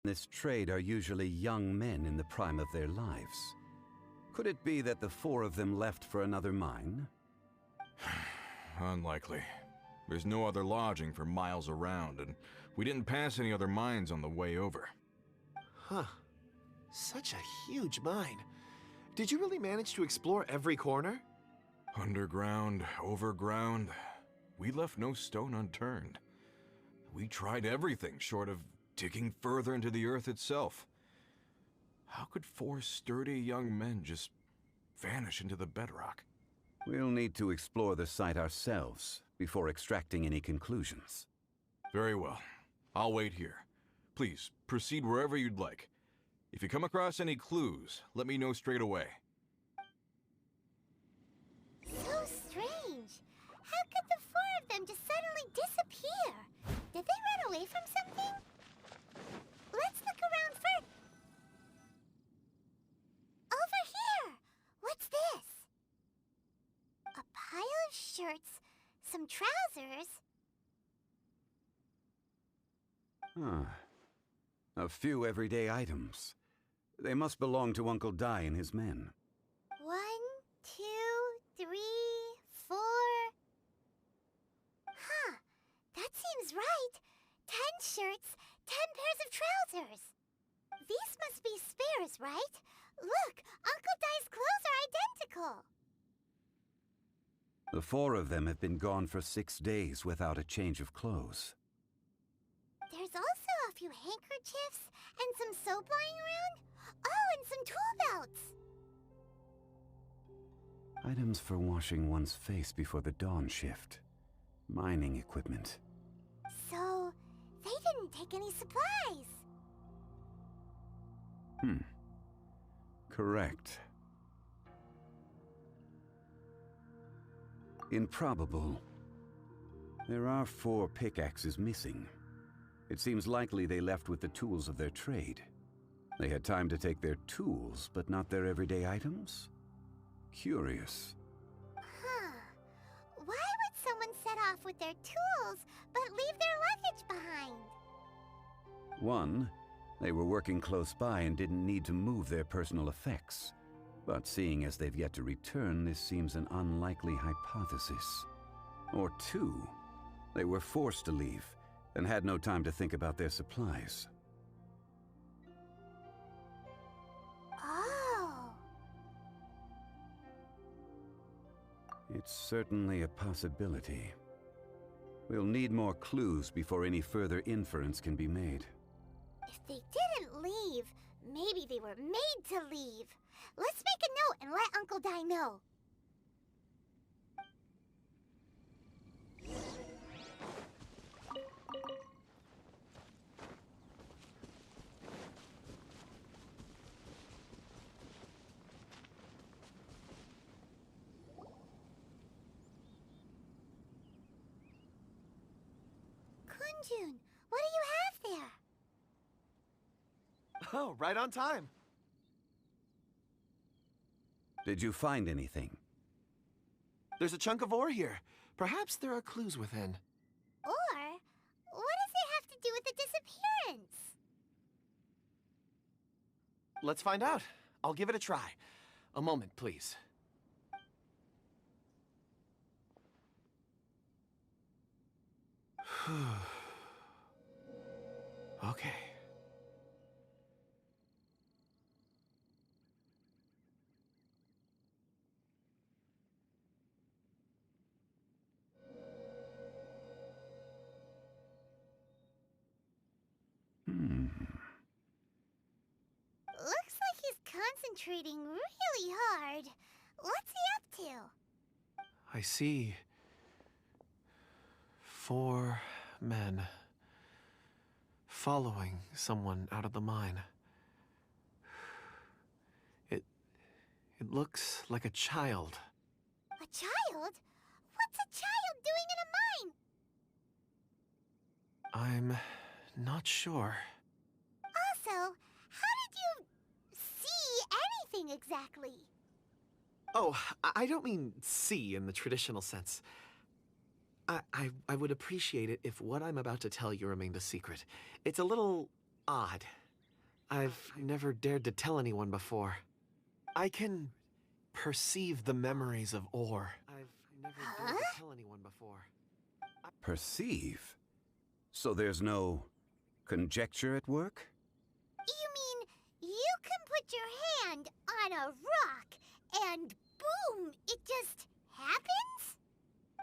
this trade are usually young men in the prime of their lives. Could it be that the four of them left for another mine? Unlikely. There's no other lodging for miles around, and we didn't pass any other mines on the way over. Huh. Such a huge mine. Did you really manage to explore every corner? Underground, overground, we left no stone unturned. We tried everything short of digging further into the earth itself. How could four sturdy young men just vanish into the bedrock? We'll need to explore the site ourselves before extracting any conclusions. Very well. I'll wait here. Please, proceed wherever you'd like. If you come across any clues, let me know straight away. So strange. How could the four of them just suddenly disappear? Did they run away from something? Let's look around first. Over here! What's this? A pile of shirts, some trousers. A few everyday items. They must belong to Uncle Dai and his men. 1, 2, 3, 4. Huh, that seems right. 10 shirts, 10 pairs of trousers. These must be spares, right? Look, Uncle Dai's clothes are identical. The four of them have been gone for 6 days without a change of clothes. There's also a few handkerchiefs and some soap lying around. Oh, and some tool belts. Items for washing one's face before the dawn shift. Mining equipment. So, they didn't take any supplies. Correct. Improbable. There are 4 pickaxes missing. It seems likely they left with the tools of their trade. They had time to take their tools, but not their everyday items? Curious. Huh. Why would someone set off with their tools, but leave their luggage behind? 1, they were working close by and didn't need to move their personal effects. But seeing as they've yet to return, this seems an unlikely hypothesis. Or 2, they were forced to leave and had no time to think about their supplies. Oh. It's certainly a possibility. We'll need more clues before any further inference can be made. If they didn't leave, maybe they were made to leave. Let's make a note and let Uncle Dai know. Kunjun, what do you have there? Oh, right on time. Did you find anything? There's a chunk of ore here. Perhaps there are clues within. Or, what does it have to do with the disappearance? Let's find out. I'll give it a try. A moment, please. Okay. Looks like he's concentrating really hard. What's he up to? I see 4 men following someone out of the mine. It looks like a child. A child? What's a child doing in a mine? I'm not sure. Also, how did you see anything exactly? Oh, I don't mean see in the traditional sense. I would appreciate it if what I'm about to tell you remained a secret. It's a little odd. I've never dared to tell anyone before. I can perceive the memories of ore. I've never dared to tell anyone before. Perceive? So there's no conjecture at work? You mean you can put your hand on a rock and boom, it just happens?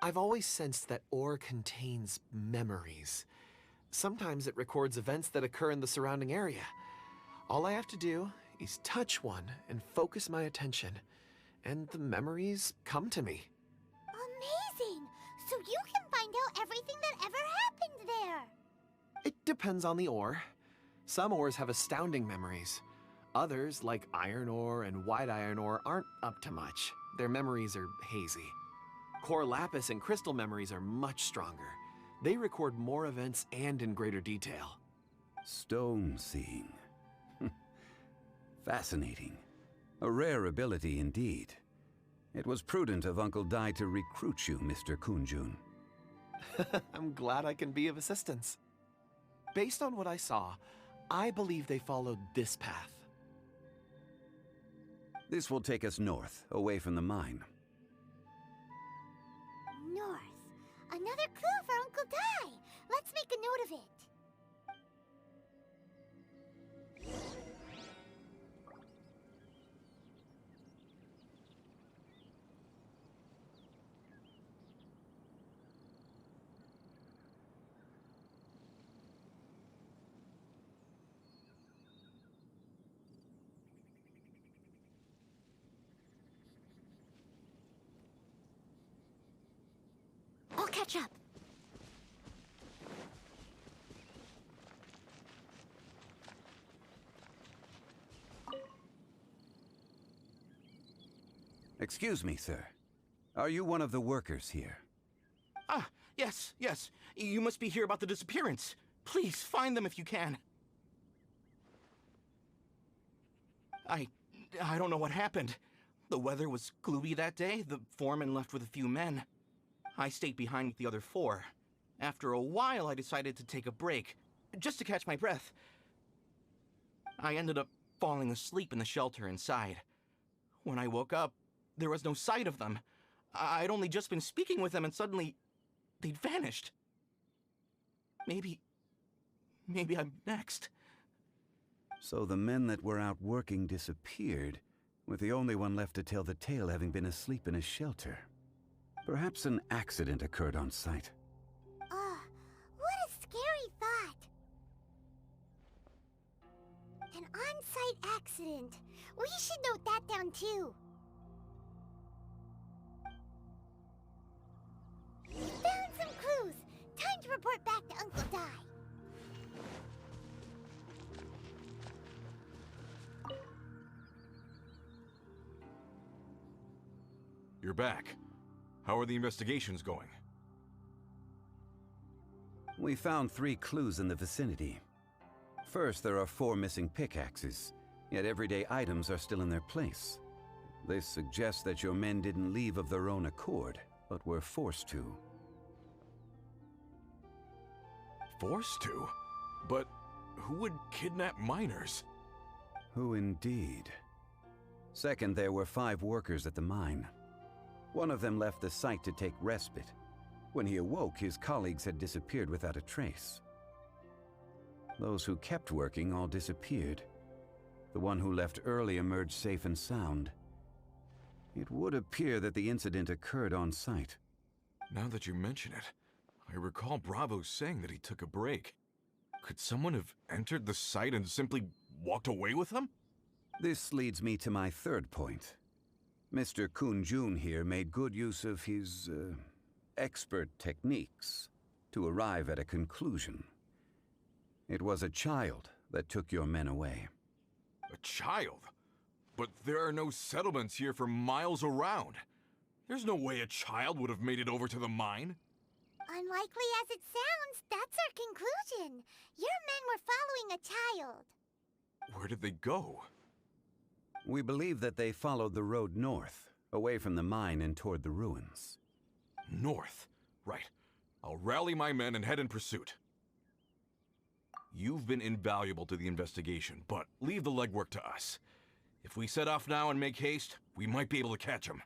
I've always sensed that ore contains memories. Sometimes it records events that occur in the surrounding area. All I have to do is touch one and focus my attention, and the memories come to me. Amazing! So you can find out everything that ever happened there. It depends on the ore. Some ores have astounding memories. Others, like iron ore and white iron ore, aren't up to much. Their memories are hazy. Core lapis and crystal memories are much stronger. They record more events and in greater detail. Stone seeing. Fascinating. A rare ability indeed. It was prudent of Uncle Dai to recruit you, Mr. Kunjun. I'm glad I can be of assistance. Based on what I saw, I believe they followed this path. This will take us north, away from the mine. North. Another clue for Uncle Dai. Let's make a note of it. I'll catch up. Excuse me, sir. Are you one of the workers here? Ah, yes. You must be here about the disappearance. Please, find them if you can. I don't know what happened. The weather was gloomy that day. The foreman left with a few men. I stayed behind with the other 4. After a while, I decided to take a break, just to catch my breath. I ended up falling asleep in the shelter inside. When I woke up, there was no sight of them. I'd only just been speaking with them and suddenly, they'd vanished. Maybe I'm next. So the men that were out working disappeared, with the only one left to tell the tale having been asleep in a shelter. Perhaps an accident occurred on site. What a scary thought. An on-site accident. We should note that down too. Found some clues. Time to report back to Uncle Dai. You're back. How are the investigations going? We found 3 clues in the vicinity. First, there are 4 missing pickaxes, yet everyday items are still in their place. This suggests that your men didn't leave of their own accord, but were forced to. Forced to? But who would kidnap miners? Who indeed? Second, there were 5 workers at the mine. One of them left the site to take respite. When he awoke, his colleagues had disappeared without a trace. Those who kept working all disappeared. The one who left early emerged safe and sound. It would appear that the incident occurred on site. Now that you mention it, I recall Bravo saying that he took a break. Could someone have entered the site and simply walked away with them? This leads me to my third point. Mr. Kunjun here made good use of his, expert techniques to arrive at a conclusion. It was a child that took your men away. A child? But there are no settlements here for miles around. There's no way a child would have made it over to the mine. Unlikely as it sounds, that's our conclusion. Your men were following a child. Where did they go? We believe that they followed the road north, away from the mine and toward the ruins. North. Right. I'll rally my men and head in pursuit. You've been invaluable to the investigation, but leave the legwork to us. If we set off now and make haste, we might be able to catch him.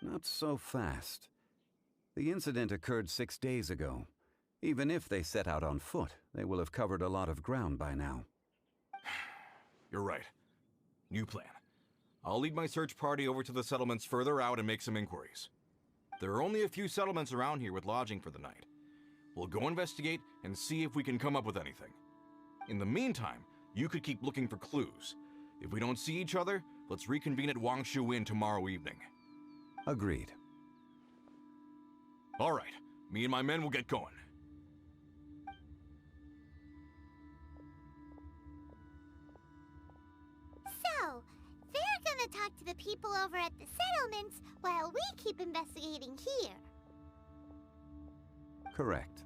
Not so fast. The incident occurred 6 days ago. Even if they set out on foot, they will have covered a lot of ground by now. You're right. New plan. I'll lead my search party over to the settlements further out and make some inquiries. There are only a few settlements around here with lodging for the night. We'll go investigate and see if we can come up with anything. In the meantime, you could keep looking for clues. If we don't see each other, let's reconvene at Wangshu Inn tomorrow evening. Agreed. All right, me and my men will get going. So, they're gonna talk to the people over at the settlements while we keep investigating here. Correct.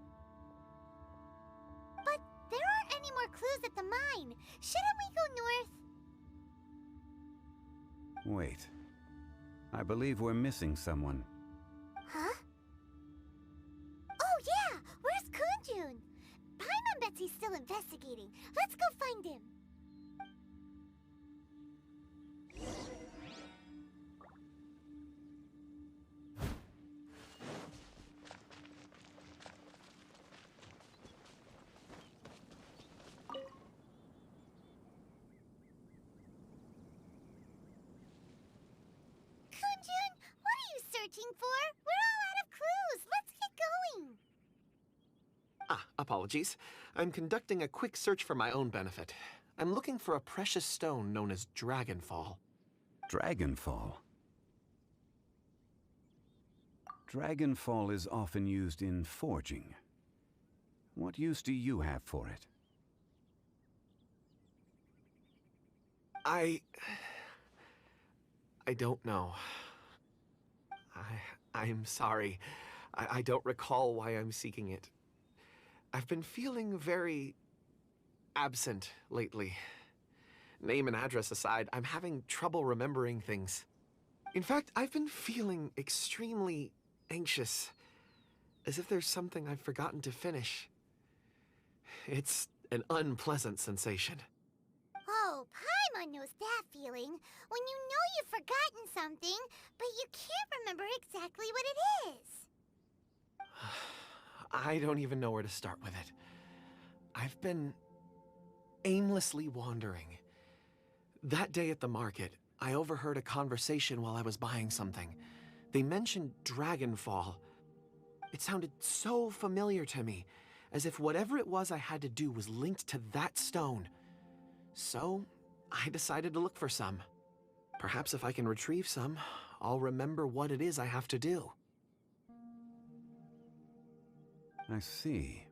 But there aren't any more clues at the mine. Shouldn't we go north? Wait. I believe we're missing someone. Huh? Oh yeah! Where's Kunjun? Paimon bets he's still investigating. Let's go find him. Kunjun, what are you searching for? We're all out of clues. Let's get going. Apologies. I'm conducting a quick search for my own benefit. I'm looking for a precious stone known as Dragonfall. Dragonfall. Dragonfall is often used in forging. What use do you have for it? I don't know. I'm sorry. I don't recall why I'm seeking it. I've been feeling very absent lately. Name and address aside, I'm having trouble remembering things. In fact, I've been feeling extremely anxious, as if there's something I've forgotten to finish. It's an unpleasant sensation. Oh, Paimon knows that feeling. When you know you've forgotten something, but you can't remember exactly what it is. I don't even know where to start with it. I've been aimlessly wandering. That day at the market, I overheard a conversation while I was buying something. They mentioned Dragonfall. It sounded so familiar to me, as if whatever it was I had to do was linked to that stone. So, I decided to look for some. Perhaps if I can retrieve some, I'll remember what it is I have to do. I see.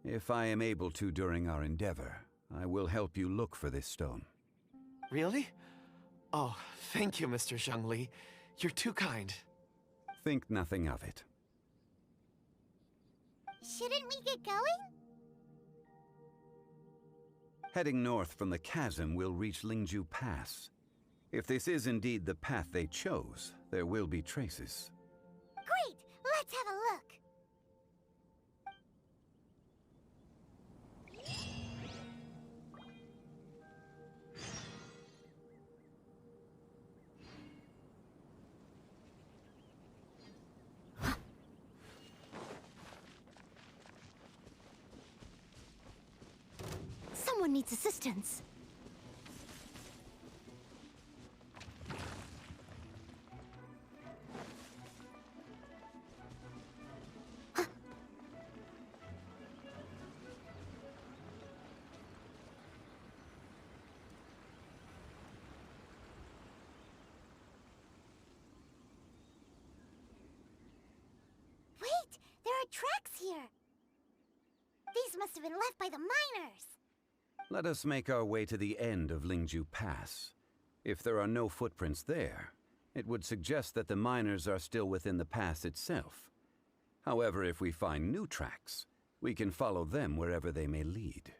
If I am able to during our endeavor, I will help you look for this stone. Really? Oh, thank you, Mr. Zhengli. You're too kind. Think nothing of it. Shouldn't we get going? Heading north from the chasm, we'll reach Lingju Pass. If this is indeed the path they chose, there will be traces. Great! Let's have a look. Someone needs assistance. Wait, there are tracks here. These must have been left by the miners. Let us make our way to the end of Lingju Pass. If there are no footprints there, it would suggest that the miners are still within the pass itself. However, if we find new tracks, we can follow them wherever they may lead.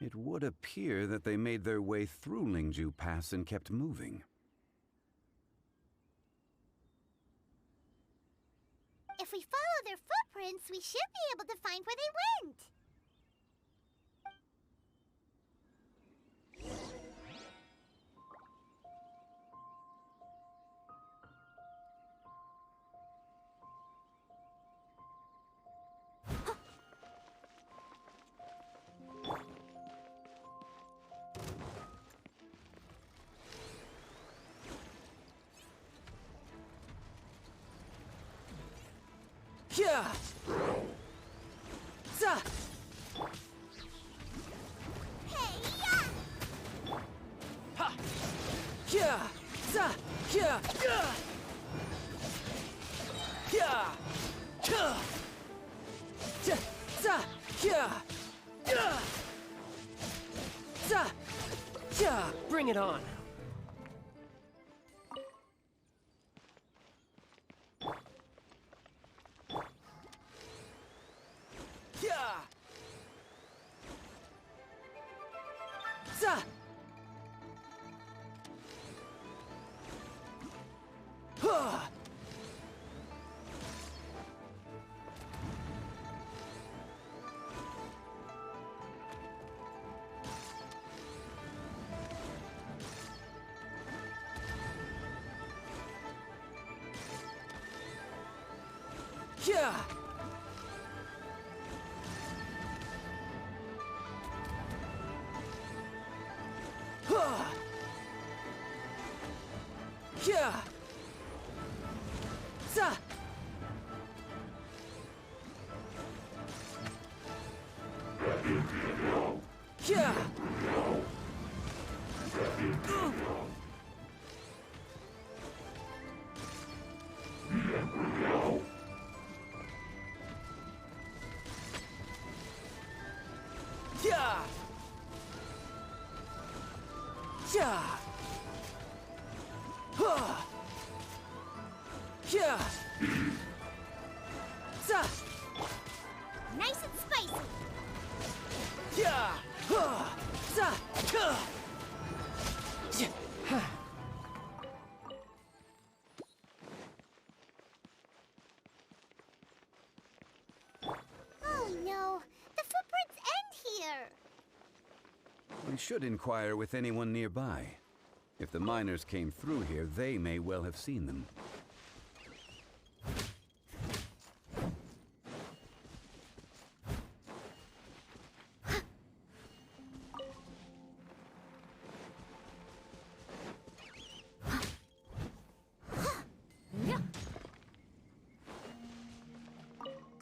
It would appear that they made their way through Lingju Pass and kept moving. If we follow their footprints, we should be able to find where they went. Yeah. Za. Hey, yeah! Ha. Yeah. Za. Yeah. Yeah. Yeah. Yeah. Ja. Za. Yeah. Yeah. Za. Yeah. Bring it on. Yeah. Za. Huh. Yeah. Huh. Yeah. Za. Yeah. Yeah. Yeah. Huh. Yeah. Za. Nice and spicy. Yeah. Huh. Za. Huh. Yeah. Huh. Oh no, the footprints end here. We should inquire with anyone nearby. If the miners came through here, they may well have seen them.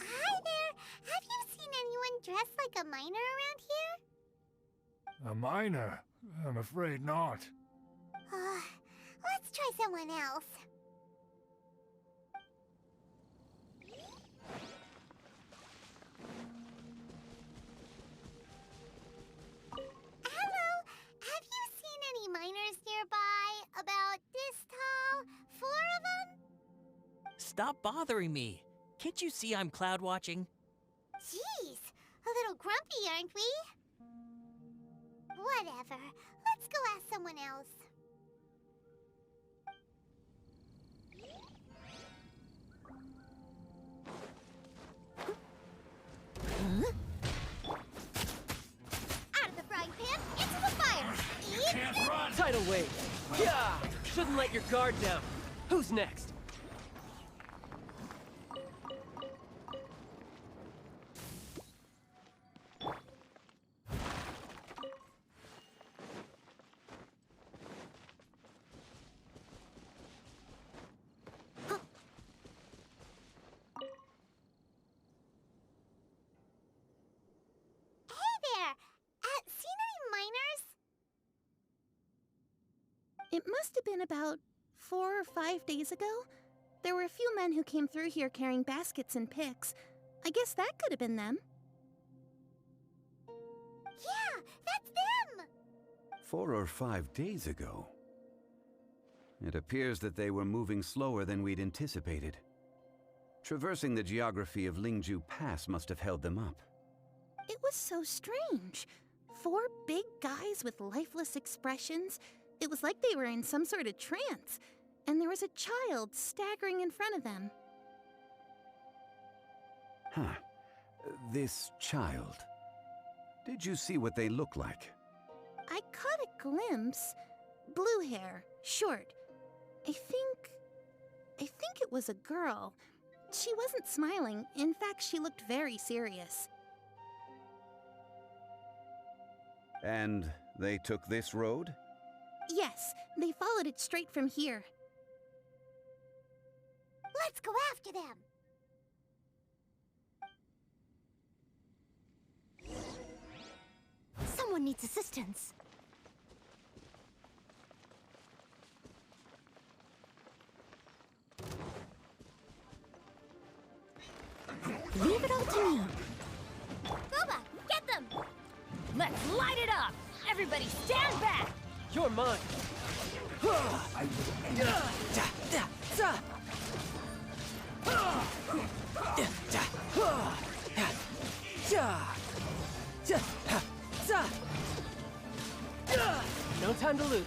Hi there. Have you seen anyone dressed like a miner around here? A miner? I'm afraid not. Let's try someone else. Hello. Have you seen any miners nearby? About this tall? 4 of them? Stop bothering me. Can't you see I'm cloud watching? Jeez, a little grumpy, aren't we? Whatever. Let's go ask someone else. Out of the frying pan, into the fire! Eat Tidal wave. Yeah. Shouldn't let your guard down. Who's next? Hey there! Seen any miners? It must have been about 4 or 5 days ago. There were a few men who came through here carrying baskets and picks. I guess that could have been them. Yeah, that's them! 4 or 5 days ago. It appears that they were moving slower than we'd anticipated. Traversing the geography of Lingju Pass must have held them up. It was so strange. 4 big guys with lifeless expressions. It was like they were in some sort of trance. And there was a child staggering in front of them. Huh. This child. Did you see what they look like? I caught a glimpse. Blue hair, short. I think it was a girl. She wasn't smiling. In fact, she looked very serious. And they took this road? Yes, they followed it straight from here. Let's go after them. Someone needs assistance. Leave it all to me. Thoma, get them! Let's light it up! Everybody stand back! You're mine. No time to lose.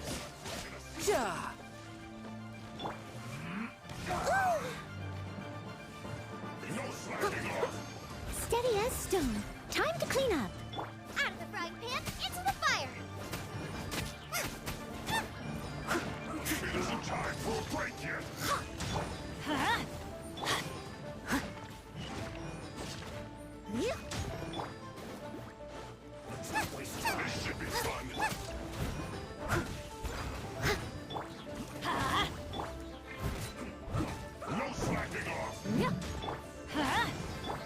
Steady as stone. Time to clean up. Out of the frying pan, into the fire. It isn't time for a break yet. Huh? This should be fun. No slacking off. Huh?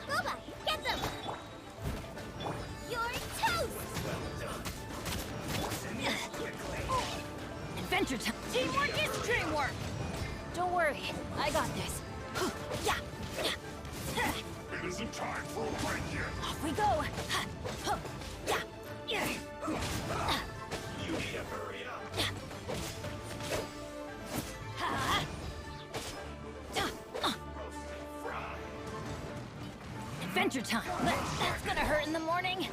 Thoma, get them! You're toast! Adventure time! Teamwork is dreamwork! Don't worry, I got this. Yeah. It isn't time for a break yet. Off we go! Yeah. You need to hurry up. Adventure time! That's gonna hurt in the morning!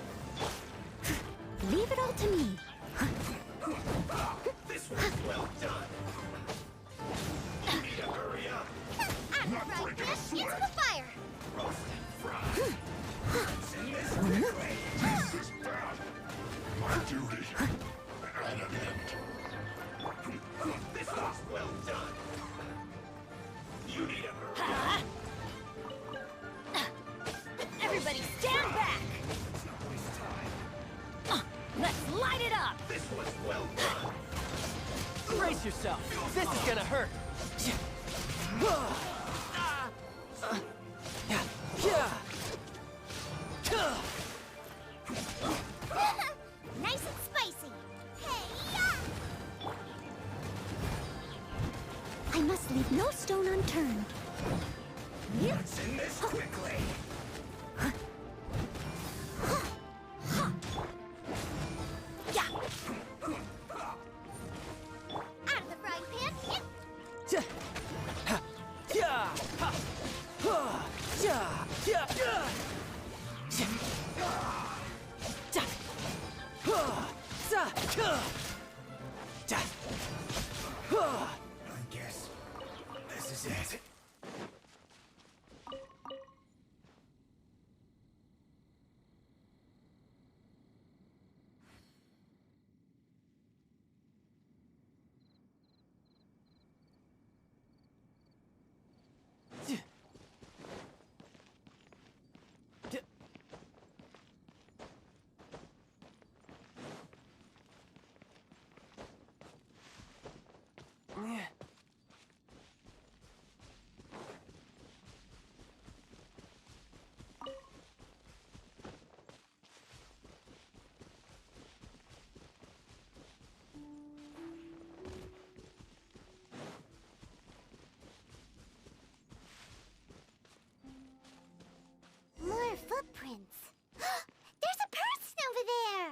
Leave it all to me. This was well done. You need to hurry up. Out of the frying pan, into the fire. Roast and fry. This is bad. My duty. At an end. This was well done. You need to hurry up. Everybody stand back! Let's light it up! This was well done. Brace yourself. This is gonna hurt. Nice and spicy. Hey-ya! I must leave no stone unturned. What's in this quickly? Yeah. Out of the frying pan, I guess this is it. more footprints. There's a person over there.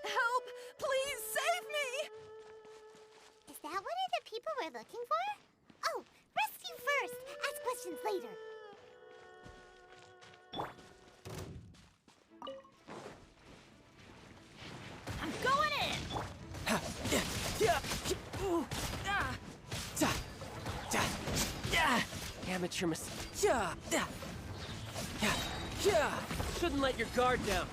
Help! Please save me! Is that one of the people we're looking for? Oh, rescue first. Ask questions later. amateur Yeah! Shouldn't let your guard down.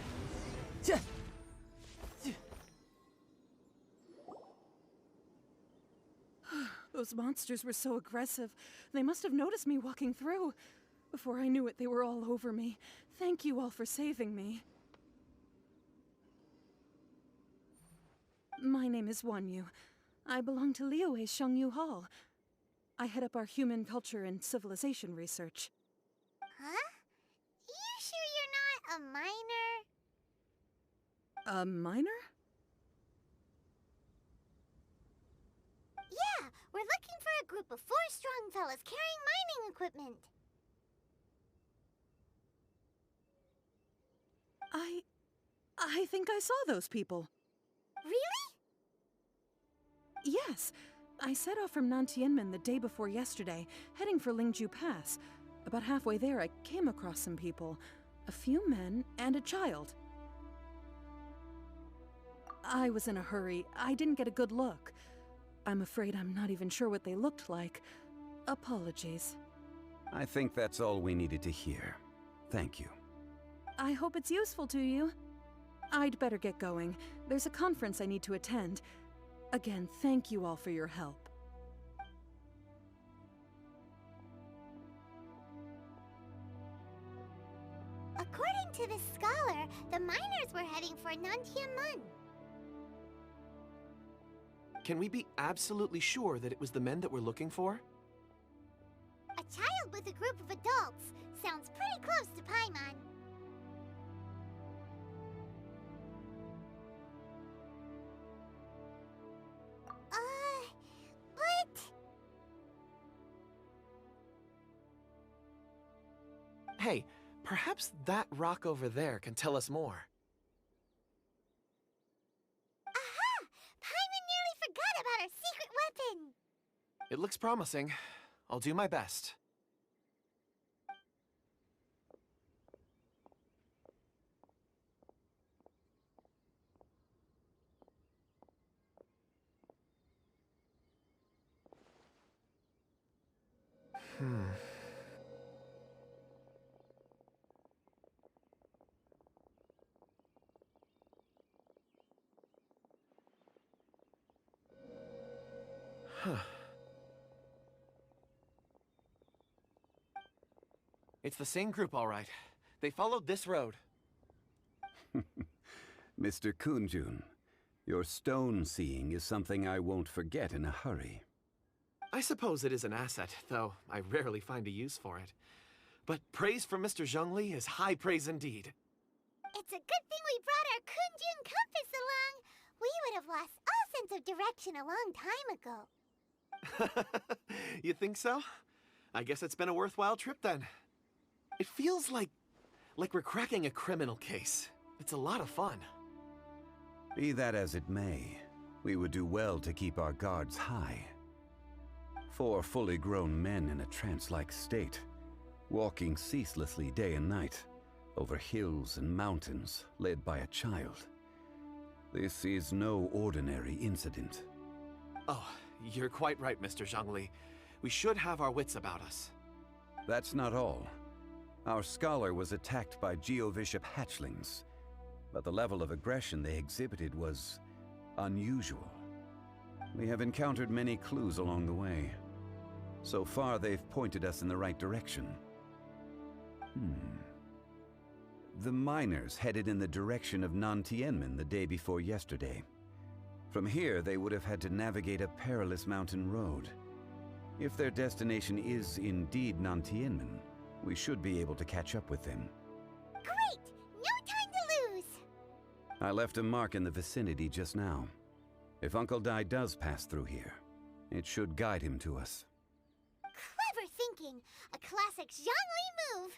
Those monsters were so aggressive. They must have noticed me walking through. Before I knew it, they were all over me. Thank you all for saving me. My name is Wanyu. I belong to Liyue's Shangyu Hall. I head up our human culture and civilization research. Huh? You sure you're not a minor? A minor? Yeah, we're looking for a group of 4 strong fellas carrying mining equipment. I think I saw those people. Really? Yes. I set off from Nantianmen the day before yesterday, heading for Lingju Pass. About halfway there, I came across some people. A few men and a child. I was in a hurry. I didn't get a good look. I'm afraid I'm not even sure what they looked like. Apologies. I think that's all we needed to hear. Thank you. I hope it's useful to you. I'd better get going. There's a conference I need to attend. Again, thank you all for your help. According to the scholar, the miners were heading for Nantianmen. Can we be absolutely sure that it was the men that we're looking for? A child with a group of adults sounds pretty close to Paimon. But... Hey, perhaps that rock over there can tell us more. Aha! Paimon nearly forgot about our secret weapon! It looks promising. I'll do my best. It's the same group, all right. They followed this road. Mr. Kunjun, your stone seeing is something I won't forget in a hurry. I suppose it is an asset, though I rarely find a use for it. But praise from Mr. Zhongli is high praise indeed. It's a good thing we brought our Kunjun compass along. We would have lost all sense of direction a long time ago. You think so? I guess it's been a worthwhile trip then. It feels like we're cracking a criminal case. It's a lot of fun. Be that as it may, we would do well to keep our guards high. 4 fully grown men in a trance-like state, walking ceaselessly day and night, over hills and mountains, led by a child. This is no ordinary incident. Oh, you're quite right, Mr. Zhongli. We should have our wits about us. That's not all. Our scholar was attacked by Geovishap hatchlings, but the level of aggression they exhibited was unusual. We have encountered many clues along the way. So far, they've pointed us in the right direction. The miners headed in the direction of Nantianmen the day before yesterday. From here, they would have had to navigate a perilous mountain road. If their destination is indeed Nantianmen, we should be able to catch up with them. Great! No time to lose! I left a mark in the vicinity just now. If Uncle Dai does pass through here, it should guide him to us. Clever thinking! A classic Zhongli move!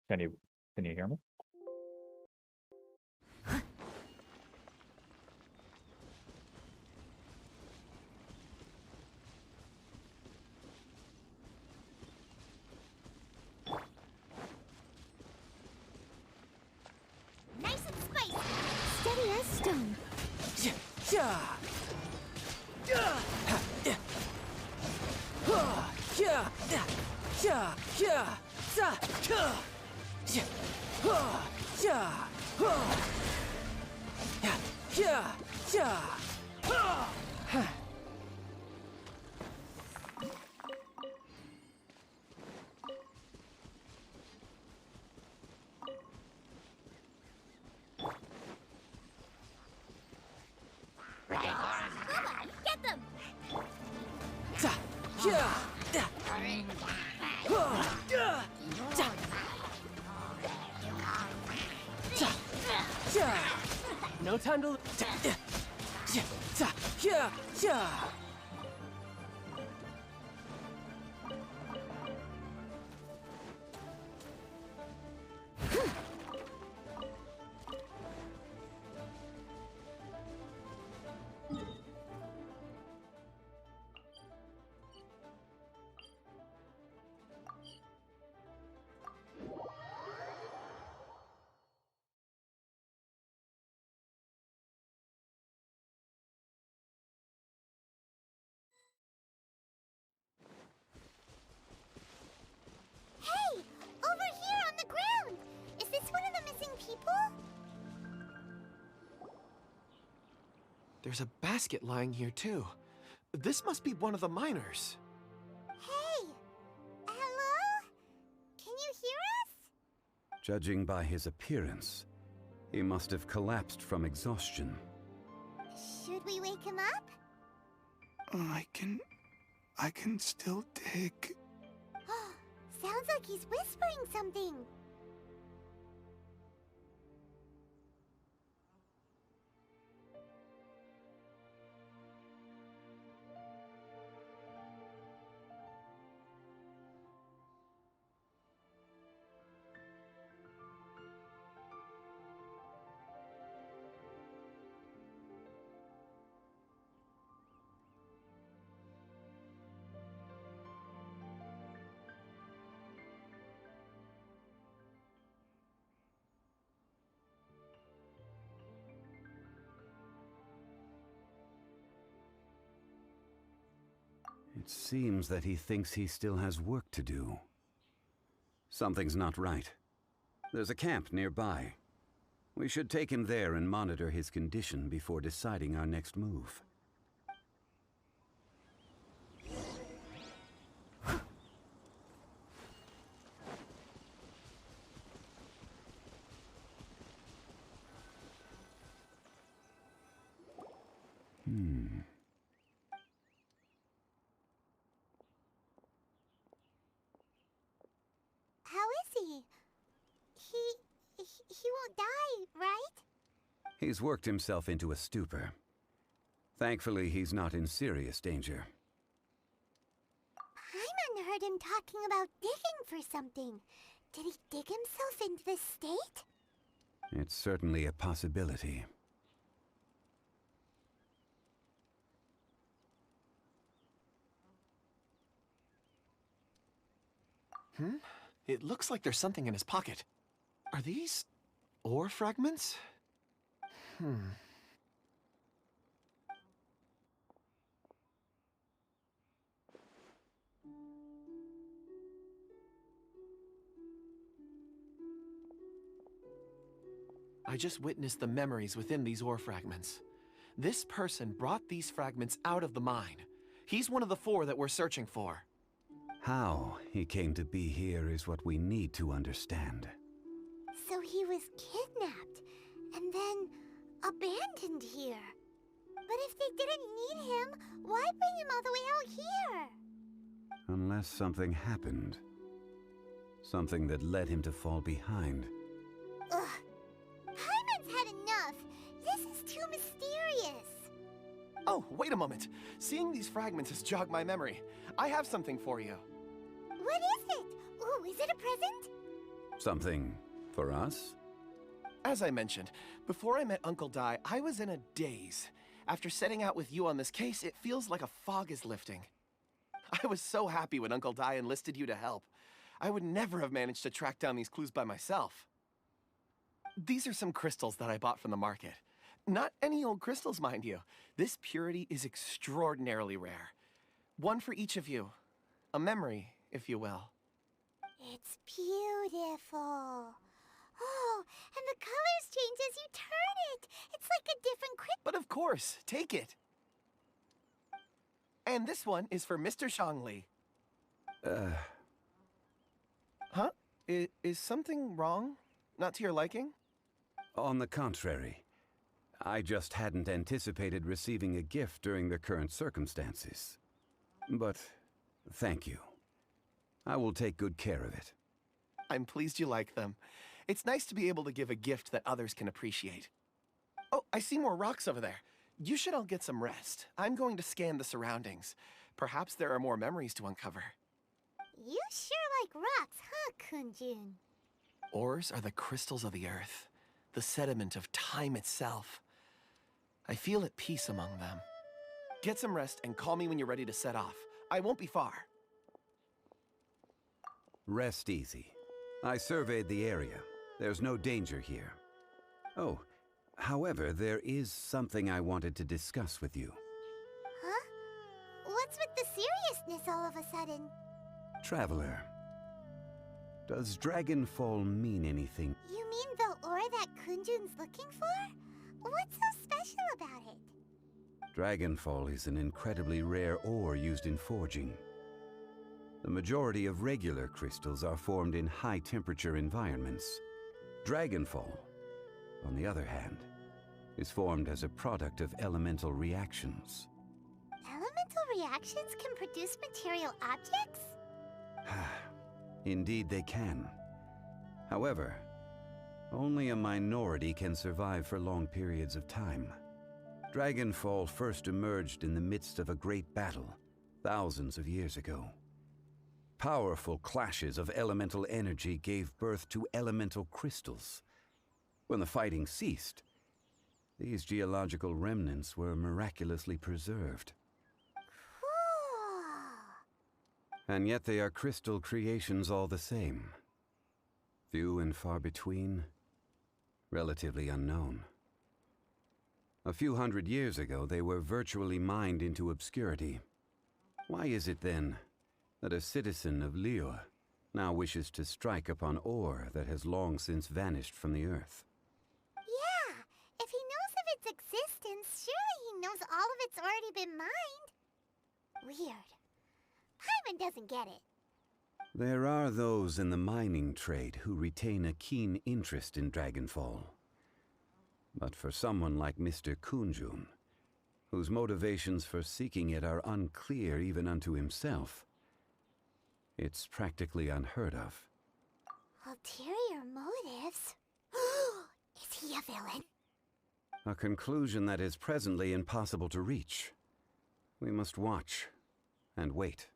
Can you hear me? Nice and spicy. Steady as stone. Thoma, get them! No time to... Hey! Over here on the ground! Is this one of the missing people? There's a basket lying here, too. This must be one of the miners. Hey! Hello? Can you hear us? Judging by his appearance, he must have collapsed from exhaustion. Should we wake him up? I can still dig. Sounds like he's whispering something. It seems that he thinks he still has work to do. Something's not right. There's a camp nearby. We should take him there and monitor his condition before deciding our next move. How is he? He won't die, right? He's worked himself into a stupor. Thankfully, he's not in serious danger. Paimon heard him talking about digging for something. Did he dig himself into this state? It's certainly a possibility. It looks like there's something in his pocket. Are these ore fragments? I just witnessed the memories within these ore fragments. This person brought these fragments out of the mine. He's one of the 4 that we're searching for. How he came to be here is what we need to understand. So he was kidnapped and then abandoned here. But if they didn't need him, why bring him all the way out here? Unless something happened. Something that led him to fall behind. Ugh. Paimon's had enough. This is too mysterious. Oh, wait a moment. Seeing these fragments has jogged my memory. I have something for you. What is it? Ooh, is it a present? Something for us? As I mentioned, before I met Uncle Dai, I was in a daze. After setting out with you on this case, it feels like a fog is lifting. I was so happy when Uncle Dai enlisted you to help. I would never have managed to track down these clues by myself. These are some crystals that I bought from the market. Not any old crystals, mind you. This purity is extraordinarily rare. One for each of you. A memory, if you will. It's beautiful. Oh, and the colors change as you turn it. It's like a different crystal. But of course, take it. And this one is for Mr. Shangli. Huh? Is something wrong? Not to your liking? On the contrary. I just hadn't anticipated receiving a gift during the current circumstances. But thank you. I will take good care of it. I'm pleased you like them. It's nice to be able to give a gift that others can appreciate. Oh, I see more rocks over there. You should all get some rest. I'm going to scan the surroundings. Perhaps there are more memories to uncover. You sure like rocks, huh, Kunjun? Ores are the crystals of the earth, the sediment of time itself. I feel at peace among them. Get some rest and call me when you're ready to set off. I won't be far. Rest easy. I surveyed the area. There's no danger here. Oh, however, there is something I wanted to discuss with you. Huh? What's with the seriousness all of a sudden? Traveler, does Dragonfall mean anything? You mean the ore that Kunjun's looking for? What's so special about it? Dragonfall is an incredibly rare ore used in forging. The majority of regular crystals are formed in high-temperature environments. Dragonfall, on the other hand, is formed as a product of elemental reactions. Elemental reactions can produce material objects? Indeed they can. However, only a minority can survive for long periods of time. Dragonfall first emerged in the midst of a great battle, thousands of years ago. Powerful clashes of elemental energy gave birth to elemental crystals. When the fighting ceased, these geological remnants were miraculously preserved. And yet they are crystal creations all the same. Few and far between, relatively unknown. A few hundred years ago, they were virtually mined into obscurity. Why is it then that a citizen of Liyue now wishes to strike upon ore that has long since vanished from the earth? Yeah, if he knows of its existence, surely he knows all of it's already been mined. Weird. Paimon doesn't get it. There are those in the mining trade who retain a keen interest in Dragonfall. But for someone like Mr. Kunjun, whose motivations for seeking it are unclear even unto himself, it's practically unheard of. Ulterior motives? Is he a villain? A conclusion that is presently impossible to reach. We must watch and wait.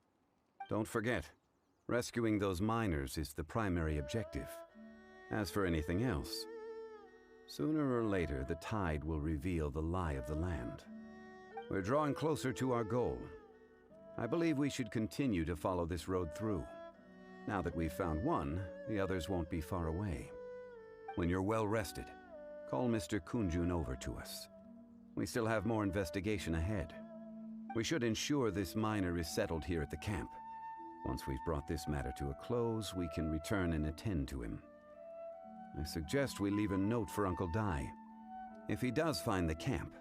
Don't forget, rescuing those miners is the primary objective. As for anything else, sooner or later the tide will reveal the lie of the land. We're drawing closer to our goal. I believe we should continue to follow this road through. Now that we've found one, the others won't be far away. When you're well rested, call Mr. Kunjun over to us. We still have more investigation ahead. We should ensure this miner is settled here at the camp. Once we've brought this matter to a close, we can return and attend to him. I suggest we leave a note for Uncle Dai. If he does find the camp,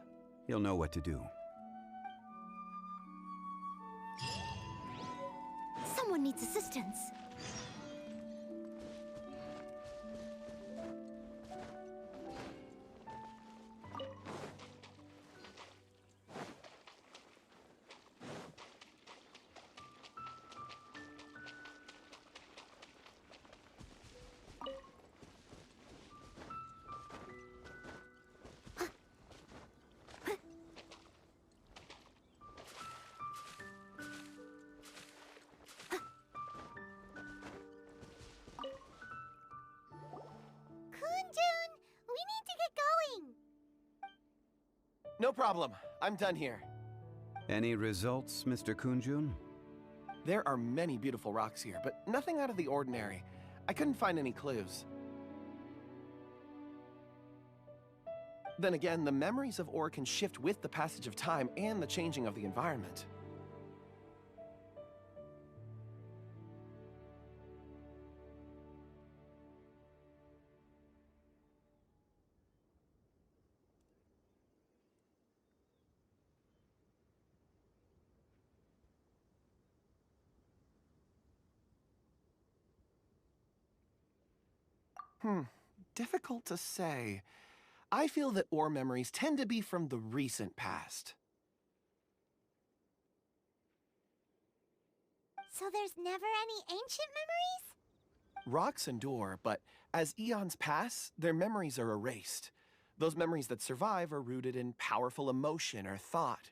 he'll know what to do. Someone needs assistance. No problem. I'm done here. Any results, Mr. Kunjun? There are many beautiful rocks here, but nothing out of the ordinary. I couldn't find any clues. Then again, the memories of ore can shift with the passage of time and the changing of the environment. Difficult to say. I feel that ore memories tend to be from the recent past. So there's never any ancient memories? Rocks endure, but as eons pass, their memories are erased. Those memories that survive are rooted in powerful emotion or thought.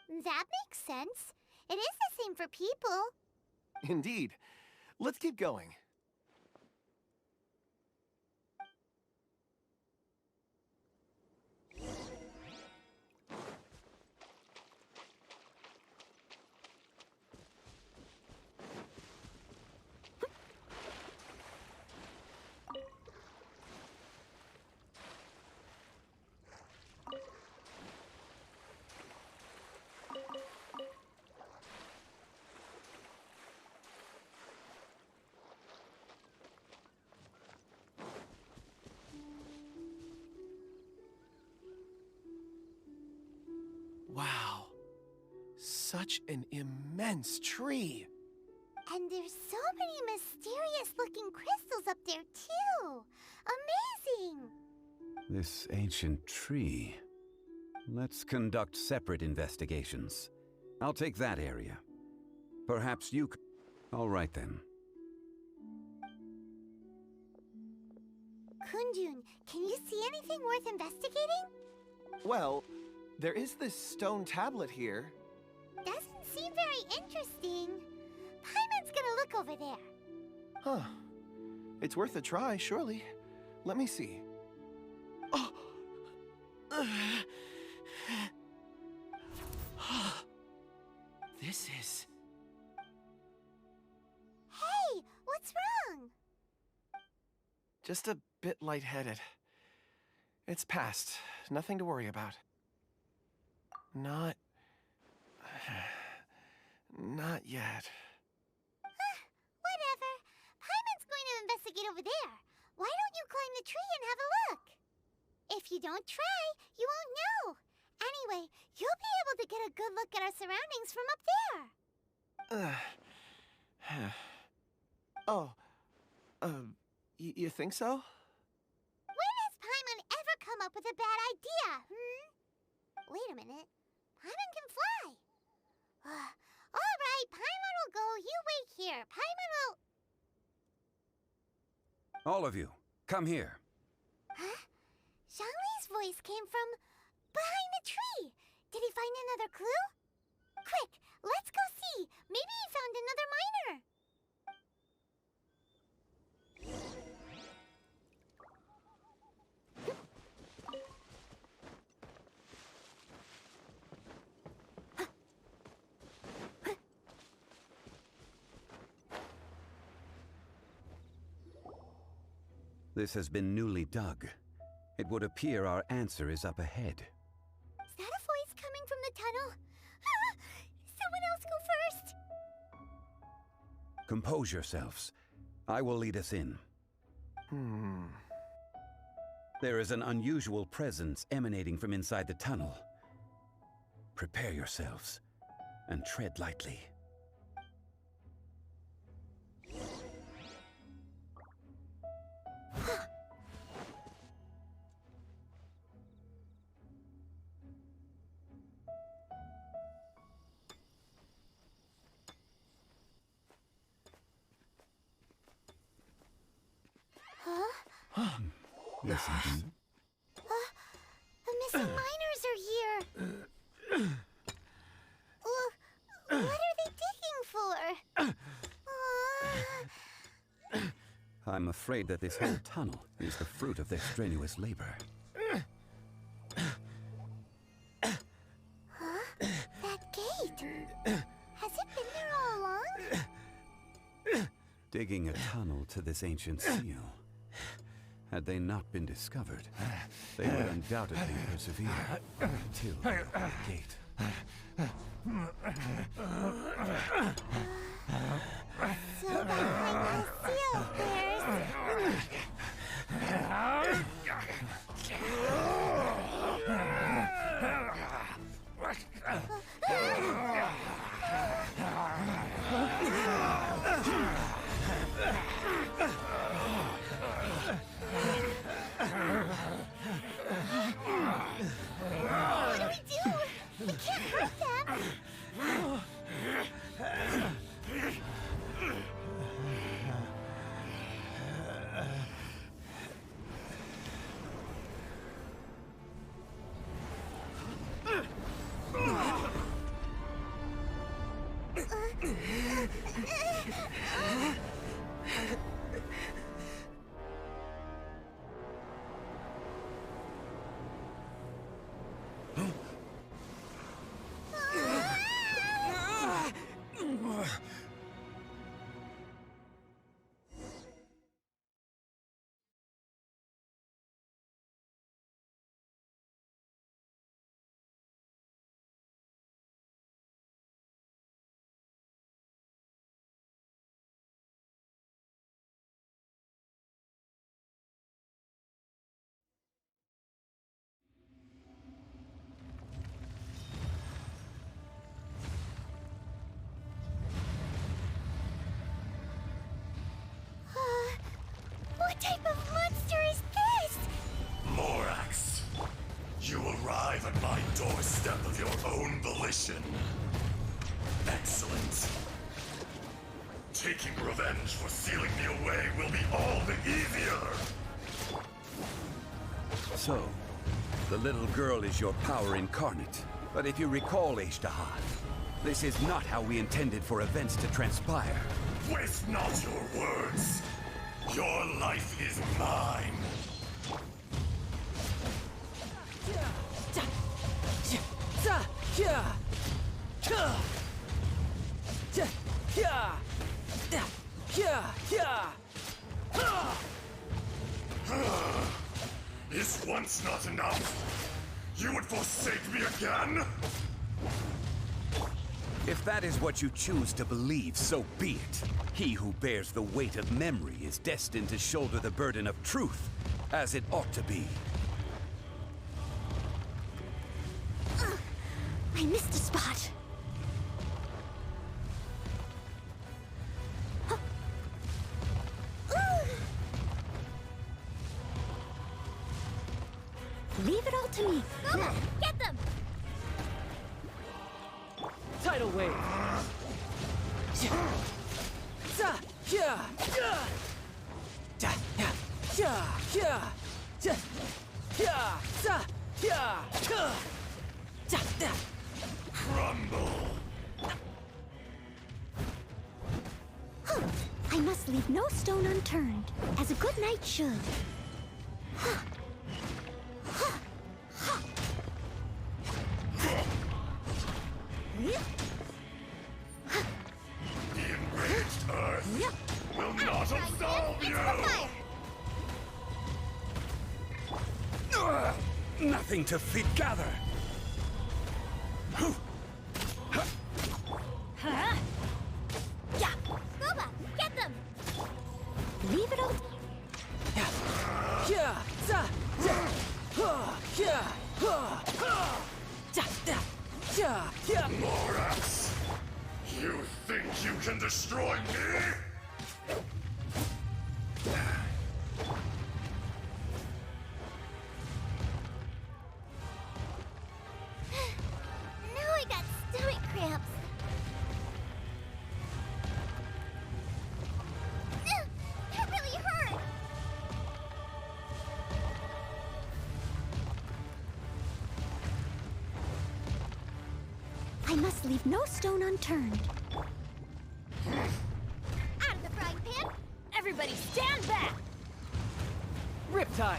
That makes sense. It is the same for people. Indeed. Let's keep going. Wow. Such an immense tree. And there's so many mysterious-looking crystals up there, too. Amazing! This ancient tree. Let's conduct separate investigations. I'll take that area. Perhaps you c- All right then. Kunjun, can you see anything worth investigating? Well, there is this stone tablet here. Doesn't seem very interesting. Paimon's gonna look over there. Huh. It's worth a try, surely. Let me see. Oh! This is... Hey, what's wrong? just a bit lightheaded. It's past. Nothing to worry about. Not yet. Whatever. Paimon's going to investigate over there. Why don't you climb the tree and have a look? If you don't try, you won't know. Anyway, you'll be able to get a good look at our surroundings from up there. You think so? When has Paimon ever come up with a bad idea, Wait a minute. Paimon can fly. All right, Paimon will go. You wait here. Paimon will... All of you, come here. Huh? Zhongli's voice came from behind the tree. Did he find another clue? Quick, let's go see. Maybe he found another miner. This has been newly dug. It would appear our answer is up ahead. Is that a voice coming from the tunnel? Someone else go first. Compose yourselves. I will lead us in. There is an unusual presence emanating from inside the tunnel. Prepare yourselves and tread lightly. Listen. The missing miners are here. What are they digging for? I'm afraid that this whole tunnel is the fruit of their strenuous labor. signal to this ancient seal. Had they not been discovered, they would undoubtedly persevere until the gate. So behind the seal, bears. What do we do? We can't hurt them. What type of monster is this? Morax, you arrive at my doorstep of your own volition. Excellent. Taking revenge for sealing me away will be all the easier. So, the little girl is your power incarnate. But if you recall, Ejtahad, this is not how we intended for events to transpire. Waste not your words. Your life is mine. Is once not enough? You would forsake me again? If that is what you choose to believe, so be it. He who bears the weight of memory is destined to shoulder the burden of truth, as it ought to be. I missed a spot. Leave it all to me. Thoma, get them! Tidal wave. Crumble. I must leave no stone unturned, as a good knight should. The enraged earth will not absolve you! Nothing to gather! Yeah! Thoma, get them! Leave it all... Morax! You think you can destroy me? Now I got stomach cramps. That really hurt! I must leave no stone unturned. Out of the frying pan! Everybody stand back! Riptide.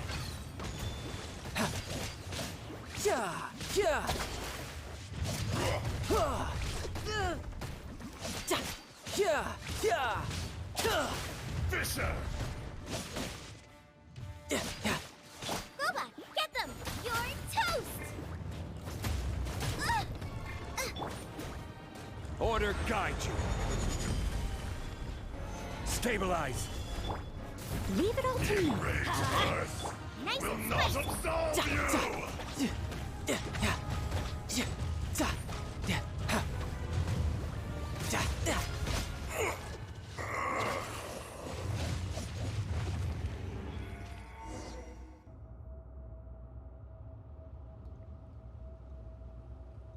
Fisher! Boba, get them! You're toast! Order guide you. Stabilize. Leave it all to me. Rage Earth Nice will and not spicy. absolve you!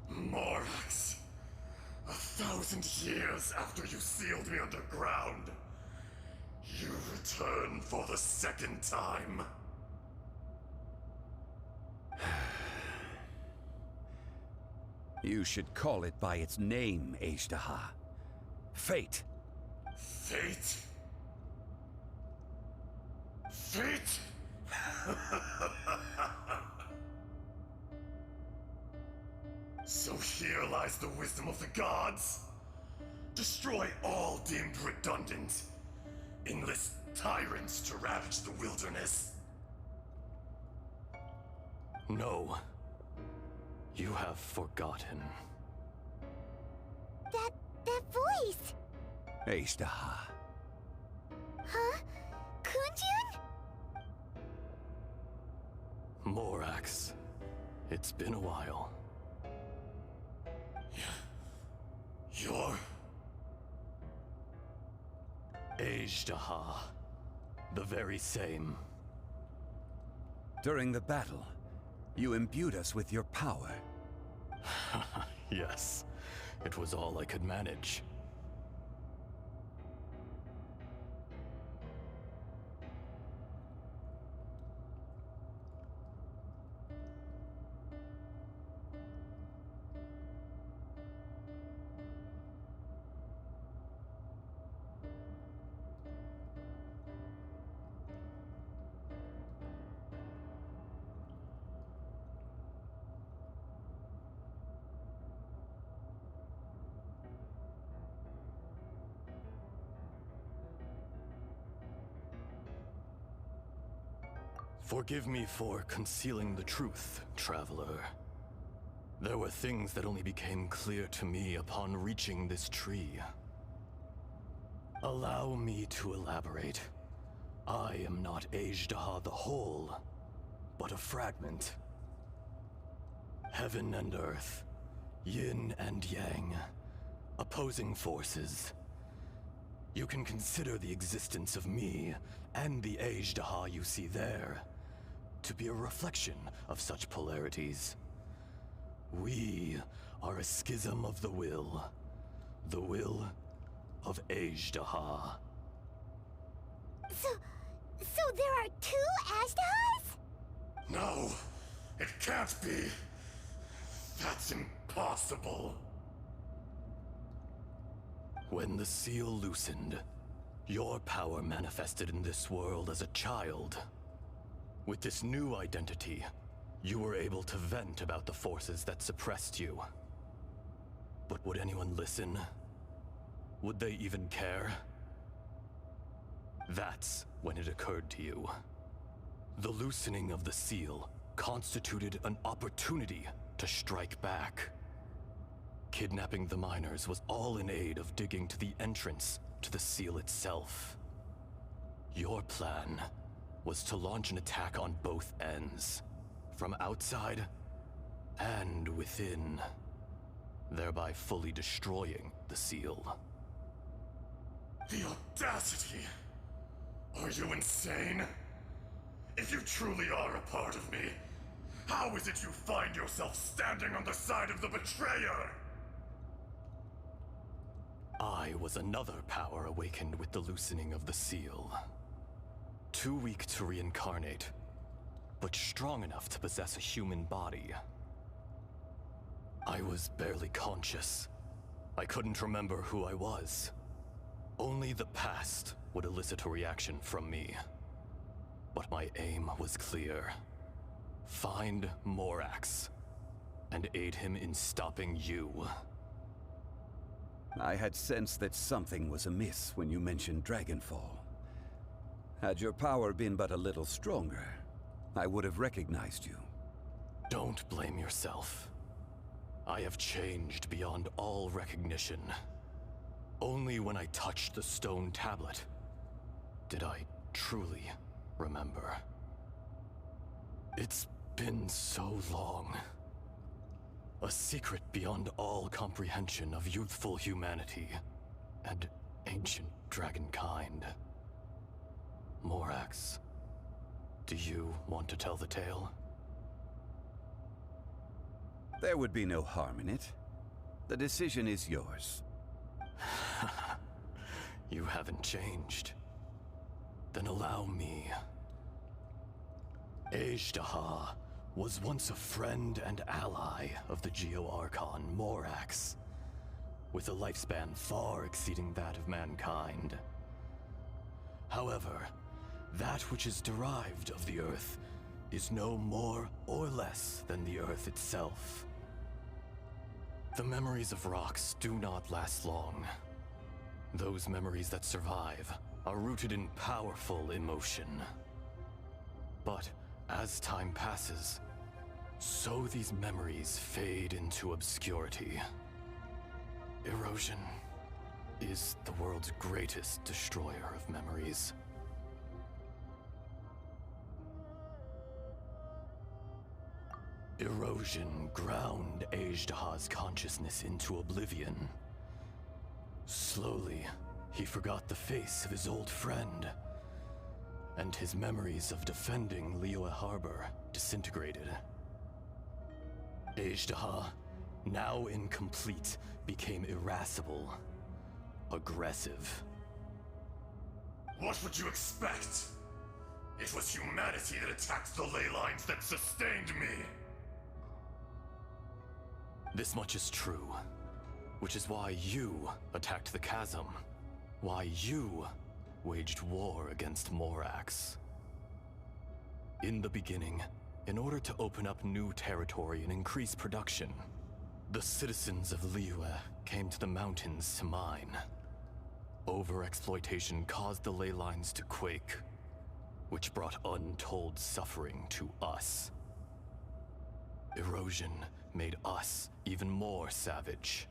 Morax, 1,000 years after you sealed me underground, you return for the second time. You should call it by its name, Ajdaha. Fate. Fate? Fate? So here lies the wisdom of the gods. Destroy all deemed redundant. Enlist tyrants to ravage the wilderness. No. You have forgotten. That voice! Ajdaha. Huh? Kunjun? Morax, it's been a while. You're... Ajdaha. The very same. During the battle, you imbued us with your power. Yes, it was all I could manage. Forgive me for concealing the truth, traveler. There were things that only became clear to me upon reaching this tree. Allow me to elaborate. I am not Ajdaha the whole, but a fragment. Heaven and earth, yin and yang, opposing forces. You can consider the existence of me and the Ajdaha you see there to be a reflection of such polarities. We are a schism of the will of Ajdaha. So there are two Ajdahas? No, it can't be. That's impossible. When the seal loosened, your power manifested in this world as a child. With this new identity, you were able to vent about the forces that suppressed you. But would anyone listen? Would they even care? That's when it occurred to you. The loosening of the seal constituted an opportunity to strike back. Kidnapping the miners was all in aid of digging to the entrance to the seal itself. Your plan was to launch an attack on both ends, from outside and within, thereby fully destroying the seal. The audacity! Are you insane? If you truly are a part of me, how is it you find yourself standing on the side of the betrayer? I was another power awakened with the loosening of the seal. Too weak to reincarnate, but strong enough to possess a human body. I was barely conscious. I couldn't remember who I was. Only the past would elicit a reaction from me. But my aim was clear. Find Morax, and aid him in stopping you. I had sensed that something was amiss when you mentioned Dragonfall. Had your power been but a little stronger, I would have recognized you. Don't blame yourself. I have changed beyond all recognition. Only when I touched the stone tablet did I truly remember. It's been so long. A secret beyond all comprehension of youthful humanity and ancient dragonkind. Morax, do you want to tell the tale? There would be no harm in it. The decision is yours. You haven't changed. Then allow me. Ajdaha was once a friend and ally of the Geo-Archon Morax, with a lifespan far exceeding that of mankind. However, that which is derived of the Earth is no more or less than the Earth itself. The memories of rocks do not last long. Those memories that survive are rooted in powerful emotion. But as time passes, so these memories fade into obscurity. Erosion is the world's greatest destroyer of memories. Erosion ground Ajdaha's consciousness into oblivion. Slowly, he forgot the face of his old friend, and his memories of defending Liyue Harbor disintegrated. Ajdaha, now incomplete, became irascible, aggressive. What would you expect? It was humanity that attacked the ley lines that sustained me. This much is true, which is why you attacked the chasm, why you waged war against Morax. In the beginning, in order to open up new territory and increase production, the citizens of Liyue came to the mountains to mine. Overexploitation caused the ley lines to quake, which brought untold suffering to us. Erosion made us even more savage.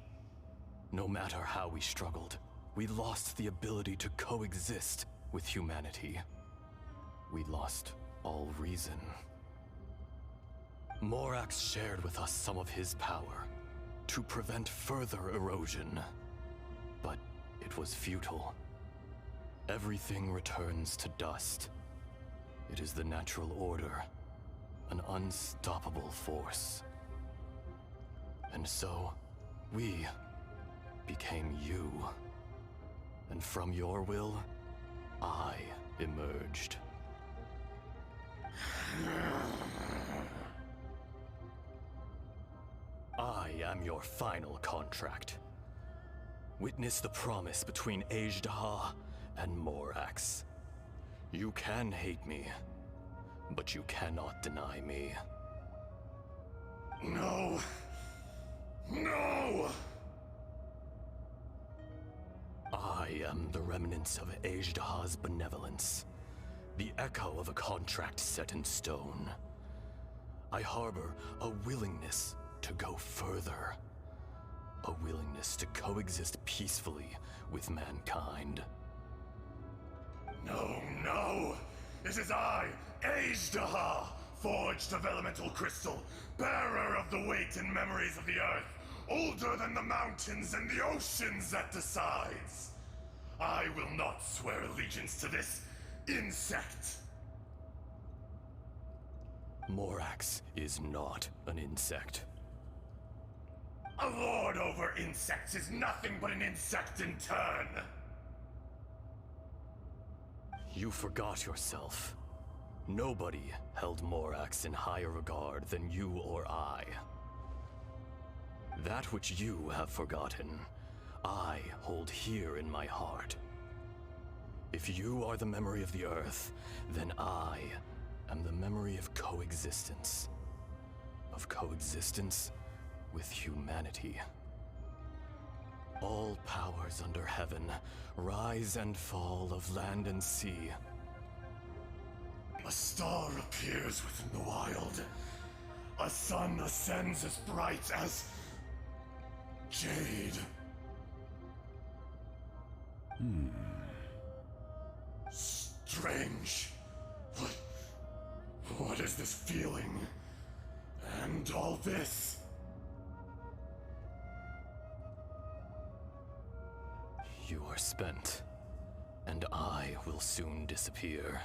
No matter how we struggled, we lost the ability to coexist with humanity. We lost all reason. Morax shared with us some of his power to prevent further erosion, but it was futile. Everything returns to dust. It is the natural order, an unstoppable force. And so, we became you. And from your will, I emerged. I am your final contract. Witness the promise between Ajdaha and Morax. You can hate me, but you cannot deny me. No! No! I am the remnants of Ajdaha's benevolence, the echo of a contract set in stone. I harbor a willingness to go further, a willingness to coexist peacefully with mankind. No, no! It is I, Ajdaha, forged of elemental crystal, bearer of the weight and memories of the earth, older than the mountains and the oceans that decides. I will not swear allegiance to this insect. Morax is not an insect. A lord over insects is nothing but an insect in turn. You forgot yourself. Nobody held Morax in higher regard than you or I. That which you have forgotten, I hold here in my heart. If you are the memory of the Earth, then I am the memory of coexistence. Of coexistence with humanity. All powers under heaven, rise and fall of land and sea, A star appears within the wild. A sun ascends as bright as jade. Strange. What is this feeling? And all this? You are spent, and I will soon disappear.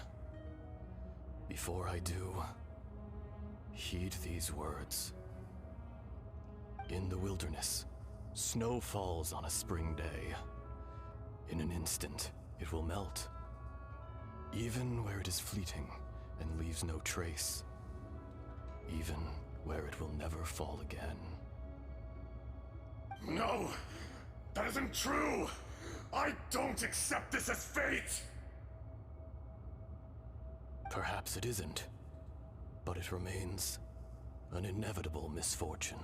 Before I do, heed these words. In the wilderness, snow falls on a spring day. In an instant, it will melt. Even where it is fleeting and leaves no trace. Even where it will never fall again. No! That isn't true! I don't accept this as fate! Perhaps it isn't, but it remains an inevitable misfortune.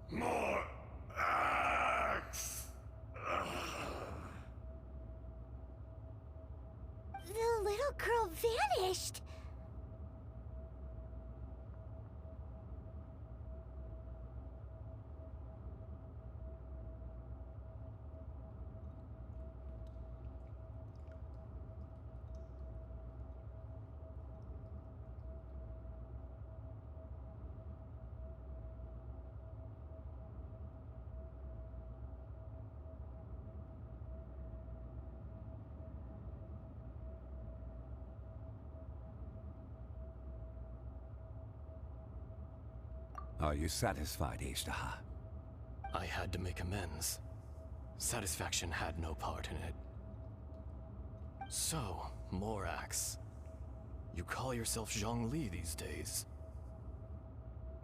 More axe! The little girl vanished! Are you satisfied, Ishtaha? I had to make amends. Satisfaction had no part in it. So, Morax, you call yourself Zhongli these days?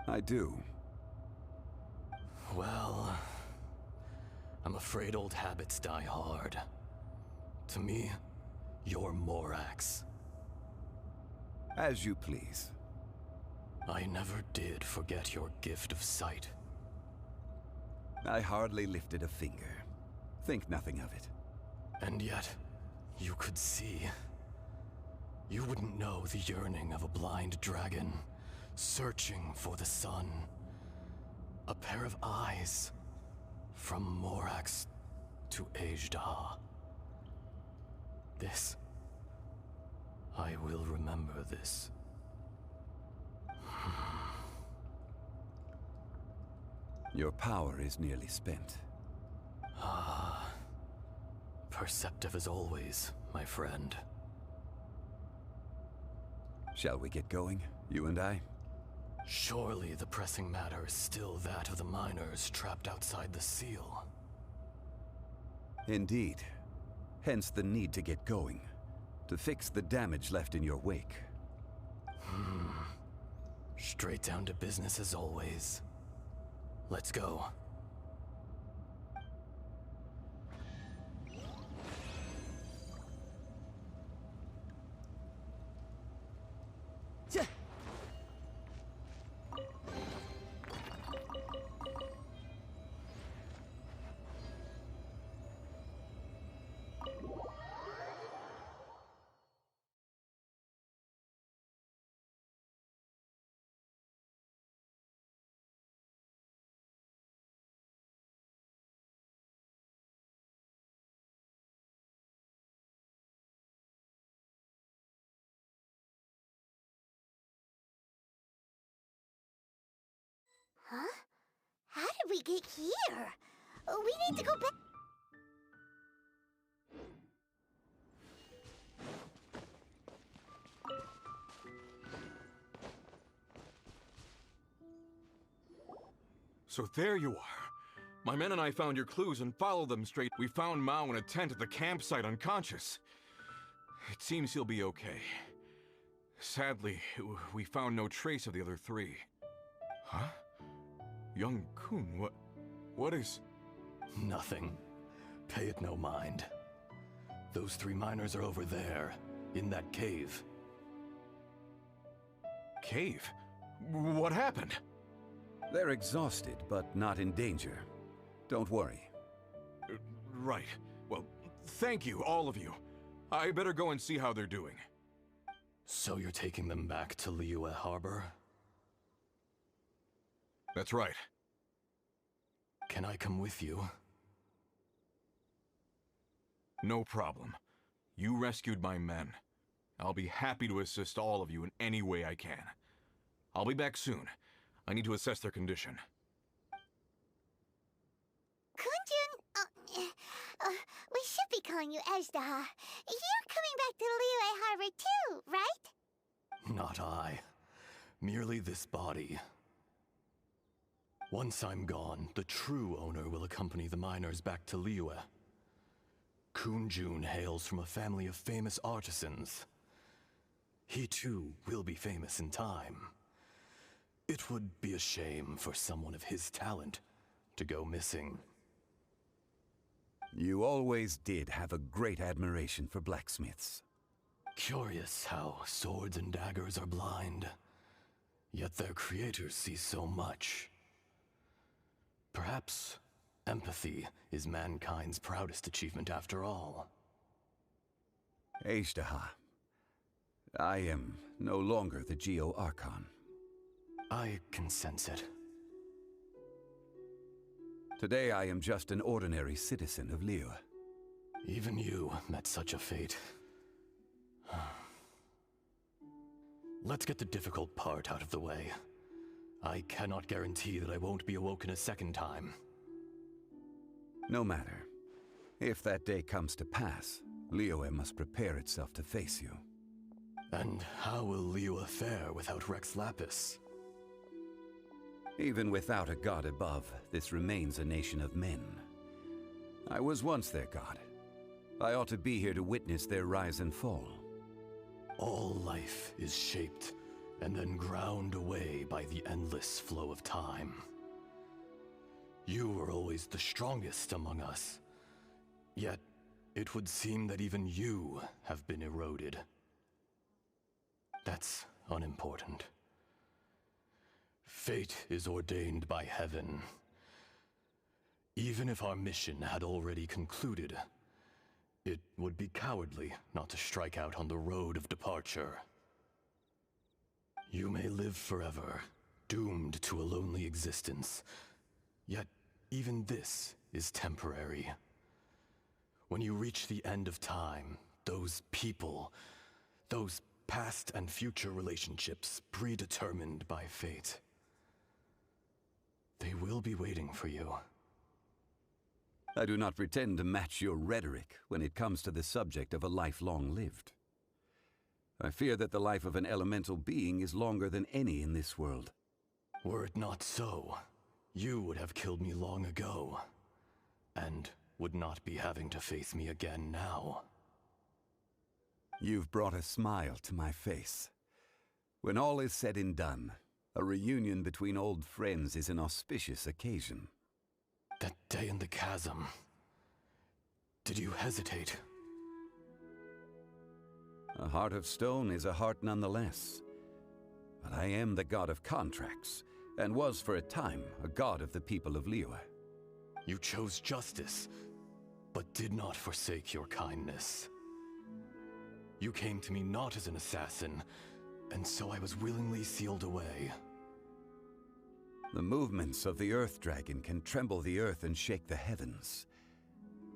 I do. Well, I'm afraid old habits die hard. To me, you're Morax. As you please. I never did forget your gift of sight. I hardly lifted a finger. Think nothing of it. And yet, you could see. You wouldn't know the yearning of a blind dragon, searching for the sun. A pair of eyes, from Morax to Ejdah. This. I will remember this. Your power is nearly spent. Ah. Perceptive as always, my friend. Shall we get going, you and I? Surely the pressing matter is still that of the miners trapped outside the seal. Indeed. Hence the need to get going. To fix the damage left in your wake. Straight down to business as always. Let's go. Huh? How did we get here? We need to go back. So there you are. My men and I found your clues and followed them straight. We found Mao in a tent at the campsite unconscious. It seems he'll be okay. Sadly, we found no trace of the other three. Huh? Young Kun, what is... Nothing. Pay it no mind. Those three miners are over there, in that cave. Cave? What happened? They're exhausted, but not in danger. Don't worry. Right. Well, Thank you, all of you. I better go and see how they're doing. So you're taking them back to Liyue Harbor? That's right. Can I come with you? No problem. You rescued my men. I'll be happy to assist all of you in any way I can. I'll be back soon. I need to assess their condition. Kunjun, we should be calling you Ezda. You're coming back to Liyue Harbor too, right? Not I. Merely this body. Once I'm gone, the true owner will accompany the miners back to Liyue. Kunjun hails from a family of famous artisans. He too will be famous in time. It would be a shame for someone of his talent to go missing. You always did have a great admiration for blacksmiths. Curious how swords and daggers are blind, yet their creators see so much. Perhaps empathy is mankind's proudest achievement after all. Ezda, I am no longer the Geo-Archon. I can sense it. Today I am just an ordinary citizen of Liyue. Even you met such a fate. Let's get the difficult part out of the way. I cannot guarantee that I won't be awoken a second time. No matter. If that day comes to pass, Liyue must prepare itself to face you. And how will Liyue fare without Rex Lapis? Even without a god above, this remains a nation of men. I was once their god. I ought to be here to witness their rise and fall. All life is shaped and then ground away by the endless flow of time. You were always the strongest among us. Yet, it would seem that even you have been eroded. That's unimportant. Fate is ordained by heaven. Even if our mission had already concluded, it would be cowardly not to strike out on the road of departure. You may live forever, doomed to a lonely existence. Yet, even this is temporary. When you reach the end of time, those people, those past and future relationships predetermined by fate, they will be waiting for you. I do not pretend to match your rhetoric when it comes to the subject of a life long lived. I fear that the life of an elemental being is longer than any in this world. Were it not so, you would have killed me long ago, and would not be having to face me again now. You've brought a smile to my face. When all is said and done, a reunion between old friends is an auspicious occasion. That day in the chasm, did you hesitate? A heart of stone is a heart nonetheless. But I am the god of contracts, and was for a time a god of the people of Liyue. You chose justice, but did not forsake your kindness. You came to me not as an assassin, and so I was willingly sealed away. The movements of the Earth Dragon can tremble the earth and shake the heavens.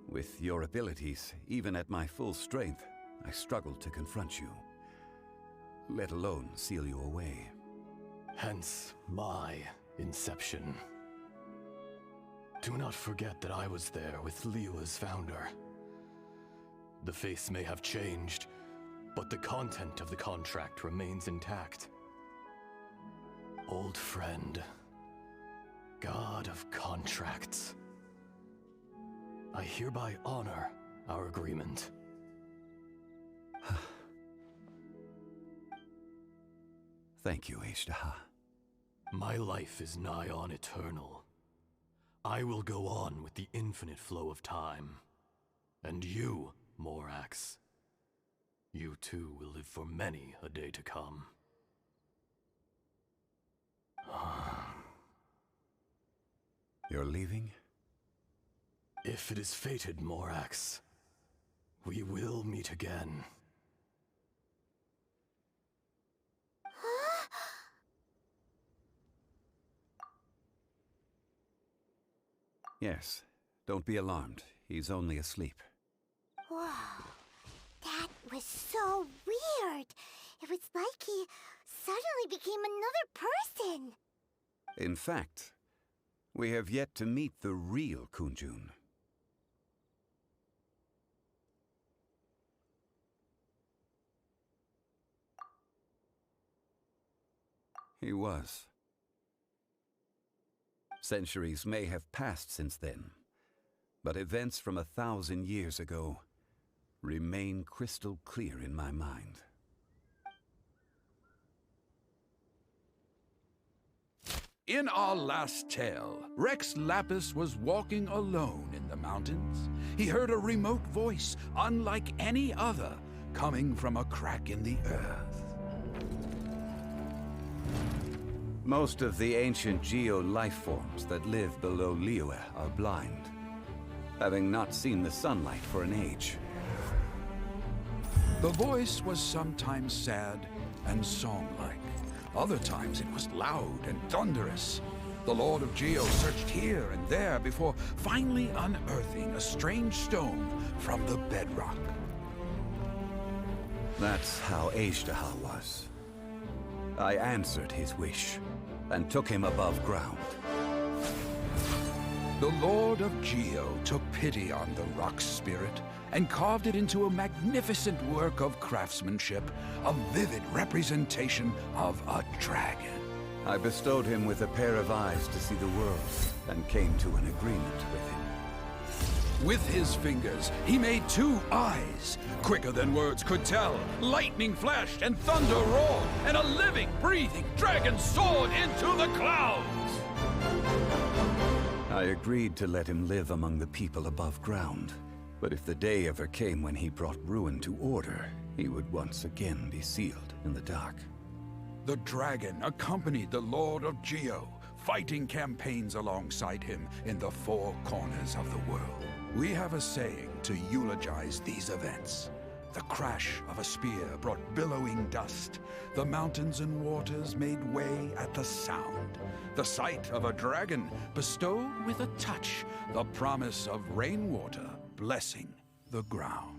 With your abilities, even at my full strength, I struggled to confront you, let alone seal you away. Hence my inception. Do not forget that I was there with Liyue's founder. The face may have changed, but the content of the contract remains intact. Old friend, god of contracts, I hereby honor our agreement. Thank you, Ezda. My life is nigh on eternal. I will go on with the infinite flow of time. And you, Morax, you too will live for many a day to come. You're leaving? If it is fated, Morax, We will meet again. Yes, don't be alarmed. He's only asleep. Whoa. That was so weird. It was like he suddenly became another person. In fact, we have yet to meet the real Kunjun. He was. Centuries may have passed since then, but events from 1,000 years ago remain crystal clear in my mind. In our last tale, Rex Lapis was walking alone in the mountains. He heard a remote voice, unlike any other, coming from a crack in the earth. Most of the ancient geo-life forms that live below Liyue are blind, having not seen the sunlight for an age. The voice was sometimes sad and song-like. Other times it was loud and thunderous. The Lord of Geo searched here and there before finally unearthing a strange stone from the bedrock. That's how Azhdaha was. I answered his wish and took him above ground. The Lord of Geo took pity on the rock spirit and carved it into a magnificent work of craftsmanship, a vivid representation of a dragon. I bestowed him with a pair of eyes to see the world and came to an agreement with him. With his fingers, he made 2 eyes, quicker than words could tell. Lightning flashed and thunder roared, and a living, breathing dragon soared into the clouds. I agreed to let him live among the people above ground. But if the day ever came when he brought ruin to order, he would once again be sealed in the dark. The dragon accompanied the Lord of Geo, fighting campaigns alongside him in the 4 corners of the world. We have a saying to eulogize these events. The crash of a spear brought billowing dust. The mountains and waters made way at the sound. The sight of a dragon bestowed with a touch the promise of rainwater blessing the ground.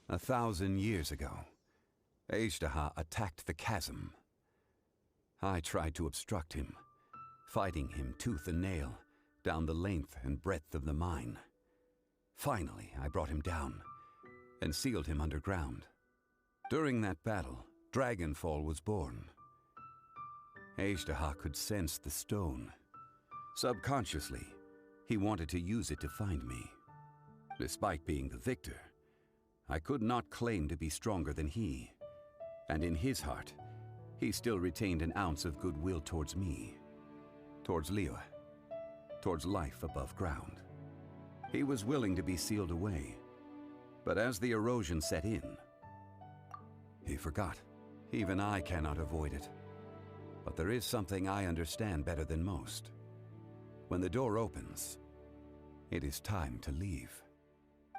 A 1,000 years ago, Azhdaha attacked the chasm. I tried to obstruct him, fighting him tooth and nail down the length and breadth of the mine. Finally, I brought him down and sealed him underground. During that battle, Dragonfall was born. Azhdaha could sense the stone. Subconsciously, he wanted to use it to find me. Despite being the victor, I could not claim to be stronger than he. And in his heart, he still retained an ounce of goodwill towards me. Towards Liyue, towards life above ground. He was willing to be sealed away, but as the erosion set in, he forgot. Even I cannot avoid it. But there is something I understand better than most. When the door opens, it is time to leave.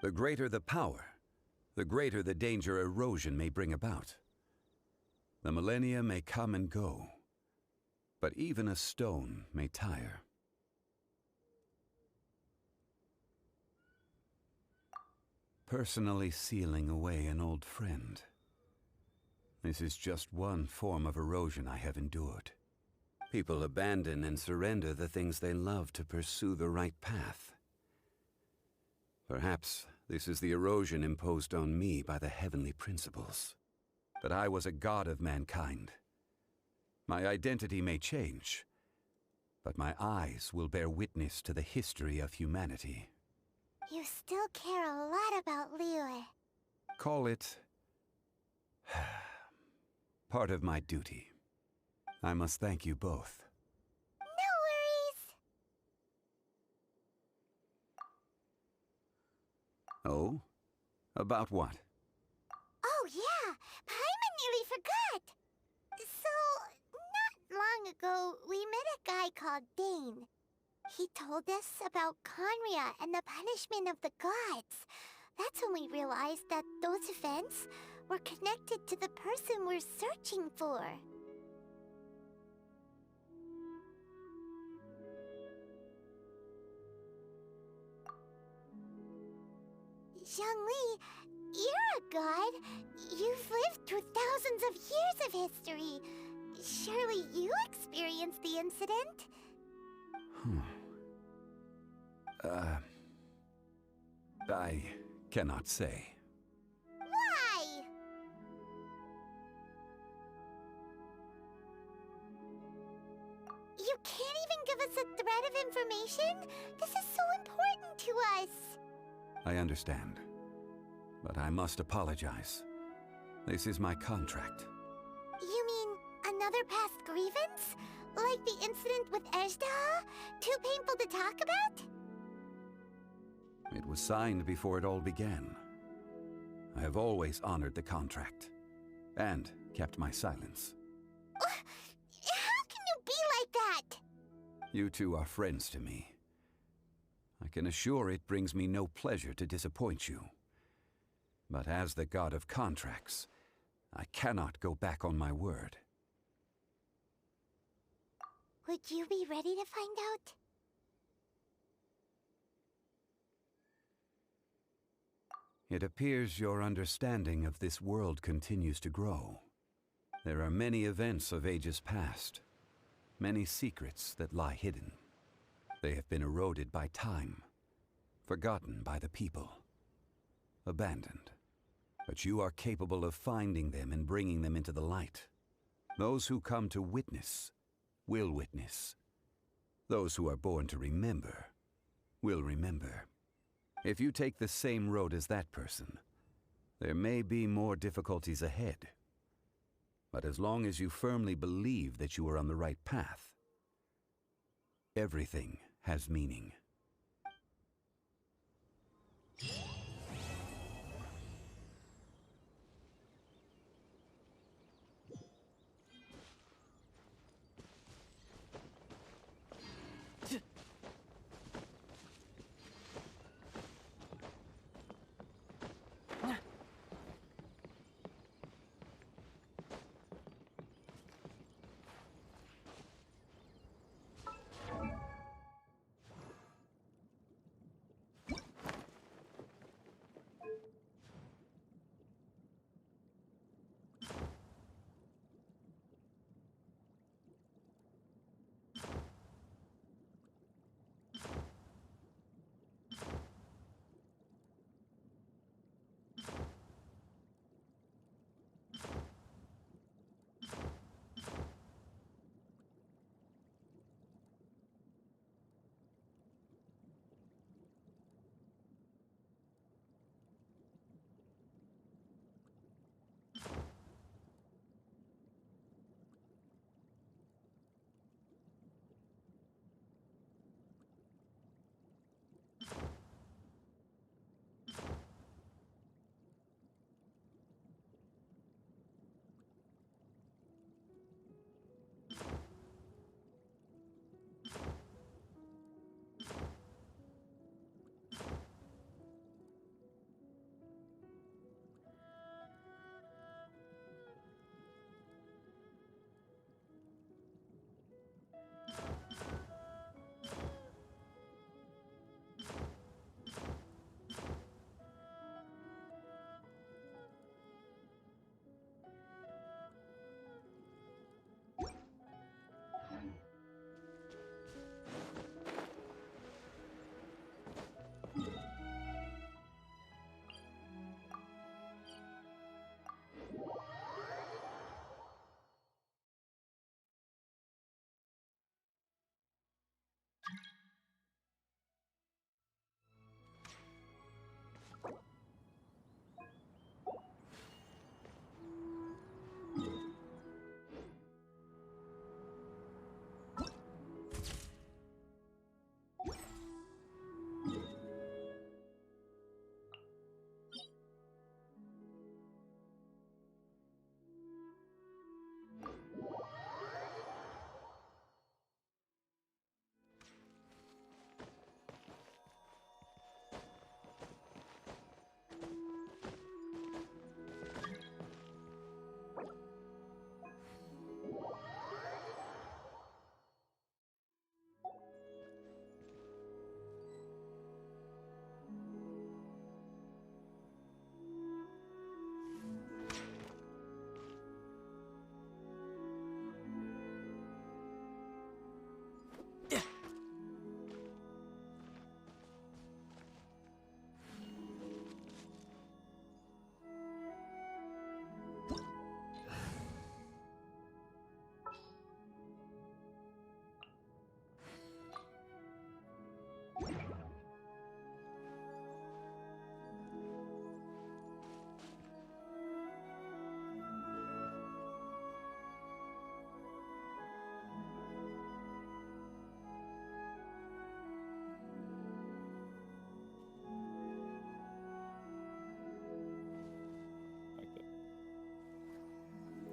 The greater the power, the greater the danger erosion may bring about. The millennia may come and go, but even a stone may tire. Personally sealing away an old friend. This is just one form of erosion I have endured. People abandon and surrender the things they love to pursue the right path. Perhaps this is the erosion imposed on me by the heavenly principles. That I was a god of mankind. My identity may change, but my eyes will bear witness to the history of humanity. You still care a lot about Liyue. Call it part of my duty. I must thank you both. No worries. Oh? About what? Oh yeah, Paimon nearly forgot. So, not long ago, we met a guy called Dane. He told us about Conria and the punishment of the gods. That's when we realized that those events were connected to the person we're searching for. Zhongli, you're a god. You've lived through thousands of years of history. Surely you experienced the incident? I cannot say. Why? You can't even give us a thread of information? This is so important to us. I understand. But I must apologize. This is my contract. You mean another past grievance? Like the incident with Ejda? Too painful to talk about? It was signed before it all began. I have always honored the contract. And kept my silence. How can you be like that? You two are friends to me. I can assure it brings me no pleasure to disappoint you. But as the god of contracts, I cannot go back on my word. Would you be ready to find out? It appears your understanding of this world continues to grow. There are many events of ages past, many secrets that lie hidden. They have been eroded by time, forgotten by the people, abandoned. But you are capable of finding them and bringing them into the light. Those who come to witness will witness. Those who are born to remember will remember. If you take the same road as that person, there may be more difficulties ahead. But as long as you firmly believe that you are on the right path, everything has meaning.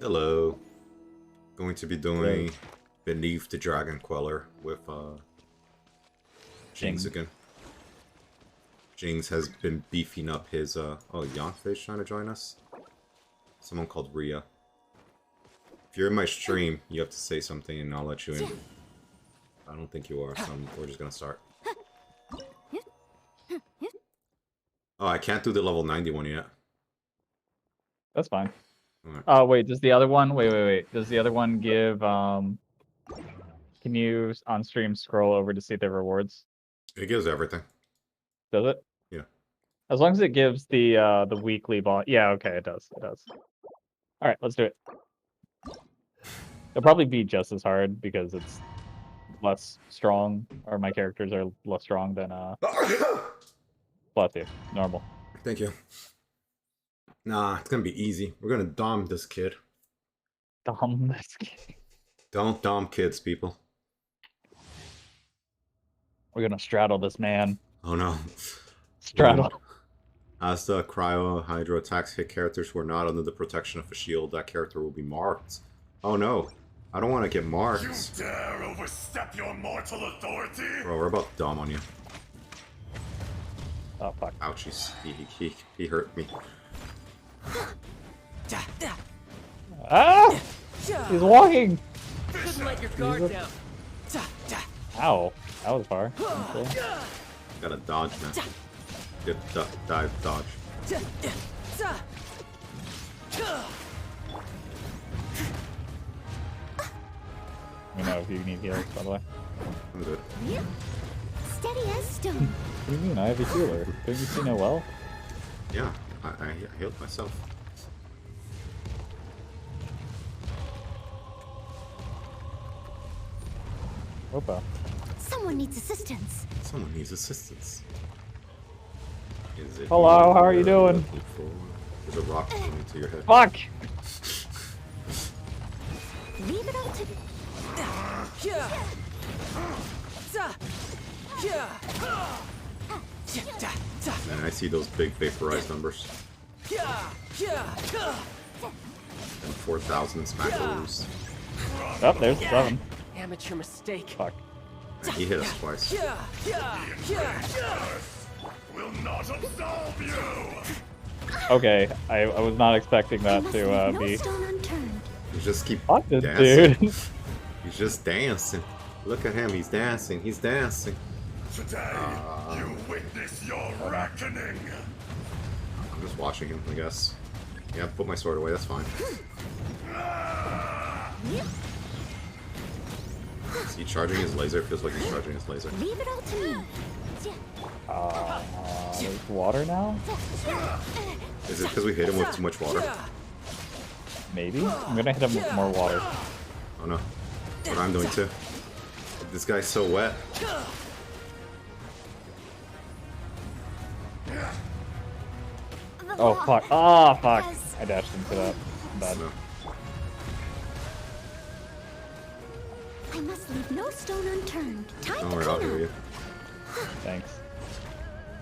Hello. Going to be doing Beneath the Dragon Queller with Jinx again. Jinx has been beefing up his oh, Yonkfish trying to join us? Someone called Rhea. If you're in my stream, you have to say something and I'll let you in. I don't think you are, so we're just gonna start. Oh, I can't do the level 91 yet. That's fine. Right. Oh, wait, does the other one... Wait. Does the other one give, Can you, on stream, scroll over to see the rewards? It gives everything. Does it? Yeah. As long as it gives the weekly bond... Yeah, okay, it does. It does. Alright, let's do it. It'll probably be just as hard, because it's less strong, or my characters are less strong than, bless you. Normal. Thank you. Nah, it's gonna be easy. We're gonna dom this kid. Dom this kid? Don't dom kids, people. We're gonna straddle this man. Oh no. Straddle. As the cryo hydro attacks hit characters who are not under the protection of a shield, that character will be marked. Oh no. I don't want to get marked. You dare overstep your mortal authority? Bro, we're about to dom on you. Oh fuck. Ouchies. He hurt me. Ah! He's walking! Shouldn't let your guard down. Ow. That was far. Gotta dodge, man. Dip, duck, dive, dodge. Let me know if you need heals, by the way. I'm good. Steady as stone. What do you mean? I have a healer. Don't you see no well? Yeah, I healed myself. Opa. Someone needs assistance. Someone needs assistance. Is it Hello, how are you doing? There's a rock coming to your head. Fuck! Leave it up to... Man, I see those big vaporized numbers. And 4,000 smackaroos. Oh, there's 7. Amateur mistake. Fuck. Man, he hit us twice. Will not absolve you. Okay, I was not expecting that to be... You just keep Fuck this dancing. dude. He's just dancing. Look at him, he's dancing, he's dancing. Today, you witness your reckoning. I'm just watching him, I guess. Yeah, put my sword away, that's fine. Is he charging his laser? It feels like he's charging his laser. Leave it all to me. There's water now? Is it because we hit him with too much water? Maybe? I'm gonna hit him with more water. Oh no. What I'm doing too. This guy's so wet. Oh fuck. Ah, fuck. I dashed into that. Bad. No. I must leave no stone unturned. Time Don't to worry, I'll clean heal up. you. Thanks.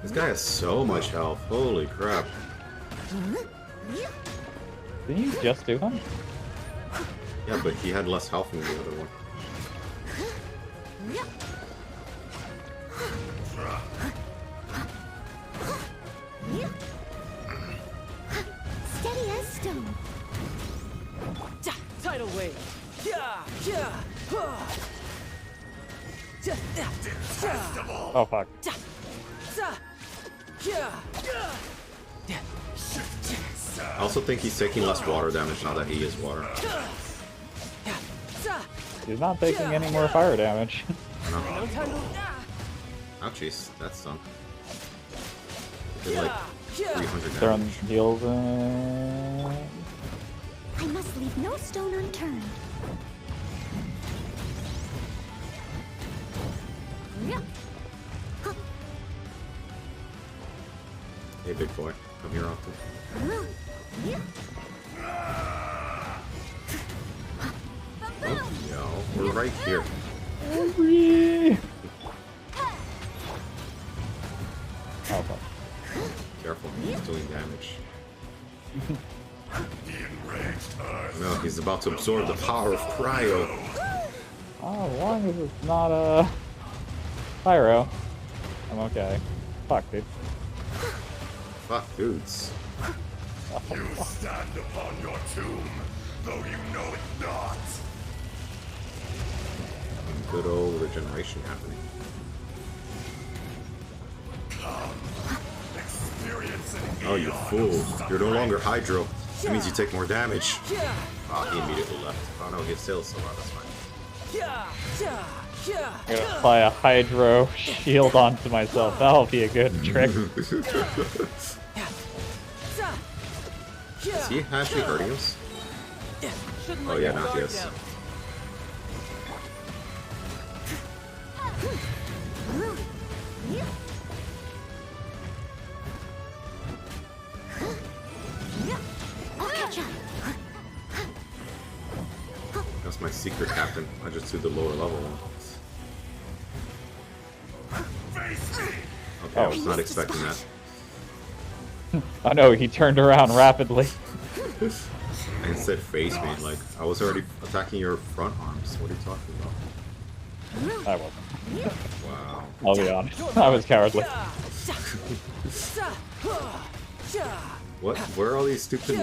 This guy has so much health. Holy crap. Didn't you just do him? Yeah, but he had less health than the other one. Steady as stone. Tidal wave. Oh fuck. I also think he's taking less water damage now that he is water. He's not taking any more fire damage. No. Ouchies, that's done. Did like 300 Throwing damage. heals in. I must leave no stone unturned. Hey, big boy, come here often. Oh, no, we're right here. Oh fuck. Careful, he's doing damage. No, he's about to absorb the power of cryo. Oh, as long as it's not a pyro, I'm okay. Fuck, dude. Fuck, dudes. You stand upon your tomb, though you know it not. Good old regeneration happening. Oh, you fool. You're no longer Hydro. That means you take more damage. Oh, he immediately left. Oh no, he's still alive. That's fine. I'm gonna apply a Hydro shield onto myself. That'll be a good trick. Is he actually hurting us? Oh yeah, now he is. That's my secret captain. I just do the lower level one. Okay, I was not expecting that. I know, he turned around rapidly. I instead face me, like, I was already attacking your front arms. What are you talking about? I wasn't. Wow. I'll be honest. I was cowardly. What? Where are all these stupid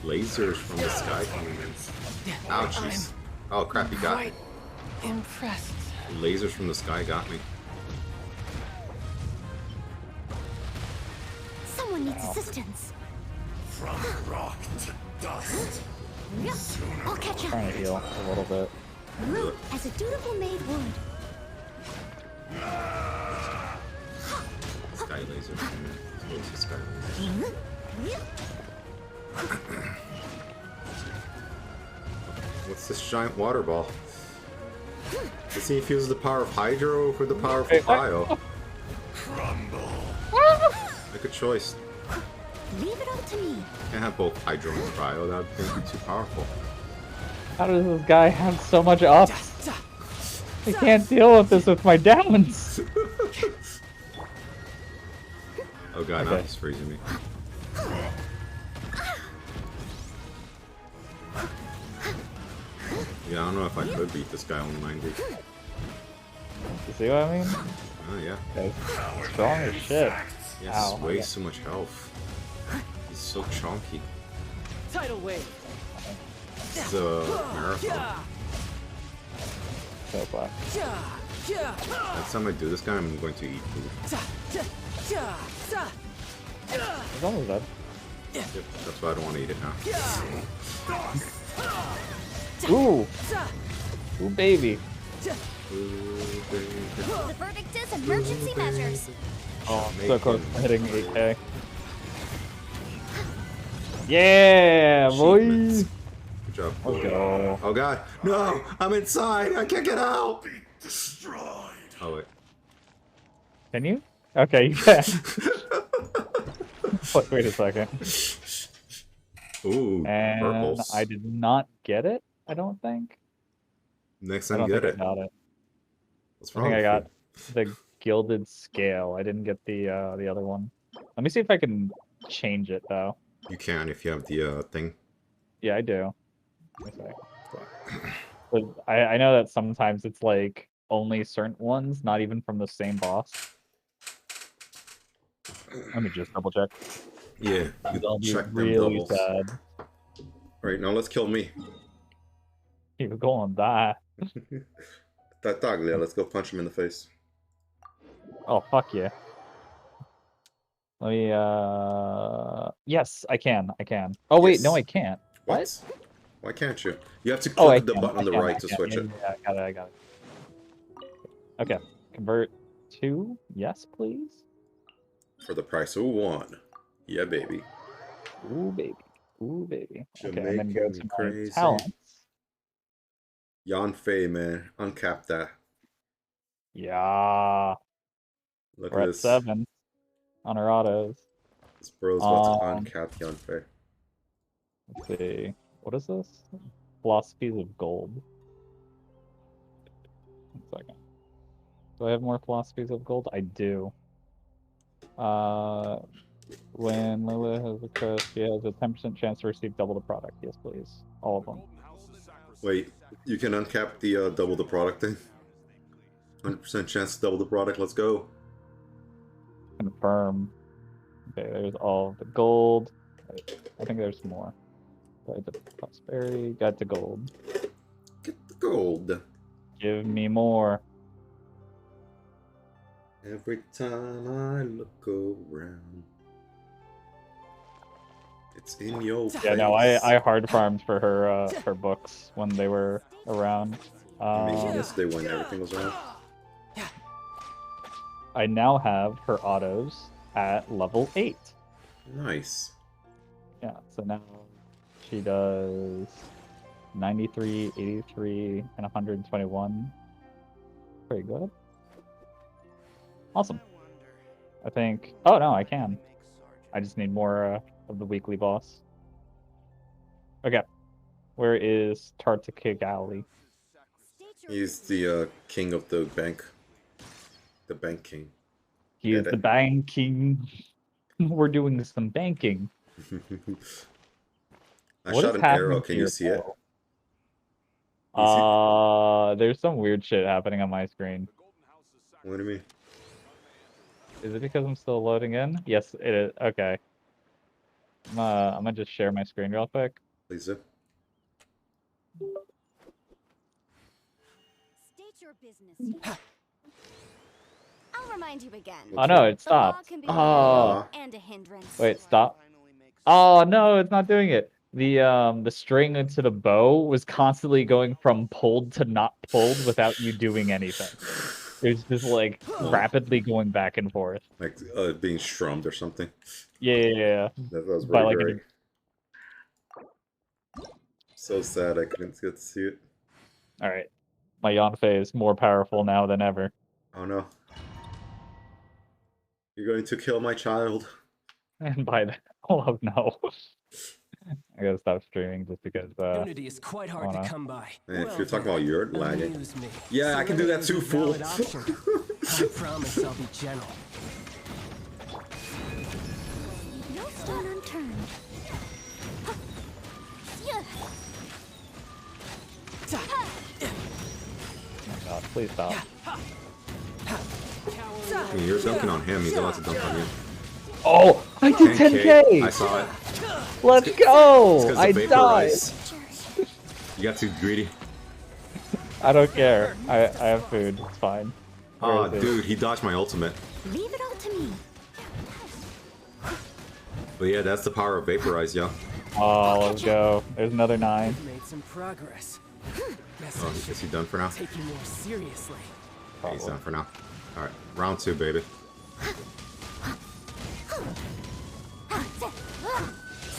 lasers from the sky coming in? Ouchies. Oh crap, you got me. Impressed. Lasers from the sky got me. Someone needs assistance. From rock to dust. I'll catch up. Trying to heal a little bit. As a dutiful maid would. Sky laser. What's the sky laser? What's this giant water ball? Does he infuse the power of Hydro for the power of Cryo? Make a choice. Leave it up to me. Can't have both Hydro and Cryo. That would be too powerful. How does this guy have so much ups? I can't deal with this with my downs. Oh god, now he's freezing me. Yeah, I don't know if I could beat this guy on 90. You see what I mean? Oh yeah. Okay. Strong as shit. He has way so much health. He's so chunky. Tidal wave. This is a marathon. So black. Next time I do this guy, I'm going to eat food. It's almost dead. Yep, that's why I don't want to eat it now. Ooh! Ooh, baby. The verdict is emergency measures. Oh, I'm so close to hitting 8K. Yeah, boys! Good job. Let's go. Oh god. No! I'm inside! I can't get out! Oh wait. Can you? Okay, you can. Wait a second. Ooh, and purples. I did not get it, I don't think. Next I time don't get think it. I got it. What's I wrong think I with got you? the gilded scale. I didn't get the other one. Let me see if I can change it though. You can if you have the thing. Yeah, I do. Let me see. But I know that sometimes it's like only certain ones, not even from the same boss. Let me just double check. Yeah, you I'll be check them really doubles. sad. Right, now let's kill me. You're going to die. That dog there, let's go punch him in the face. Oh, fuck yeah. Let me, yes, I can. Oh, wait, no, I can't. What? Why can't you? You have to Oh, click the button on the right to switch it. Yeah, I got it. Okay, convert to yes, please. For the price of one. Yeah, baby. Ooh, baby. Okay, and then Jamaican go to my crazy. talents. Yan Fei, man. Uncap that. Yeah. Look We're at at this. 7 on our autos. This bro's about to uncap Yan Fei. Let's see. What is this? Philosophies of gold. 1 second. Do I have more philosophies of gold? I do. When Lila has a crush, she has a 10% chance to receive double the product. Yes, please. All of them. Wait, you can uncap the double the product thing? 100% chance to double the product, let's go. Confirm. Okay, there's all the gold. Wait, I think there's more. Guide to prosperity, guide to gold. Get the gold. Give me more. Every time I look around, it's in your face. Yeah, no, I hard farmed for her books when they were around. I mean, yesterday when everything was around. I now have her autos at level 8. Nice. Yeah, so now she does 93, 83, and 121. Pretty good. Awesome. I think... Oh, no, I can. I just need more of the weekly boss. Okay. Where is Tartakigali? He's the king of the bank. The bank king. He is the banking. We're doing some banking. I shot an arrow. Can you see it? There's some weird shit happening on my screen. What do you mean? Is it because I'm still loading in? Yes, it is. Okay. I'm gonna just share my screen real quick. Please do. State your business. I'll remind you again. Oh no, it stopped. Oh. And a hindrance. Wait, stop. Oh no, it's not doing it. The string into the bow was constantly going from pulled to not pulled without you doing anything. It was just like rapidly going back and forth. Like being strummed or something. Yeah. That was By, really like, great. So sad I couldn't get to see it. Alright. My Yanfei is more powerful now than ever. Oh no. You're going to kill my child. And by that, oh no. I gotta stop streaming just because Unity is quite hard to come by. Man, if you're talking about you're lagging. Yeah, I can do that too, fool. I promise I'll be gentle. No stone unturned. Oh my god, please stop. I mean, you're dunking on him, he's about to dunk on you. Oh! I did 10K! I saw it. Let's go! I died. died! You got too greedy. I don't care. I have food. It's fine. Oh, dude, he dodged my ultimate. Leave it all to me. But yeah, that's the power of Vaporize, yo. Oh, let's go. There's another 9. Made some progress. Oh, is he done for now? Take you more seriously. Yeah, he's done for now. Alright, round 2, baby.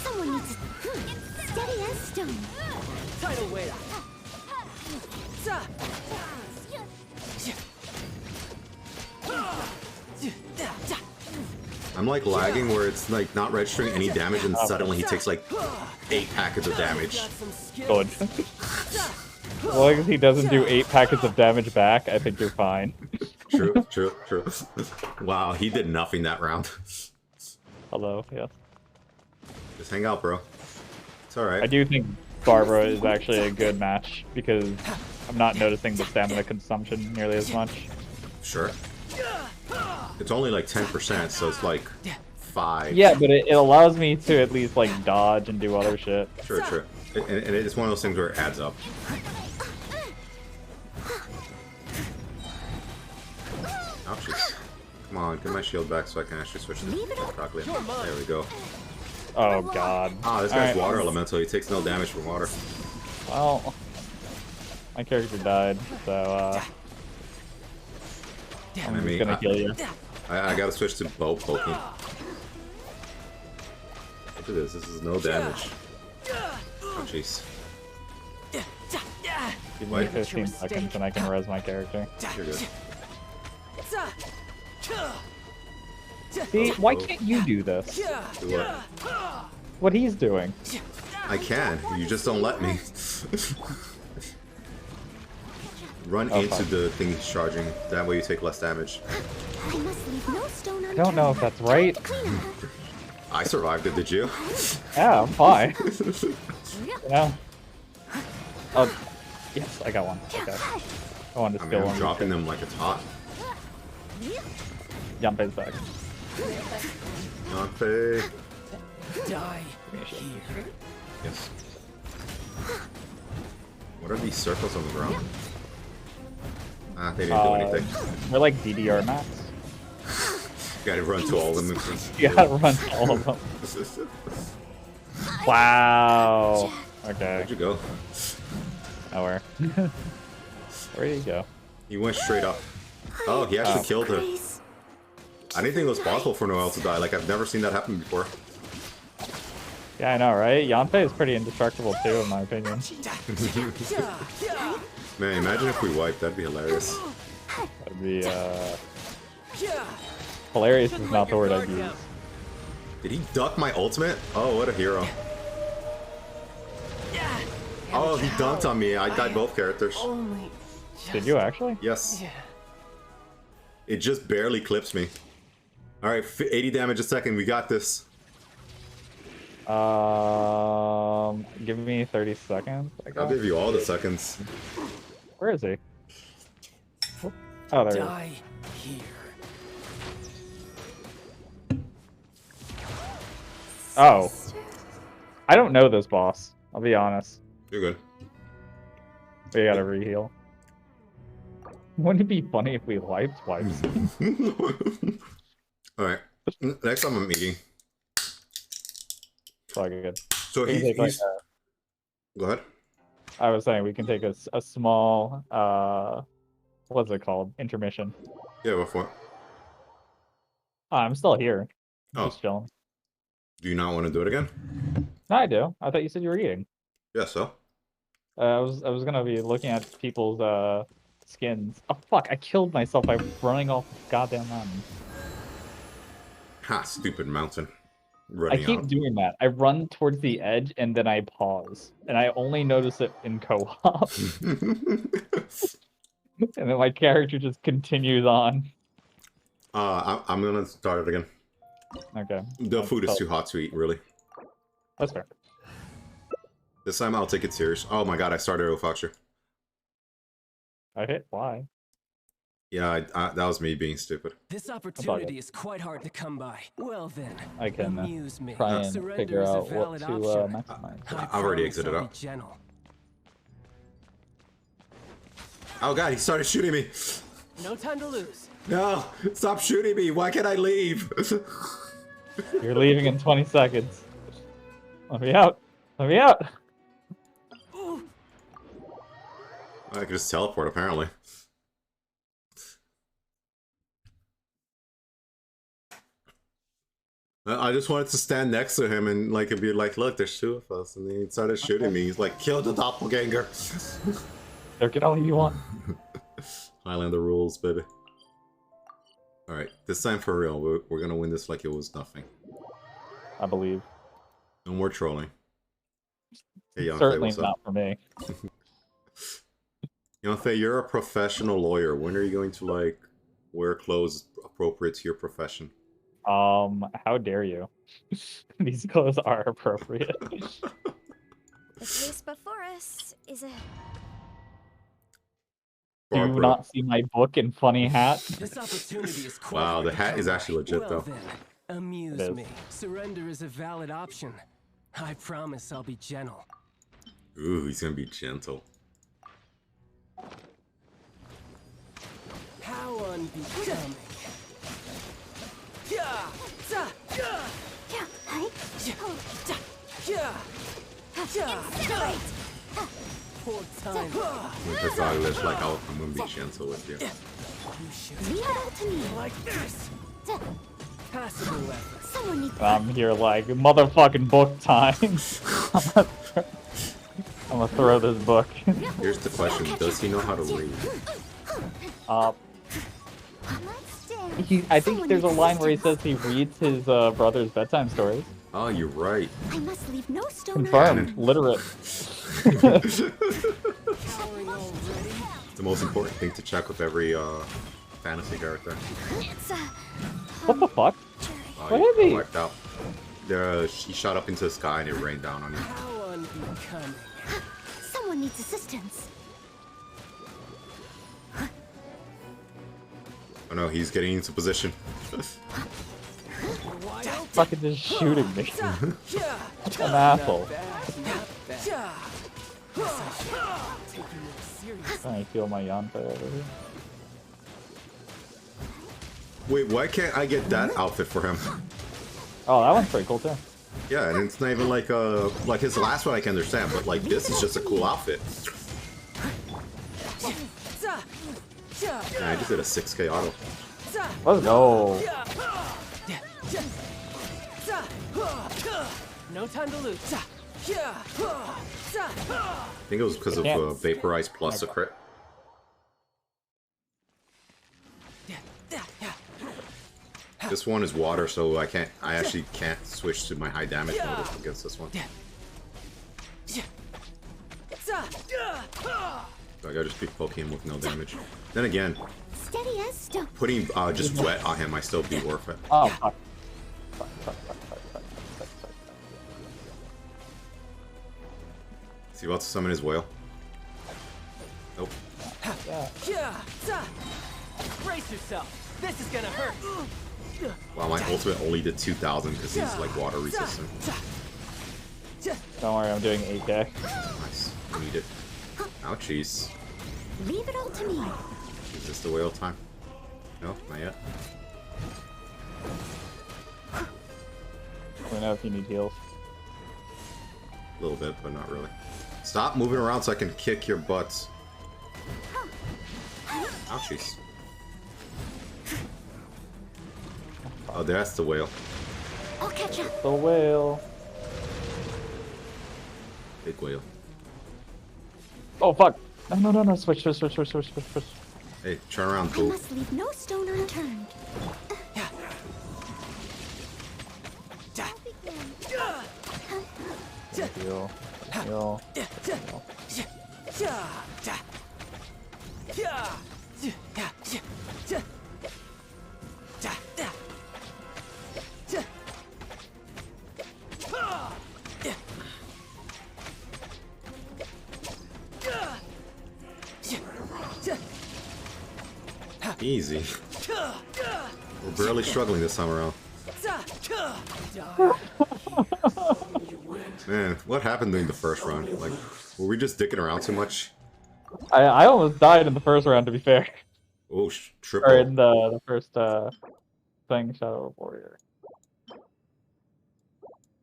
Someone needs to steady as stone. Tidal wave. I'm like lagging where it's like not registering any damage and suddenly he takes like 8 packets of damage. Good. As long as he doesn't do 8 packets of damage back, I think you're fine. True. Wow, he did nothing that round. Hello, yes. Just hang out, bro. It's alright. I do think Barbara is actually a good match because I'm not noticing the stamina consumption nearly as much. Sure. It's only like 10%, so it's like 5. Yeah, but it allows me to at least like dodge and do other shit. True. And it's one of those things where it adds up. Ouchies. Come on, get my shield back so I can actually switch to properly. There we go. Oh god. Ah, this guy's water elemental. He takes no damage from water. Well, my character died, so I'm just gonna kill you. I gotta switch to bow poking. Look at this. This is no damage. Oh jeez. Give me 15 seconds and I can res my character. You're good. See, why can't you do this? Do what? What he's doing. I can. You just don't let me. Run into the thing he's charging. That way you take less damage. I must leave no stone I don't know if that's right. I survived it, did you? Yeah, I'm fine. Yeah. Oh, yes, I got one. Okay. I wanted to steal one. I'm dropping them like it's hot. Yanfei's back. Yanfei. Die here. Yes. What are these circles on the ground? Ah, they didn't do anything. They're like DDR max. You gotta run to all of them. You gotta run to all of them. Wow. Okay. Where'd you go? Nowhere. Where did he go? He went straight up. Oh, he actually killed her. I didn't think it was possible for Noelle to die. Like, I've never seen that happen before. Yeah, I know, right? Yanfei is pretty indestructible too, in my opinion. Man, imagine if we wiped. That'd be hilarious. That'd be, hilarious is not the word I'd use. Did he duck my ultimate? Oh, what a hero. Oh, he dunked on me. I died both characters. Did you actually? Yes. It just barely clips me. Alright, 80 damage a second. We got this. Give me 30 seconds. I'll give you all the seconds. Where is he? Oh, there he is. Oh. I don't know this boss. I'll be honest. You're good. We gotta re-heal. Wouldn't it be funny if we wiped? Alright. Next time I'm eating. It's all good. So he's... Go ahead. I was saying we can take a small, what's it called? Intermission. Yeah, before. I'm still here. Oh. Just chilling. Do you not want to do it again? No, I do. I thought you said you were eating. Yeah, so? I was gonna be looking at people's, skins. Oh, fuck. I killed myself by running off the goddamn mountain. Ha, stupid mountain. I keep doing that. I run towards the edge and then I pause. And I only notice it in co-op. And then my character just continues on. I'm gonna start it again. Okay. The food is too hot to eat, really. That's fair. This time I'll take it serious. Oh my god, I started with Foxer. I hit Y. Yeah, that was me being stupid. This opportunity is quite hard to come by. Well then, I can amuse me. try and Surrender figure is a out what valid to option. maximize. I've already exited out. Oh god, he started shooting me. No time to lose. No, stop shooting me. Why can't I leave? You're leaving in 20 seconds. Let me out. Let me out. I could just teleport, apparently. I just wanted to stand next to him and like be like, look, there's two of us. And then he started shooting me. He's like, kill the doppelganger. Get all you want. Highlander rules, baby. Alright, this time for real. We're gonna win this like it was nothing. I believe. No more trolling. Hey, Yanfei, Certainly what's up? not for me. Yanfei, you're a professional lawyer. When are you going to, like, wear clothes appropriate to your profession? How dare you? These clothes are appropriate. The case before us is a... Do you not see my book and funny hat? This opportunity is quite wow, hard the to hat come is by. actually legit, Well though. Then, amuse me. Surrender is a valid option. I promise I'll be gentle. Ooh, he's gonna be gentle. How unbecoming. Poor time. Because I was like, I'm gonna be gentle with you. Leave it all to me. Like this. Passable effort. Someone needs... I'm here like, motherfucking book time. I'm gonna throw this book. Here's the question, does he know how to read? I think there's a line where he says he reads his brother's bedtime stories. Oh, you're right. I must leave no stone Confirmed. Literate. It's the most important thing to check with every fantasy character. What the fuck? Oh, What you is he? wiped out. he shot up into the sky and it rained down on you. How unbecoming. Someone needs assistance. Oh no, he's getting into position. Fucking just shooting me. An asshole. I feel my Yanfei over here. Wait, why can't I get that outfit for him? Oh, that one's pretty cool too. Yeah, and it's not even like his last one I can understand, but like this is just a cool outfit. Yeah, I just did a 6K auto. Let's go. No time to lose. I think it was because of Vaporize plus a crit. This one is water, so I actually can't switch to my high damage mode against this one. So I gotta just keep poking him with no damage. Then again, Steady as stone. putting just wet on him might still be worth it. Oh, fuck. Is he about to summon his whale? Nope. Brace yourself. This is gonna hurt. Wow, my ultimate only did 2,000 because he's like water resistant. Don't worry, I'm doing 8K. Nice. I need it. Ouchies. Leave it all to me. Is this the whale time? No, not yet. Let me know if you need heals. A little bit, but not really. Stop moving around so I can kick your butts. Ouchies. Oh, that's the whale. I'll catch up. The whale. Big whale. Oh, fuck. No. Switch. Hey, turn around, I fool. must leave no stone unturned. Heal. Easy. We're barely struggling this time around. Man, what happened during the first run? Like, were we just dicking around too much? I almost died in the first round, to be fair. Oh, triple. Or in the first thing, Shadow Warrior.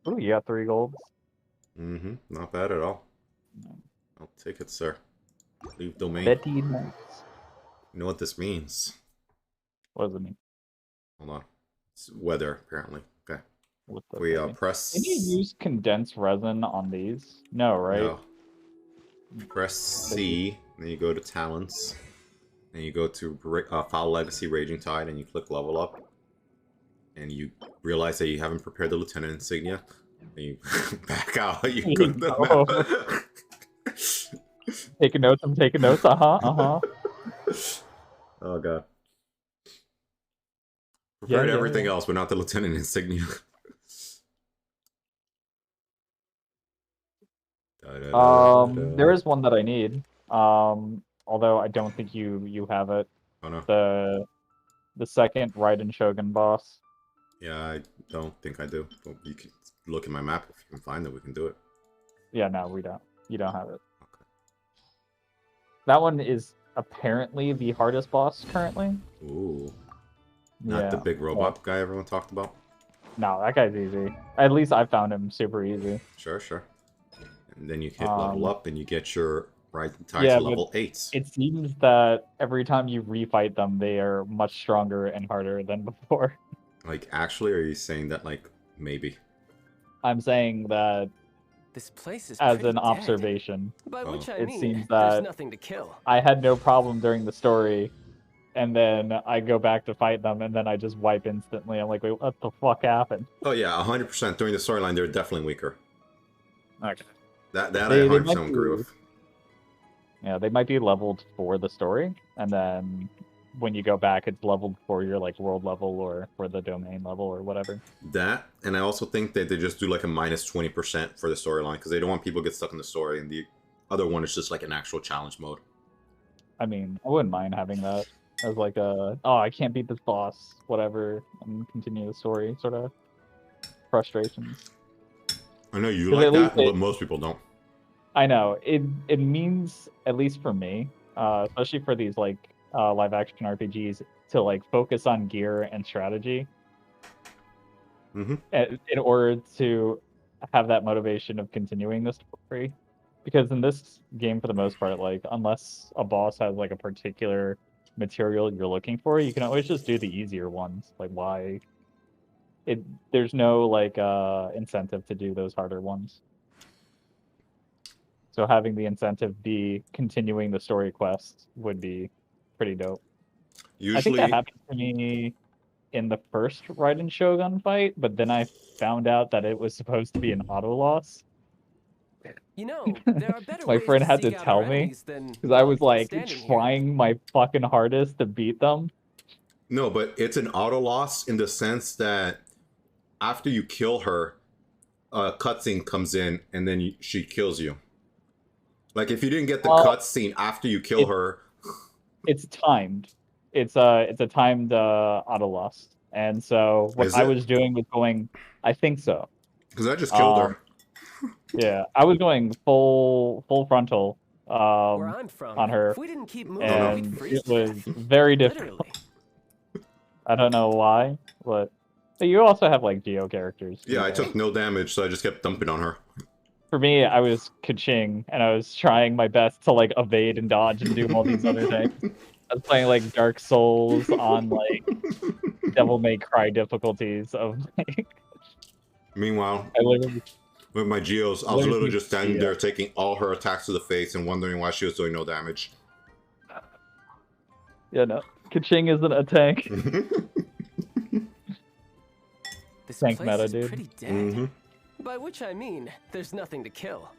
Ooh, you got 3 golds. Mm-hmm. Not bad at all. I'll take it, sir. Leave domain. Betty nice. You know what this means? What does it mean? Hold on. It's weather, apparently. Okay. We press... Can you use condensed resin on these? No, right? No. Press C, then you go to Talents. And you go to Foul Legacy Raging Tide, and you click Level Up. And you realize that you haven't prepared the Lieutenant Insignia. And you back out. You go to the map. Taking notes, I'm taking notes. Uh-huh. Oh, God. Prepared everything else, but not the Lieutenant Insignia. There is one that I need. Although I don't think you have it. Oh no. The second Raiden Shogun boss. Yeah, I don't think I do. But you can look in my map if you can find it. We can do it. Yeah, no, we don't. You don't have it. Okay. That one is apparently the hardest boss currently. Ooh. Not the big robot guy everyone talked about? No, that guy's easy. At least I found him super easy. Sure. And then you hit level up and you get your Raiden Tide to level 8. It seems that every time you refight them, they are much stronger and harder than before. Like, actually, or are you saying that, like, maybe? I'm saying that this place is as an observation. By which I it mean, seems there's that nothing to kill. I had no problem during the story, and then I go back to fight them, and then I just wipe instantly. I'm like, wait, what the fuck happened? Oh yeah, 100%. During the storyline, they're definitely weaker. Okay. That I 100% agree with. Yeah, they might be leveled for the story, and then when you go back, it's leveled for your like world level or for the domain level or whatever. That, and I also think that they just do like a minus 20% for the storyline because they don't want people to get stuck in the story, and the other one is just like an actual challenge mode. I mean, I wouldn't mind having that as like a, oh, I can't beat this boss, whatever, and continue the story sort of frustrations. I know you 'Cause like at least that, but most people don't. I know it means, at least for me, especially for these like live action RPGs, to like focus on gear and strategy in order to have that motivation of continuing the story. Because in this game, for the most part, like unless a boss has like a particular material you're looking for, you can always just do the easier ones. Like why? There's no like incentive to do those harder ones. So having the incentive be continuing the story quest would be pretty dope. I think that happened to me in the first Raiden Shogun fight, but then I found out that it was supposed to be an auto loss. You know, there are better My ways friend to had to seek out tell our me enemies than because I was well, like standing here. trying my fucking hardest to beat them. No, but it's an auto loss in the sense that after you kill her, a cutscene comes in and then she kills you. Like if you didn't get the cutscene after you kill her, it's timed. It's a timed auto loss, and so what I was doing was going. I think so. Because I just killed her. Yeah, I was going full frontal Where I'm from, on her, if we didn't keep moving, and we'd freeze it to was death. very difficult. I don't know why, but you also have like Geo characters. Yeah, I took no damage, so I just kept dumping on her. For me, I was Kaching, and I was trying my best to like evade and dodge and do all these other things. I was playing like Dark Souls on like Devil May Cry difficulties of like. Meanwhile, with my Geos, I was literally just standing there taking all her attacks to the face and wondering why she was doing no damage. Yeah, no. Kaching isn't a tank. This Tank place meta, is dude. pretty dead. By which I mean, there's nothing to kill.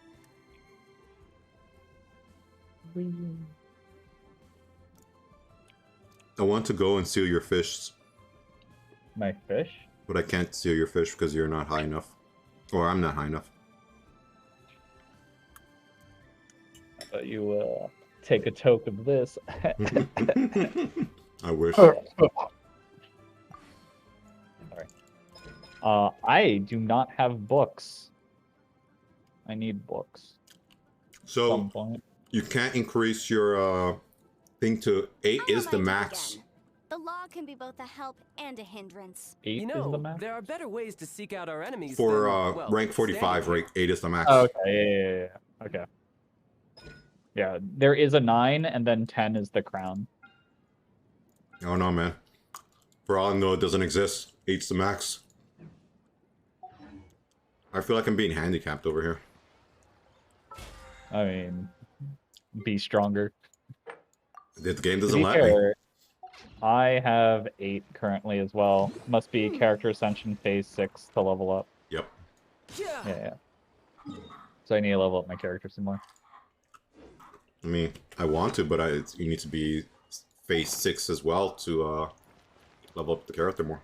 I want to go and seal your fish. My fish? But I can't seal your fish because you're not high enough. Or I'm not high enough. I thought you take a toke of this. I wish. Sorry. I do not have books. I need books. So, at some point. You can't increase your thing to 8 is the max. The law can be both a help and a hindrance. 8 you is know, the max? there are better ways to seek out our enemies For than, well, rank 45, standing rank 8 is the max. Oh, okay, yeah. Okay. Yeah, there is a 9, and then 10 is the crown. Oh no, man. For all I know, it doesn't exist. 8's the max. I feel like I'm being handicapped over here. I mean, be stronger. The game To doesn't be let me. fair, I have 8 currently as well. Must be character ascension phase 6 to level up. Yep. Yeah. So I need to level up my character some more. I mean, I want to, but you need to be phase 6 as well to level up the character more.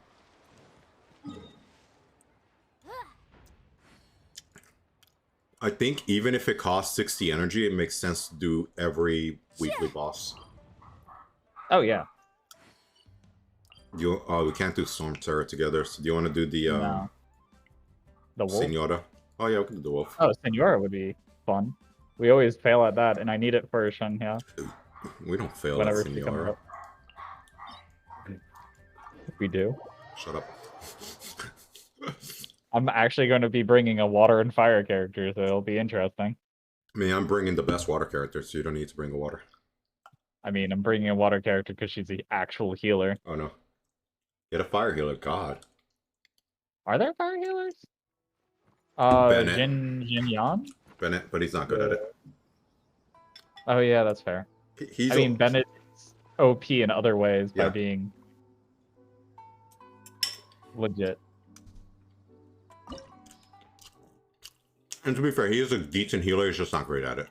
I think even if it costs 60 energy, it makes sense to do every weekly boss. Oh, yeah. We can't do Storm Terror together, so do you want to do the No. The wolf? Senora? Oh yeah, we can do the wolf. Oh, Senora would be fun. We always fail at that, and I need it for Shunya. We don't fail Whenever at she comes Senora. up. We do. Shut up. I'm actually going to be bringing a water and fire character, so it'll be interesting. I mean, I'm bringing the best water character, so you don't need to bring a water. I mean, I'm bringing a water character because she's the actual healer. Oh no. Get a fire healer, God. Are there fire healers? Bennett. Jin Yan? Bennett, but he's not good at it. Oh yeah, that's fair. He's I mean, Bennett is OP in other ways by Yeah. being legit. And to be fair, he is a decent healer, he's just not great at it.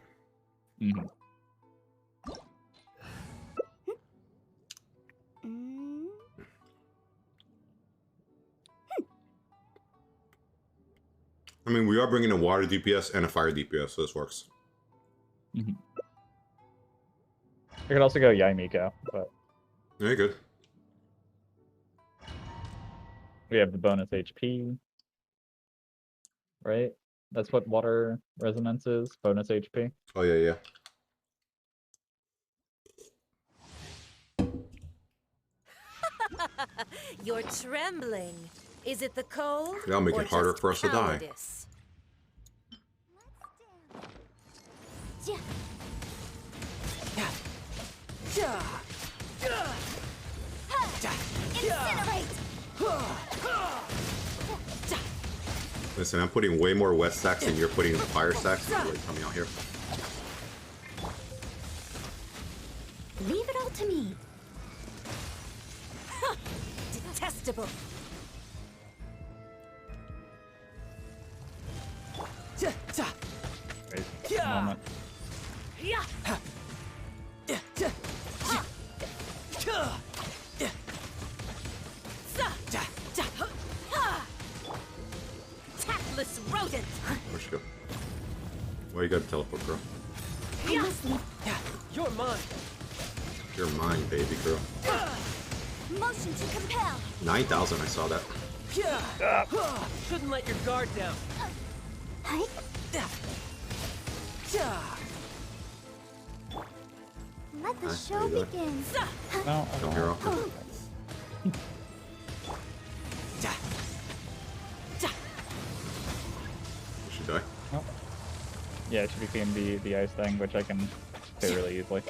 I mean, we are bringing a water DPS and a fire DPS, so this works. I could also go Yaimiko, but Very good. we have the bonus HP, right? That's what water resonance is, bonus HP. Oh, yeah, yeah. You're trembling. Is it the cold? That'll make or it harder just for us to die. cowardice? Listen, I'm putting way more wet stacks than you're putting in the fire stacks. You're really coming out here. Leave it all to me. Detestable. Wait a moment. Tactless rodent. Where'd she go? Where you gotta teleport, girl? You're mine. You're mine, baby girl. Motion to compel. 9,000, I saw that. Shouldn't let your guard down. Let the Hi, show how you doing? begin. No, Come here, I'll Did she die? Oh. Yeah, she became the ice thing, which I can do really easily.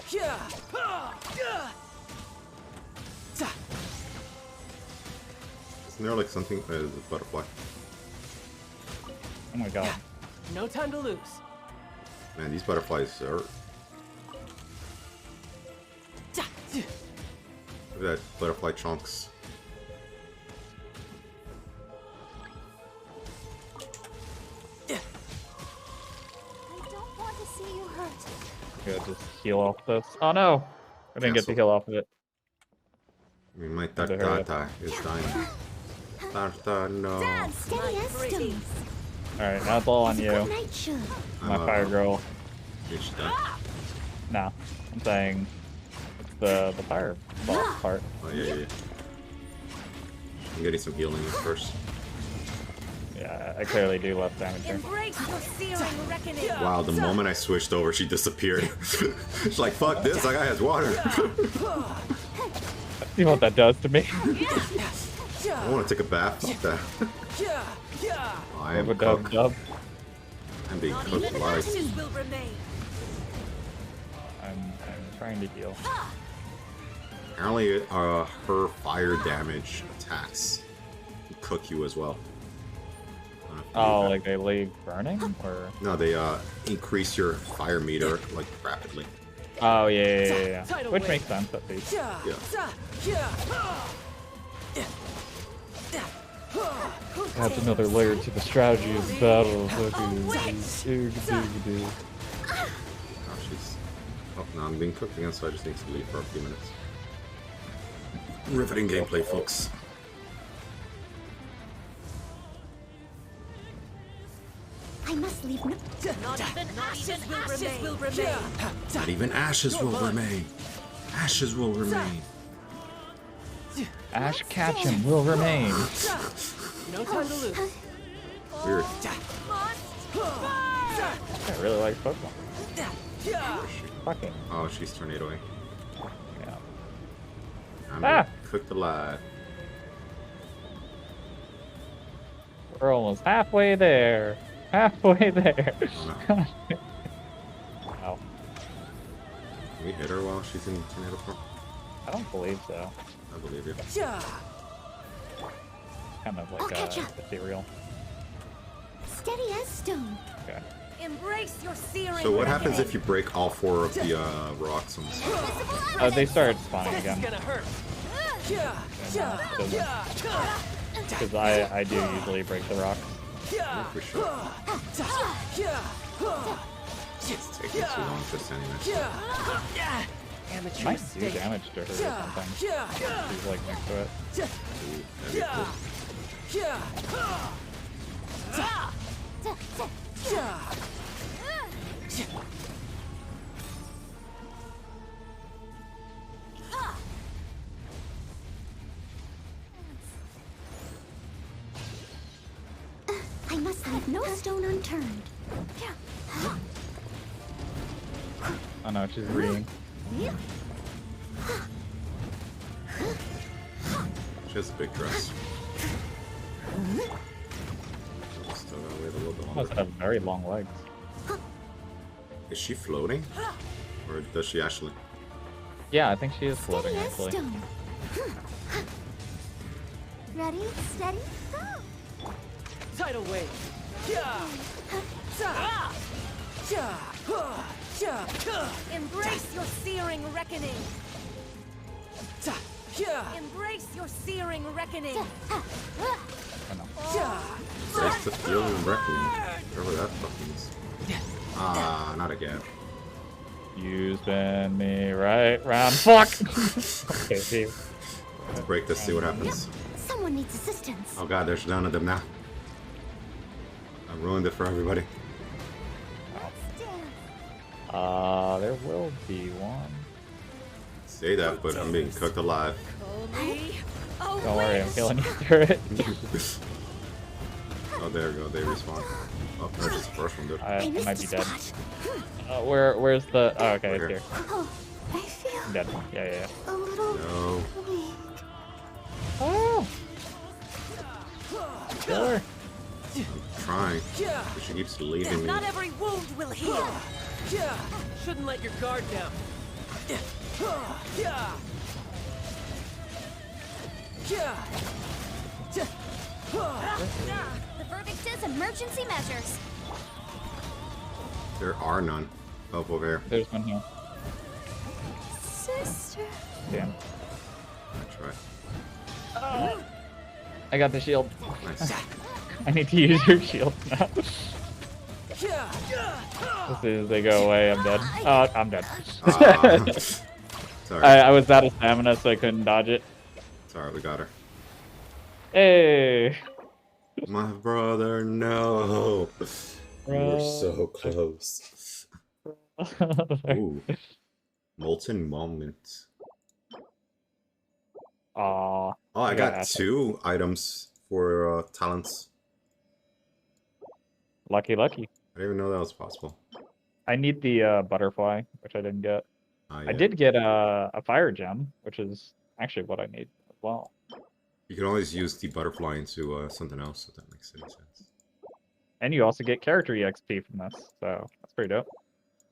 Isn't there like something? There's a butterfly. Oh my god. No time to lose. Man, these butterflies are. Look at that butterfly chunks. I don't want to see you hurt. Yeah, just heal off this. Oh no! I didn't get to heal off of it. I mean, my Had to hurry up. Tata is dying. Tata, no. Dad, steady as stones. Alright, now it's all on you. Good night, Shun. My fire girl. Did she die? No. I'm saying it's the fire boss part. Oh, yeah, yeah, yeah. I'm getting some healing first. Yeah, I clearly do less damage here. Embrace your searing reckoning. Wow, the moment I switched over, she disappeared. She's like, fuck this, that guy has water. You know what that does to me? I want to take a bath. Fuck that. I am cooked. I'm being cooked alive. I'm trying to heal. Apparently, her fire damage attacks cook you as well. Oh, like they leave burning? Or No, they increase your fire meter like rapidly. oh yeah. Which makes sense at least. Adds another layer to the strategy of the battle. Oh, she's. Oh, no, I'm being cooked again, so I just need to leave for a few minutes. Riveting gameplay, folks. I must leave no. Not even ashes will remain. Not even ashes will remain. Ashes will remain. Ash Ketchum will remain. No time to lose. Weird. I really like Pokemon. Fucking. Oh, she's tornadoing. Yeah. I'm Ah! cooked alive. We're almost halfway there. Halfway there. Oh, no. Wow. Can we hit her while she's in tornado form? I don't believe so. I believe you. Kind of I'll like catch up. ethereal. Steady as stone. Okay. Embrace your searing So what happens reckoning. if you break all 4 of the rocks on the side? They start spawning This again. is gonna hurt. Because I do usually break the rocks. For sure. It's taking too long for standing next to her. It might do damage to her or something. She's like next to it. Ooh, that'd be cool. I must leave no stone unturned. Oh no, she's reading. She has a big dress. Still gotta wait a little bit Must longer. have very long legs. Is she floating? Or does she actually? Yeah, I think she is floating Steady as actually. stone. Ready, steady, go! Tidal wave. Embrace your searing reckoning. Embrace your searing reckoning. Breaks the field and reckoning. Whatever that fucking is. Ah, not again. You spin me right round. Fuck! Okay, see. Let's break this, see what happens. Someone needs assistance. Oh god, there's none of them now. I ruined it for everybody. There will be one. Say that, but I'm being cooked alive. Don't worry, I'm killing you through it. Oh, there we go, they respawn. Oh, no, just the first one did. I might be dead. Where's the... Oh, okay, it's here. Oh, I feel I'm dead. Yeah. a little No. weak. Oh! Kill her. I'm trying. But she keeps leaving me. Not every wound will heal. Shouldn't let your guard down. The verdict is emergency measures. There are none. Oh, over here. There's one here. Sister. Damn. I tried. Oh. I got the shield. Nice. I need to use your shield now. As soon as they go away, I'm dead. Oh, I'm dead. Sorry. I was out of stamina, so I couldn't dodge it. Sorry, we got her. Hey! My brother, no! We were so close. Ooh. Molten moment. Aw. Oh, I got 2 items for talents. Lucky. I didn't even know that was possible. I need the butterfly, which I didn't get. Yeah. I did get a fire gem, which is actually what I need as well. You can always use the butterfly into something else, if that makes any sense. And you also get character EXP from this, so that's pretty dope.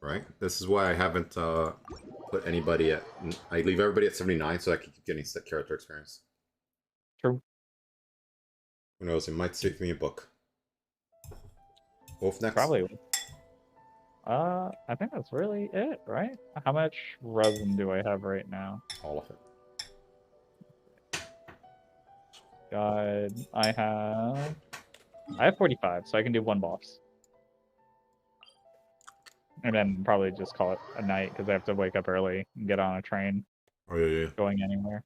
Right? This is why I haven't put anybody at... I leave everybody at 79 so I can keep getting set character experience. True. Who knows, it might save me a book. Wolf next? Probably. I think that's really it, right? How much resin do I have right now? All of it. God, I have 45, so I can do 1 boss. And then probably just call it a night, because I have to wake up early and get on a train. Oh, yeah. Going anywhere.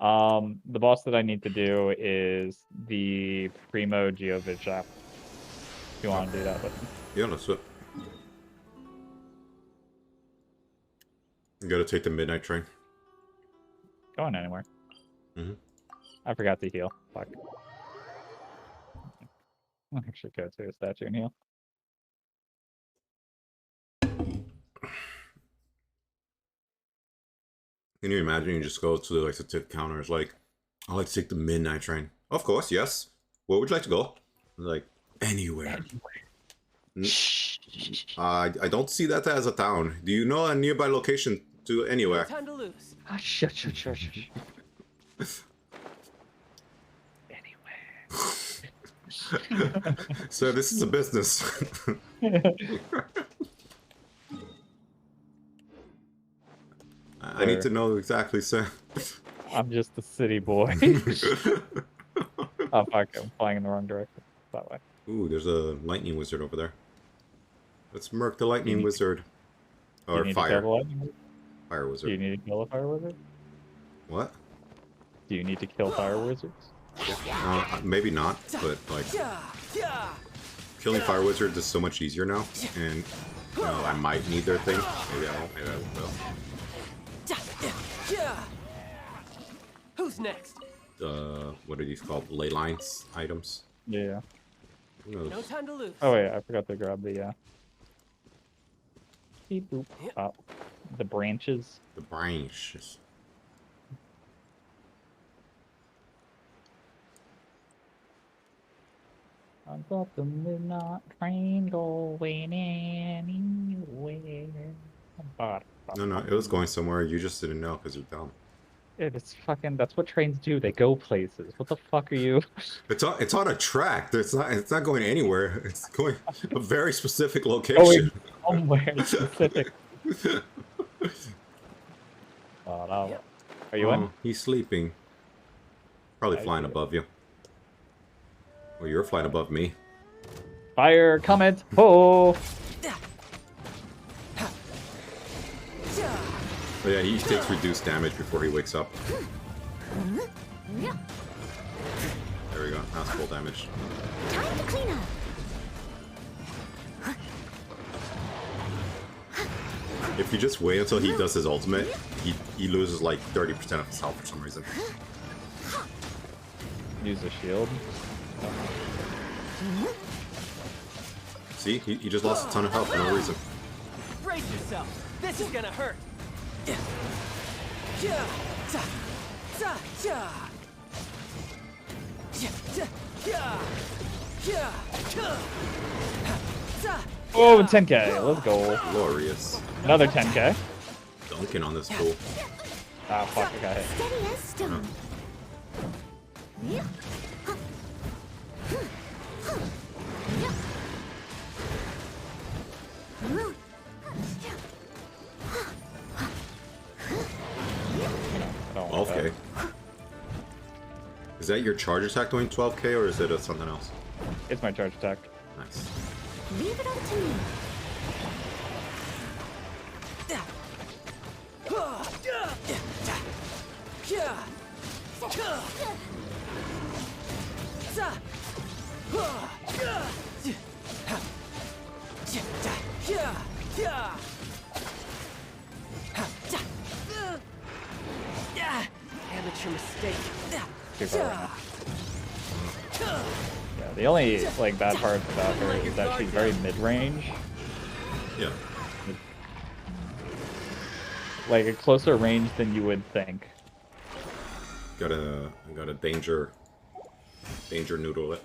The boss that I need to do is the Primo Geovigap. If you want to do that with me. Yeah, let's do it. You gotta take the midnight train. Going anywhere. Mm-hmm. I forgot to heal. Fuck. I'll actually go to a statue and heal. Can you imagine you just go to like the tip counter, it's like, I'd like to take the midnight train. Of course, yes. Where would you like to go? Like, anywhere. I don't see that as a town. Do you know a nearby location to anywhere? Time to lose. Ah, shut. So this is a business. I need to know exactly, sir. I'm just a city boy. Oh fuck, I'm flying in the wrong direction. That way. Ooh, there's a lightning wizard over there. Let's murk the lightning wizard. Or fire. Fire wizard. Do you need to kill a fire wizard? What? Do you need to kill fire wizards? Maybe not, but like... killing fire wizards is so much easier now, and you know, I might need their thing. Maybe I won't. Maybe I will. Who's next? What are these called? Ley lines items. Yeah. Who knows? No time to lose. Oh wait, I forgot to grab the beep boop. The branches. The branches. I've got the midnight train going anywhere. No, it was going somewhere. You just didn't know because you're dumb. It's fucking. That's what trains do. They go places. What the fuck are you? It's on a track. It's not going anywhere. It's going a very specific location. Somewhere specific. Oh, no. Are you in? He's sleeping. Probably flying above you. Well, you're flying above me. Fire comment. Oh. Oh yeah, he takes reduced damage before he wakes up. There we go. That's full damage. Time to clean up. If you just wait until he does his ultimate, he loses like 30% of his health for some reason. Use a shield. See, he just lost a ton of health for no reason. Brace yourself. This is gonna hurt. Oh, 10k. Let's go. Glorious. Another 10k. Dunking on this fool. Ah, fuck, I got hit. Steady as stone. Okay. Is that your charge attack doing 12k or is it something else? It's my charge attack. Nice. Leave it up to me. Amateur mistake. Yeah, the only like bad part about her is that she's very mid-range. Yeah. Like a closer range than you would think. Got a danger noodle it.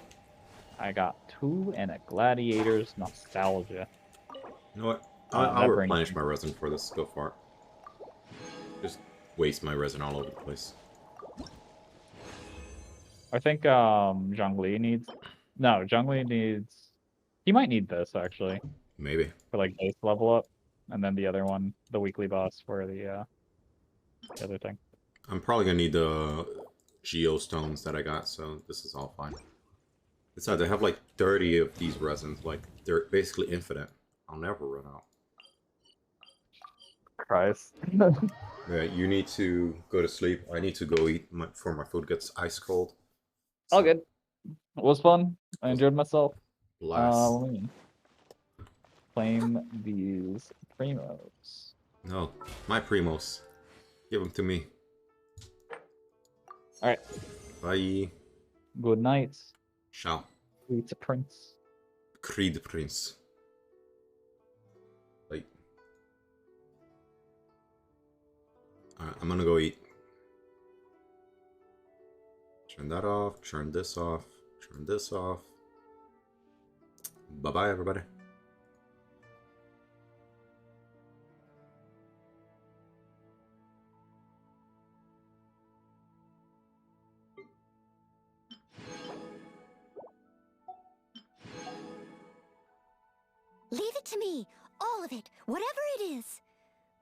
I got 2 and a gladiator's nostalgia. You know what? I'll replenish my resin for this. Go for it. Just waste my resin all over the place. I think Zhongli needs. No, Zhongli needs. He might need this actually. Maybe. For like base level up, and then the other one, the weekly boss for the other thing. I'm probably gonna need the geostones that I got, so this is all fine. Besides, I have like 30 of these resins. Like they're basically infinite. I'll never run out. Christ. Yeah, you need to go to sleep. I need to go eat before my food gets ice cold. All good. It was fun. I enjoyed myself. Blast. Claim these primos. No, my primos. Give them to me. Alright. Bye. Good night. Ciao. Creed Prince. Creed Prince. Like. Alright, I'm gonna go eat. Turn that off, turn this off, turn this off. Bye-bye, everybody. Leave it to me. All of it. Whatever it is.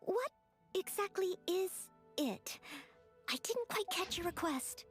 What exactly is it? I didn't quite catch your request.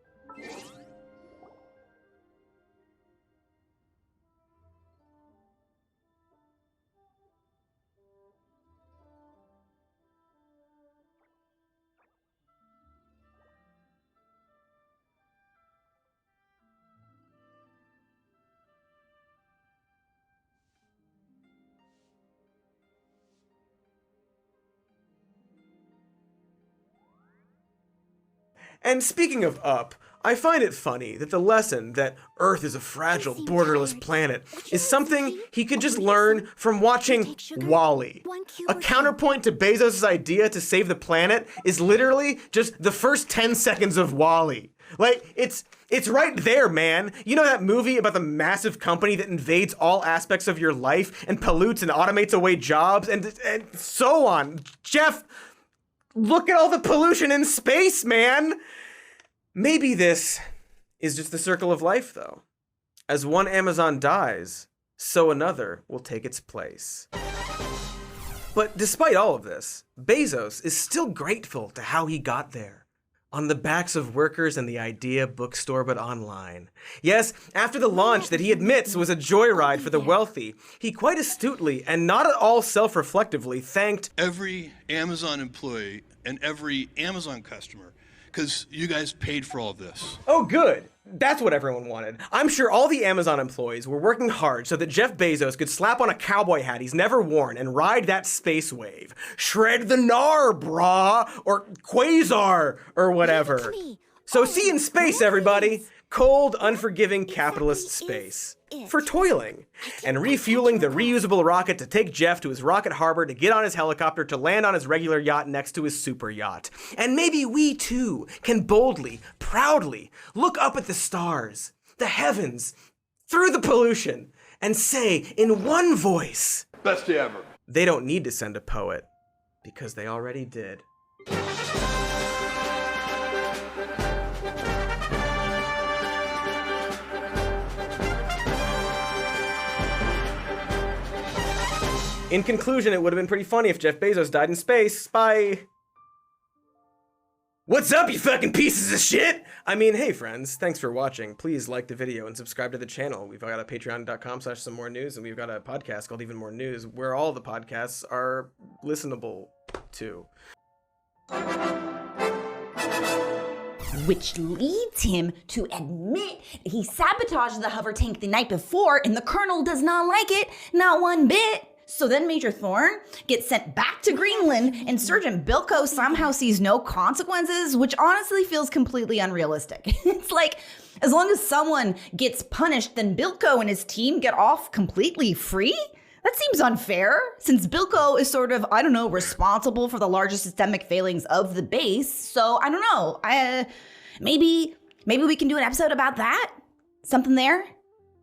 And speaking of up, I find it funny that the lesson that Earth is a fragile, borderless planet is something he could just learn from watching WALL-E. A counterpoint to Bezos' idea to save the planet is literally just the first 10 seconds of WALL-E. Like, it's right there, man. You know that movie about the massive company that invades all aspects of your life and pollutes and automates away jobs and so on? Jeff, look at all the pollution in space, man. Maybe this is just the circle of life, though. As one Amazon dies, so another will take its place. But despite all of this, Bezos is still grateful to how he got there. On the backs of workers and the idea bookstore, but online. Yes, after the launch that he admits was a joyride for the wealthy, he quite astutely and not at all self-reflectively thanked every Amazon employee and every Amazon customer, because you guys paid for all of this. Oh, good. That's what everyone wanted. I'm sure all the Amazon employees were working hard so that Jeff Bezos could slap on a cowboy hat he's never worn and ride that space wave. Shred the gnar, brah! Or quasar! Or whatever. So see you in space, everybody! Cold, unforgiving capitalist space. For toiling. And refueling the reusable rocket to take Jeff to his rocket harbor to get on his helicopter to land on his regular yacht next to his super yacht. And maybe we too can boldly, proudly look up at the stars, the heavens, through the pollution, and say in one voice, best day ever. They don't need to send a poet, because they already did. In conclusion, it would have been pretty funny if Jeff Bezos died in space by... What's up, you fucking pieces of shit? I mean, hey friends, thanks for watching. Please like the video and subscribe to the channel. We've got a patreon.com/somemore-news, and we've got a podcast called Even More News, where all the podcasts are listenable to. Which leads him to admit that he sabotaged the hover tank the night before, and the Colonel does not like it, not one bit. So then Major Thorn gets sent back to Greenland, and Sergeant Bilko somehow sees no consequences, which honestly feels completely unrealistic. It's like, as long as someone gets punished, then Bilko and his team get off completely free? That seems unfair, since Bilko is sort of, I don't know, responsible for the largest systemic failings of the base. So I don't know, maybe we can do an episode about that? Something there?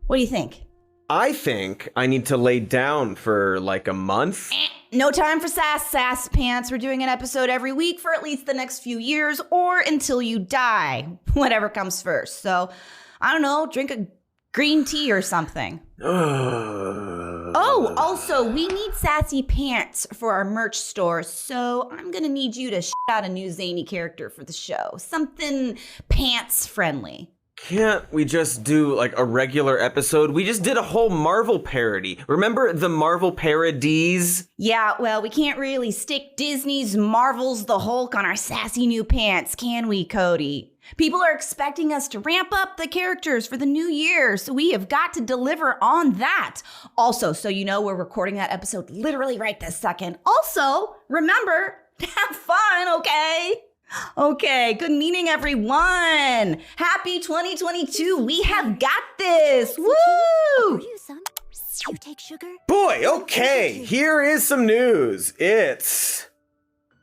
What do you think? I think I need to lay down for like a month. No time for sass pants. We're doing an episode every week for at least the next few years, or until you die, whatever comes first. So, I don't know, drink a green tea or something. Oh, also, we need sassy pants for our merch store, so I'm gonna need you to shout out a new zany character for the show. Something pants friendly. Can't we just do like a regular episode? We just did a whole Marvel parody. Remember the Marvel parodies? Yeah, well, we can't really stick Disney's Marvel's the Hulk on our sassy new pants, can we, Cody? People are expecting us to ramp up the characters for the new year, so we have got to deliver on that. Also, so you know, we're recording that episode literally right this second. Also, remember to have fun, okay? Okay, good meeting, everyone. Happy 2022. We have got this. Woo! You take sugar? Boy, okay, here is some news. It's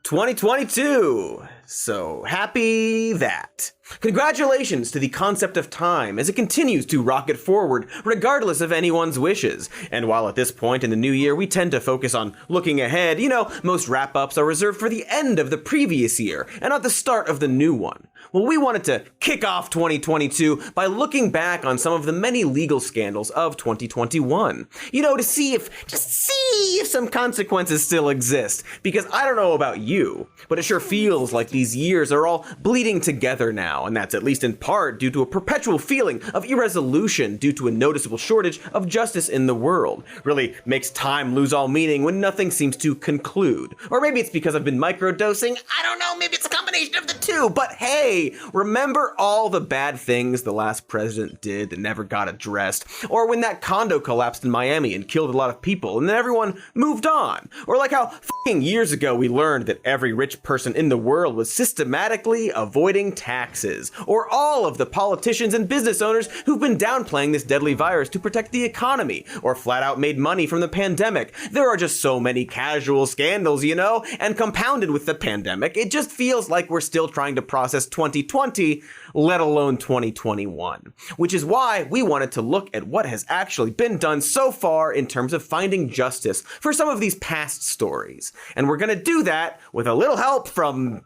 2022. So happy that. Congratulations to the concept of time as it continues to rocket forward regardless of anyone's wishes. And while at this point in the new year we tend to focus on looking ahead, you know, most wrap-ups are reserved for the end of the previous year and not the start of the new one. Well, we wanted to kick off 2022 by looking back on some of the many legal scandals of 2021. You know, to see if some consequences still exist. Because I don't know about you, but it sure feels like these years are all bleeding together now, and that's at least in part due to a perpetual feeling of irresolution due to a noticeable shortage of justice in the world. Really makes time lose all meaning when nothing seems to conclude. Or maybe it's because I've been microdosing, I don't know, maybe it's a combination of the two, but hey, remember all the bad things the last president did that never got addressed? Or when that condo collapsed in Miami and killed a lot of people and then everyone moved on? Or like how f***ing years ago we learned that every rich person in the world was was systematically avoiding taxes, or all of the politicians and business owners who've been downplaying this deadly virus to protect the economy, or flat out made money from the pandemic. There are just so many casual scandals, you know, and compounded with the pandemic, it just feels like we're still trying to process 2020, let alone 2021. Which is why we wanted to look at what has actually been done so far in terms of finding justice for some of these past stories. And we're gonna do that with a little help from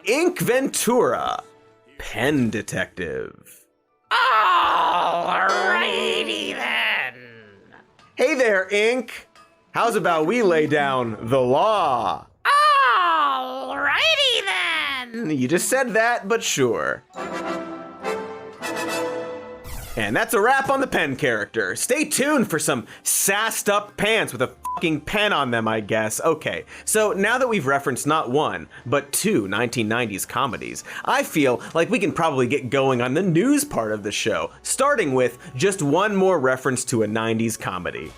Ink Ventura, Pen Detective. Alrighty then. Hey there, Ink. How's about we lay down the law? Alrighty then. You just said that, but sure. And that's a wrap on the pen character. Stay tuned for some sassed up pants with a fucking pen on them, I guess. Okay, so now that we've referenced not one, but two 1990s comedies, I feel like we can probably get going on the news part of the show, starting with just one more reference to a 90s comedy.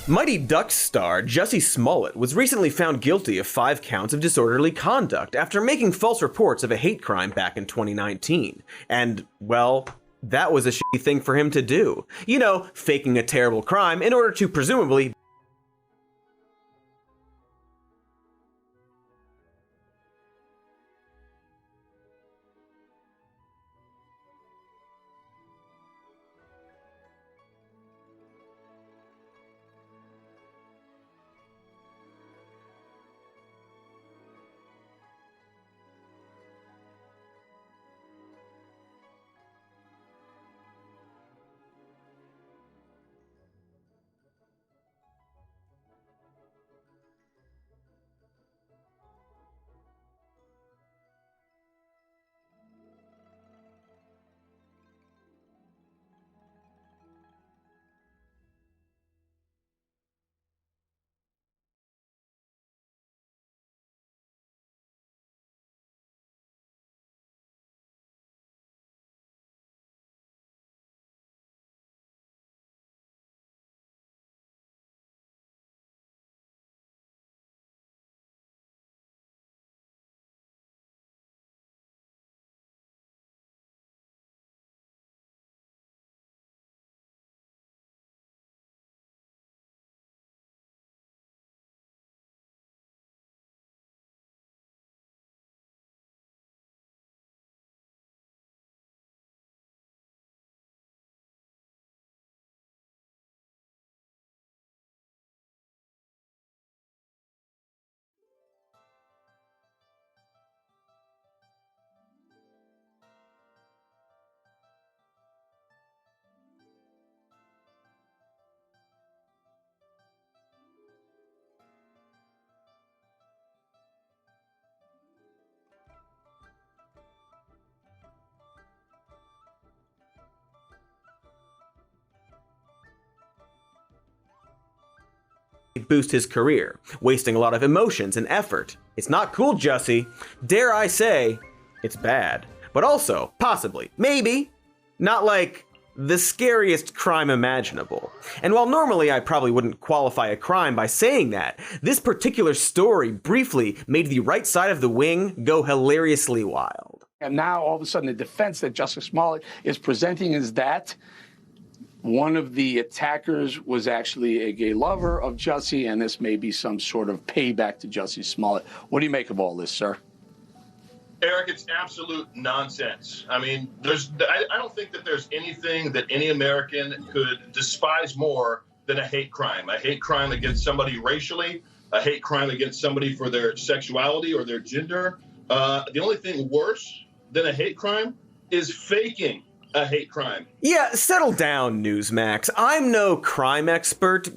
Mighty Ducks star Jussie Smollett was recently found guilty of 5 counts of disorderly conduct after making false reports of a hate crime back in 2019. And, well, that was a shitty thing for him to do. You know, faking a terrible crime in order to presumably boost his career, wasting a lot of emotions and effort. It's not cool, Jussie. Dare I say, it's bad. But also, possibly, maybe, not like the scariest crime imaginable. And while normally I probably wouldn't qualify a crime by saying that, this particular story briefly made the right side of the wing go hilariously wild. And now all of a sudden the defense that Jussie Smollett is presenting is that one of the attackers was actually a gay lover of Jussie, and this may be some sort of payback to Jussie Smollett. What do you make of all this, sir? Eric, it's absolute nonsense. I mean, I don't think that there's anything that any American could despise more than a hate crime. A hate crime against somebody racially, a hate crime against somebody for their sexuality or their gender. The only thing worse than a hate crime is faking a hate crime. Yeah, settle down, Newsmax. I'm no crime expert.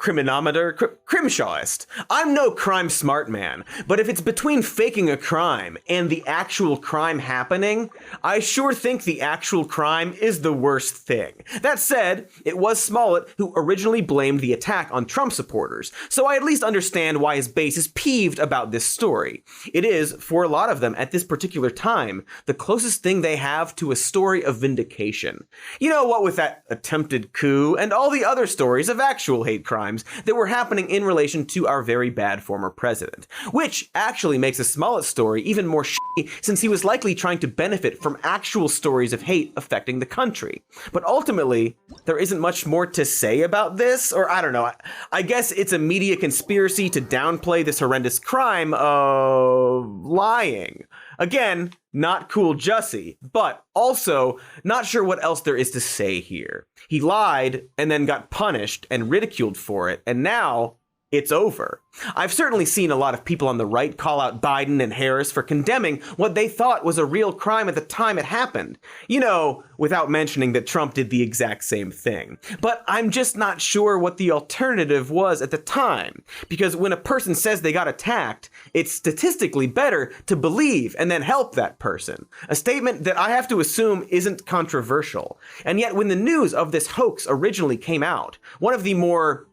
crimshawist. I'm no crime smart man, but if it's between faking a crime and the actual crime happening, I sure think the actual crime is the worst thing. That said, it was Smollett who originally blamed the attack on Trump supporters, so I at least understand why his base is peeved about this story. It is, for a lot of them at this particular time, the closest thing they have to a story of vindication. You know what with that attempted coup and all the other stories of actual hate crimes that were happening in relation to our very bad former president, which actually makes the Smollett story even more shitty since he was likely trying to benefit from actual stories of hate affecting the country. But ultimately, there isn't much more to say about this, or I don't know, I guess it's a media conspiracy to downplay this horrendous crime of lying. Again, not cool Jussie, but also not sure what else there is to say here. He lied and then got punished and ridiculed for it, and now it's over. I've certainly seen a lot of people on the right call out Biden and Harris for condemning what they thought was a real crime at the time it happened. You know, without mentioning that Trump did the exact same thing. But I'm just not sure what the alternative was at the time. Because when a person says they got attacked, it's statistically better to believe and then help that person. A statement that I have to assume isn't controversial. And yet when the news of this hoax originally came out, one of the more,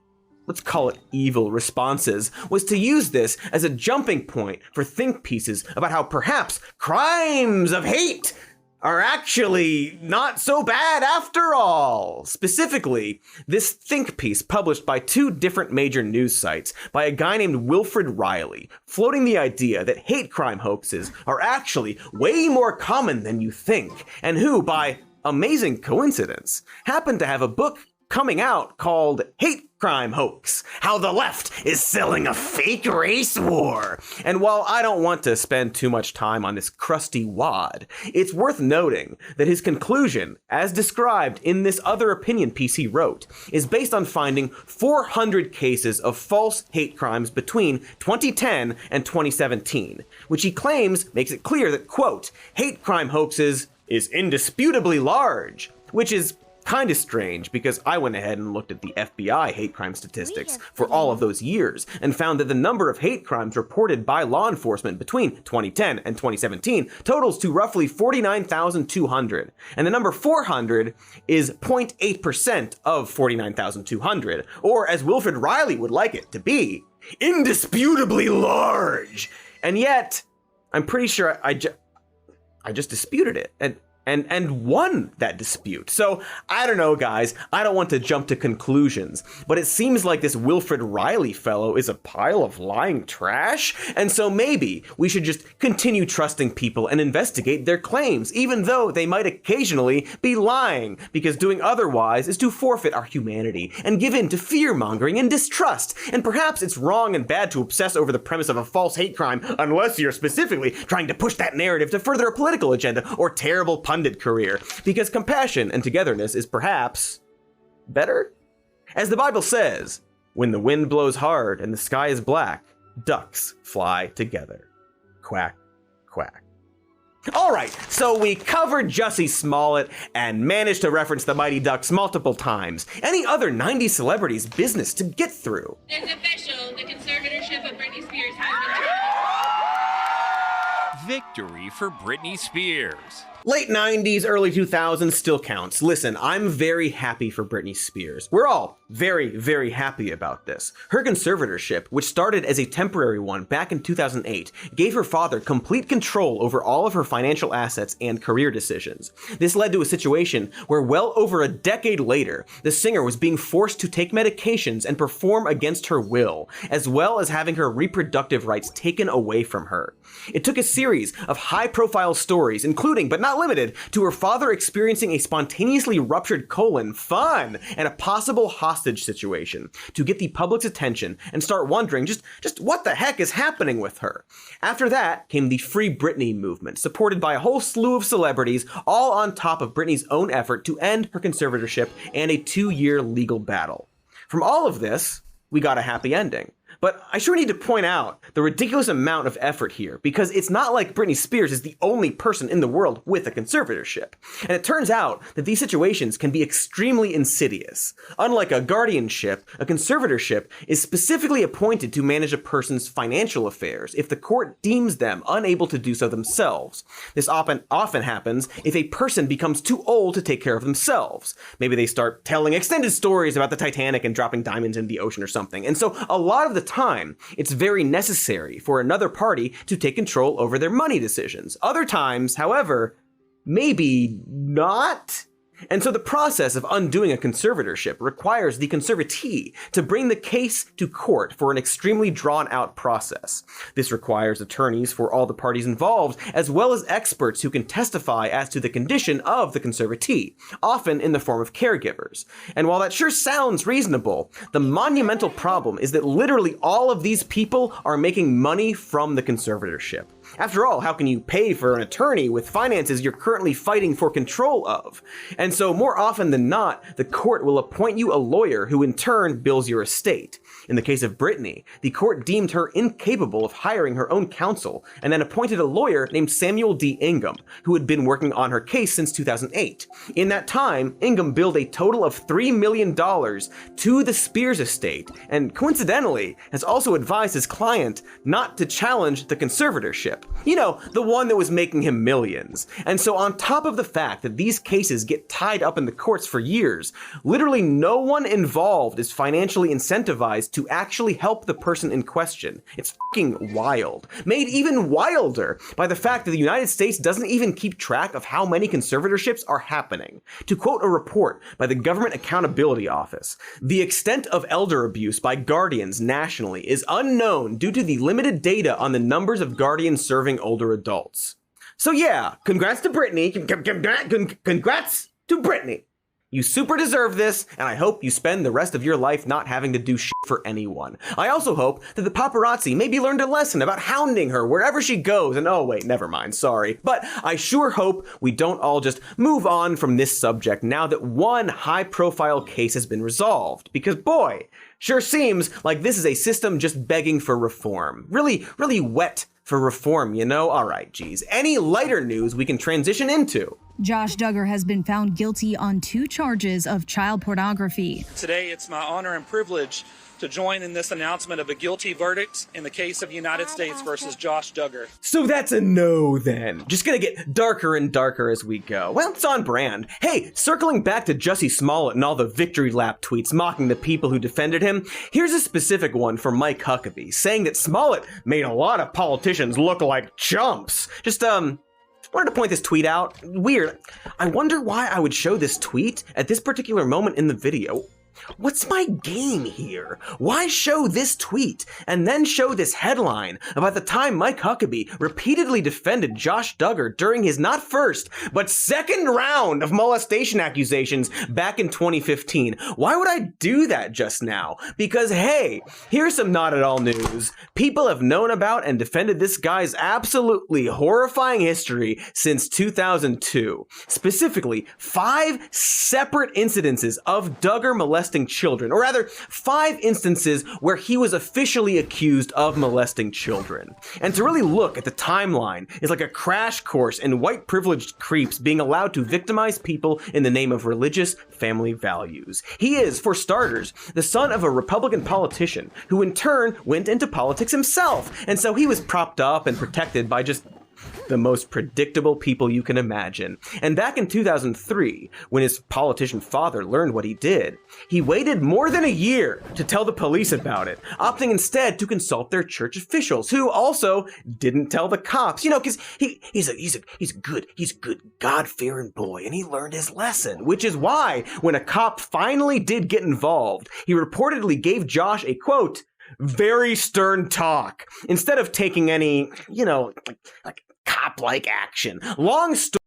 let's call it evil responses, was to use this as a jumping point for think pieces about how perhaps crimes of hate are actually not so bad after all. Specifically, this think piece published by two different major news sites by a guy named Wilfred Riley, floating the idea that hate crime hoaxes are actually way more common than you think, and who, by amazing coincidence, happened to have a book coming out called Hate Crime Hoax, How the Left is Selling a Fake Race War. And while I don't want to spend too much time on this crusty wad, it's worth noting that his conclusion, as described in this other opinion piece he wrote, is based on finding 400 cases of false hate crimes between 2010 and 2017, which he claims makes it clear that, quote, hate crime hoaxes is indisputably large, which is kind of strange because I went ahead and looked at the FBI hate crime statistics for all of those years and found that the number of hate crimes reported by law enforcement between 2010 and 2017 totals to roughly 49,200. And the number 400 is 0.8% of 49,200, or as Wilfred Riley would like it to be, indisputably large. And yet, I'm pretty sure I just disputed it. And won that dispute. So, I don't know, guys. I don't want to jump to conclusions, but it seems like this Wilfred Riley fellow is a pile of lying trash, and so maybe we should just continue trusting people and investigate their claims, even though they might occasionally be lying, because doing otherwise is to forfeit our humanity and give in to fear-mongering and distrust. And perhaps it's wrong and bad to obsess over the premise of a false hate crime unless you're specifically trying to push that narrative to further a political agenda or terrible pundit career, because compassion and togetherness is perhaps better? As the Bible says, when the wind blows hard and the sky is black, ducks fly together. Quack, quack. All right, so we covered Jussie Smollett and managed to reference the Mighty Ducks multiple times. Any other 90s celebrities' business to get through? It's official. The conservatorship of Britney Spears has been... Victory for Britney Spears. Late 90s, early 2000s still counts. Listen, I'm very happy for Britney Spears. We're all very, very happy about this. Her conservatorship, which started as a temporary one back in 2008, gave her father complete control over all of her financial assets and career decisions. This led to a situation where well over a decade later, the singer was being forced to take medications and perform against her will, as well as having her reproductive rights taken away from her. It took a series of high-profile stories, including, but not limited to, her father experiencing a spontaneously ruptured colon, fun, and a possible hostage situation to get the public's attention and start wondering just what the heck is happening with her. After that came the Free Britney movement, supported by a whole slew of celebrities, all on top of Britney's own effort to end her conservatorship and a 2-year legal battle. From all of this, we got a happy ending. But I sure need to point out the ridiculous amount of effort here, because it's not like Britney Spears is the only person in the world with a conservatorship. And it turns out that these situations can be extremely insidious. Unlike a guardianship, a conservatorship is specifically appointed to manage a person's financial affairs if the court deems them unable to do so themselves. This often happens if a person becomes too old to take care of themselves. Maybe they start telling extended stories about the Titanic and dropping diamonds in the ocean or something. And so a lot of the time, it's very necessary for another party to take control over their money decisions. Other times, however, maybe not. And so the process of undoing a conservatorship requires the conservatee to bring the case to court for an extremely drawn-out process. This requires attorneys for all the parties involved, as well as experts who can testify as to the condition of the conservatee, often in the form of caregivers. And while that sure sounds reasonable, the monumental problem is that literally all of these people are making money from the conservatorship. After all, how can you pay for an attorney with finances you're currently fighting for control of? And so more often than not, the court will appoint you a lawyer who in turn bills your estate. In the case of Britney, the court deemed her incapable of hiring her own counsel and then appointed a lawyer named Samuel D. Ingham, who had been working on her case since 2008. In that time, Ingham billed a total of $3 million to the Spears estate, and coincidentally, has also advised his client not to challenge the conservatorship. You know, the one that was making him millions. And so on top of the fact that these cases get tied up in the courts for years, literally no one involved is financially incentivized to actually help the person in question. It's fucking wild. Made even wilder by the fact that the United States doesn't even keep track of how many conservatorships are happening. To quote a report by the Government Accountability Office, the extent of elder abuse by guardians nationally is unknown due to the limited data on the numbers of guardians serving older adults. So yeah, congrats to Britney. Congrats to Britney. You super deserve this, and I hope you spend the rest of your life not having to do shit for anyone. I also hope that the paparazzi maybe learned a lesson about hounding her wherever she goes, and oh wait, never mind, sorry. But I sure hope we don't all just move on from this subject now that one high-profile case has been resolved, because boy, sure seems like this is a system just begging for reform. Really wet for reform, you know? Alright, geez. Any lighter news we can transition into? Josh Duggar has been found guilty on 2 charges of child pornography. Today, it's my honor and privilege to join in this announcement of a guilty verdict in the case of United States versus Josh Duggar. So that's a no then. Just gonna get darker and darker as we go. Well, it's on brand. Hey, circling back to Jussie Smollett and all the victory lap tweets mocking the people who defended him, here's a specific one from Mike Huckabee saying that Smollett made a lot of politicians look like chumps. Just wanted to point this tweet out. Weird. I wonder why I would show this tweet at this particular moment in the video. What's my game here? Why show this tweet and then show this headline about the time Mike Huckabee repeatedly defended Josh Duggar during his not first, but second round of molestation accusations back in 2015? Why would I do that just now? Because hey, here's some not at all news. People have known about and defended this guy's absolutely horrifying history since 2002. Specifically, 5 separate incidences of Duggar molesting children, or rather 5 instances where he was officially accused of molesting children. And to really look at the timeline is like a crash course in white privileged creeps being allowed to victimize people in the name of religious family values. He is, for starters, the son of a Republican politician who in turn went into politics himself, and so he was propped up and protected by just the most predictable people you can imagine. And back in 2003, when his politician father learned what he did, he waited more than a year to tell the police about it, opting instead to consult their church officials, who also didn't tell the cops, you know, because he's a good God-fearing boy, and he learned his lesson, which is why when a cop finally did get involved, he reportedly gave Josh a, quote, very stern talk, instead of taking any, you know, like cop-like action. Long story.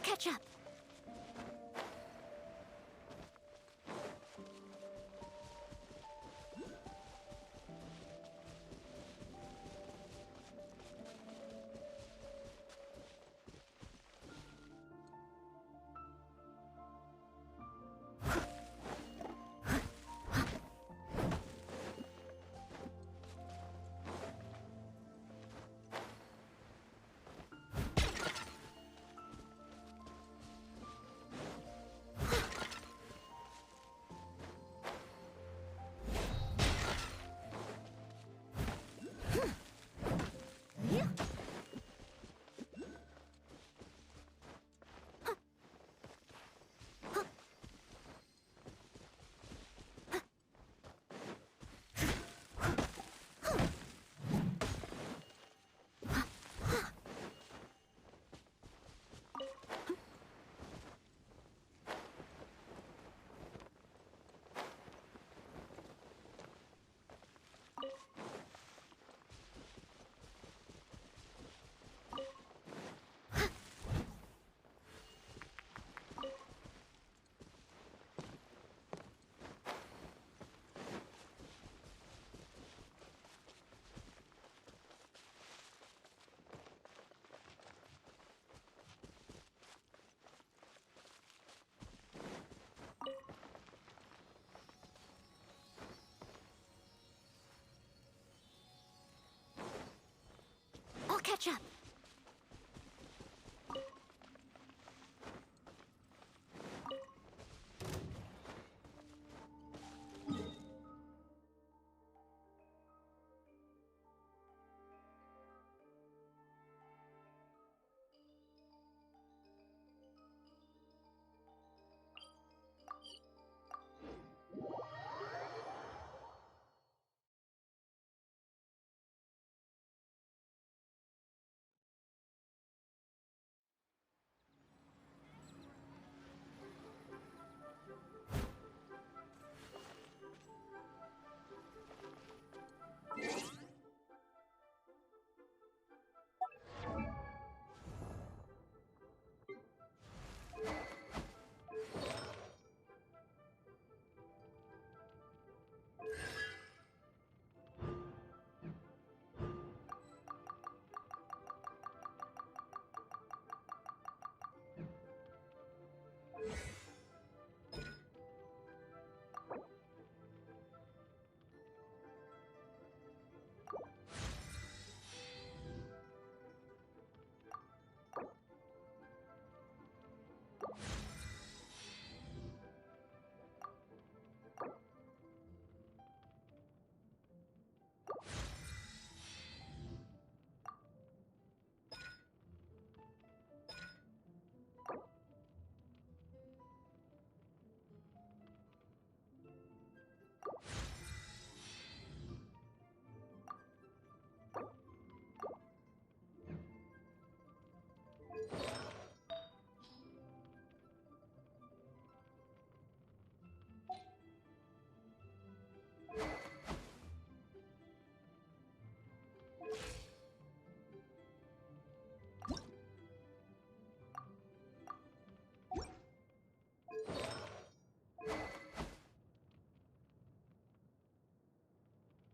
catch up. I'll catch up.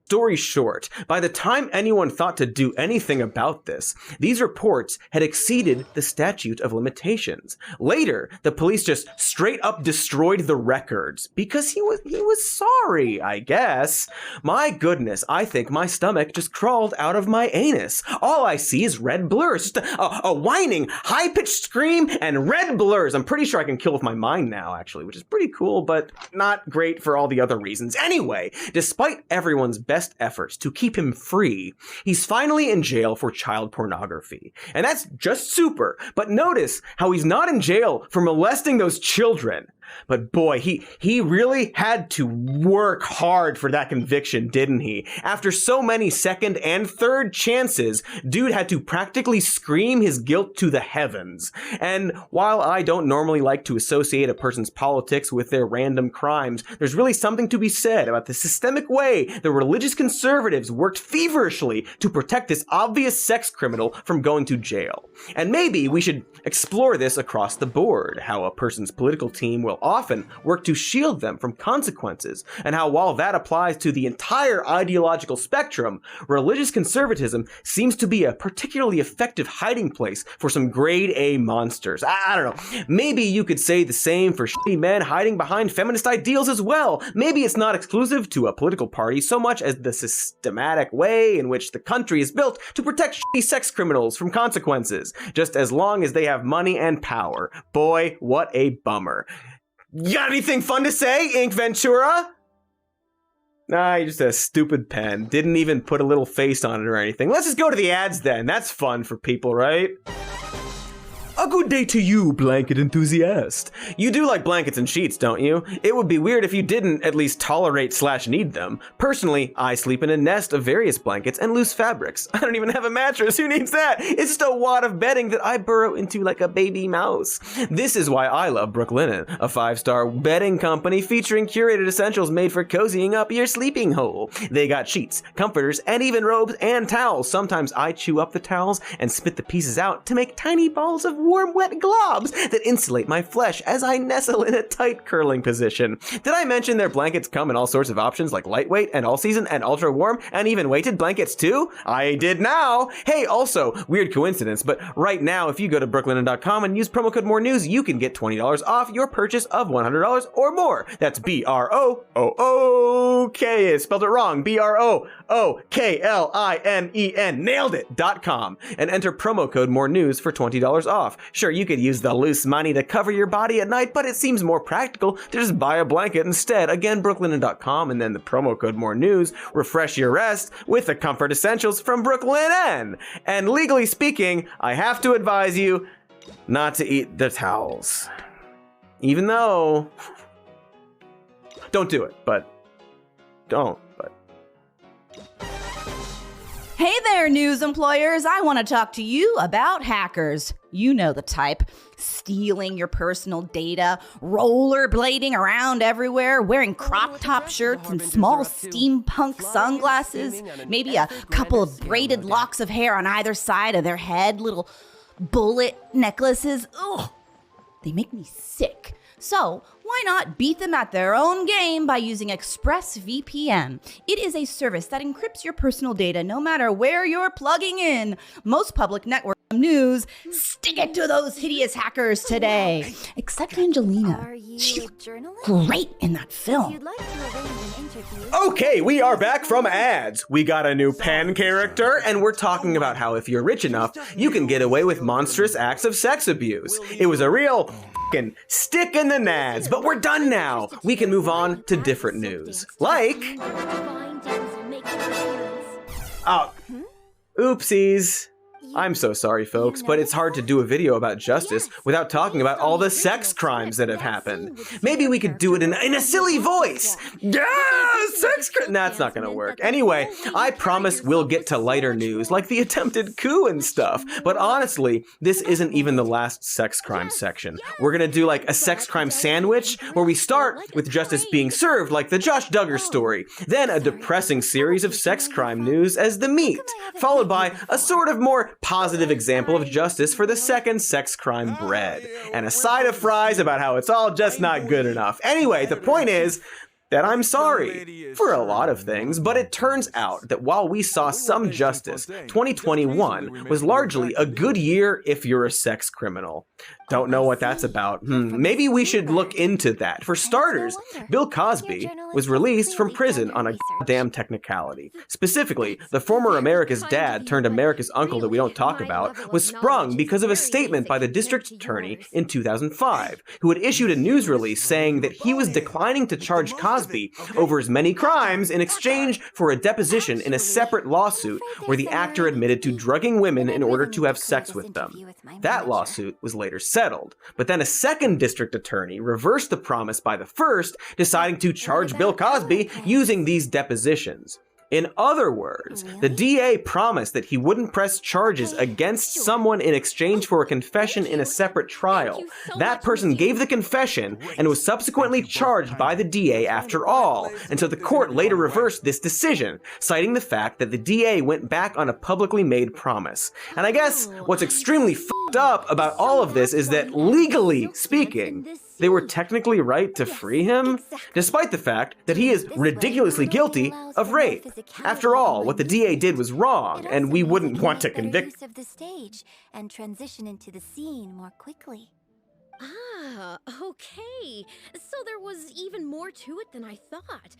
Story short, by the time anyone thought to do anything about this, these reports had exceeded the statute of limitations. Later, the police just straight up destroyed the records because he was sorry, I guess. My goodness, I think my stomach just crawled out of my anus. All I see is red blurs, just a whining, high-pitched scream and red blurs. I'm pretty sure I can kill with my mind now, actually, which is pretty cool, but not great for all the other reasons. Anyway, despite everyone's best efforts to keep him free, he's finally in jail for child pornography. And that's just super. But notice how he's not in jail for molesting those children. But boy, he really had to work hard for that conviction, didn't he? After so many second and third chances, dude had to practically scream his guilt to the heavens. And while I don't normally like to associate a person's politics with their random crimes, there's really something to be said about the systemic way the religious religious conservatives worked feverishly to protect this obvious sex criminal from going to jail. And maybe we should explore this across the board, how a person's political team will often work to shield them from consequences, and how while that applies to the entire ideological spectrum, religious conservatism seems to be a particularly effective hiding place for some grade A monsters. I don't know. Maybe you could say the same for shitty men hiding behind feminist ideals as well. Maybe it's not exclusive to a political party so much as the systematic way in which the country is built to protect shitty sex criminals from consequences, just as long as they have money and power. Boy, what a bummer. You got anything fun to say, Ink Ventura? Nah, you're just a stupid pen. Didn't even put a little face on it or anything. Let's just go to the ads then. That's fun for people, right? A good day to you, blanket enthusiast. You do like blankets and sheets, don't you? It would be weird if you didn't at least tolerate/need them. Personally, I sleep in a nest of various blankets and loose fabrics. I don't even have a mattress. Who needs that? It's just a wad of bedding that I burrow into like a baby mouse. This is why I love Brooklinen, a 5-star bedding company featuring curated essentials made for cozying up your sleeping hole. They got sheets, comforters, and even robes and towels. Sometimes I chew up the towels and spit the pieces out to make tiny balls of warm, wet globs that insulate my flesh as I nestle in a tight curling position. Did I mention their blankets come in all sorts of options like lightweight and all season and ultra warm and even weighted blankets too? I did now. Hey, also, weird coincidence, but right now if you go to brooklinen.com and use promo code more news, you can get $20 off your purchase of $100 or more. That's BROOOK. Spelled it wrong. BROOKLINEN. Nailed it.com and enter promo code more news for $20 off. Sure, you could use the loose money to cover your body at night, but it seems more practical to just buy a blanket instead. Again, brooklinen.com and then the promo code more news. Refresh your rest with the comfort essentials from Brooklinen. And legally speaking, I have to advise you not to eat the towels. Even though, don't do it, but don't. Hey there, news employers. I want to talk to you about hackers. You know the type. Stealing your personal data, rollerblading around everywhere, wearing crop top shirts and small steampunk sunglasses, maybe a couple of braided locks of hair on either side of their head, little bullet necklaces. Ugh, they make me sick. So, why not beat them at their own game by using ExpressVPN? It is a service that encrypts your personal data no matter where you're plugging in. Most public network news, stick it to those hideous hackers today. Except Angelina. She looked great in that film. Okay, we are back from ads. We got a new pen character, and we're talking about how if you're rich enough, you can get away with monstrous acts of sex abuse. It was a real stick in the nads, but we're done now. We can move on to different news. Like, oopsies. I'm so sorry, folks, but it's hard to do a video about justice without talking about all the sex crimes that have happened. Maybe we could do it in a silly voice. Yeah, sex crime. Nah, it's not gonna work. Anyway, I promise we'll get to lighter news, like the attempted coup and stuff. But honestly, this isn't even the last sex crime section. We're gonna do like a sex crime sandwich, where we start with justice being served, like the Josh Duggar story. Then a depressing series of sex crime news as the meat, followed by a sort of more positive example of justice for the second sex crime bread, and a side of fries about how it's all just not good enough. Anyway, the point is that I'm sorry for a lot of things, but it turns out that while we saw some justice, 2021 was largely a good year if you're a sex criminal. Don't know what that's about. Maybe we should look into that. For starters, Bill Cosby was released from prison on a goddamn technicality. Specifically, the former America's dad turned America's uncle that we don't talk about was sprung because of a statement by the district attorney in 2005, who had issued a news release saying that he was declining to charge Cosby over his many crimes in exchange for a deposition in a separate lawsuit where the actor admitted to drugging women in order to have sex with them. That lawsuit was later settled, but then a second district attorney reversed the promise by the first, deciding to charge Bill Cosby using these depositions. In other words, the DA promised that he wouldn't press charges against someone in exchange for a confession in a separate trial. That person gave the confession and was subsequently charged by the DA after all, and so the court later reversed this decision, citing the fact that the DA went back on a publicly made promise. And I guess what's extremely f***ed up about all of this is that, legally speaking, they were technically right to free him, despite the fact that he is ridiculously guilty of rape. After all, what the DA did was wrong, and we wouldn't want to convict. Of the stage and transition into the scene more quickly. Ah, okay. So there was even more to it than I thought.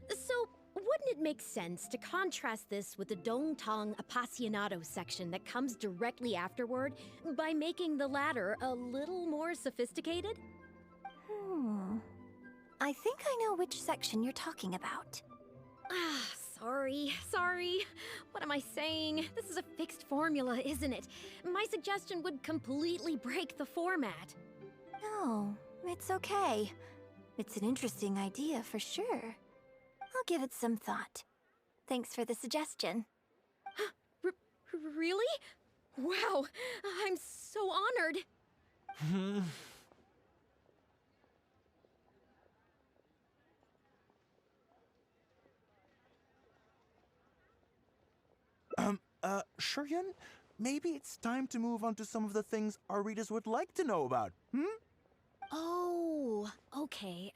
So wouldn't it make sense to contrast this with the Dong Tong Appassionato section that comes directly afterward by making the latter a little more sophisticated? I think I know which section you're talking about. Ah, sorry. What am I saying? This is a fixed formula, isn't it? My suggestion would completely break the format. No, it's okay. It's an interesting idea for sure. I'll give it some thought. Thanks for the suggestion. Really? Wow, I'm so honored. Shuryan, maybe it's time to move on to some of the things our readers would like to know about, Oh, okay.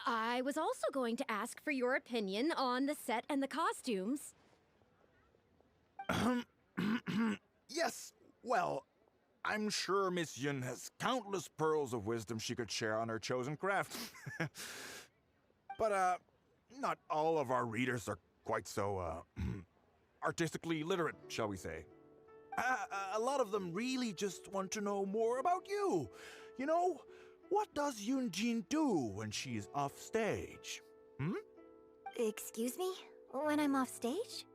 I was also going to ask for your opinion on the set and the costumes. Yes, well, I'm sure Miss Yun has countless pearls of wisdom she could share on her chosen craft. But, not all of our readers are quite so, artistically literate, shall we say. A lot of them really just want to know more about you. You know, what does Yunjin do when she's off stage? Excuse me? When I'm off stage?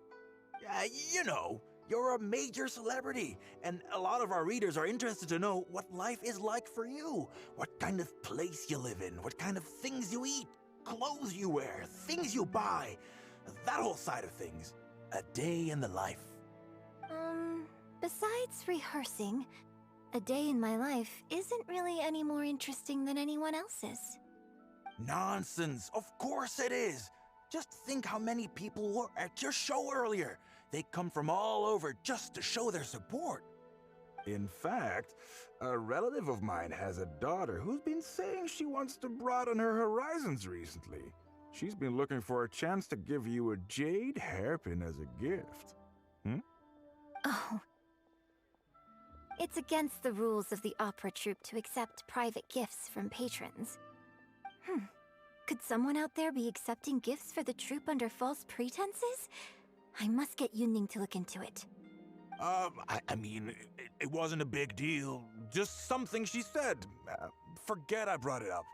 You know, you're a major celebrity, and a lot of our readers are interested to know what life is like for you. What kind of place you live in, what kind of things you eat, clothes you wear, things you buy, that whole side of things. A day in the life. Besides rehearsing, a day in my life isn't really any more interesting than anyone else's. Nonsense, of course it is. Just think how many people were at your show earlier. They come from all over just to show their support. In fact, a relative of mine has a daughter who's been saying she wants to broaden her horizons recently. She's been looking for a chance to give you a jade hairpin as a gift. Oh. It's against the rules of the opera troupe to accept private gifts from patrons. Could someone out there be accepting gifts for the troupe under false pretenses? I must get Yunning to look into it. I mean, it wasn't a big deal. Just something she said. Forget I brought it up.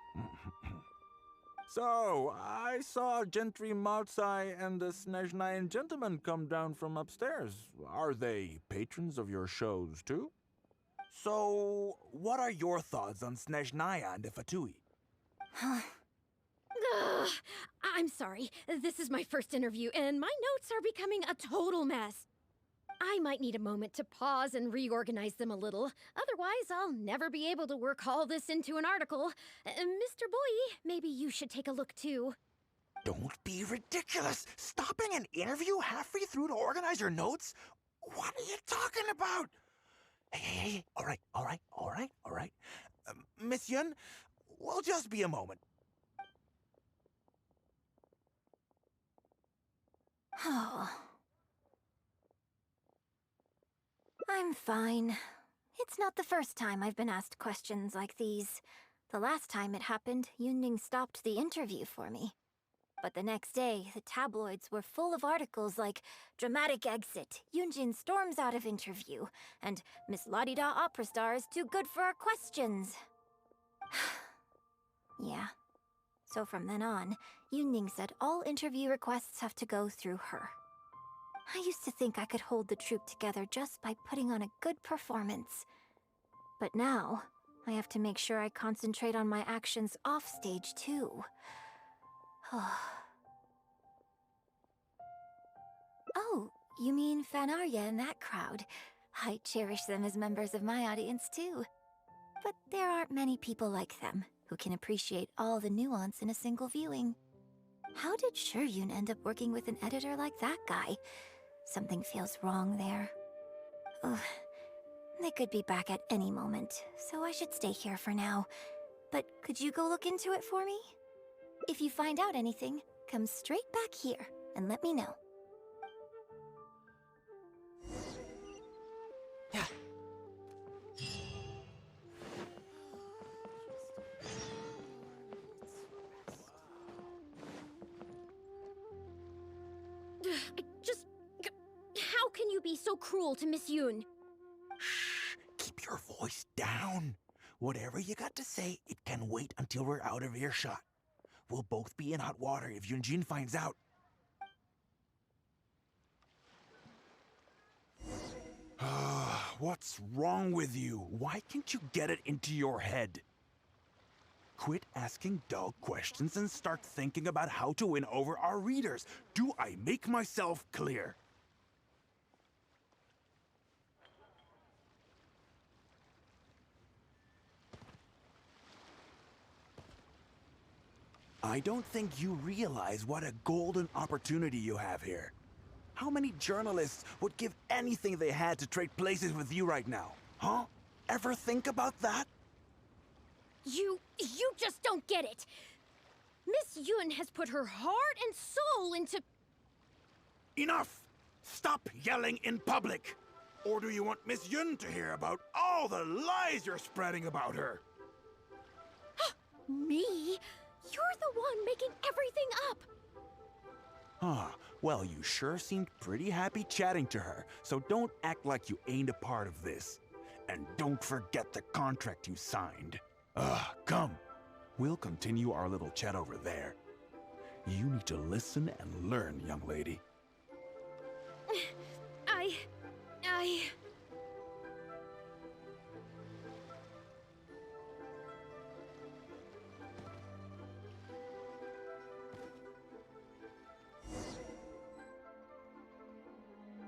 So, I saw Gentry Moutsai and the Snezhnayan gentleman come down from upstairs. Are they patrons of your shows, too? So, what are your thoughts on Snezhnaya and the Fatui? I'm sorry. This is my first interview, and my notes are becoming a total mess. I might need a moment to pause and reorganize them a little. Otherwise, I'll never be able to work all this into an article. Mr. Boy, maybe you should take a look, too. Don't be ridiculous! Stopping an interview halfway through to organize your notes? What are you talking about? Hey, all right. Miss Yun, we'll just be a moment. Oh. I'm fine. It's not the first time I've been asked questions like these. The last time it happened, Yunning stopped the interview for me. But the next day, the tabloids were full of articles like "Dramatic Exit, Yunjin storms out of interview," and "Miss La-di-da opera star is too good for our questions." Yeah. So from then on, Yunning said all interview requests have to go through her. I used to think I could hold the troupe together just by putting on a good performance. But now, I have to make sure I concentrate on my actions off stage too. You mean Fanarya and that crowd. I cherish them as members of my audience too. But there aren't many people like them who can appreciate all the nuance in a single viewing. How did Shuryun end up working with an editor like that guy? Something feels wrong there. Ugh. They could be back at any moment, so I should stay here for now. But could you go look into it for me? If you find out anything, come straight back here and let me know. How can you be so cruel to Miss Yoon? Shh, keep your voice down. Whatever you got to say, it can wait until we're out of earshot. We'll both be in hot water if Yunjin finds out. What's wrong with you? Why can't you get it into your head? Quit asking dull questions and start thinking about how to win over our readers. Do I make myself clear? I don't think you realize what a golden opportunity you have here. How many journalists would give anything they had to trade places with you right now? Huh? Ever think about that? You just don't get it. Miss Yoon has put her heart and soul into... Enough! Stop yelling in public! Or do you want Miss Yoon to hear about all the lies you're spreading about her? Me? You're the one making everything up! Well, you sure seemed pretty happy chatting to her, so don't act like you ain't a part of this. And don't forget the contract you signed. Come. We'll continue our little chat over there. You need to listen and learn, young lady.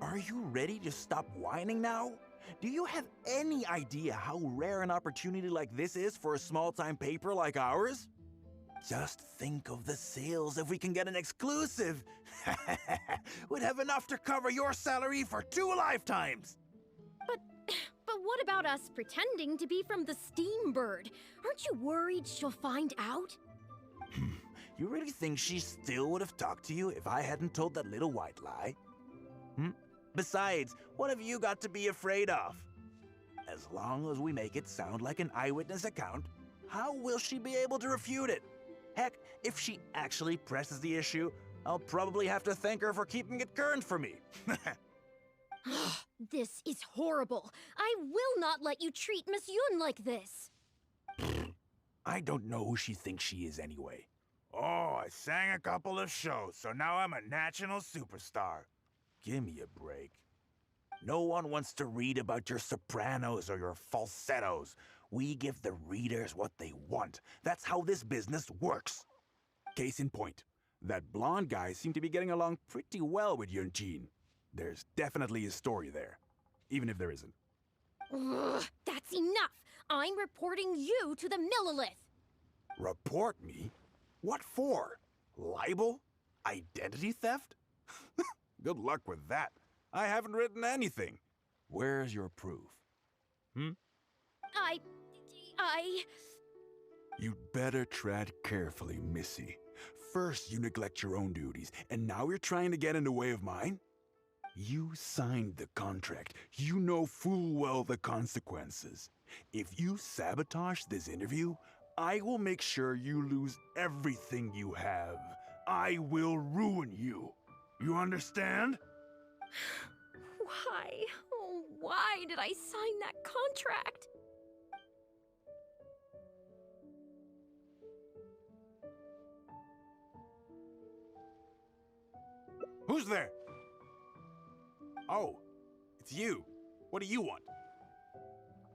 Are you ready to stop whining now? Do you have any idea how rare an opportunity like this is for a small-time paper like ours? Just think of the sales if we can get an exclusive. We'd have enough to cover your salary for 2 lifetimes. But what about us pretending to be from the Steam Bird? Aren't you worried she'll find out? You really think she still would have talked to you if I hadn't told that little white lie? Besides, what have you got to be afraid of? As long as we make it sound like an eyewitness account, how will she be able to refute it? Heck, if she actually presses the issue, I'll probably have to thank her for keeping it current for me. This is horrible. I will not let you treat Miss Yoon like this. I don't know who she thinks she is anyway. Oh, I sang a couple of shows, so now I'm a national superstar. Give me a break. No one wants to read about your sopranos or your falsettos. We give the readers what they want. That's how this business works. Case in point, that blonde guy seemed to be getting along pretty well with Yunjin. There's definitely a story there, even if there isn't. Ugh, that's enough! I'm reporting you to the Millilith! Report me? What for? Libel? Identity theft? Good luck with that. I haven't written anything. Where's your proof? You'd better tread carefully, Missy. First you neglect your own duties, and now you're trying to get in the way of mine? You signed the contract. You know full well the consequences. If you sabotage this interview, I will make sure you lose everything you have. I will ruin you. You understand? Why? Oh, why did I sign that contract? Who's there? Oh, it's you. What do you want?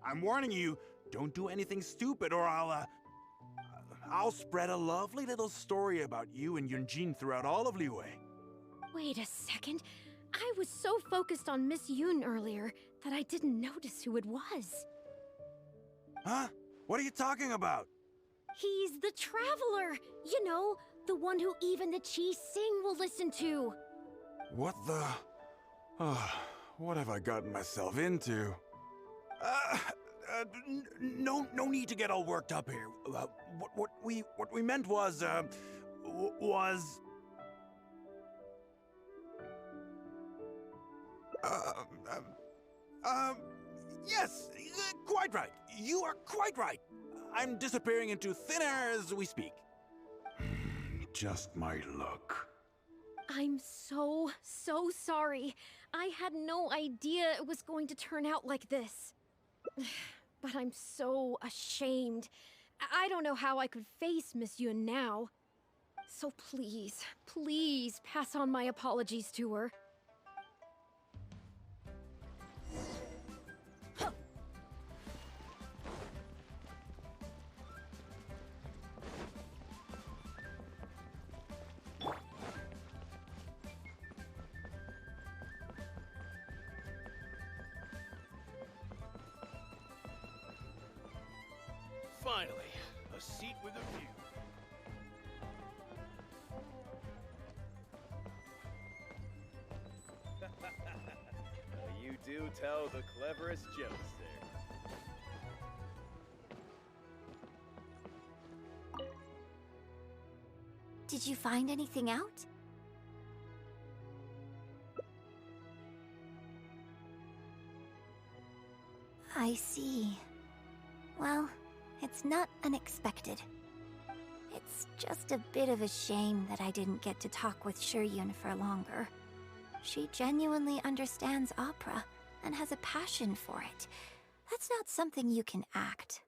I'm warning you, don't do anything stupid or I'll spread a lovely little story about you and Yunjin throughout all of Liyue. Wait a second. I was so focused on Miss Yoon earlier that I didn't notice who it was. Huh? What are you talking about? He's the Traveler! You know, the one who even the Chi Sing will listen to. What the... what have I gotten myself into? No need to get all worked up here. What we meant was, yes, quite right. You are quite right. I'm disappearing into thin air as we speak. Just my luck. I'm so sorry. I had no idea it was going to turn out like this. But I'm so ashamed. I don't know how I could face Miss Yoon now. So please pass on my apologies to her. Finally, a seat with a view. You do tell the cleverest jokes there. Did you find anything out? I see. Well, it's not unexpected. It's just a bit of a shame that I didn't get to talk with Shiryun for longer. She genuinely understands opera and has a passion for it. That's not something you can act.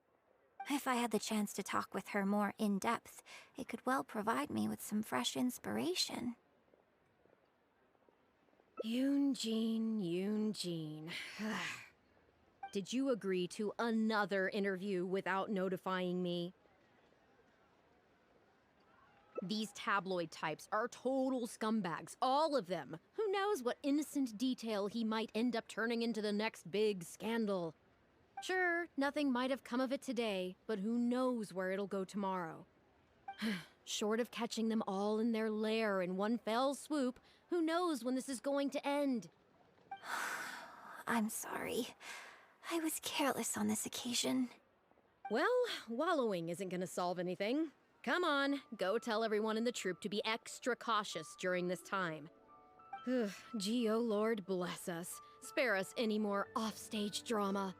If I had the chance to talk with her more in depth, it could well provide me with some fresh inspiration. Yoon-jin. Did you agree to another interview without notifying me? These tabloid types are total scumbags, all of them. Who knows what innocent detail he might end up turning into the next big scandal. Sure, nothing might have come of it today, but who knows where it'll go tomorrow. Short of catching them all in their lair in one fell swoop, who knows when this is going to end? I'm sorry. I was careless on this occasion. Well, wallowing isn't gonna solve anything. Come on, go tell everyone in the troupe to be extra cautious during this time. Gee, oh Lord, bless us. Spare us any more offstage drama.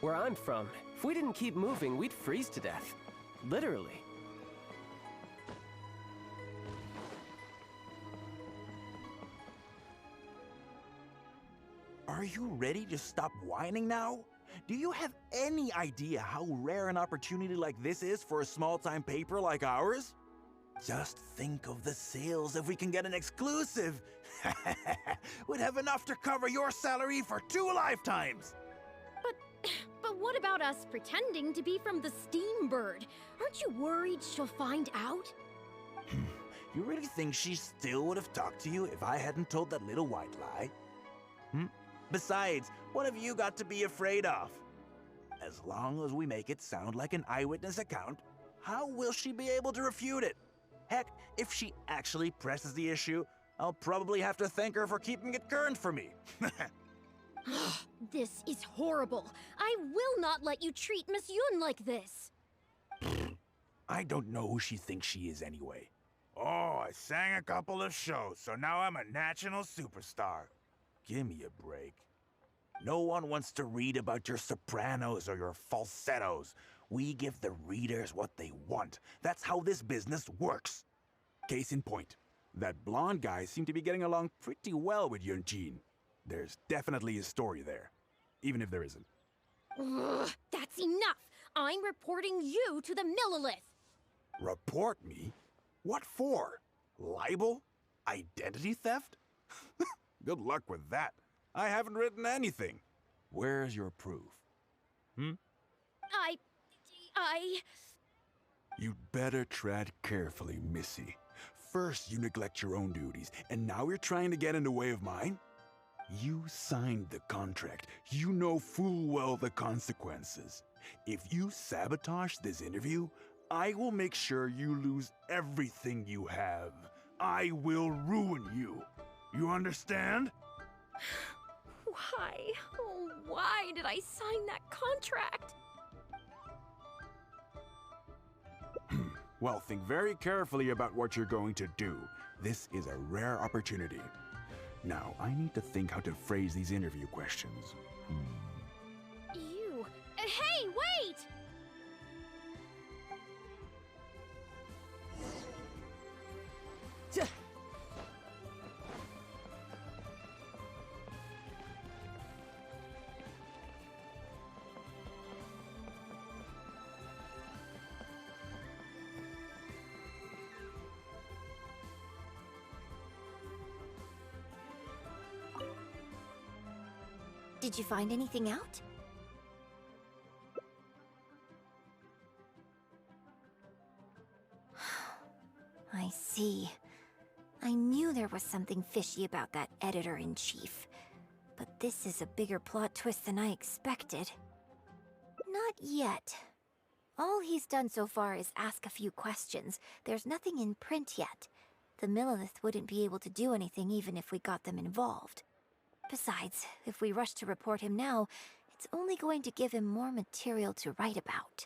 Where I'm from, if we didn't keep moving, we'd freeze to death. Literally. Are you ready to stop whining now? Do you have any idea how rare an opportunity like this is for a small-time paper like ours? Just think of the sales if we can get an exclusive. We'd have enough to cover your salary for 2 lifetimes. But what about us pretending to be from the Steam Bird? Aren't you worried she'll find out? You really think she still would have talked to you if I hadn't told that little white lie? Besides, what have you got to be afraid of? As long as we make it sound like an eyewitness account, how will she be able to refute it? Heck, if she actually presses the issue, I'll probably have to thank her for keeping it current for me. This is horrible. I will not let you treat Miss Yoon like this. I don't know who she thinks she is anyway. Oh, I sang a couple of shows, so now I'm a national superstar. Give me a break. No one wants to read about your sopranos or your falsettos. We give the readers what they want. That's how this business works. Case in point, that blonde guy seemed to be getting along pretty well with Yunjin. There's definitely a story there, even if there isn't. Ugh, that's enough! I'm reporting you to the Millilith! Report me? What for? Libel? Identity theft? Good luck with that. I haven't written anything. Where's your proof? You'd better tread carefully, Missy. First, you neglect your own duties, and now you're trying to get in the way of mine? You signed the contract. You know full well the consequences. If you sabotage this interview, I will make sure you lose everything you have. I will ruin you. You understand? Why? Oh, why did I sign that contract? Well, think very carefully about what you're going to do. This is a rare opportunity. Now, I need to think how to phrase these interview questions. You... Hey, wait! Did you find anything out? I see. I knew there was something fishy about that editor-in-chief. But this is a bigger plot twist than I expected. Not yet. All he's done so far is ask a few questions. There's nothing in print yet. The Millilith wouldn't be able to do anything even if we got them involved. Besides, if we rush to report him now, it's only going to give him more material to write about.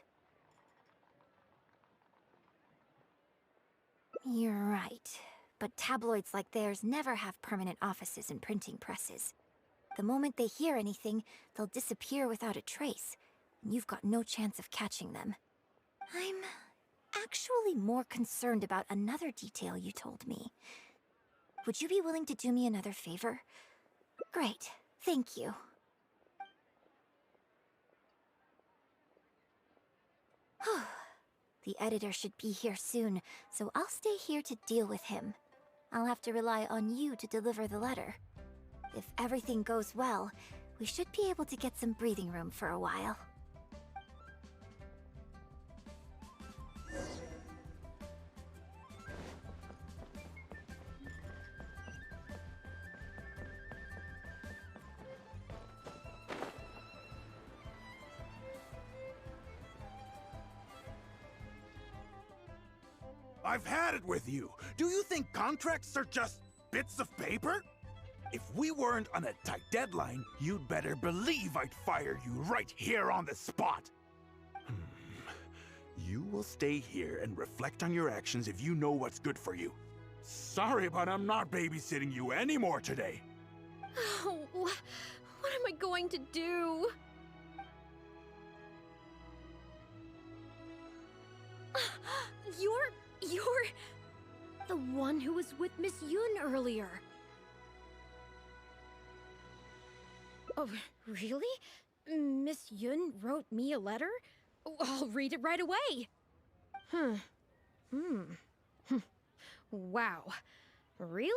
You're right. But tabloids like theirs never have permanent offices and printing presses. The moment they hear anything, they'll disappear without a trace. And you've got no chance of catching them. I'm actually more concerned about another detail you told me. Would you be willing to do me another favor? Great. Thank you. The editor should be here soon, so I'll stay here to deal with him. I'll have to rely on you to deliver the letter. If everything goes well, we should be able to get some breathing room for a while. I've had it with you. Do you think contracts are just bits of paper? If we weren't on a tight deadline, you'd better believe I'd fire you right here on the spot. You will stay here and reflect on your actions if you know what's good for you. Sorry, but I'm not babysitting you anymore today. Oh, what am I going to do? You're the one who was with Miss Yun earlier. Oh, really? Miss Yun wrote me a letter? Oh, I'll read it right away. Wow. Really?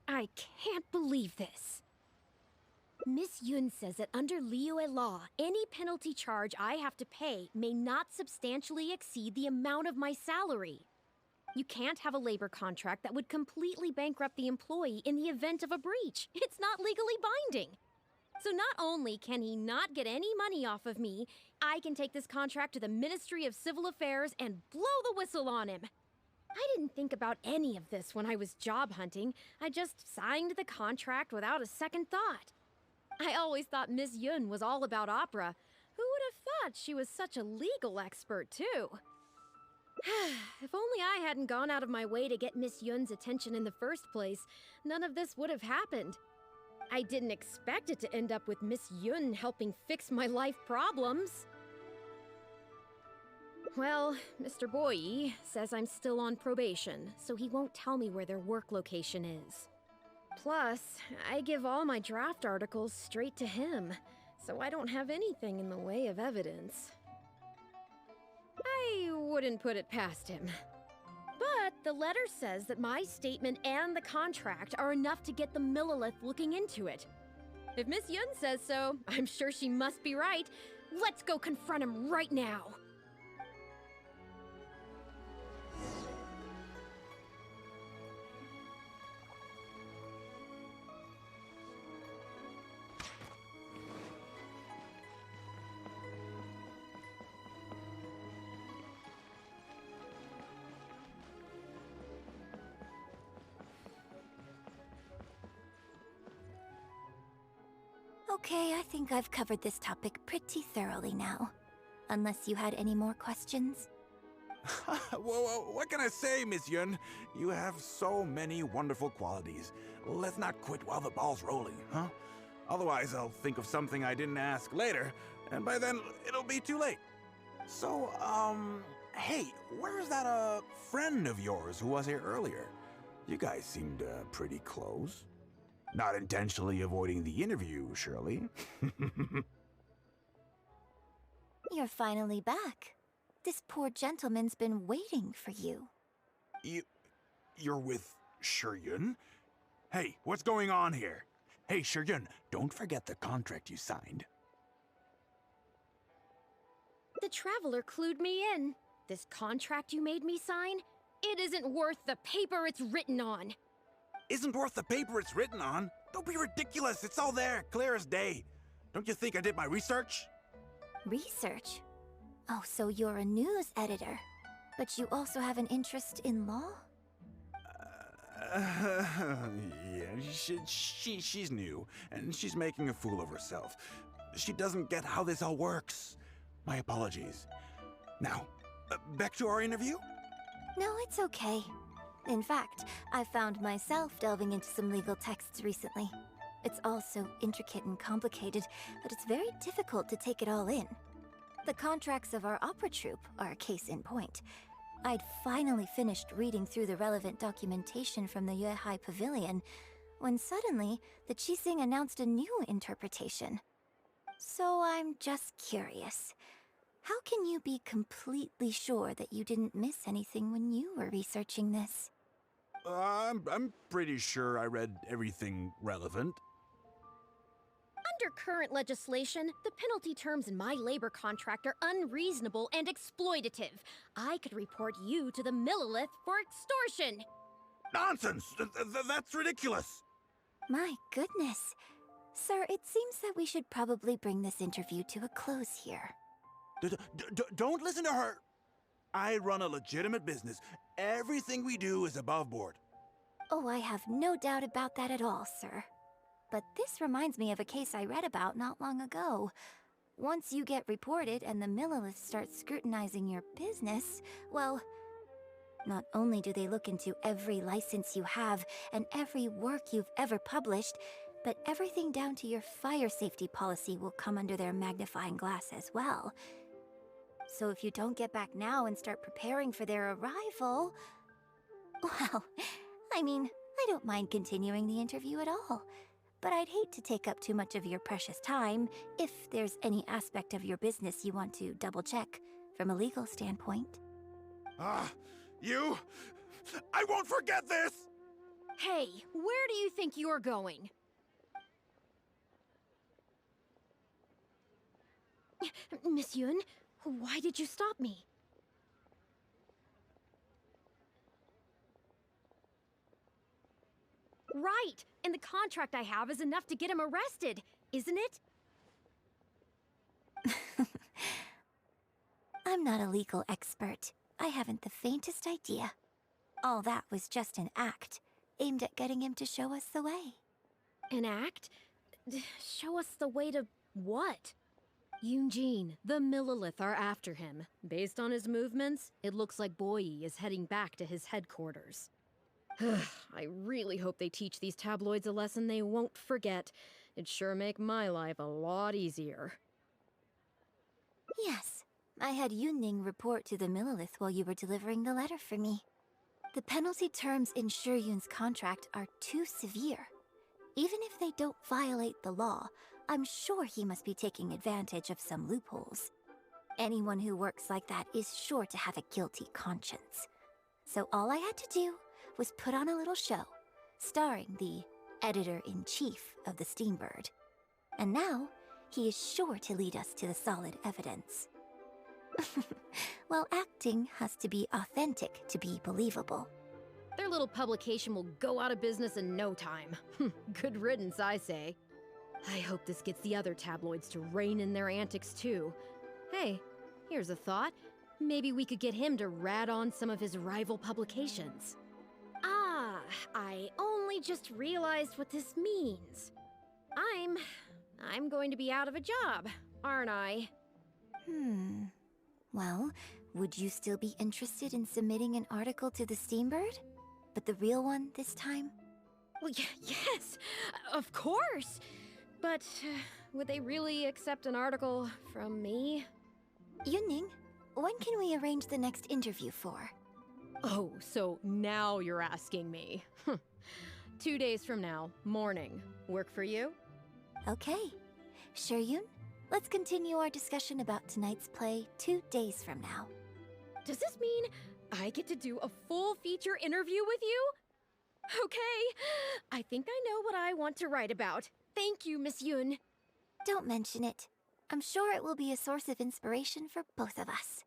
I can't believe this. Miss Yun says that under Liyue law, any penalty charge I have to pay may not substantially exceed the amount of my salary. You can't have a labor contract that would completely bankrupt the employee in the event of a breach. It's not legally binding. So not only can he not get any money off of me, I can take this contract to the Ministry of Civil Affairs and blow the whistle on him. I didn't think about any of this when I was job hunting. I just signed the contract without a second thought. I always thought Miss Yun was all about opera. Who would have thought she was such a legal expert, too? If only I hadn't gone out of my way to get Miss Yun's attention in the first place, none of this would have happened. I didn't expect it to end up with Miss Yun helping fix my life problems. Well, Mr. Boyi says I'm still on probation, so he won't tell me where their work location is. Plus, I give all my draft articles straight to him, so I don't have anything in the way of evidence. I wouldn't put it past him. But the letter says that my statement and the contract are enough to get the Millilith looking into it. If Miss Yun says so, I'm sure she must be right. Let's go confront him right now. Okay, I think I've covered this topic pretty thoroughly now. Unless you had any more questions? Well, what can I say, Miss Yun? You have so many wonderful qualities. Let's not quit while the ball's rolling, huh? Otherwise, I'll think of something I didn't ask later, and by then, it'll be too late. So, hey, where's that, friend of yours who was here earlier? You guys seemed, pretty close. Not intentionally avoiding the interview, surely. You're finally back. This poor gentleman's been waiting for you. You're with Shiryun? Hey, what's going on here? Hey, Shiryun, don't forget the contract you signed. The Traveler clued me in. This contract you made me sign? It isn't worth the paper it's written on. Isn't worth the paper it's written on? Don't be ridiculous. It's all there, clear as day. Don't you think I did my research? Research? Oh, so you're a news editor. But you also have an interest in law? Yeah, she's new, and she's making a fool of herself. She doesn't get how this all works. My apologies. Now, back to our interview? No, it's okay. In fact, I found myself delving into some legal texts recently. It's all so intricate and complicated that it's very difficult to take it all in. The contracts of our opera troupe are a case in point. I'd finally finished reading through the relevant documentation from the Yuehai Pavilion when suddenly the Qixing announced a new interpretation. So I'm just curious. How can you be completely sure that you didn't miss anything when you were researching this? I'm pretty sure I read everything relevant. Under current legislation, the penalty terms in my labor contract are unreasonable and exploitative. I could report you to the Millilith for extortion. Nonsense! That's ridiculous! My goodness. Sir, it seems that we should probably bring this interview to a close here. Don't listen to her! I run a legitimate business. Everything we do is above board. Oh, I have no doubt about that at all, sir. But this reminds me of a case I read about not long ago. Once you get reported and the Millilith starts scrutinizing your business, well, not only do they look into every license you have and every work you've ever published, but everything down to your fire safety policy will come under their magnifying glass as well. So if you don't get back now and start preparing for their arrival... Well, I mean, I don't mind continuing the interview at all. But I'd hate to take up too much of your precious time if there's any aspect of your business you want to double-check from a legal standpoint. You... I won't forget this! Hey, where do you think you're going? Miss Yun, why did you stop me? Right, and the contract I have is enough to get him arrested, isn't it? I'm not a legal expert. I haven't the faintest idea. All that was just an act, aimed at getting him to show us the way. An act? Show us the way to what? Yunjin, the Millilith are after him. Based on his movements, it looks like Boyi is heading back to his headquarters. I really hope they teach these tabloids a lesson they won't forget. It'd sure make my life a lot easier. Yes, I had Yunning report to the Millilith while you were delivering the letter for me. The penalty terms in Shuyun's contract are too severe. Even if they don't violate the law, I'm sure he must be taking advantage of some loopholes. Anyone who works like that is sure to have a guilty conscience. So all I had to do was put on a little show, starring the editor-in-chief of the Steambird. And now, he is sure to lead us to the solid evidence. Well, acting has to be authentic to be believable. Their little publication will go out of business in no time. Good riddance, I say. I hope this gets the other tabloids to rein in their antics too. Hey, here's a thought. Maybe we could get him to rat on some of his rival publications. Ah, I only just realized what this means. I'm going to be out of a job, aren't I? Well, would you still be interested in submitting an article to the Steambird? But the real one this time? Well, yes, of course. But would they really accept an article from me? Yunning, when can we arrange the next interview for? Oh, so now you're asking me. 2 days from now, morning. Work for you? Okay. Shuyun, let's continue our discussion about tonight's play 2 days from now. Does this mean I get to do a full feature interview with you? Okay, I think I know what I want to write about. Thank you, Miss Yun. Don't mention it. I'm sure it will be a source of inspiration for both of us.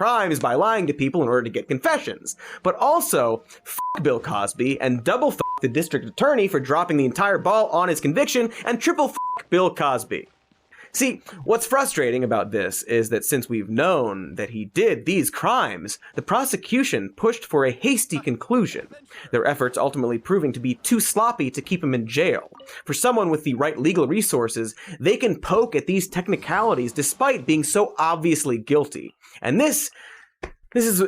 crimes by lying to people in order to get confessions, but also f*** Bill Cosby and double f*** the district attorney for dropping the entire ball on his conviction and triple f*** Bill Cosby. See, what's frustrating about this is that since we've known that he did these crimes, the prosecution pushed for a hasty conclusion, their efforts ultimately proving to be too sloppy to keep him in jail. For someone with the right legal resources, they can poke at these technicalities despite being so obviously guilty. And this is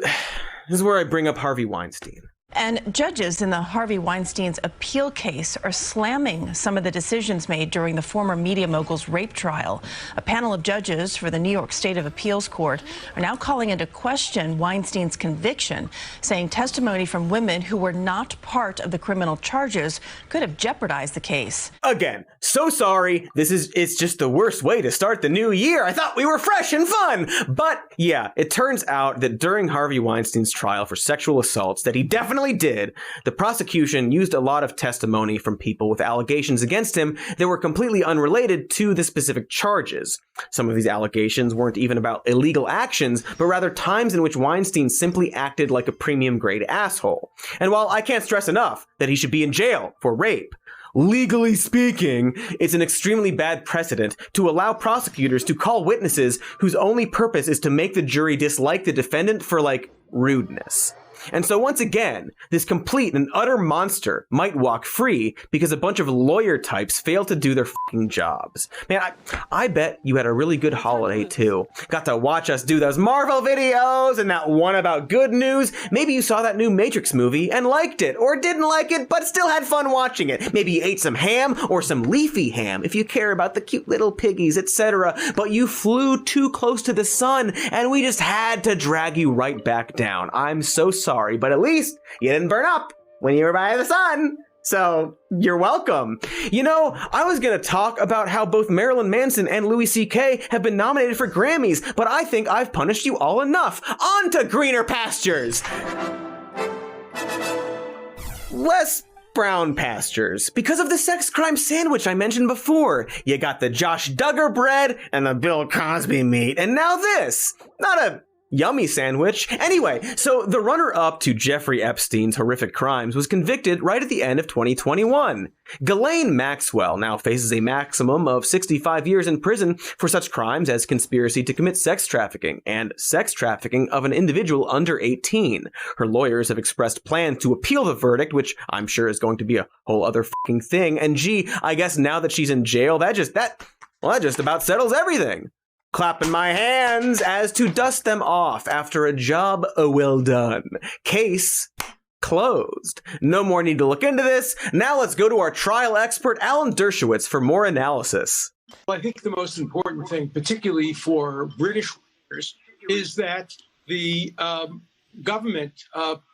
where I bring up Harvey Weinstein. And judges in the Harvey Weinstein's appeal case are slamming some of the decisions made during the former media mogul's rape trial. A panel of judges for the New York State of Appeals Court are now calling into question Weinstein's conviction, saying testimony from women who were not part of the criminal charges could have jeopardized the case. Again, so sorry. It's just the worst way to start the new year. I thought we were fresh and fun. But yeah, it turns out that during Harvey Weinstein's trial for sexual assaults that he definitely finally did, the prosecution used a lot of testimony from people with allegations against him that were completely unrelated to the specific charges. Some of these allegations weren't even about illegal actions, but rather times in which Weinstein simply acted like a premium grade asshole. And while I can't stress enough that he should be in jail for rape, legally speaking, it's an extremely bad precedent to allow prosecutors to call witnesses whose only purpose is to make the jury dislike the defendant for, like, rudeness. And so once again, this complete and utter monster might walk free because a bunch of lawyer types failed to do their fucking jobs. Man, I bet you had a really good holiday too. Got to watch us do those Marvel videos and that one about good news. Maybe you saw that new Matrix movie and liked it, or didn't like it but still had fun watching it. Maybe you ate some ham or some leafy ham if you care about the cute little piggies, etc. But you flew too close to the sun and we just had to drag you right back down. I'm so sorry, but at least you didn't burn up when you were by the sun. So you're welcome. You know, I was going to talk about how both Marilyn Manson and Louis C.K. have been nominated for Grammys, but I think I've punished you all enough. On to greener pastures. Less brown pastures. Because of the sex crime sandwich I mentioned before. You got the Josh Duggar bread and the Bill Cosby meat. And now this. Not a yummy sandwich. Anyway, so the runner-up to Jeffrey Epstein's horrific crimes was convicted right at the end of 2021. Ghislaine Maxwell now faces a maximum of 65 years in prison for such crimes as conspiracy to commit sex trafficking and sex trafficking of an individual under 18. Her lawyers have expressed plans to appeal the verdict, which I'm sure is going to be a whole other fucking thing. And gee, I guess now that she's in jail, that just about settles everything. Clapping my hands as to dust them off after a job well done. Case closed. No more need to look into this. Now let's go to our trial expert, Alan Dershowitz, for more analysis. Well, I think the most important thing, particularly for British workers, is that the government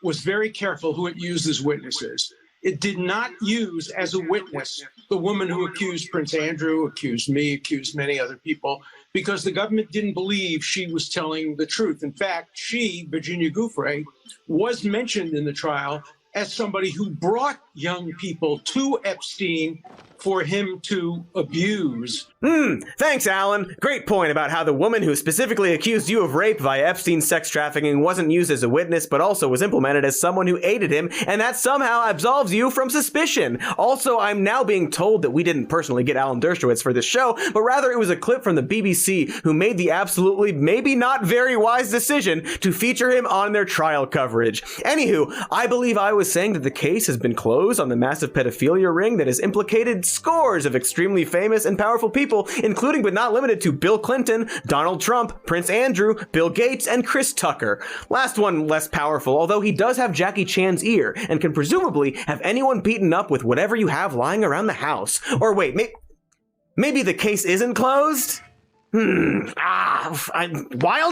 was very careful who it used as witnesses. It did not use as a witness the woman who accused Prince Andrew, accused me, accused many other people, because the government didn't believe she was telling the truth. In fact, she, Virginia Giuffre, was mentioned in the trial as somebody who brought young people to Epstein for him to abuse. Thanks, Alan. Great point about how the woman who specifically accused you of rape via Epstein's sex trafficking wasn't used as a witness, but also was implemented as someone who aided him, and that somehow absolves you from suspicion. Also, I'm now being told that we didn't personally get Alan Dershowitz for this show, but rather it was a clip from the BBC who made the absolutely maybe not very wise decision to feature him on their trial coverage. Anywho, I believe I was saying that the case has been closed on the massive pedophilia ring that has implicated scores of extremely famous and powerful people, including but not limited to Bill Clinton, Donald Trump, Prince Andrew, Bill Gates, and Chris Tucker. Last one less powerful, although he does have Jackie Chan's ear and can presumably have anyone beaten up with whatever you have lying around the house. Or wait, maybe the case isn't closed? Wild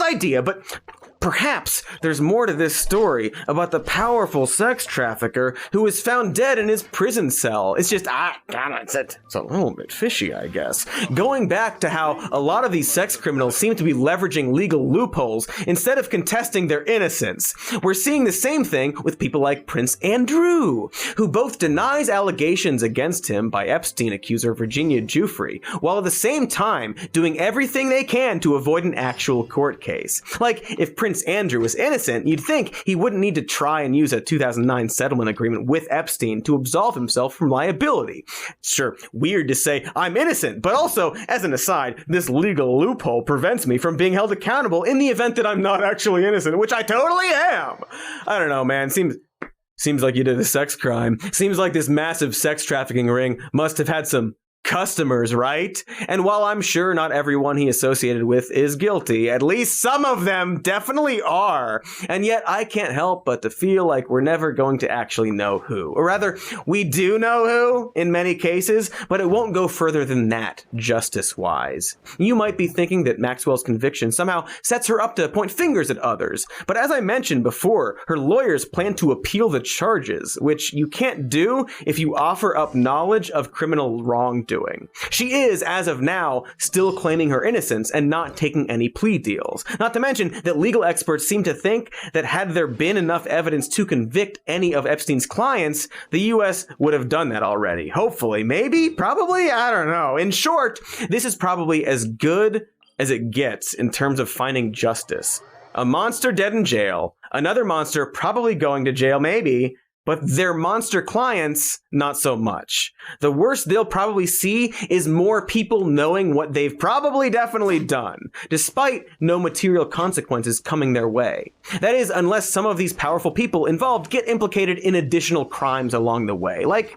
idea, but perhaps there's more to this story about the powerful sex trafficker who was found dead in his prison cell. It's just, it's a little bit fishy, I guess. Going back to how a lot of these sex criminals seem to be leveraging legal loopholes instead of contesting their innocence. We're seeing the same thing with people like Prince Andrew, who both denies allegations against him by Epstein accuser Virginia Giuffre, while at the same time doing everything they can to avoid an actual court case. Like, if Prince Andrew was innocent, you'd think he wouldn't need to try and use a 2009 settlement agreement with Epstein to absolve himself from liability. Sure, weird to say I'm innocent, but also, as an aside, this legal loophole prevents me from being held accountable in the event that I'm not actually innocent, which I totally am. I don't know, man. Seems like you did a sex crime. Seems like this massive sex trafficking ring must have had some customers, right? And while I'm sure not everyone he associated with is guilty, at least some of them definitely are. And yet I can't help but to feel like we're never going to actually know who. Or rather, we do know who in many cases, but it won't go further than that, justice-wise. You might be thinking that Maxwell's conviction somehow sets her up to point fingers at others. But as I mentioned before, her lawyers plan to appeal the charges, which you can't do if you offer up knowledge of criminal wrongdoing. doing. She is, as of now, still claiming her innocence and not taking any plea deals. Not to mention that legal experts seem to think that had there been enough evidence to convict any of Epstein's clients, the US would have done that already. Hopefully, maybe, probably, I don't know. In short, this is probably as good as it gets in terms of finding justice. A monster dead in jail, another monster probably going to jail maybe, but their monster clients, not so much. The worst they'll probably see is more people knowing what they've probably definitely done, despite no material consequences coming their way. That is, unless some of these powerful people involved get implicated in additional crimes along the way. Like,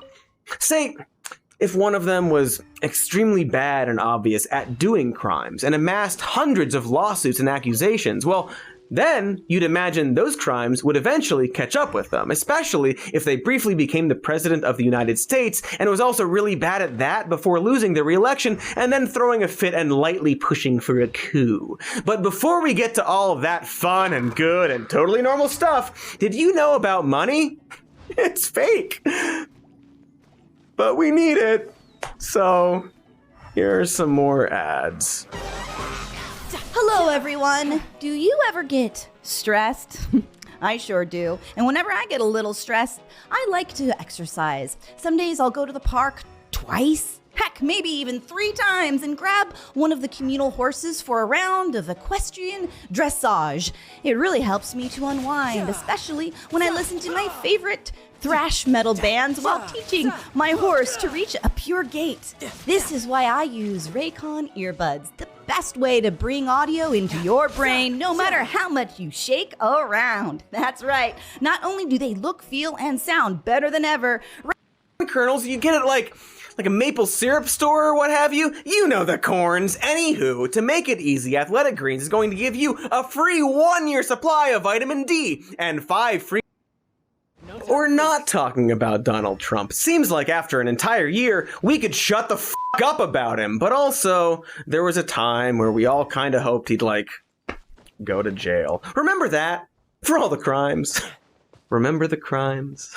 say, if one of them was extremely bad and obvious at doing crimes and amassed hundreds of lawsuits and accusations, well, then you'd imagine those crimes would eventually catch up with them, especially if they briefly became the president of the United States and was also really bad at that before losing the re-election and then throwing a fit and lightly pushing for a coup. But before we get to all of that fun and good and totally normal stuff, did you know about money? It's fake. But we need it. So here are some more ads. Hello, everyone. Do you ever get stressed? I sure do. And whenever I get a little stressed, I like to exercise. Some days I'll go to the park twice, heck, maybe even 3 times, and grab one of the communal horses for a round of equestrian dressage. It really helps me to unwind, especially when I listen to my favorite thrash metal bands while teaching my horse to reach a pure gait. This is why I use Raycon earbuds, the best way to bring audio into your brain no matter how much you shake around. That's right. Not only do they look, feel, and sound better than ever, kernels, you get it like a maple syrup store or what have you. You know the corns. Anywho, to make it easy, Athletic Greens is going to give you a free 1-year supply of vitamin D and 5 free. We're not talking about Donald Trump. Seems like after an entire year, we could shut the f*** up about him. But also, there was a time where we all kind of hoped he'd, go to jail. Remember that? For all the crimes. Remember the crimes?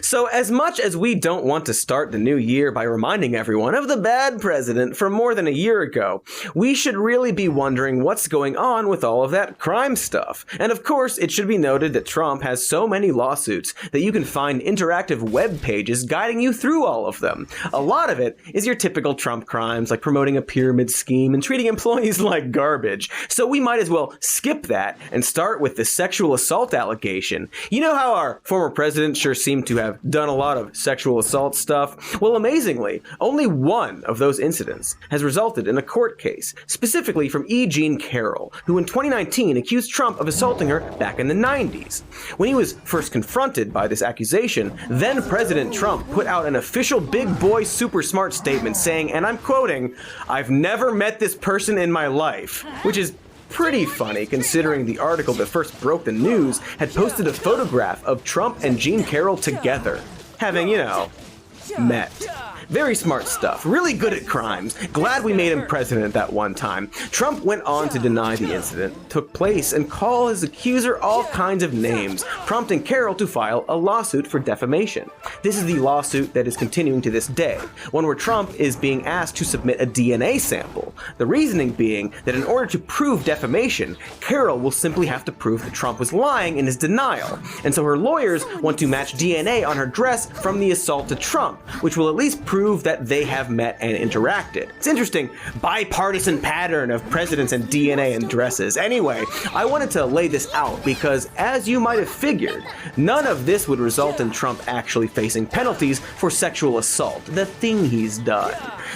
So as much as we don't want to start the new year by reminding everyone of the bad president from more than a year ago, we should really be wondering what's going on with all of that crime stuff. And of course, it should be noted that Trump has so many lawsuits that you can find interactive web pages guiding you through all of them. A lot of it is your typical Trump crimes, like promoting a pyramid scheme and treating employees like garbage. So we might as well skip that and start with the sexual assault allegation. You know how our former president sure seemed to have done a lot of sexual assault stuff? Well, amazingly, only one of those incidents has resulted in a court case, specifically from E. Jean Carroll, who in 2019 accused Trump of assaulting her back in the 90s. When he was first confronted by this accusation, then President Trump put out an official big boy super smart statement saying, and I'm quoting, "I've never met this person in my life," which is pretty funny considering the article that first broke the news had posted a photograph of Trump and Jean Carroll together, having, met. Very smart stuff. Really good at crimes. Glad we made him president that one time. Trump went on to deny the incident took place and call his accuser all kinds of names, prompting Carroll to file a lawsuit for defamation. This is the lawsuit that is continuing to this day, one where Trump is being asked to submit a DNA sample. The reasoning being that in order to prove defamation, Carroll will simply have to prove that Trump was lying in his denial. And so her lawyers want to match DNA on her dress from the assault to Trump, which will at least prove that they have met and interacted. It's interesting, bipartisan pattern of presidents and DNA and dresses. Anyway, I wanted to lay this out because, as you might have figured, none of this would result in Trump actually facing penalties for sexual assault, the thing he's done.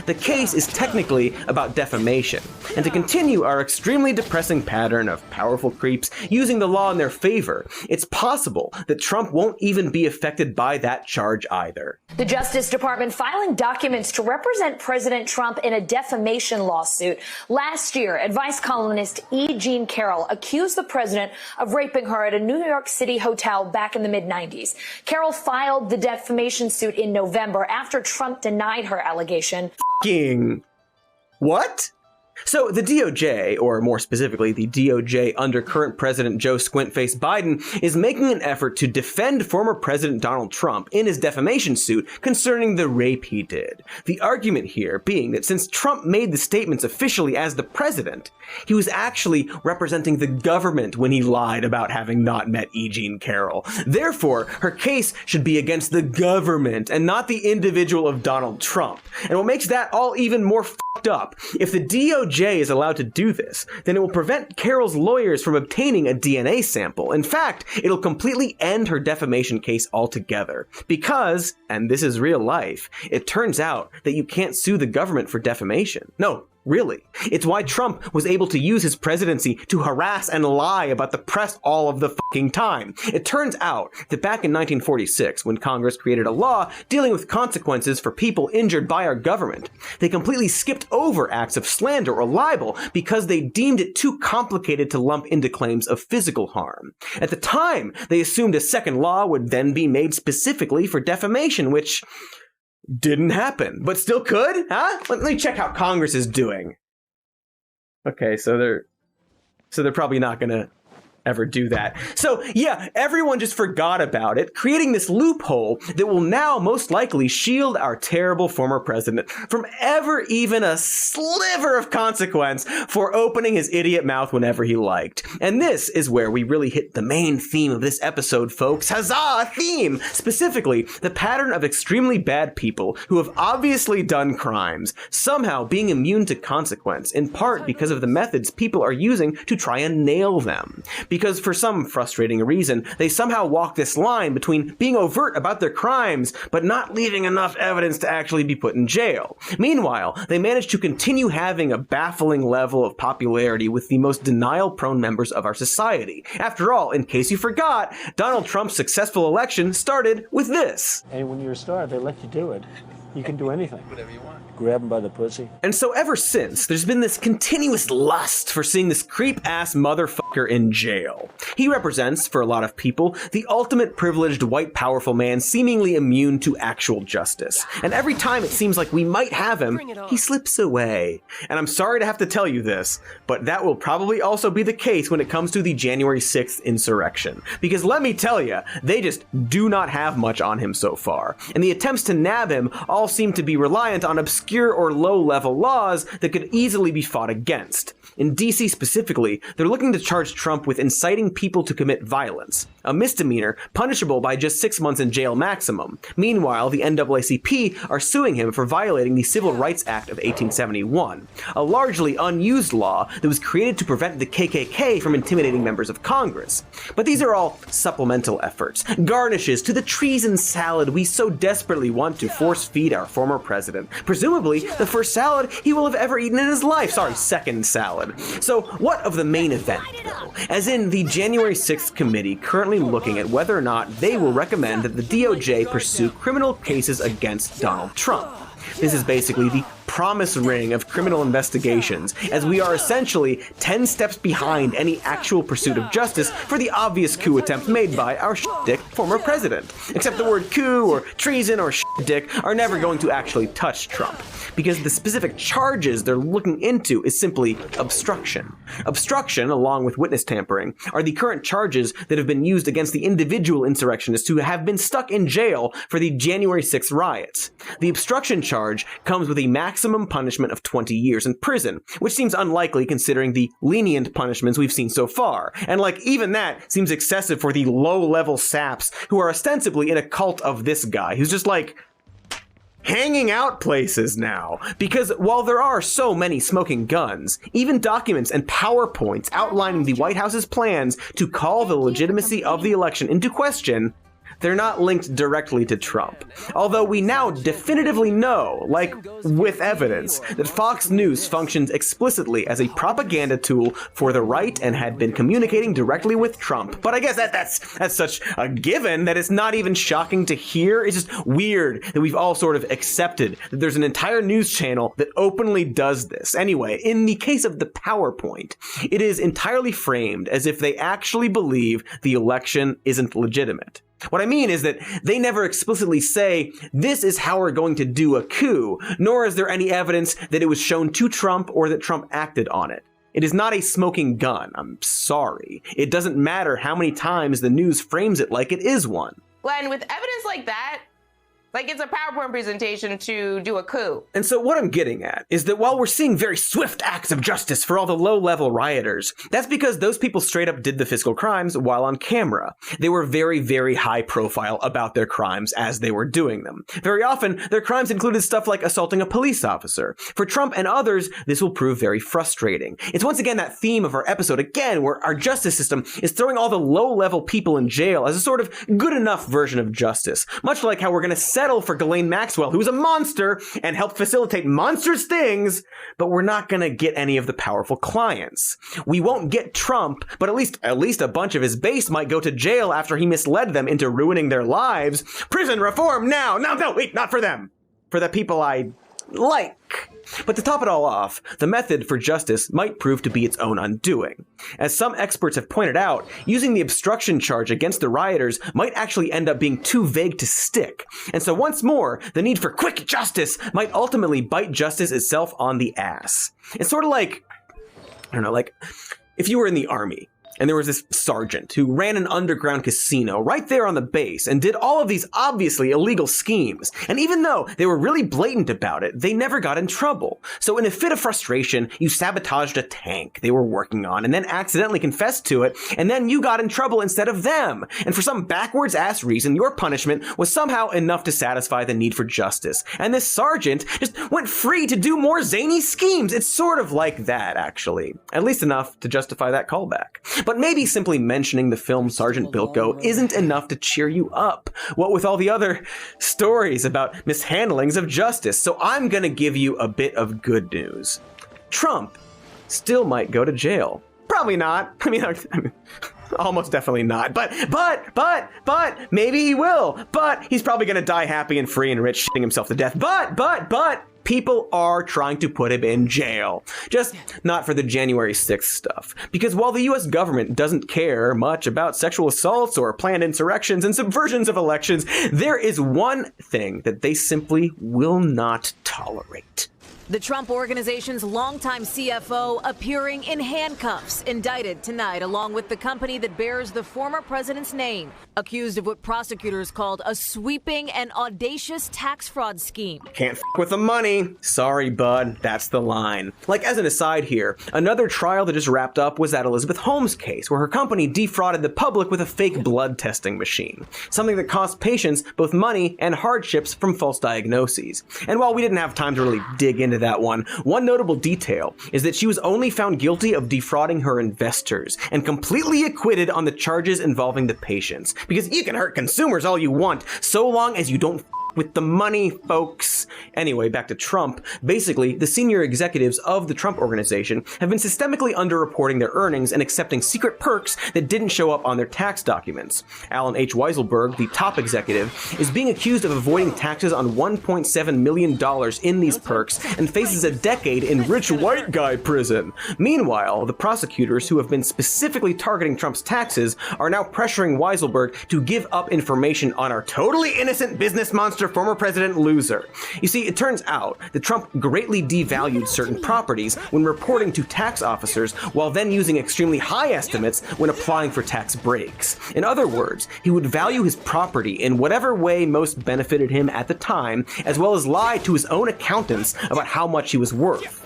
The case is technically about defamation, and to continue our extremely depressing pattern of powerful creeps using the law in their favor, it's possible that Trump won't even be affected by that charge either. The Justice Department filing documents to represent President Trump in a defamation lawsuit. Last year, advice columnist E. Jean Carroll accused the president of raping her at a New York City hotel back in the mid-90s. Carroll filed the defamation suit in November after Trump denied her allegation. What? So the DOJ, or more specifically the DOJ under current President Joe Squintface Biden, is making an effort to defend former President Donald Trump in his defamation suit concerning the rape he did. The argument here being that since Trump made the statements officially as the president, he was actually representing the government when he lied about having not met E. Jean Carroll. Therefore, her case should be against the government and not the individual of Donald Trump. And what makes that all even more fucked up, if the DOJ is allowed to do this, then it will prevent Carroll's lawyers from obtaining a DNA sample. In fact, it'll completely end her defamation case altogether. Because, and this is real life, it turns out that you can't sue the government for defamation. No. Really. It's why Trump was able to use his presidency to harass and lie about the press all of the fucking time. It turns out that back in 1946, when Congress created a law dealing with consequences for people injured by our government, they completely skipped over acts of slander or libel because they deemed it too complicated to lump into claims of physical harm. At the time, they assumed a second law would then be made specifically for defamation, which didn't happen, but still could, huh? Let me check how Congress is doing. Okay, so they're probably not gonna ever do that. So yeah, everyone just forgot about it, creating this loophole that will now most likely shield our terrible former president from ever even a sliver of consequence for opening his idiot mouth whenever he liked. And this is where we really hit the main theme of this episode, folks. Huzzah, a theme! Specifically, the pattern of extremely bad people who have obviously done crimes, somehow being immune to consequence, in part because of the methods people are using to try and nail them. Because for some frustrating reason, they somehow walk this line between being overt about their crimes, but not leaving enough evidence to actually be put in jail. Meanwhile, they manage to continue having a baffling level of popularity with the most denial-prone members of our society. After all, in case you forgot, Donald Trump's successful election started with this. And when you're a star, they let you do it. You can do anything. Whatever you want. Grab him by the pussy. And so ever since, there's been this continuous lust for seeing this creep-ass motherfucker in jail. He represents, for a lot of people, the ultimate privileged white powerful man seemingly immune to actual justice. And every time it seems like we might have him, he slips away. And I'm sorry to have to tell you this, but that will probably also be the case when it comes to the January 6th insurrection. Because let me tell you, they just do not have much on him so far. And the attempts to nab him all seem to be reliant on obscure or low-level laws that could easily be fought against. In DC specifically, they're looking to charge Trump with inciting people to commit violence, a misdemeanor punishable by just 6 months in jail maximum. Meanwhile, the NAACP are suing him for violating the Civil Rights Act of 1871, a largely unused law that was created to prevent the KKK from intimidating members of Congress. But these are all supplemental efforts, garnishes to the treason salad we so desperately want to force-feed our former president. Presumably, the first salad he will have ever eaten in his life. Sorry, second salad. So what of the main event, though? As in, the January 6th committee currently looking at whether or not they will recommend that the DOJ pursue criminal cases against Donald Trump. This is basically the promise ring of criminal investigations, as we are essentially 10 steps behind any actual pursuit of justice for the obvious coup attempt made by our dick former president. Except the word coup or treason or dick are never going to actually touch Trump, because the specific charges they're looking into is simply obstruction. Obstruction, along with witness tampering, are the current charges that have been used against the individual insurrectionists who have been stuck in jail for the January 6th riots. The obstruction charge comes with a maximum punishment of 20 years in prison, which seems unlikely considering the lenient punishments we've seen so far. And even that seems excessive for the low-level saps who are ostensibly in a cult of this guy, who's just hanging out places now. Because while there are so many smoking guns, even documents and PowerPoints outlining the White House's plans to call the legitimacy of the election into question, they're not linked directly to Trump. Although we now definitively know, with evidence, that Fox News functions explicitly as a propaganda tool for the right and had been communicating directly with Trump. But I guess that's such a given that it's not even shocking to hear. It's just weird that we've all sort of accepted that there's an entire news channel that openly does this. Anyway, in the case of the PowerPoint, it is entirely framed as if they actually believe the election isn't legitimate. What I mean is that they never explicitly say, this is how we're going to do a coup, nor is there any evidence that it was shown to Trump or that Trump acted on it. It is not a smoking gun. I'm sorry. It doesn't matter how many times the news frames it like it is one. Glenn, with evidence like that, like it's a PowerPoint presentation to do a coup. And so what I'm getting at is that while we're seeing very swift acts of justice for all the low-level rioters, that's because those people straight up did the fiscal crimes while on camera. They were very, very high profile about their crimes as they were doing them. Very often, their crimes included stuff like assaulting a police officer. For Trump and others, this will prove very frustrating. It's once again that theme of our episode again, where our justice system is throwing all the low-level people in jail as a sort of good enough version of justice. Much like how we're going to settle for Ghislaine Maxwell, who's a monster and helped facilitate monstrous things, but we're not going to get any of the powerful clients. We won't get Trump, but at least a bunch of his base might go to jail after he misled them into ruining their lives. Prison reform now! No, wait, not for them. For the people I like. But to top it all off, the method for justice might prove to be its own undoing. As some experts have pointed out, using the obstruction charge against the rioters might actually end up being too vague to stick. And so once more, the need for quick justice might ultimately bite justice itself on the ass. It's sort of like, I don't know, like if you were in the army, and there was this sergeant who ran an underground casino right there on the base and did all of these obviously illegal schemes. And even though they were really blatant about it, they never got in trouble. So in a fit of frustration, you sabotaged a tank they were working on and then accidentally confessed to it, and then you got in trouble instead of them. And for some backwards ass reason, your punishment was somehow enough to satisfy the need for justice. And this sergeant just went free to do more zany schemes. It's sort of like that, actually. At least enough to justify that callback. But maybe simply mentioning the film Sergeant Bilko isn't enough to cheer you up, what with all the other stories about mishandlings of justice. So I'm gonna give you a bit of good news. Trump still might go to jail. Probably not. I mean, almost definitely not. But maybe he will. But he's probably gonna die happy and free and rich, shitting himself to death. But people are trying to put him in jail. Just not for the January 6th stuff. Because while the US government doesn't care much about sexual assaults or planned insurrections and subversions of elections, there is one thing that they simply will not tolerate. The Trump Organization's longtime CFO appearing in handcuffs, indicted tonight along with the company that bears the former president's name, accused of what prosecutors called a sweeping and audacious tax fraud scheme. Can't f with the money. Sorry, bud. That's the line. Like, as an aside here, another trial that just wrapped up was that Elizabeth Holmes case, where her company defrauded the public with a fake blood testing machine. Something that cost patients both money and hardships from false diagnoses. And while we didn't have time to really dig into that one notable detail is that she was only found guilty of defrauding her investors and completely acquitted on the charges involving the patients. Because you can hurt consumers all you want, so long as you don't f with the money, folks. Anyway, back to Trump. Basically, the senior executives of the Trump Organization have been systemically underreporting their earnings and accepting secret perks that didn't show up on their tax documents. Alan H. Weiselberg, the top executive, is being accused of avoiding taxes on $1.7 million in these perks and faces a decade in rich white guy prison. Meanwhile, the prosecutors who have been specifically targeting Trump's taxes are now pressuring Weiselberg to give up information on our totally innocent business monster former president loser. You see, it turns out that Trump greatly devalued certain properties when reporting to tax officers, while then using extremely high estimates when applying for tax breaks. In other words, he would value his property in whatever way most benefited him at the time, as well as lie to his own accountants about how much he was worth.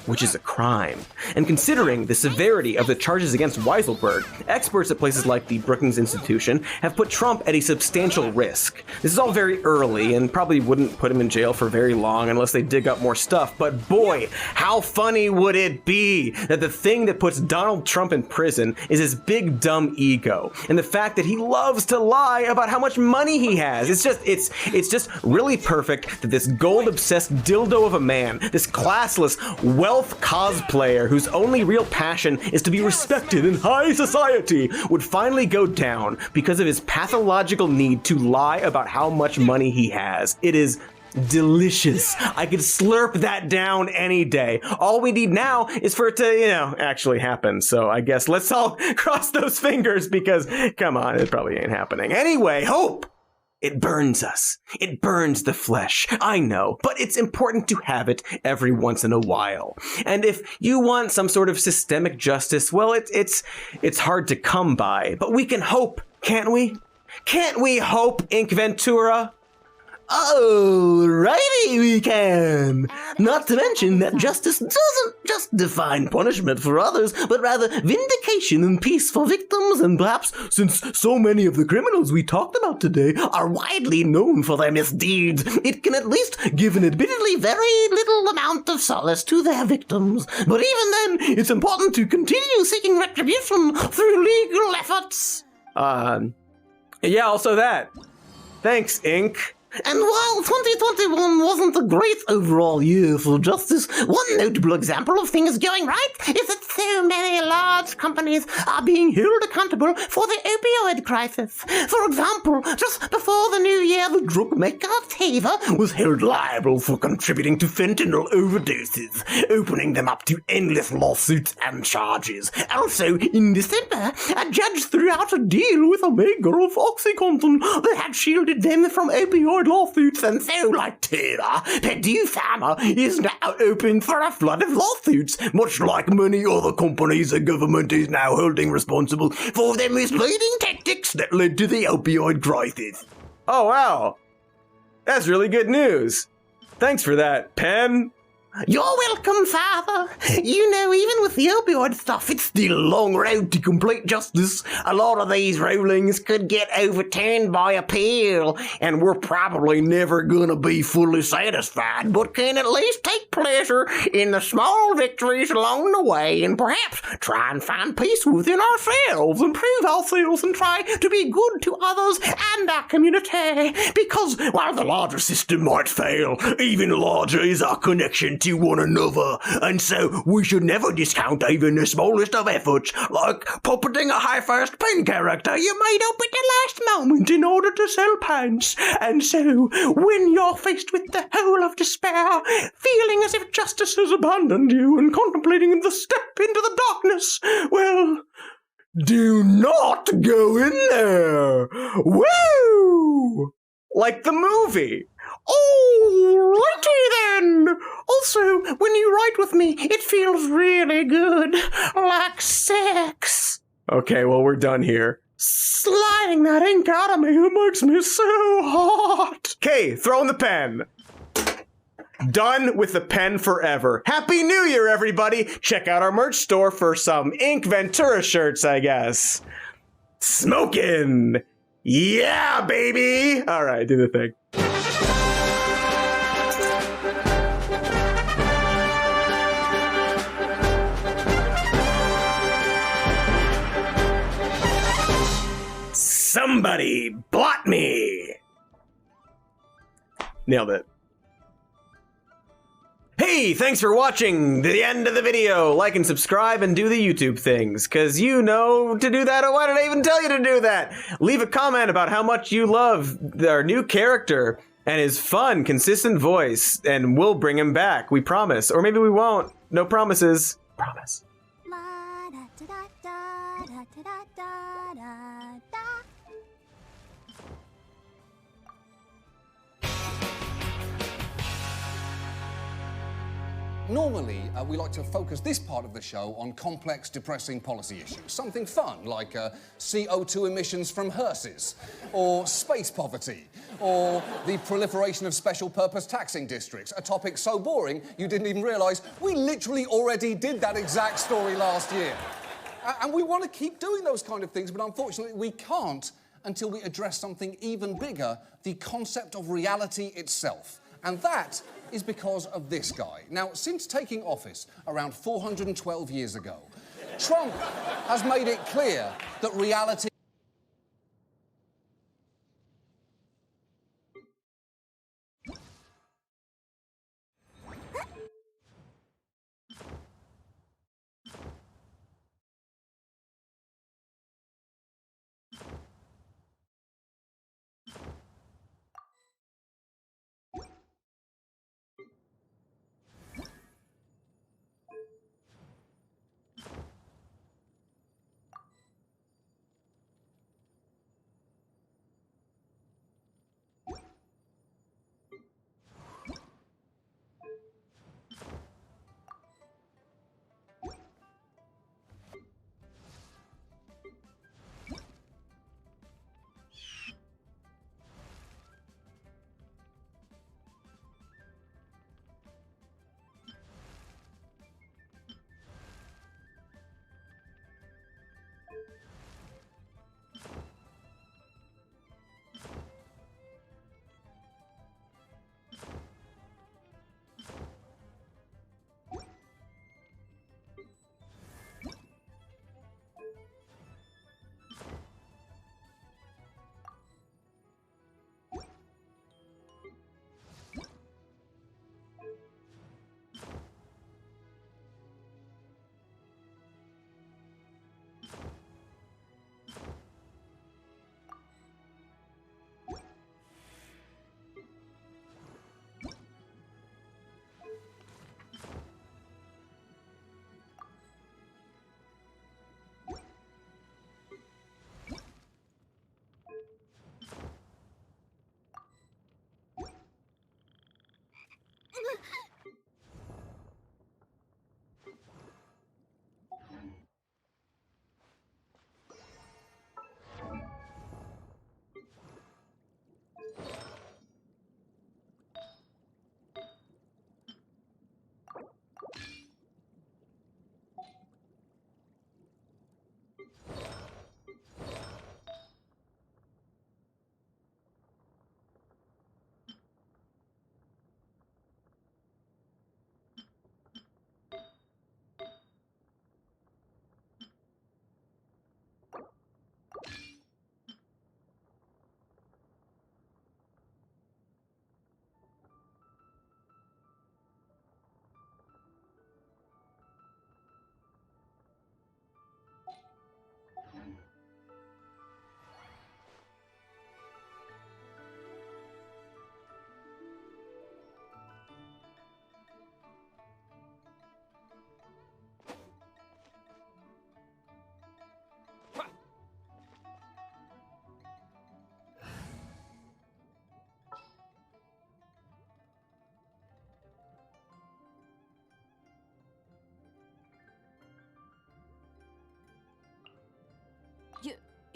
Which is a crime. And considering the severity of the charges against Weiselberg, experts at places like the Brookings Institution have put Trump at a substantial risk. This is all very early and probably wouldn't put him in jail for very long unless they dig up more stuff, but boy, how funny would it be that the thing that puts Donald Trump in prison is his big dumb ego and the fact that he loves to lie about how much money he has. It's just really perfect that this gold-obsessed dildo of a man, this classless, wealth cosplayer whose only real passion is to be respected in high society would finally go down because of his pathological need to lie about how much money he has. It is delicious. I could slurp that down any day. All we need now is for it to, actually happen. So I guess let's all cross those fingers because, come on, it probably ain't happening. Anyway, hope! It burns us. It burns the flesh. I know, but it's important to have it every once in a while. And if you want some sort of systemic justice, well, it's hard to come by. But we can hope, can't we? Can't we hope, Ink Ventura? Alrighty, we can. Not to mention that justice doesn't just define punishment for others, but rather vindication and peace for victims, and perhaps, since so many of the criminals we talked about today are widely known for their misdeeds, it can at least give an admittedly very little amount of solace to their victims. But even then, it's important to continue seeking retribution through legal efforts. Yeah, also that. Thanks, Ink. And while 2021 wasn't a great overall year for justice, one notable example of things going right is that so many large companies are being held accountable for the opioid crisis. For example, just before the new year, the drug maker Thoma was held liable for contributing to fentanyl overdoses, opening them up to endless lawsuits and charges. Also, in December, a judge threw out a deal with a maker of OxyContin that had shielded them from opioid lawsuits, and so, like Thoma, Purdue Pharma is now open for a flood of lawsuits, much like many other companies the government is now holding responsible for their misleading tactics that led to the opioid crisis. Oh wow, that's really good news. Thanks for that, Pen. You're welcome, Father. You know, even with the opioid stuff, it's still a long road to complete justice. A lot of these rulings could get overturned by appeal, and we're probably never gonna be fully satisfied, but can at least take pleasure in the small victories along the way, and perhaps try and find peace within ourselves, improve ourselves, and try to be good to others and our community. Because while the larger system might fail, even larger is our connection to one another, and so we should never discount even the smallest of efforts, like puppeting a high-first pen character you made up at the last moment in order to sell pants. And so, when you're faced with the hole of despair, feeling as if justice has abandoned you and contemplating the step into the darkness, well, do not go in there. Woo! Like the movie. Alrighty then! Also, when you write with me, it feels really good. Like sex. Okay, well, we're done here. Sliding that ink out of me makes me so hot. Okay, throwing the pen. Done with the pen forever. Happy New Year, everybody! Check out our merch store for some Ink Ventura shirts, I guess. Smokin'! Yeah, baby! Alright, do the thing. Somebody blot me! Nailed it. Hey, thanks for watching the end of the video. Like and subscribe and do the YouTube things, cause you know to do that, or why did I even tell you to do that? Leave a comment about how much you love our new character and his fun, consistent voice, and we'll bring him back, we promise. Or maybe we won't. No promises. Promise. Normally, we like to focus this part of the show on complex, depressing policy issues. Something fun, like CO2 emissions from hearses, or space poverty, or the proliferation of special-purpose taxing districts, a topic so boring you didn't even realise we literally already did that exact story last year. And we want to keep doing those kind of things, but unfortunately we can't until we address something even bigger, the concept of reality itself. And that is because of this guy. Now, since taking office around 412 years ago, Trump has made it clear that reality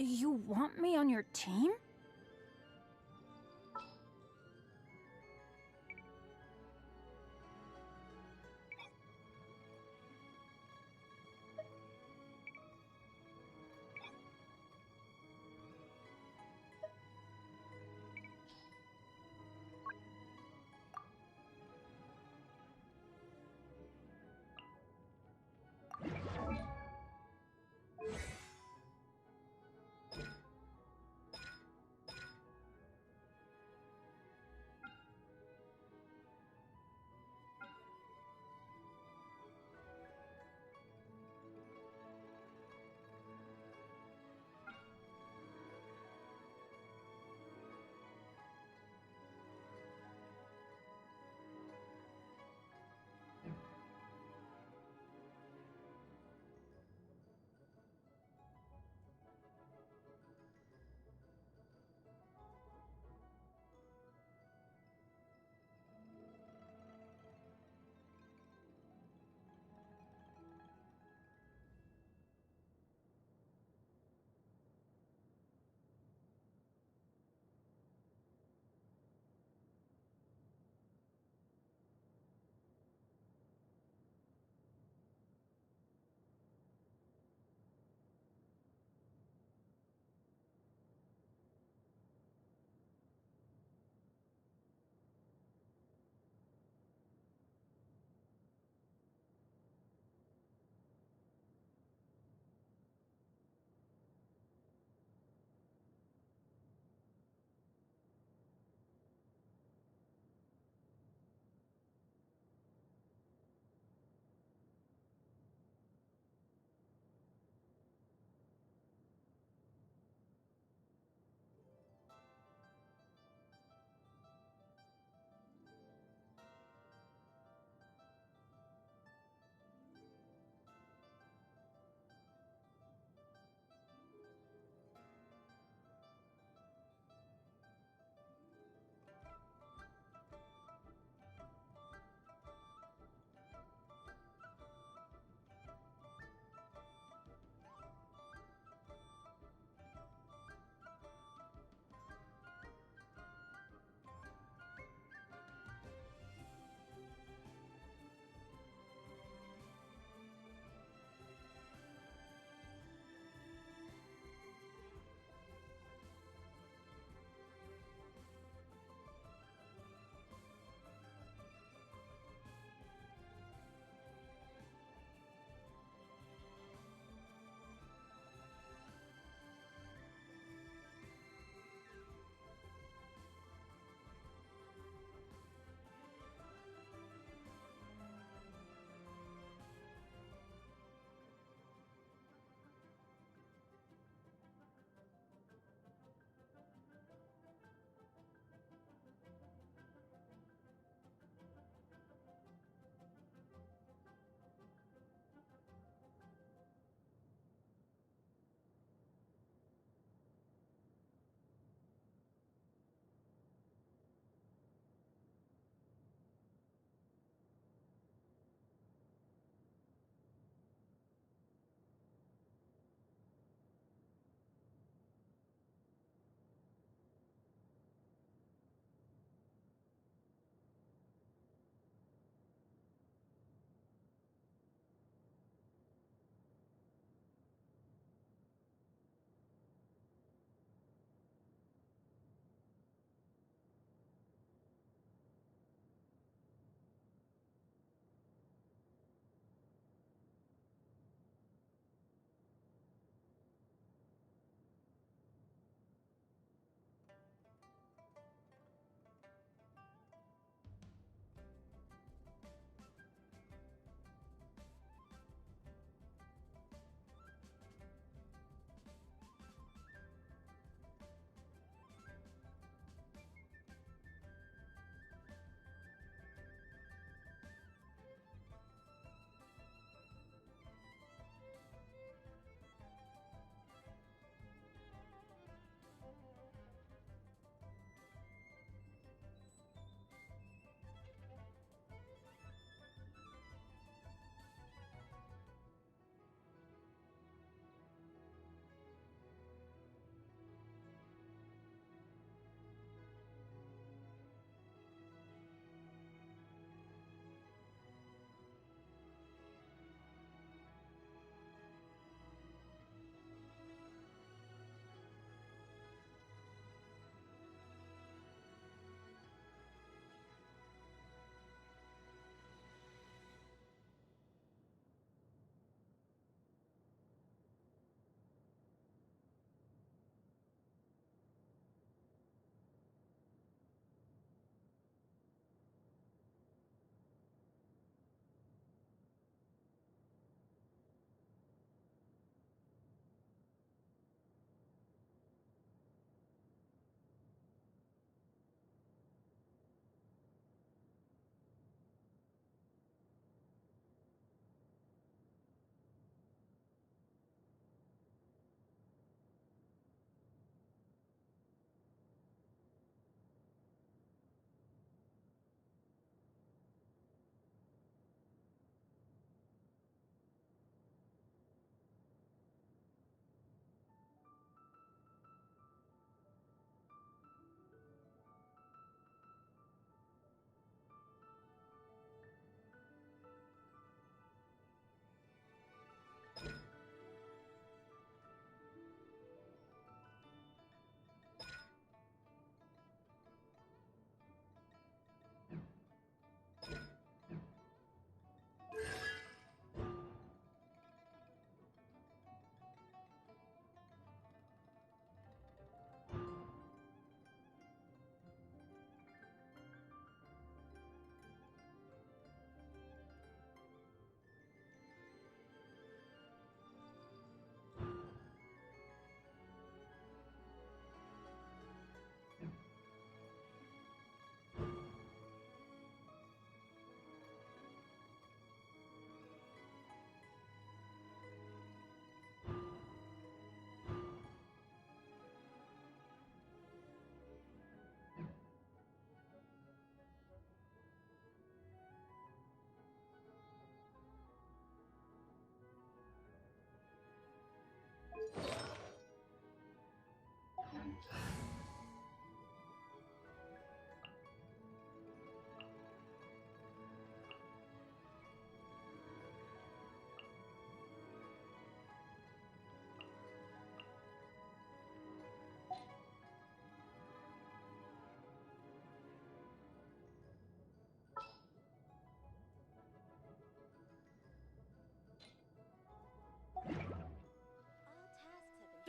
You want me on your team?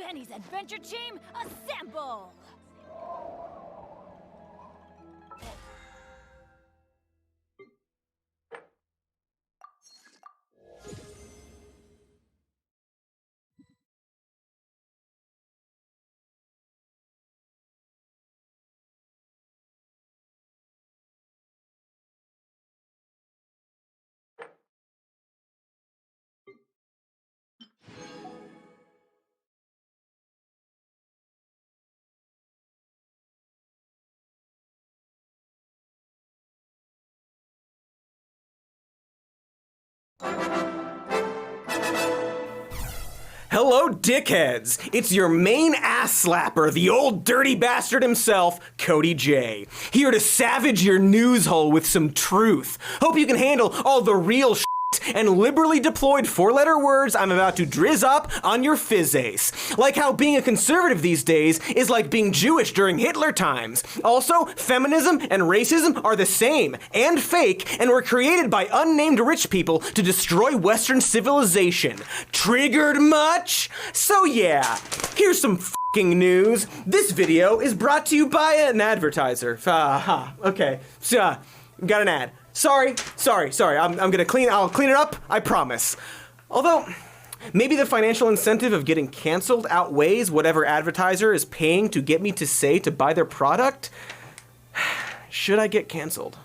Kenny's adventure team, assemble! Hello, dickheads! It's your main ass slapper, the old dirty bastard himself, Cody J. Here to savage your news hole with some truth. Hope you can handle all the real shit and liberally deployed four-letter words I'm about to drizz up on your fizz-ace. Like how being a conservative these days is like being Jewish during Hitler times. Also, feminism and racism are the same and fake and were created by unnamed rich people to destroy Western civilization. Triggered much? So yeah, here's some f***ing news. This video is brought to you by an advertiser. Okay, so, got an ad. Sorry. I'll clean it up, I promise. Although, maybe the financial incentive of getting canceled outweighs whatever advertiser is paying to get me to say to buy their product. Should I get canceled?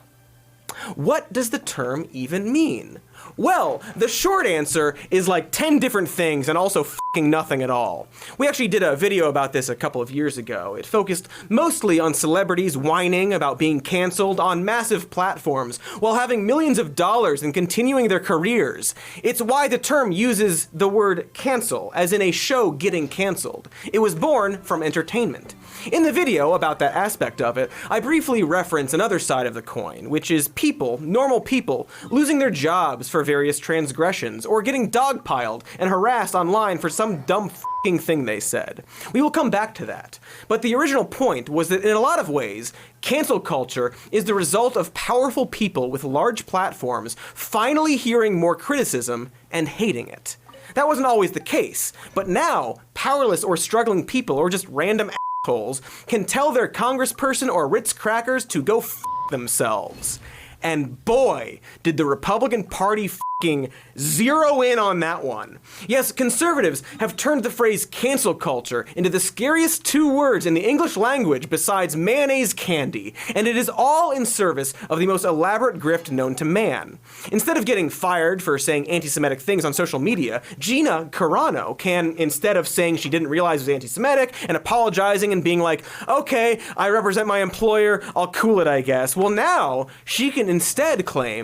What does the term even mean? Well, the short answer is like 10 different things and also f***ing nothing at all. We actually did a video about this a couple of years ago. It focused mostly on celebrities whining about being canceled on massive platforms while having millions of dollars and continuing their careers. It's why the term uses the word cancel, as in a show getting canceled. It was born from entertainment. In the video about that aspect of it, I briefly reference another side of the coin, which is people, normal people, losing their jobs for various transgressions, or getting dogpiled and harassed online for some dumb f***ing thing they said. We will come back to that. But the original point was that in a lot of ways, cancel culture is the result of powerful people with large platforms finally hearing more criticism and hating it. That wasn't always the case, but now, powerless or struggling people or just random assholes can tell their congressperson or Ritz crackers to go f*** themselves. And boy, did the Republican Party f***ing zero in on that one. Yes, conservatives have turned the phrase cancel culture into the scariest two words in the English language besides mayonnaise candy, and it is all in service of the most elaborate grift known to man. Instead of getting fired for saying anti-Semitic things on social media, Gina Carano can, instead of saying she didn't realize it was anti-Semitic and apologizing and being like, okay, I represent my employer, I'll cool it, I guess. Well, now she can instead claim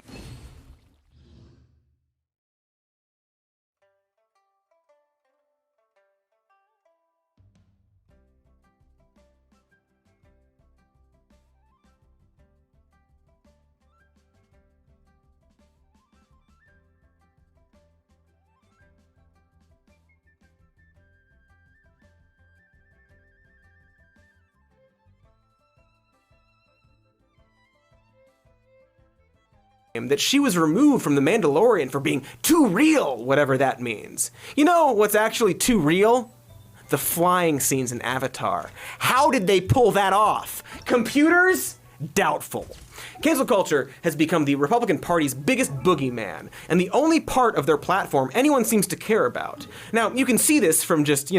that she was removed from The Mandalorian for being too real, whatever that means. You know what's actually too real? The flying scenes in Avatar. How did they pull that off? Computers? Doubtful. Cancel culture has become the Republican Party's biggest boogeyman, and the only part of their platform anyone seems to care about. Now, you can see this from just,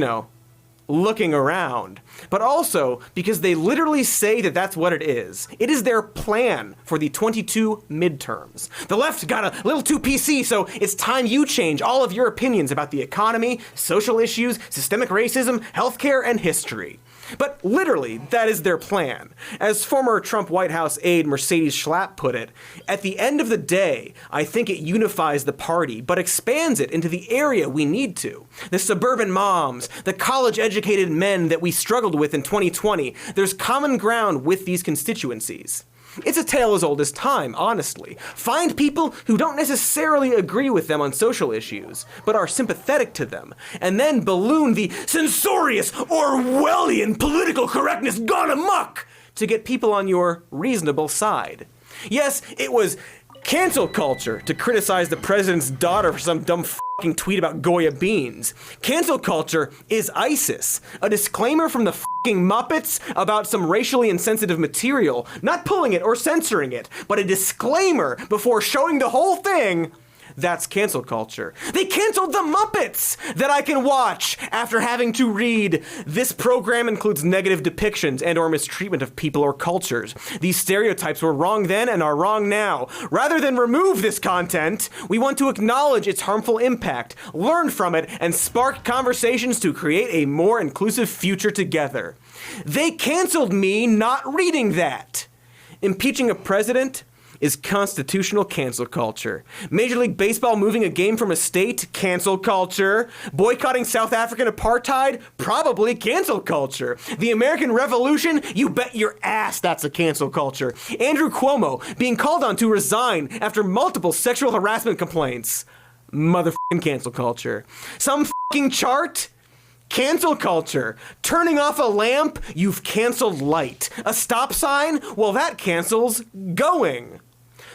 looking around, but also because they literally say that that's what it is. It is their plan for the 22 midterms. The left got a little too PC, so it's time you change all of your opinions about the economy, social issues, systemic racism, healthcare, and history. But literally, that is their plan. As former Trump White House aide Mercedes Schlapp put it, at the end of the day, I think it unifies the party, but expands it into the area we need to. The suburban moms, the college-educated men that we struggled with in 2020, there's common ground with these constituencies. It's a tale as old as time, honestly. Find people who don't necessarily agree with them on social issues, but are sympathetic to them, and then balloon the censorious Orwellian political correctness gone amok to get people on your reasonable side. Yes, it was cancel culture to criticize the president's daughter for some dumb fucking tweet about Goya beans. Cancel culture is ISIS. A disclaimer from the fucking Muppets about some racially insensitive material, not pulling it or censoring it, but a disclaimer before showing the whole thing. That's cancel culture. They canceled the Muppets that I can watch after having to read. This program includes negative depictions and or mistreatment of people or cultures. These stereotypes were wrong then and are wrong now. Rather than remove this content, we want to acknowledge its harmful impact, learn from it, and spark conversations to create a more inclusive future together. They canceled me not reading that. Impeaching a president is constitutional cancel culture. Major League Baseball moving a game from a state, cancel culture. Boycotting South African apartheid, probably cancel culture. The American Revolution, you bet your ass that's a cancel culture. Andrew Cuomo being called on to resign after multiple sexual harassment complaints. Motherfucking cancel culture. Some fucking chart? Cancel culture. Turning off a lamp, you've canceled light. A stop sign? Well, that cancels going.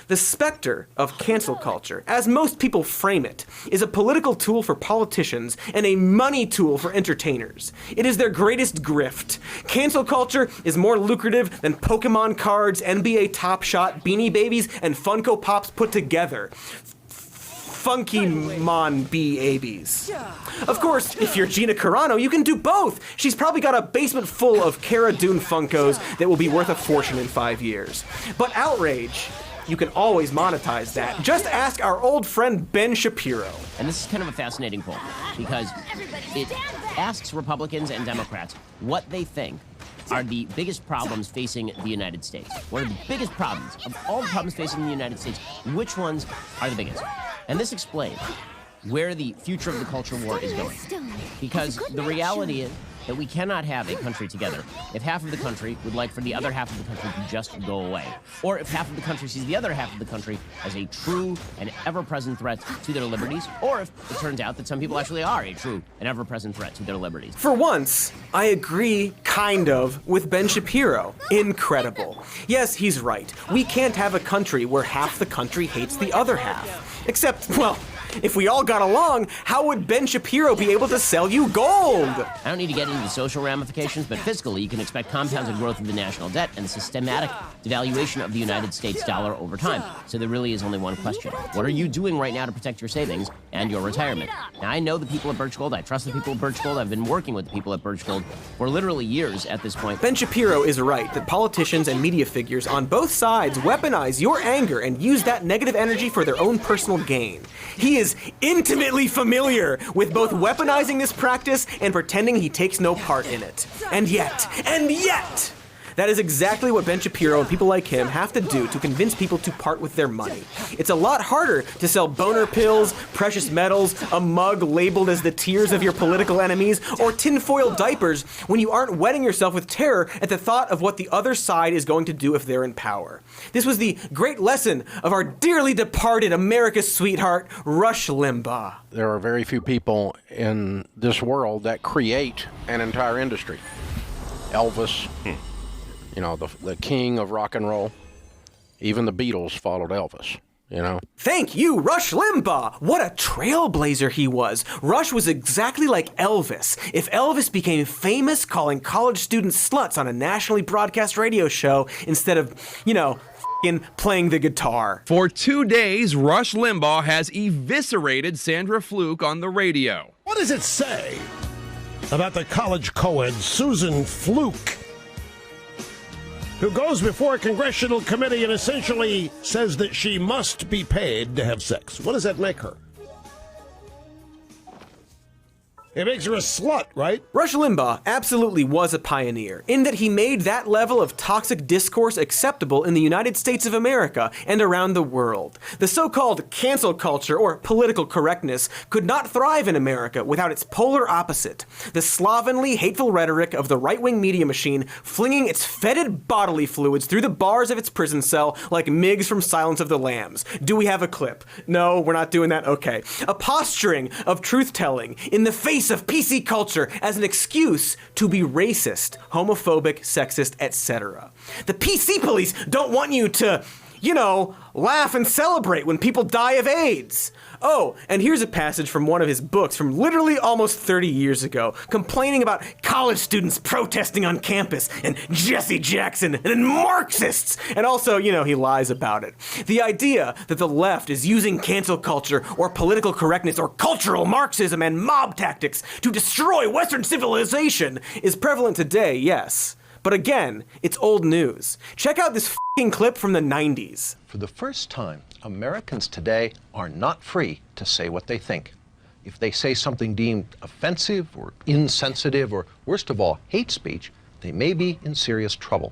The specter of cancel culture, as most people frame it, is a political tool for politicians and a money tool for entertainers. It is their greatest grift. Cancel culture is more lucrative than Pokemon cards, NBA Top Shot, Beanie Babies, and Funko Pops put together. Funky Mon B-Abies. Of course, if you're Gina Carano, you can do both. She's probably got a basement full of Cara Dune Funkos that will be worth a fortune in 5 years. But outrage, you can always monetize that. Just ask our old friend Ben Shapiro. And this is kind of a fascinating poll because it asks Republicans and Democrats what they think are the biggest problems facing the United States. What are the biggest problems of all the problems facing the United States? Which ones are the biggest? And this explains where the future of the culture war is going. Because the reality is that we cannot have a country together if half of the country would like for the other half of the country to just go away. Or if half of the country sees the other half of the country as a true and ever-present threat to their liberties, or if it turns out that some people actually are a true and ever-present threat to their liberties. For once, I agree, kind of, with Ben Shapiro. Incredible. Yes, he's right. We can't have a country where half the country hates the other half. Except, well, if we all got along, how would Ben Shapiro be able to sell you gold? I don't need to get into the social ramifications, but fiscally, you can expect compounded growth of the national debt and the systematic devaluation of the United States dollar over time. So there really is only one question. What are you doing right now to protect your savings and your retirement? Now, I know the people at Birch Gold. I trust the people at Birch Gold. I've been working with the people at Birch Gold for literally years at this point. Ben Shapiro is right that politicians and media figures on both sides weaponize your anger and use that negative energy for their own personal gain. He is intimately familiar with both weaponizing this practice and pretending he takes no part in it. And yet, that is exactly what Ben Shapiro and people like him have to do to convince people to part with their money. It's a lot harder to sell boner pills, precious metals, a mug labeled as the tears of your political enemies, or tinfoil diapers when you aren't wetting yourself with terror at the thought of what the other side is going to do if they're in power. This was the great lesson of our dearly departed America's sweetheart, Rush Limbaugh. There are very few people in this world that create an entire industry. Elvis, you know, the king of rock and roll. Even the Beatles followed Elvis, you know. Thank you, Rush Limbaugh! What a trailblazer he was. Rush was exactly like Elvis. If Elvis became famous calling college students sluts on a nationally broadcast radio show instead of, you know, playing the guitar. For 2 days, Rush Limbaugh has eviscerated Sandra Fluke on the radio. What does it say about the college co-ed Susan Fluke, who goes before a congressional committee and essentially says that she must be paid to have sex? What does that make her? It makes her a slut, right? Rush Limbaugh absolutely was a pioneer, in that he made that level of toxic discourse acceptable in the United States of America and around the world. The so-called cancel culture, or political correctness, could not thrive in America without its polar opposite, the slovenly, hateful rhetoric of the right-wing media machine flinging its fetid bodily fluids through the bars of its prison cell like Miggs from Silence of the Lambs. Do we have a clip? No, we're not doing that? Okay. A posturing of truth-telling in the face of PC culture as an excuse to be racist, homophobic, sexist, etc. The PC police don't want you to, laugh and celebrate when people die of AIDS. Oh, and here's a passage from one of his books from literally almost 30 years ago, complaining about college students protesting on campus and Jesse Jackson and Marxists. And also, he lies about it. The idea that the left is using cancel culture or political correctness or cultural Marxism and mob tactics to destroy Western civilization is prevalent today, yes. But again, it's old news. Check out this f***ing clip from the 90s. For the first time, Americans today are not free to say what they think. If they say something deemed offensive or insensitive or, worst of all, hate speech, they may be in serious trouble.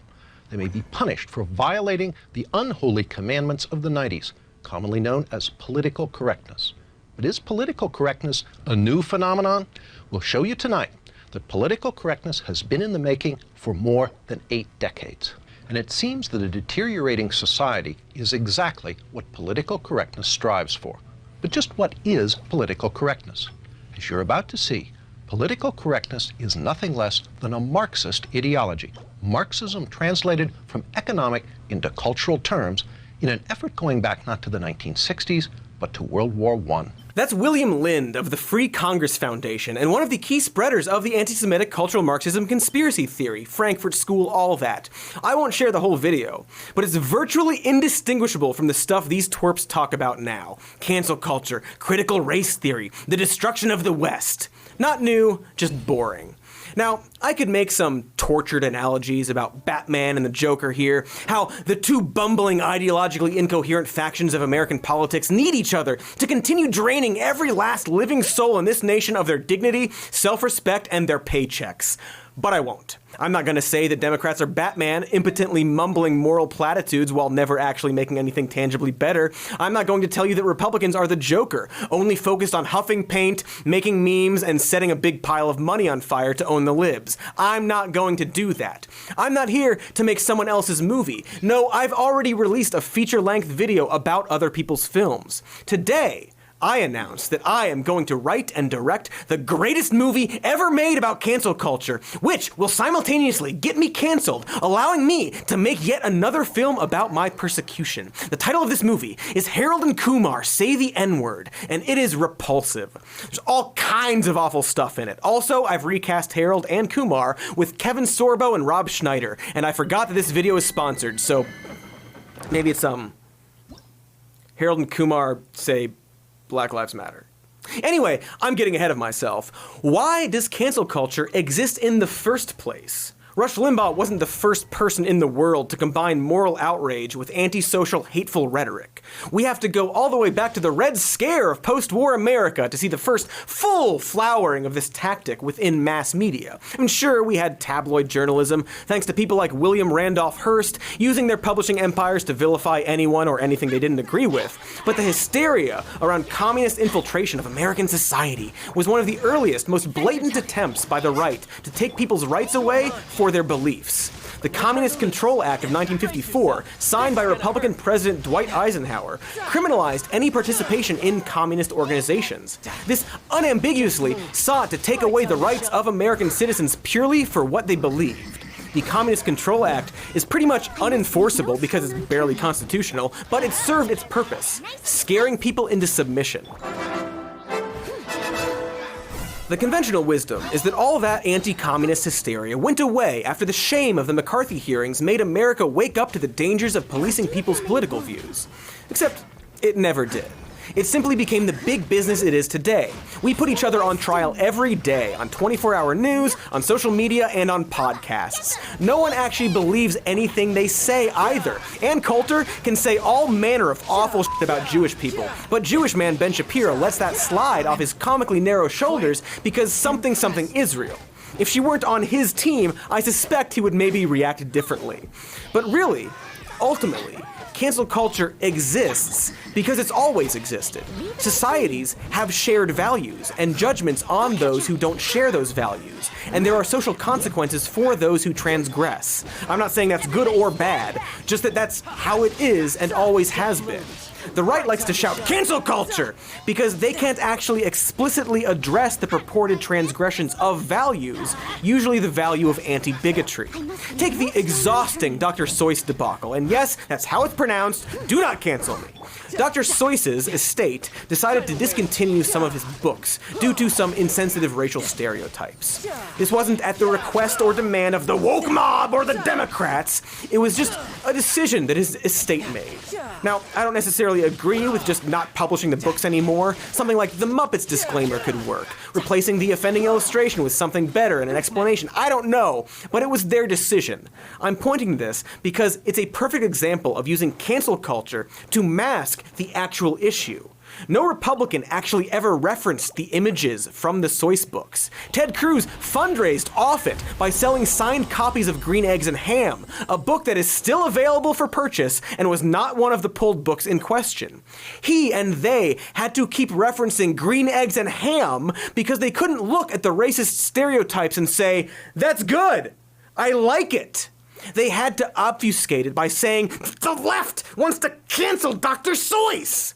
They may be punished for violating the unholy commandments of the 90s, commonly known as political correctness. But is political correctness a new phenomenon? We'll show you tonight that political correctness has been in the making for more than 8 decades. And it seems that a deteriorating society is exactly what political correctness strives for. But just what is political correctness? As you're about to see, political correctness is nothing less than a Marxist ideology. Marxism translated from economic into cultural terms in an effort going back not to the 1960s, but to World War I. That's William Lind of the Free Congress Foundation and one of the key spreaders of the anti-Semitic cultural Marxism conspiracy theory, Frankfurt School, all that. I won't share the whole video, but it's virtually indistinguishable from the stuff these twerps talk about now. Cancel culture, critical race theory, the destruction of the West. Not new, just boring. Now, I could make some tortured analogies about Batman and the Joker here, how the two bumbling, ideologically incoherent factions of American politics need each other to continue draining every last living soul in this nation of their dignity, self-respect, and their paychecks. But I won't. I'm not going to say that Democrats are Batman, impotently mumbling moral platitudes while never actually making anything tangibly better. I'm not going to tell you that Republicans are the Joker, only focused on huffing paint, making memes, and setting a big pile of money on fire to own the libs. I'm not going to do that. I'm not here to make someone else's movie. No, I've already released a feature-length video about other people's films. Today, I announced that I am going to write and direct the greatest movie ever made about cancel culture, which will simultaneously get me canceled, allowing me to make yet another film about my persecution. The title of this movie is Harold and Kumar Say the N-Word, and it is repulsive. There's all kinds of awful stuff in it. Also, I've recast Harold and Kumar with Kevin Sorbo and Rob Schneider, and I forgot that this video is sponsored, so maybe it's Harold and Kumar Say Black Lives Matter. Anyway, I'm getting ahead of myself. Why does cancel culture exist in the first place? Rush Limbaugh wasn't the first person in the world to combine moral outrage with antisocial, hateful rhetoric. We have to go all the way back to the Red Scare of post-war America to see the first full flowering of this tactic within mass media. And sure, we had tabloid journalism, thanks to people like William Randolph Hearst, using their publishing empires to vilify anyone or anything they didn't agree with. But the hysteria around communist infiltration of American society was one of the earliest, most blatant attempts by the right to take people's rights away for their beliefs. The Communist Control Act of 1954, signed by Republican President Dwight Eisenhower, criminalized any participation in communist organizations. This unambiguously sought to take away the rights of American citizens purely for what they believed. The Communist Control Act is pretty much unenforceable because it's barely constitutional, but it served its purpose, scaring people into submission. The conventional wisdom is that all that anti-communist hysteria went away after the shame of the McCarthy hearings made America wake up to the dangers of policing people's political views. Except it never did. It simply became the big business it is today. We put each other on trial every day, on 24-hour news, on social media, and on podcasts. No one actually believes anything they say either. Ann Coulter can say all manner of awful shit about Jewish people, but Jewish man Ben Shapiro lets that slide off his comically narrow shoulders because something Israel. If she weren't on his team, I suspect he would maybe react differently. But really, ultimately, cancel culture exists because it's always existed. Societies have shared values and judgments on those who don't share those values, and there are social consequences for those who transgress. I'm not saying that's good or bad, just that that's how it is and always has been. The right likes to shout, cancel culture, because they can't actually explicitly address the purported transgressions of values, usually the value of anti-bigotry. Take the exhausting Dr. Seuss debacle, and yes, that's how it's pronounced, do not cancel me. Dr. Seuss's estate decided to discontinue some of his books due to some insensitive racial stereotypes. This wasn't at the request or demand of the woke mob or the Democrats. It was just a decision that his estate made. Now, I don't necessarily agree with just not publishing the books anymore. Something like the Muppets disclaimer could work, replacing the offending illustration with something better and an explanation. I don't know, but it was their decision. I'm pointing to this because it's a perfect example of using cancel culture to mask the actual issue. No Republican actually ever referenced the images from the Seuss books. Ted Cruz fundraised off it by selling signed copies of Green Eggs and Ham, a book that is still available for purchase and was not one of the pulled books in question. He and they had to keep referencing Green Eggs and Ham because they couldn't look at the racist stereotypes and say, "That's good, I like it." They had to obfuscate it by saying, "The left wants to cancel Dr. Seuss."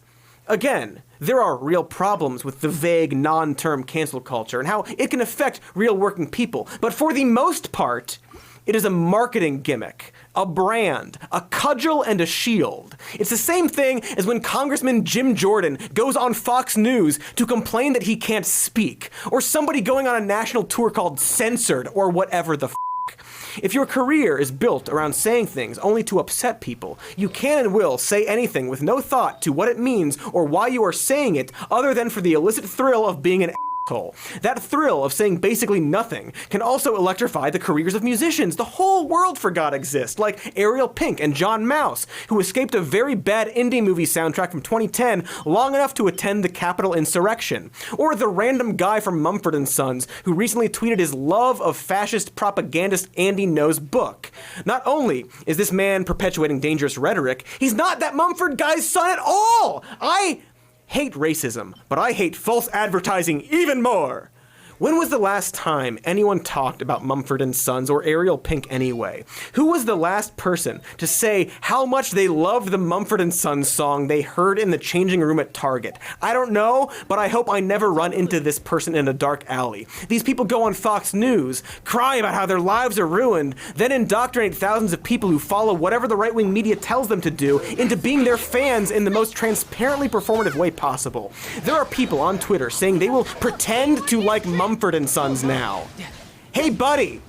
Again, there are real problems with the vague, non-term cancel culture and how it can affect real working people. But for the most part, it is a marketing gimmick, a brand, a cudgel and a shield. It's the same thing as when Congressman Jim Jordan goes on Fox News to complain that he can't speak, or somebody going on a national tour called Censored, or whatever the If your career is built around saying things only to upset people, you can and will say anything with no thought to what it means or why you are saying it other than for the illicit thrill of being an asshole. That thrill of saying basically nothing can also electrify the careers of musicians the whole world forgot exist, like Ariel Pink and John Mouse, who escaped a very bad indie movie soundtrack from 2010 long enough to attend the Capitol insurrection. Or the random guy from Mumford & Sons who recently tweeted his love of fascist propagandist Andy Ngo's book. Not only is this man perpetuating dangerous rhetoric, he's not that Mumford guy's son at all! I hate racism, but I hate false advertising even more. When was the last time anyone talked about Mumford & Sons or Ariel Pink anyway? Who was the last person to say how much they loved the Mumford & Sons song they heard in the changing room at Target? I don't know, but I hope I never run into this person in a dark alley. These people go on Fox News, cry about how their lives are ruined, then indoctrinate thousands of people who follow whatever the right-wing media tells them to do into being their fans in the most transparently performative way possible. There are people on Twitter saying they will pretend to like Mumford & Sons now. Hey buddy,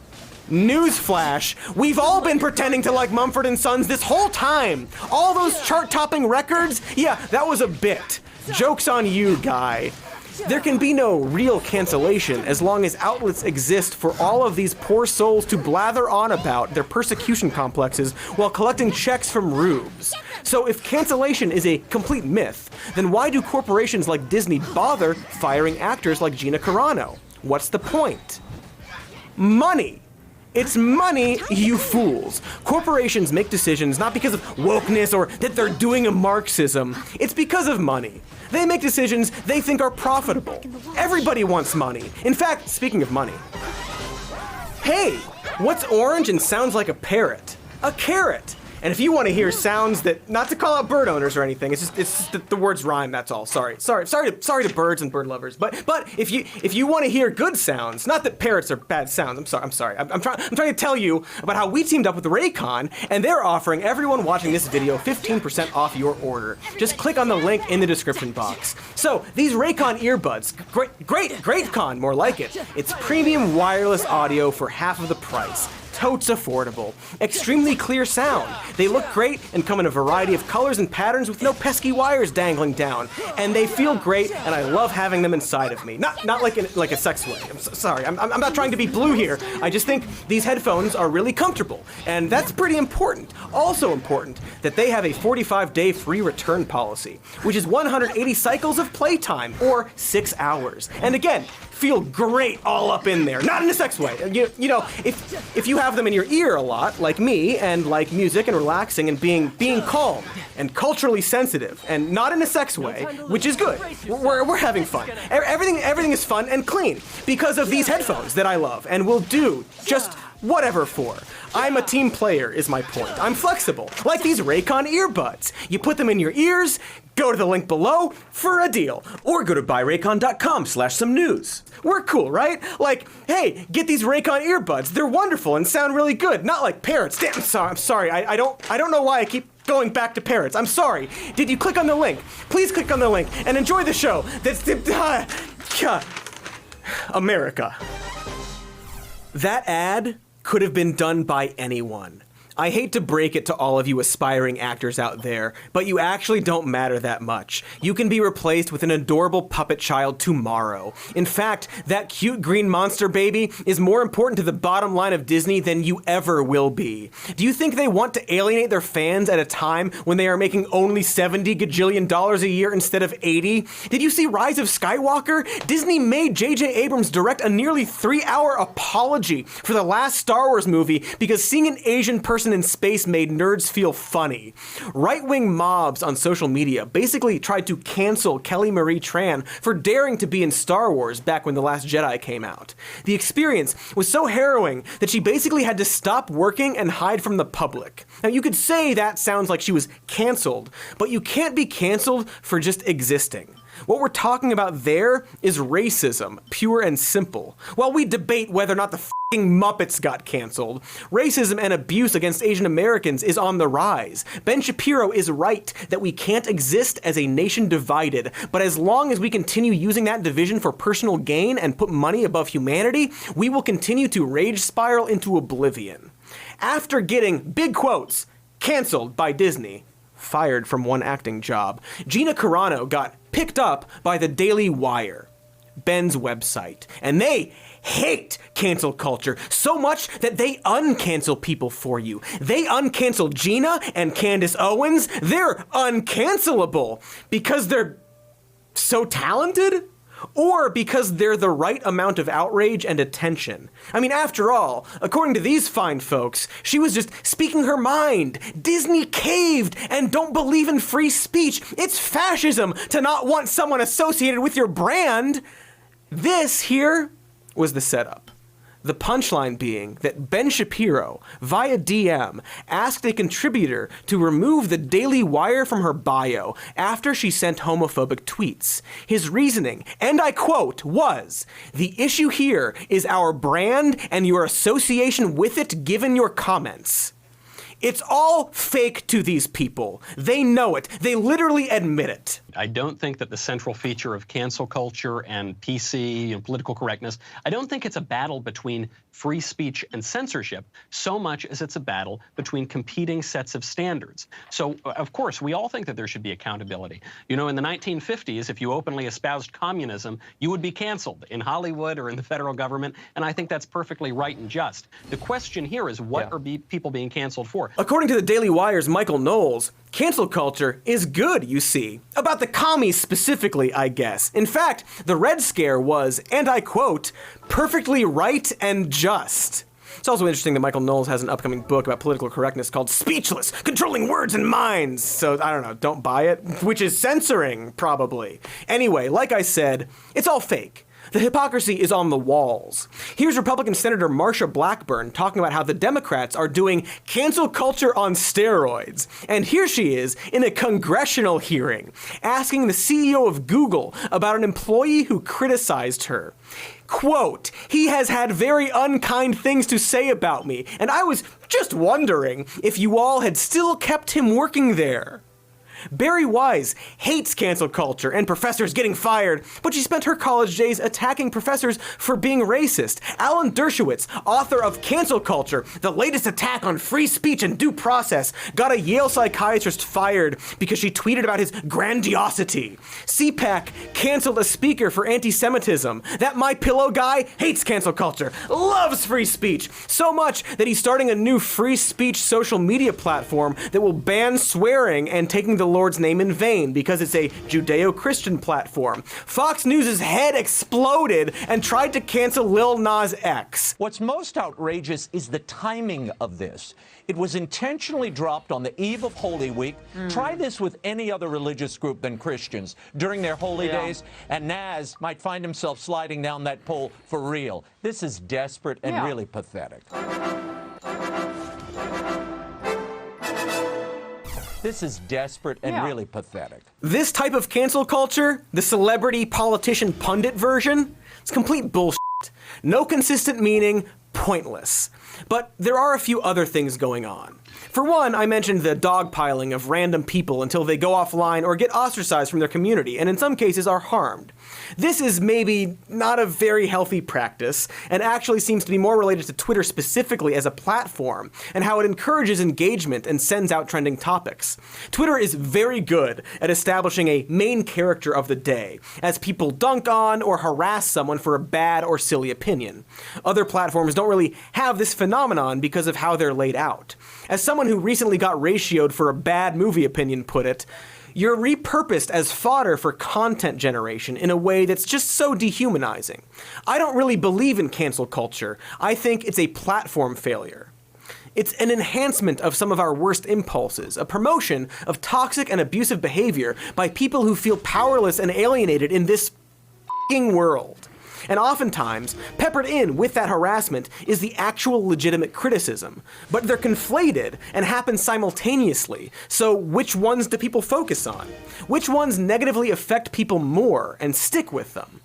newsflash, we've all been pretending to like Mumford & Sons this whole time. All those chart-topping records, yeah, that was a bit. Joke's on you, guy. There can be no real cancellation as long as outlets exist for all of these poor souls to blather on about their persecution complexes while collecting checks from rubes. So if cancellation is a complete myth, then why do corporations like Disney bother firing actors like Gina Carano? What's the point? Money. It's money, you fools. Corporations make decisions not because of wokeness or that they're doing a Marxism. It's because of money. They make decisions they think are profitable. Everybody wants money. In fact, speaking of money. Hey, what's orange and sounds like a parrot? A carrot. And if you want to hear sounds that, not to call out bird owners or anything, it's just the words rhyme. That's all. Sorry to birds and bird lovers. But if you want to hear good sounds, not that parrots are bad sounds. I'm sorry. I'm trying to tell you about how we teamed up with Raycon, and they're offering everyone watching this video 15% off your order. Just click on the link in the description box. So these Raycon earbuds, great con, more like it. It's premium wireless audio for half of the price. Totes affordable. Extremely clear sound. They look great and come in a variety of colors and patterns with no pesky wires dangling down. And they feel great, and I love having them inside of me. Not like a sex way. I'm sorry. I'm not trying to be blue here. I just think these headphones are really comfortable, and that's pretty important. Also important that they have a 45-day free return policy, which is 180 cycles of playtime, or 6 hours. And again, feel great all up in there. Not in a sex way. You know, if you have them in your ear a lot, like me, and like music and relaxing and being calm and culturally sensitive, and not in a sex way, which is good. We're having fun. Everything is fun and clean because of these headphones that I love and will do just whatever for. I'm a team player, is my point. I'm flexible, like these Raycon earbuds. You put them in your ears, go to the link below for a deal. Or go to buyraycon.com/some news. We're cool, right? Like, hey, get these Raycon earbuds. They're wonderful and sound really good. Not like parrots. Damn, I'm sorry. I don't know why I keep going back to parrots. I'm sorry. Did you click on the link? Please click on the link and enjoy the show. That's America. That ad could have been done by anyone. I hate to break it to all of you aspiring actors out there, but you actually don't matter that much. You can be replaced with an adorable puppet child tomorrow. In fact, that cute green monster baby is more important to the bottom line of Disney than you ever will be. Do you think they want to alienate their fans at a time when they are making only $70 gajillion a year instead of 80? Did you see Rise of Skywalker? Disney made J.J. Abrams direct a nearly 3-hour apology for the last Star Wars movie because seeing an Asian person in space made nerds feel funny. Right-wing mobs on social media basically tried to cancel Kelly Marie Tran for daring to be in Star Wars back when The Last Jedi came out. The experience was so harrowing that she basically had to stop working and hide from the public. Now, you could say that sounds like she was canceled, but you can't be canceled for just existing. What we're talking about there is racism, pure and simple. While we debate whether or not the f***ing Muppets got canceled, racism and abuse against Asian Americans is on the rise. Ben Shapiro is right that we can't exist as a nation divided, but as long as we continue using that division for personal gain and put money above humanity, we will continue to rage spiral into oblivion. After getting, big quotes, canceled by Disney, fired from one acting job, Gina Carano got picked up by the Daily Wire, Ben's website, and they hate cancel culture so much that they uncancel people for you. They uncancel Gina and Candace Owens. They're uncancelable because they're so talented? Or because they're the right amount of outrage and attention. I mean, after all, according to these fine folks, she was just speaking her mind. Disney caved and don't believe in free speech. It's fascism to not want someone associated with your brand. This here was the setup. The punchline being that Ben Shapiro, via DM, asked a contributor to remove the Daily Wire from her bio after she sent homophobic tweets. His reasoning, and I quote, was, "The issue here is our brand and your association with it given your comments." It's all fake to these people. They know it. They literally admit it. I don't think that the central feature of cancel culture and PC, political correctness, I don't think it's a battle between free speech and censorship so much as it's a battle between competing sets of standards. So, of course, we all think that there should be accountability. You know, in the 1950s, if you openly espoused communism, you would be canceled in Hollywood or in the federal government, and I think that's perfectly right and just. The question here is, what are people being canceled for? According to the Daily Wire's Michael Knowles, cancel culture is good, you see. About the commies specifically, I guess. In fact, the Red Scare was, and I quote, perfectly right and just. It's also interesting that Michael Knowles has an upcoming book about political correctness called Speechless, Controlling Words and Minds. So, I don't know, don't buy it, which is censoring, probably. Anyway, like I said, it's all fake. The hypocrisy is on the walls. Here's Republican Senator Marsha Blackburn talking about how the Democrats are doing cancel culture on steroids. And here she is in a congressional hearing, asking the CEO of Google about an employee who criticized her. Quote, "He has had very unkind things to say about me, and I was just wondering if you all had still kept him working there." Barry Wise hates cancel culture and professors getting fired, but she spent her college days attacking professors for being racist. Alan Dershowitz, author of Cancel Culture, the latest attack on free speech and due process, got a Yale psychiatrist fired because she tweeted about his grandiosity. CPAC canceled a speaker for anti-Semitism. That MyPillow guy hates cancel culture, loves free speech, so much that he's starting a new free speech social media platform that will ban swearing and taking the Lord's name in vain because it's a Judeo-Christian platform. Fox News' head exploded and tried to cancel Lil Nas X. What's most outrageous is the timing of this. It was intentionally dropped on the eve of Holy Week. Try this with any other religious group than Christians during their holy days, and Nas might find himself sliding down that pole for real. This is desperate and really pathetic. This is desperate and really pathetic. This type of cancel culture, the celebrity, politician, pundit version, it's complete bullshit. No consistent meaning, pointless. But there are a few other things going on. For one, I mentioned the dogpiling of random people until they go offline or get ostracized from their community, and in some cases are harmed. This is maybe not a very healthy practice, and actually seems to be more related to Twitter specifically as a platform, and how it encourages engagement and sends out trending topics. Twitter is very good at establishing a main character of the day, as people dunk on or harass someone for a bad or silly opinion. Other platforms don't really have this phenomenon because of how they're laid out. As someone who recently got ratioed for a bad movie opinion put it, you're repurposed as fodder for content generation in a way that's just so dehumanizing. I don't really believe in cancel culture. I think it's a platform failure. It's an enhancement of some of our worst impulses, a promotion of toxic and abusive behavior by people who feel powerless and alienated in this f***ing world. And oftentimes, peppered in with that harassment is the actual legitimate criticism. But they're conflated and happen simultaneously, so which ones do people focus on? Which ones negatively affect people more and stick with them?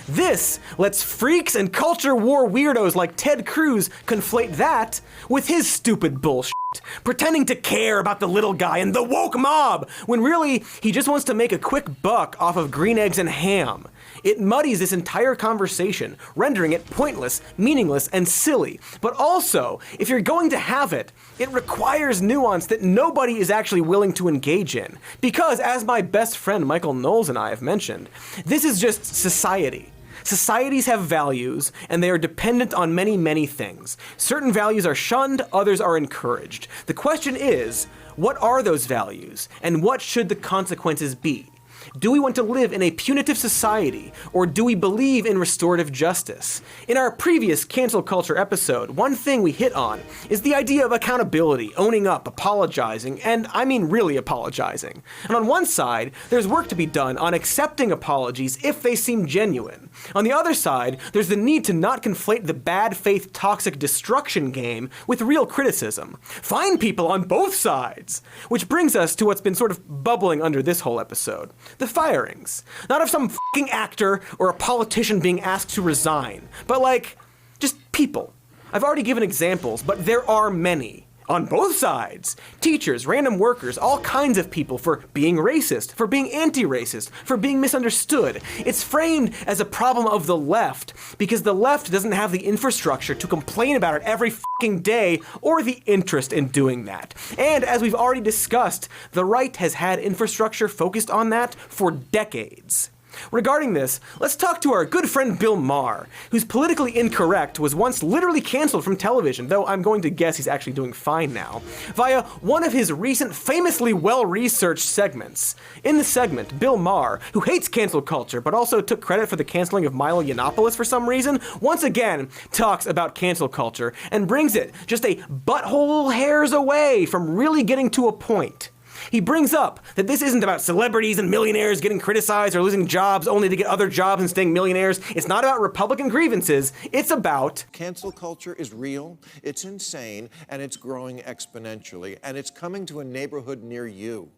This lets freaks and culture war weirdos like Ted Cruz conflate that with his stupid bullshit, pretending to care about the little guy and the woke mob, when really he just wants to make a quick buck off of green eggs and ham. It muddies this entire conversation, rendering it pointless, meaningless, and silly. But also, if you're going to have it, it requires nuance that nobody is actually willing to engage in. Because, as my best friend Michael Knowles and I have mentioned, this is just society. Societies have values, and they are dependent on many, many things. Certain values are shunned, others are encouraged. The question is, what are those values, and what should the consequences be? Do we want to live in a punitive society, or do we believe in restorative justice? In our previous cancel culture episode, one thing we hit on is the idea of accountability, owning up, apologizing, and I mean really apologizing. And on one side, there's work to be done on accepting apologies if they seem genuine. On the other side, there's the need to not conflate the bad faith toxic destruction game with real criticism. Find people on both sides! Which brings us to what's been sort of bubbling under this whole episode. The firings. Not of some fucking actor or a politician being asked to resign, but like, just people. I've already given examples, but there are many. On both sides. Teachers, random workers, all kinds of people for being racist, for being anti-racist, for being misunderstood. It's framed as a problem of the left because the left doesn't have the infrastructure to complain about it every fucking day or the interest in doing that. And as we've already discussed, the right has had infrastructure focused on that for decades. Regarding this, let's talk to our good friend Bill Maher, whose Politically Incorrect was once literally canceled from television, though I'm going to guess he's actually doing fine now, via one of his recent famously well-researched segments. In the segment, Bill Maher, who hates cancel culture but also took credit for the canceling of Milo Yiannopoulos for some reason, once again talks about cancel culture and brings it just a butthole hairs away from really getting to a point. He brings up that this isn't about celebrities and millionaires getting criticized or losing jobs only to get other jobs and staying millionaires. It's not about Republican grievances. It's about... Cancel culture is real, it's insane, and it's growing exponentially, and it's coming to a neighborhood near you.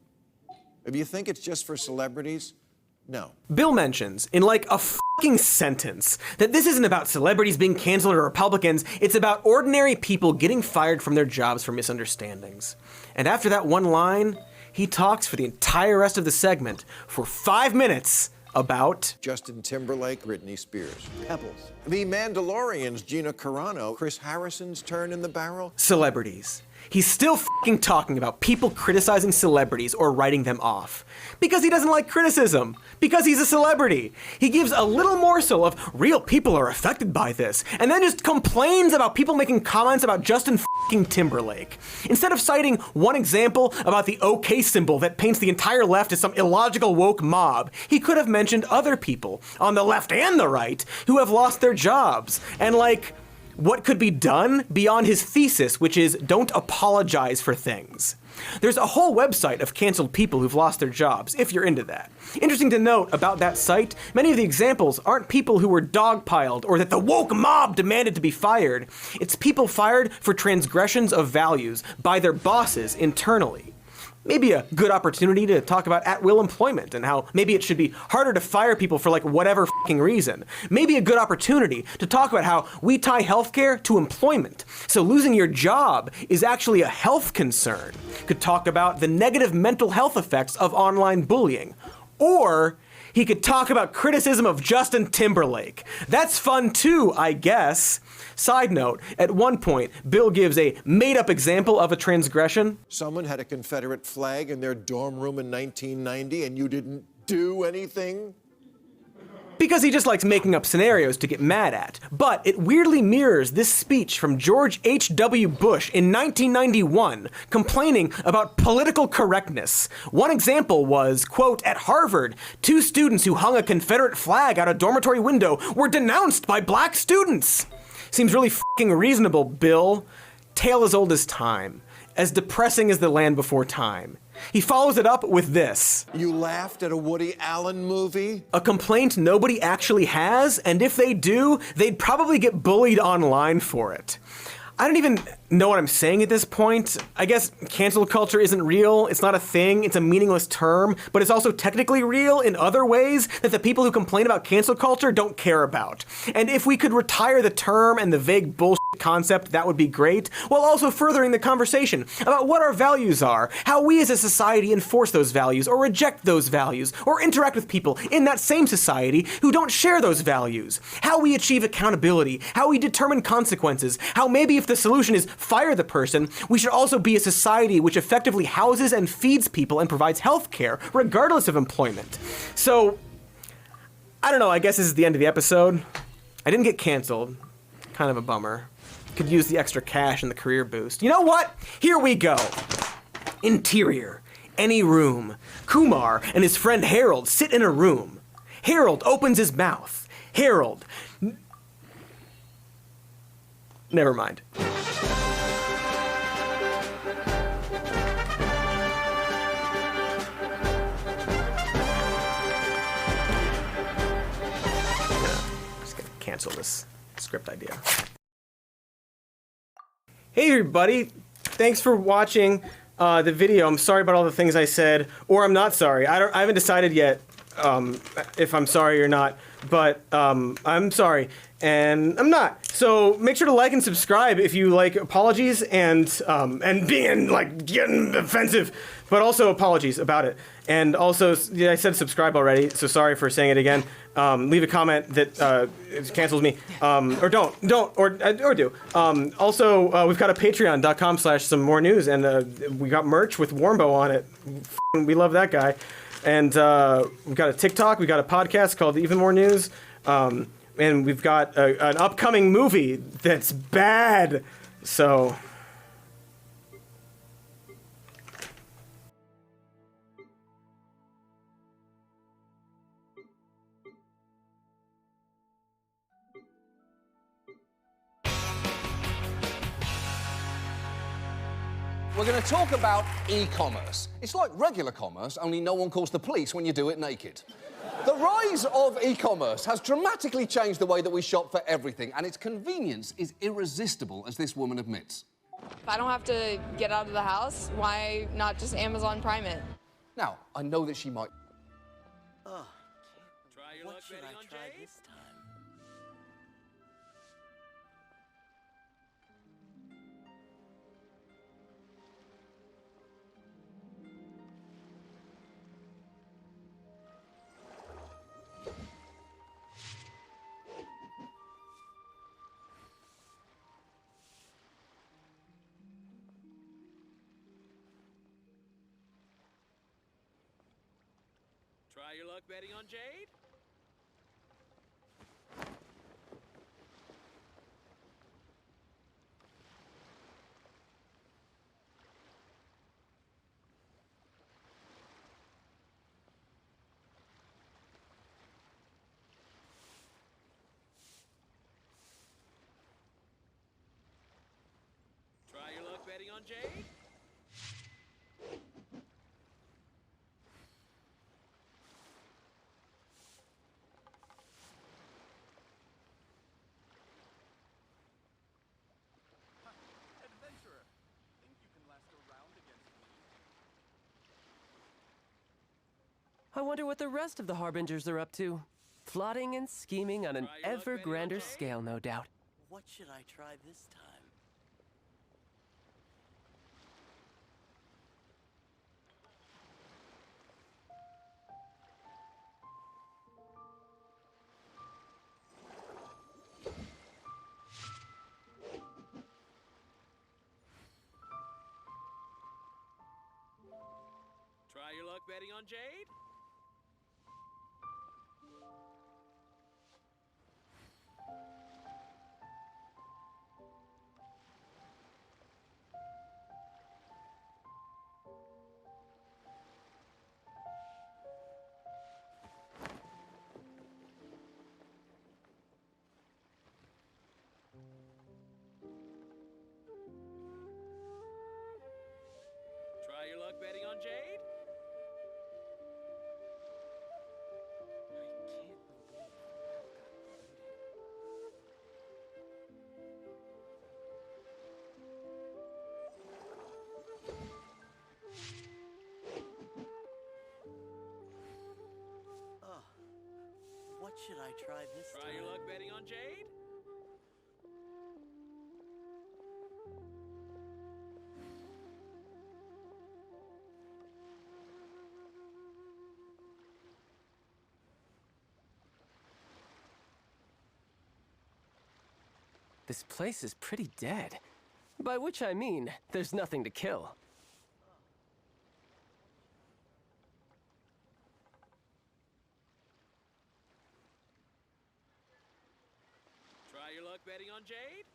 If you think it's just for celebrities, no. Bill mentions, in like a fucking sentence, that this isn't about celebrities being canceled or Republicans, it's about ordinary people getting fired from their jobs for misunderstandings. And after that one line, he talks for the entire rest of the segment for 5 minutes about Justin Timberlake, Britney Spears, Pebbles, The Mandalorian's Gina Carano, Chris Harrison's turn in the barrel. Celebrities. He's still fucking talking about people criticizing celebrities or writing them off. Because he doesn't like criticism. Because he's a celebrity. He gives a little morsel of real people are affected by this, and then just complains about people making comments about Justin fucking Timberlake. Instead of citing one example about the OK symbol that paints the entire left as some illogical woke mob, he could have mentioned other people, on the left and the right, who have lost their jobs. And like, what could be done beyond his thesis, which is don't apologize for things. There's a whole website of canceled people who've lost their jobs, if you're into that. Interesting to note about that site, many of the examples aren't people who were dogpiled or that the woke mob demanded to be fired. It's people fired for transgressions of values by their bosses internally. maybe a good opportunity to talk about at-will employment and how maybe it should be harder to fire people for like whatever fucking reason. Maybe a good opportunity to talk about how we tie healthcare to employment. So losing your job is actually a health concern. Could talk about the negative mental health effects of online bullying. Or he could talk about criticism of Justin Timberlake. That's fun too, I guess. Side note, at one point, Bill gives a made-up example of a transgression. Someone had a Confederate flag in their dorm room in 1990 and you didn't do anything? Because he just likes making up scenarios to get mad at. But it weirdly mirrors this speech from George H.W. Bush in 1991, complaining about political correctness. One example was, quote, at Harvard, 2 students who hung a Confederate flag out a dormitory window were denounced by black students. Seems really fucking reasonable, Bill. Tale as old as time. As depressing as the land before time. He follows it up with this. You laughed at a Woody Allen movie? A complaint nobody actually has, and if they do, they'd probably get bullied online for it. I don't even know what I'm saying at this point. I guess cancel culture isn't real, it's not a thing, it's a meaningless term, but it's also technically real in other ways that the people who complain about cancel culture don't care about. And if we could retire the term and the vague bullshit concept, that would be great, while also furthering the conversation about what our values are, how we as a society enforce those values, or reject those values, or interact with people in that same society who don't share those values, how we achieve accountability, how we determine consequences, how maybe if the solution is fire the person, we should also be a society which effectively houses and feeds people and provides health care, regardless of employment. So, I don't know, I guess this is the end of the episode. I didn't get canceled. Kind of a bummer. Could use the extra cash and the career boost. You know what? Here we go. Interior. Any room. Kumar and his friend Harold sit in a room. Harold opens his mouth. Harold. Never mind. Just gonna cancel this script idea. Hey everybody, thanks for watching the video. I'm sorry about all the things I said, or I'm not sorry. I haven't decided yet if I'm sorry or not, but I'm sorry, and I'm not. So make sure to like and subscribe if you like apologies and being like getting offensive, but also apologies about it. And also, yeah, I said subscribe already, so sorry for saying it again. Leave a comment that cancels me, or do. Also, we've got a patreon.com/some more news, and we got merch with Warmbo on it. We love that guy. And we've got a TikTok, we've got a podcast called Even More News, and we've got an upcoming movie that's bad, so... We're going to talk about e-commerce. It's like regular commerce, only no one calls the police when you do it naked. The rise of e-commerce has dramatically changed the way that we shop for everything, and its convenience is irresistible, as this woman admits. If I don't have to get out of the house, why not just Amazon Prime it? Now, I know that she might... Try your luck betting on Jade? Try your luck betting on Jade? Try your luck betting on Jade? Adventurer, think you can last a round against me? I wonder what the rest of the Harbingers are up to. Plotting and scheming on an ever grander scale, no doubt. What should I try this time? Try your luck betting on Jade? Try your luck betting on Jade? What should I try this time? Try your luck betting on Jade? This place is pretty dead. By which I mean, there's nothing to kill. Try your luck betting on Jade?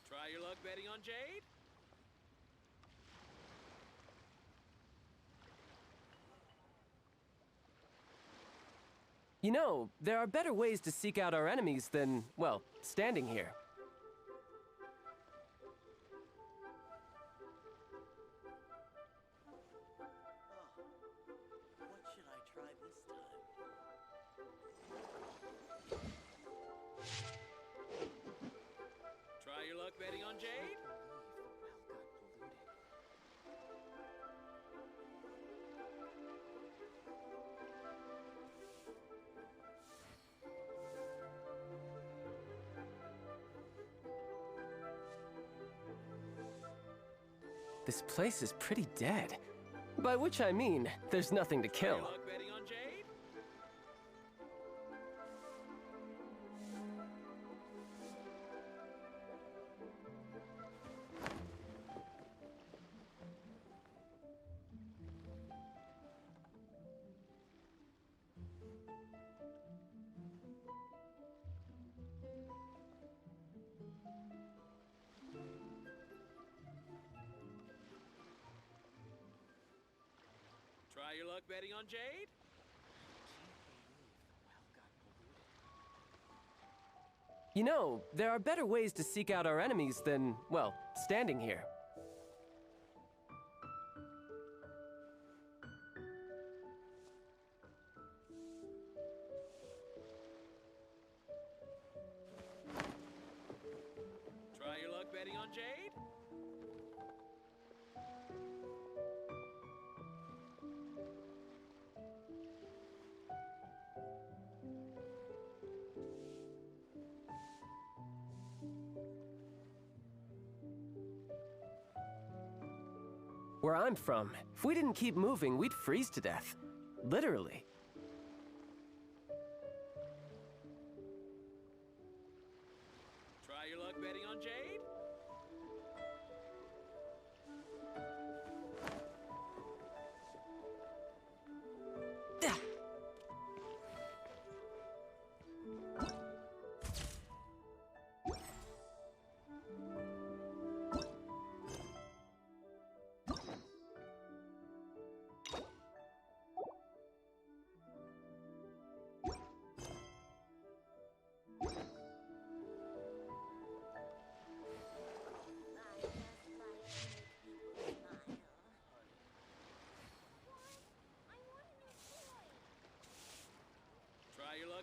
Try your luck betting on Jade? You know, there are better ways to seek out our enemies than, well, standing here. What should I try this time? Try your luck betting on Jade? This place is pretty dead. By which I mean, there's nothing to Try your kill. luck betting on Jade? Try your luck betting on Jade? You know, there are better ways to seek out our enemies than, well, standing here. Try your luck betting on Jade? Where I'm from, if we didn't keep moving, we'd freeze to death. Literally. Try your luck betting on Jade?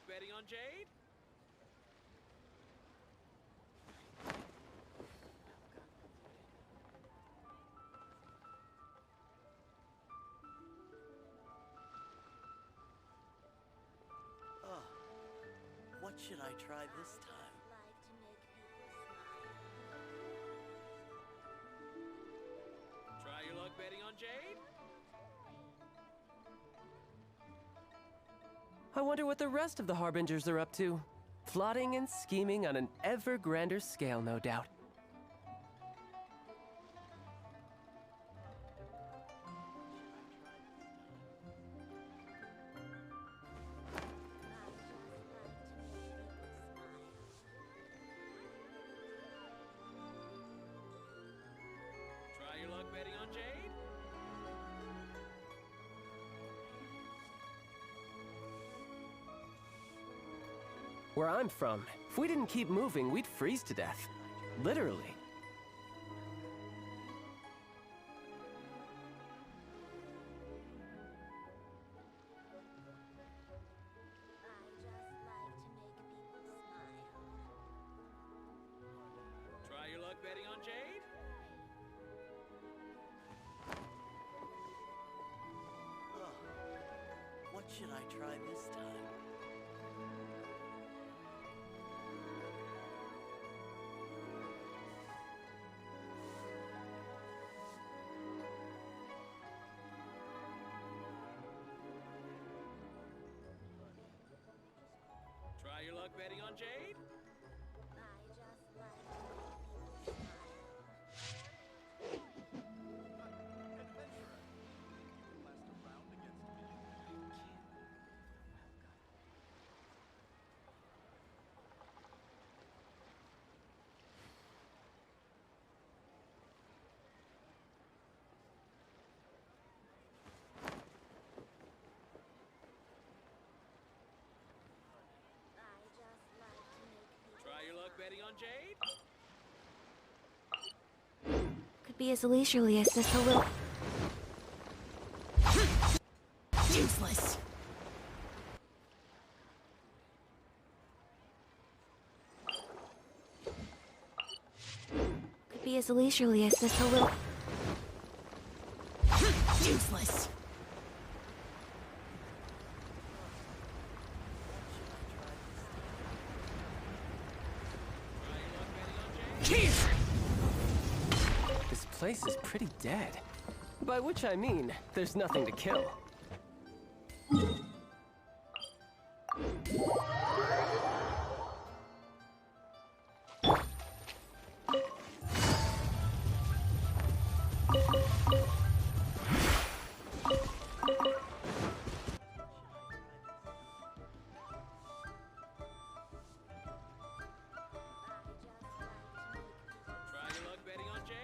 luck betting on Jade? Oh, what should I try this time? Try your luck betting on Jade? I wonder what the rest of the Harbingers are up to. Plotting and scheming on an ever grander scale, no doubt. Try your luck betting on Jade? Where I'm from, if we didn't keep moving, we'd freeze to death. Literally. Try your luck betting on Jade? Oh, what should I try this time? Try your luck betting on Jade? Try your luck betting on Jade? Could be as leisurely as just a little... Useless. Could be as leisurely as just a little... Useless. This place is pretty dead. By which I mean, there's nothing to kill. Try your luck betting on Jade?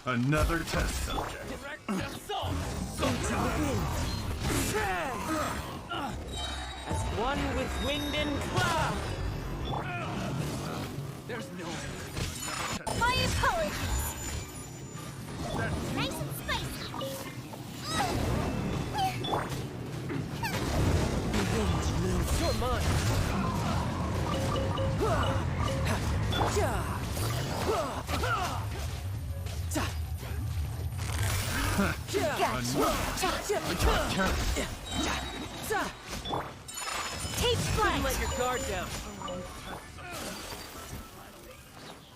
Another test subject. Direct assault! Go to the wind! As one with wind and cloud! There's no My apologies. Nice and spicy. Revenge lives. You're mine! Take flight. Let your guard down.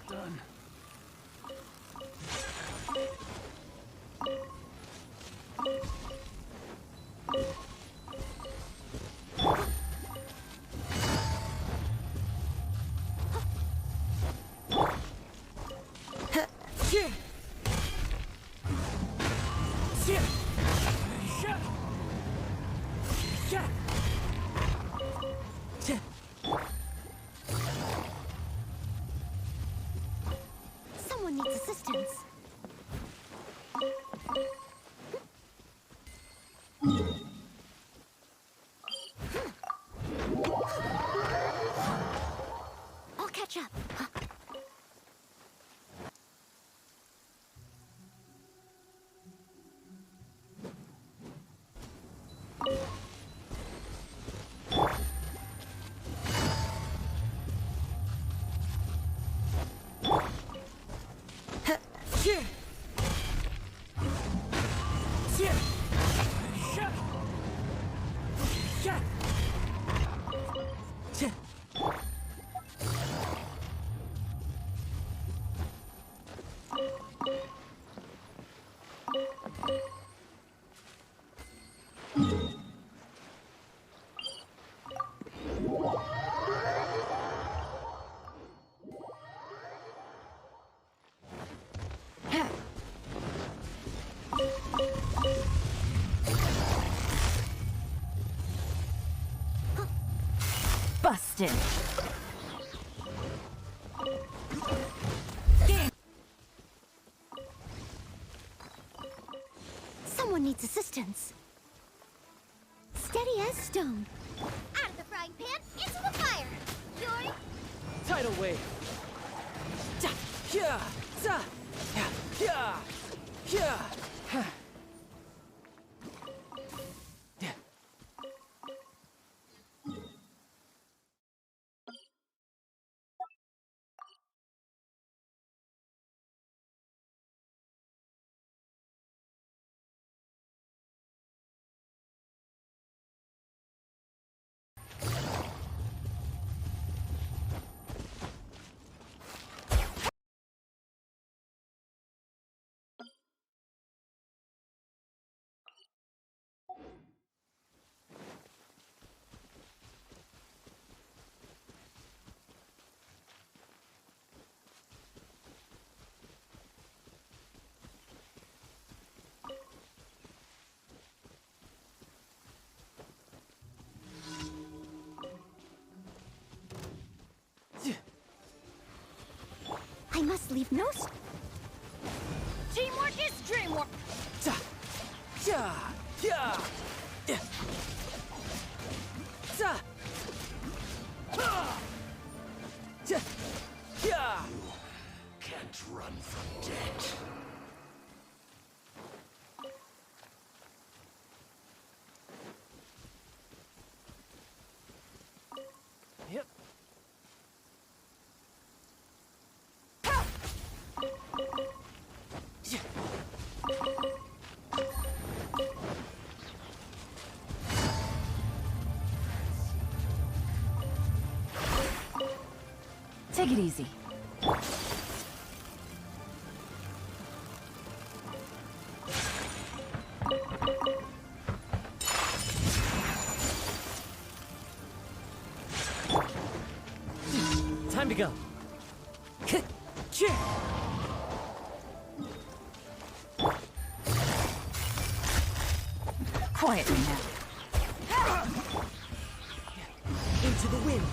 Done. Someone needs assistance. I'll catch up. Busted. Someone needs assistance. Steady as stone. Out of the frying pan, into the fire. You're... Tidal wave. Yeah. must leave no... Teamwork is dreamwork! Can't run from death. Yep. Take it easy. Time to go. Quietly now. Into the wind.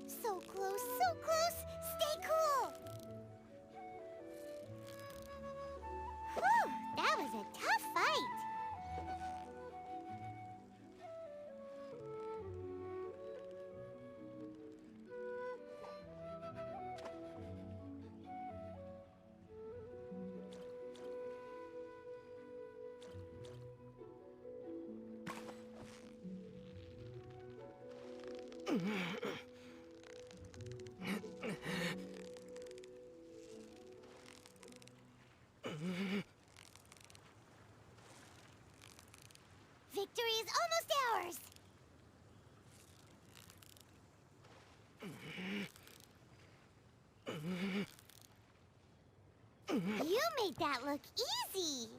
So close, so close! Stay cool! Whew, that was a tough fight! Victory is almost ours! You made that look easy!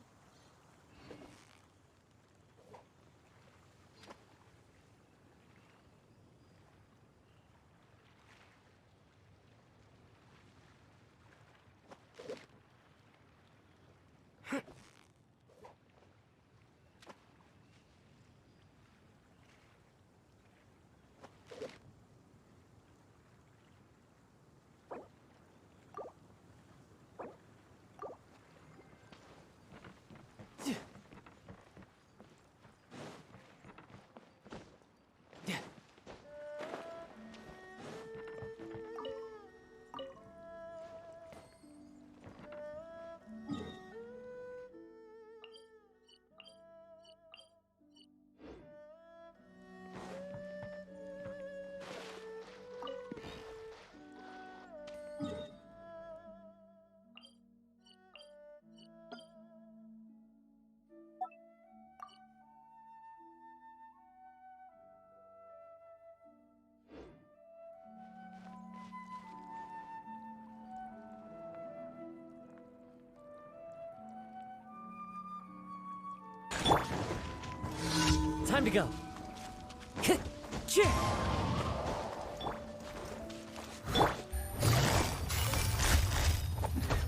Time to go.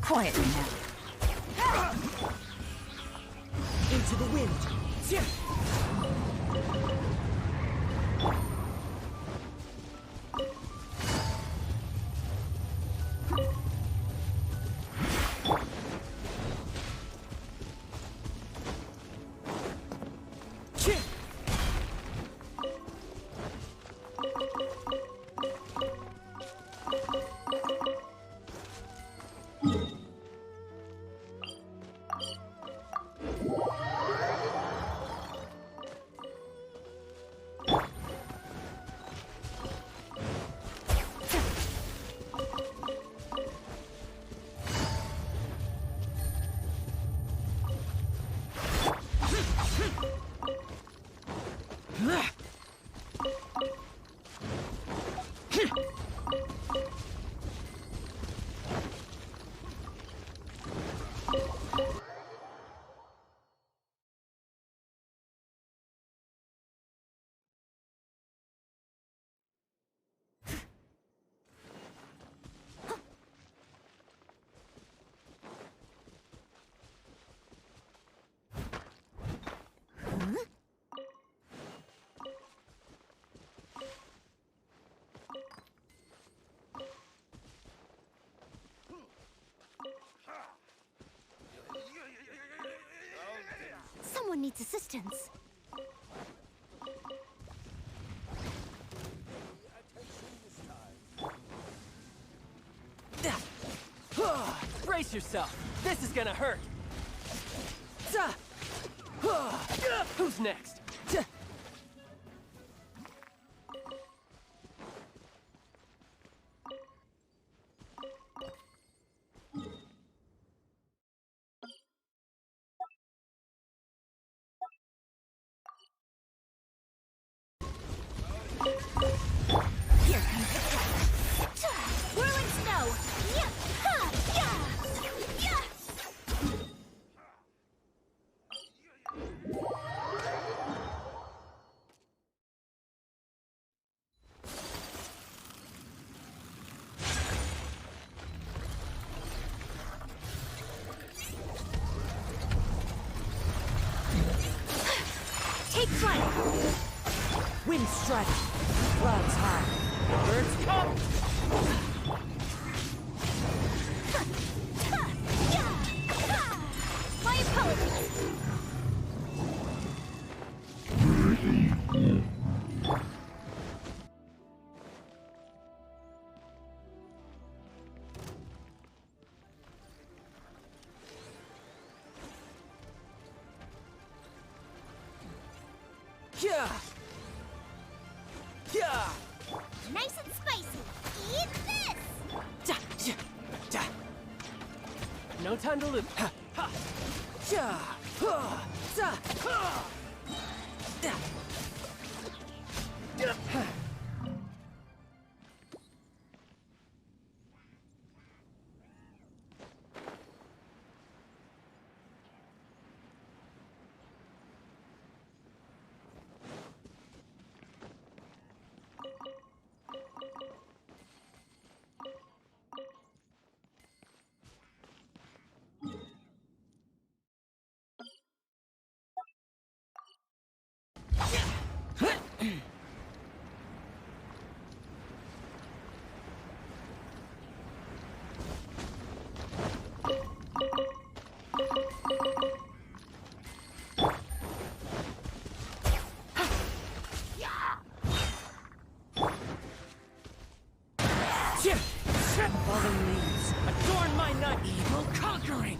Quietly now. Into the wind. someone needs assistance. Brace yourself. This is gonna hurt. Who's next? Here comes the fight. Whirling snow. Yeah. Ha. Yeah. Yeah. Take flight. Wind strike. Clouds high. Birds come. My apologies. Yeah. Yeah. Nice and spicy. Eat this. No time to lose. Ha. Ha. Ja. Ha. Za. Ha. Da. Da. Fallen leaves, adorn my night. Evil conquering.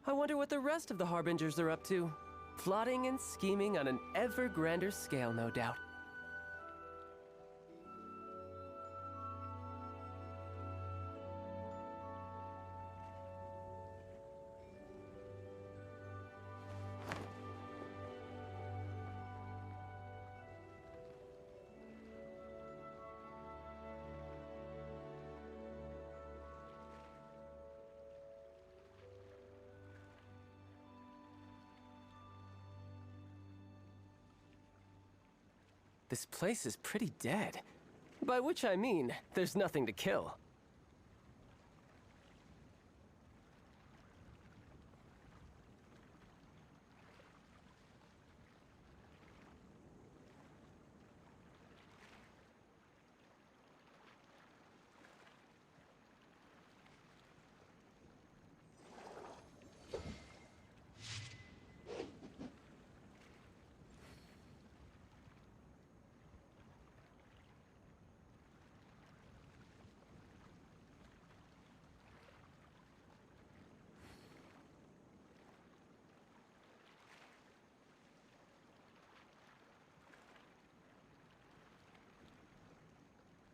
I wonder what the rest of the Harbingers are up to. Plotting and scheming on an ever grander scale, no doubt. This place is pretty dead. By which I mean, there's nothing to kill.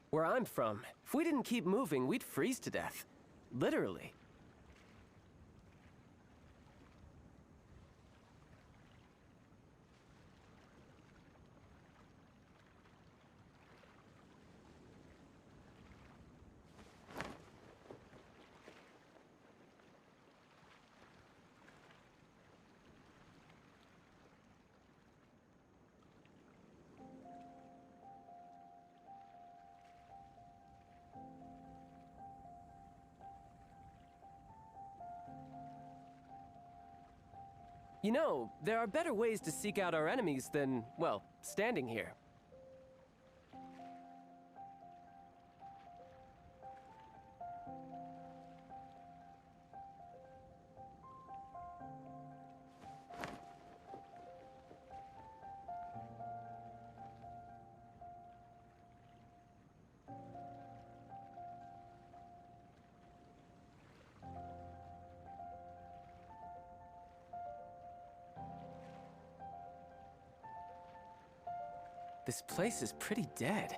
Where I'm from, if we didn't keep moving, we'd freeze to death. Literally. You know, there are better ways to seek out our enemies than, well, standing here. This place is pretty dead.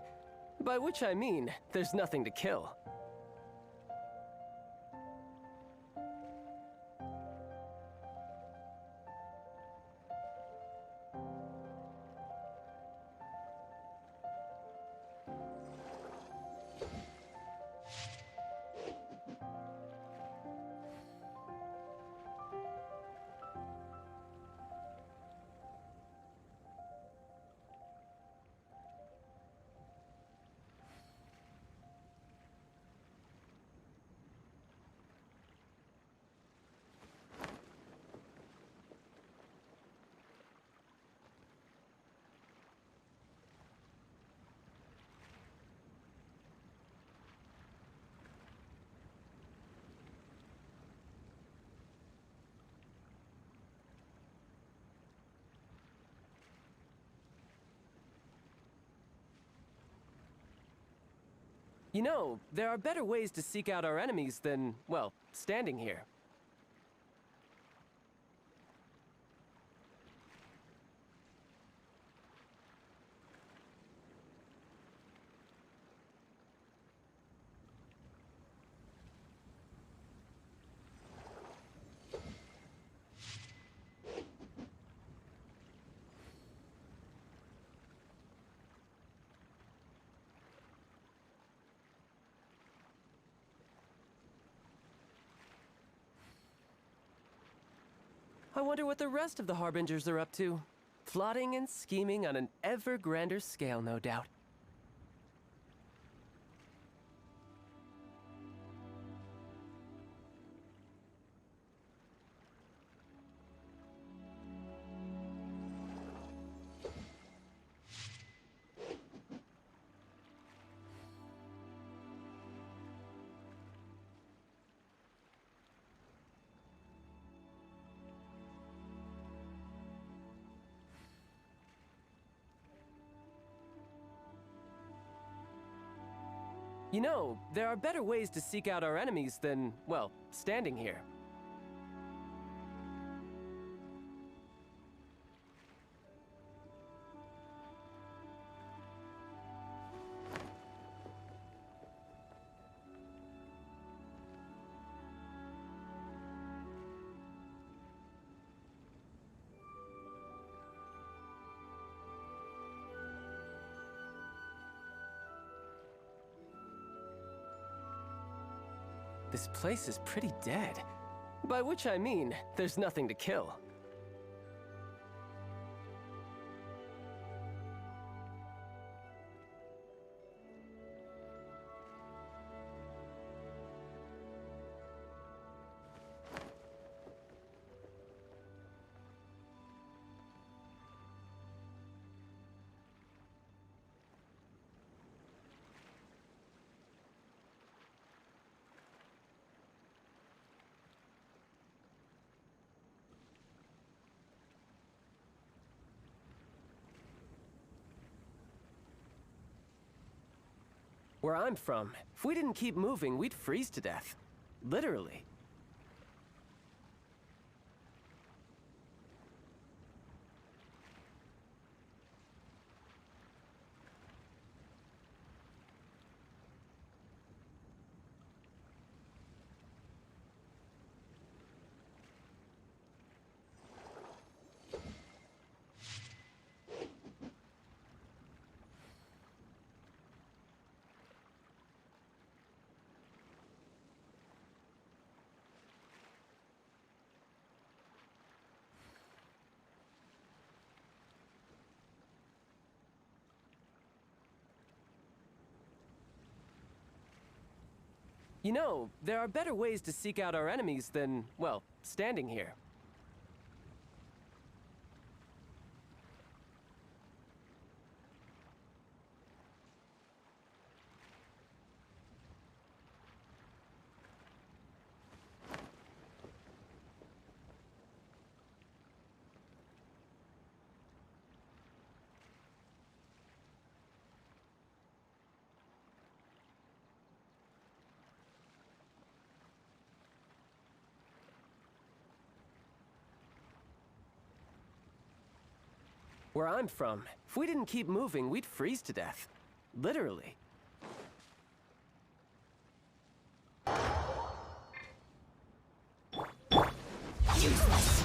By which I mean, there's nothing to kill. You know, there are better ways to seek out our enemies than, well, standing here. I wonder what the rest of the Harbingers are up to. Plotting and scheming on an ever grander scale, no doubt. You know, there are better ways to seek out our enemies than, well, standing here. This place is pretty dead. By which I mean, there's nothing to kill. Where I'm from, if we didn't keep moving, we'd freeze to death. Literally. You know, there are better ways to seek out our enemies than, well, standing here. Where I'm from, if we didn't keep moving, we'd freeze to death. Literally. Useless.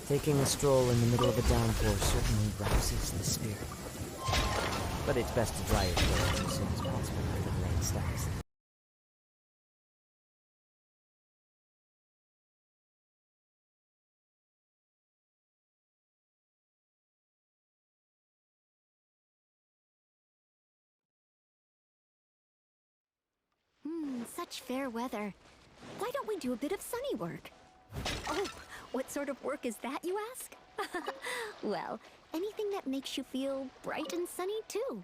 Taking a stroll in the middle of a downpour certainly rouses the spirit. But it's best to dry your clothes as soon as possible before the rain stops. Such fair weather. Why don't we do a bit of sunny work? Oh, what sort of work is that, you ask? Well, anything that makes you feel bright and sunny, too.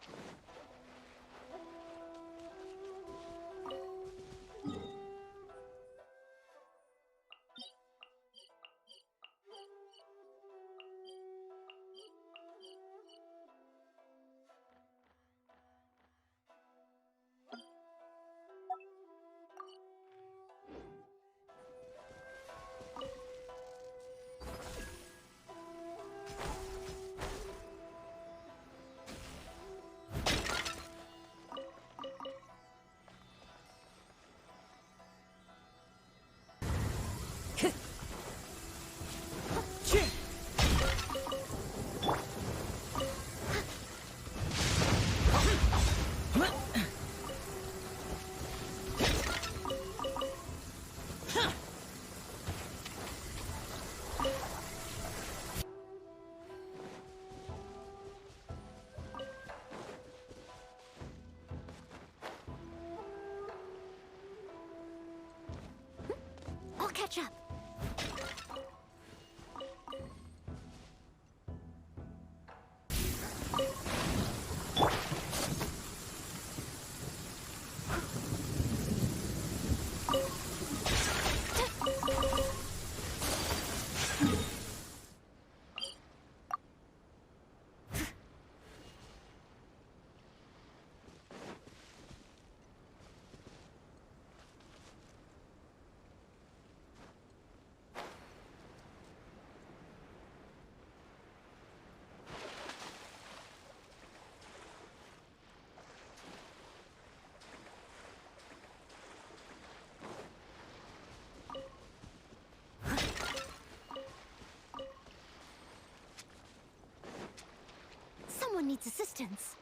Someone needs assistance.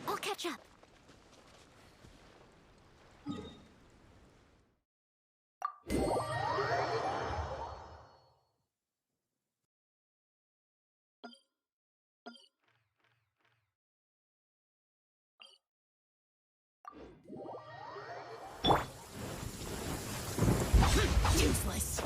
I'll catch up. Useless.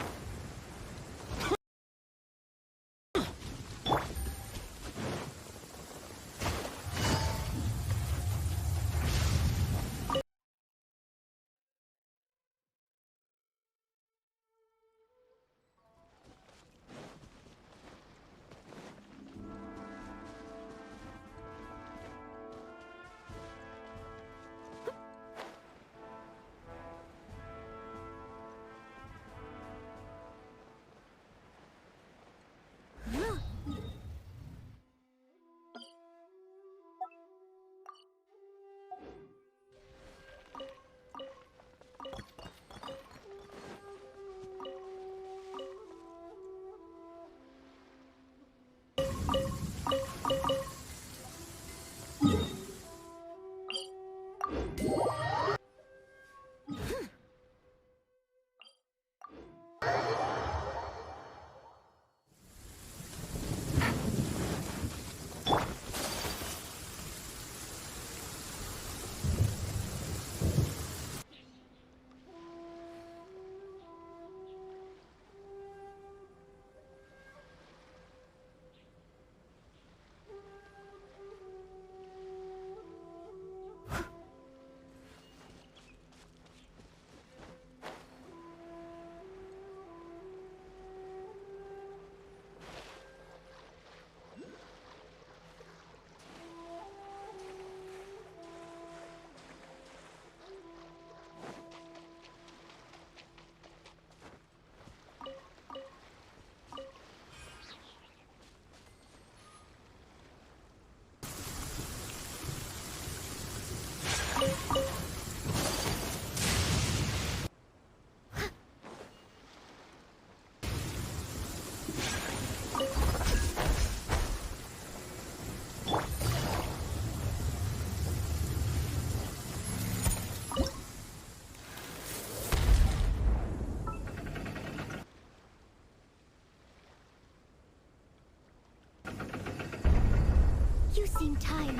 You seem tired.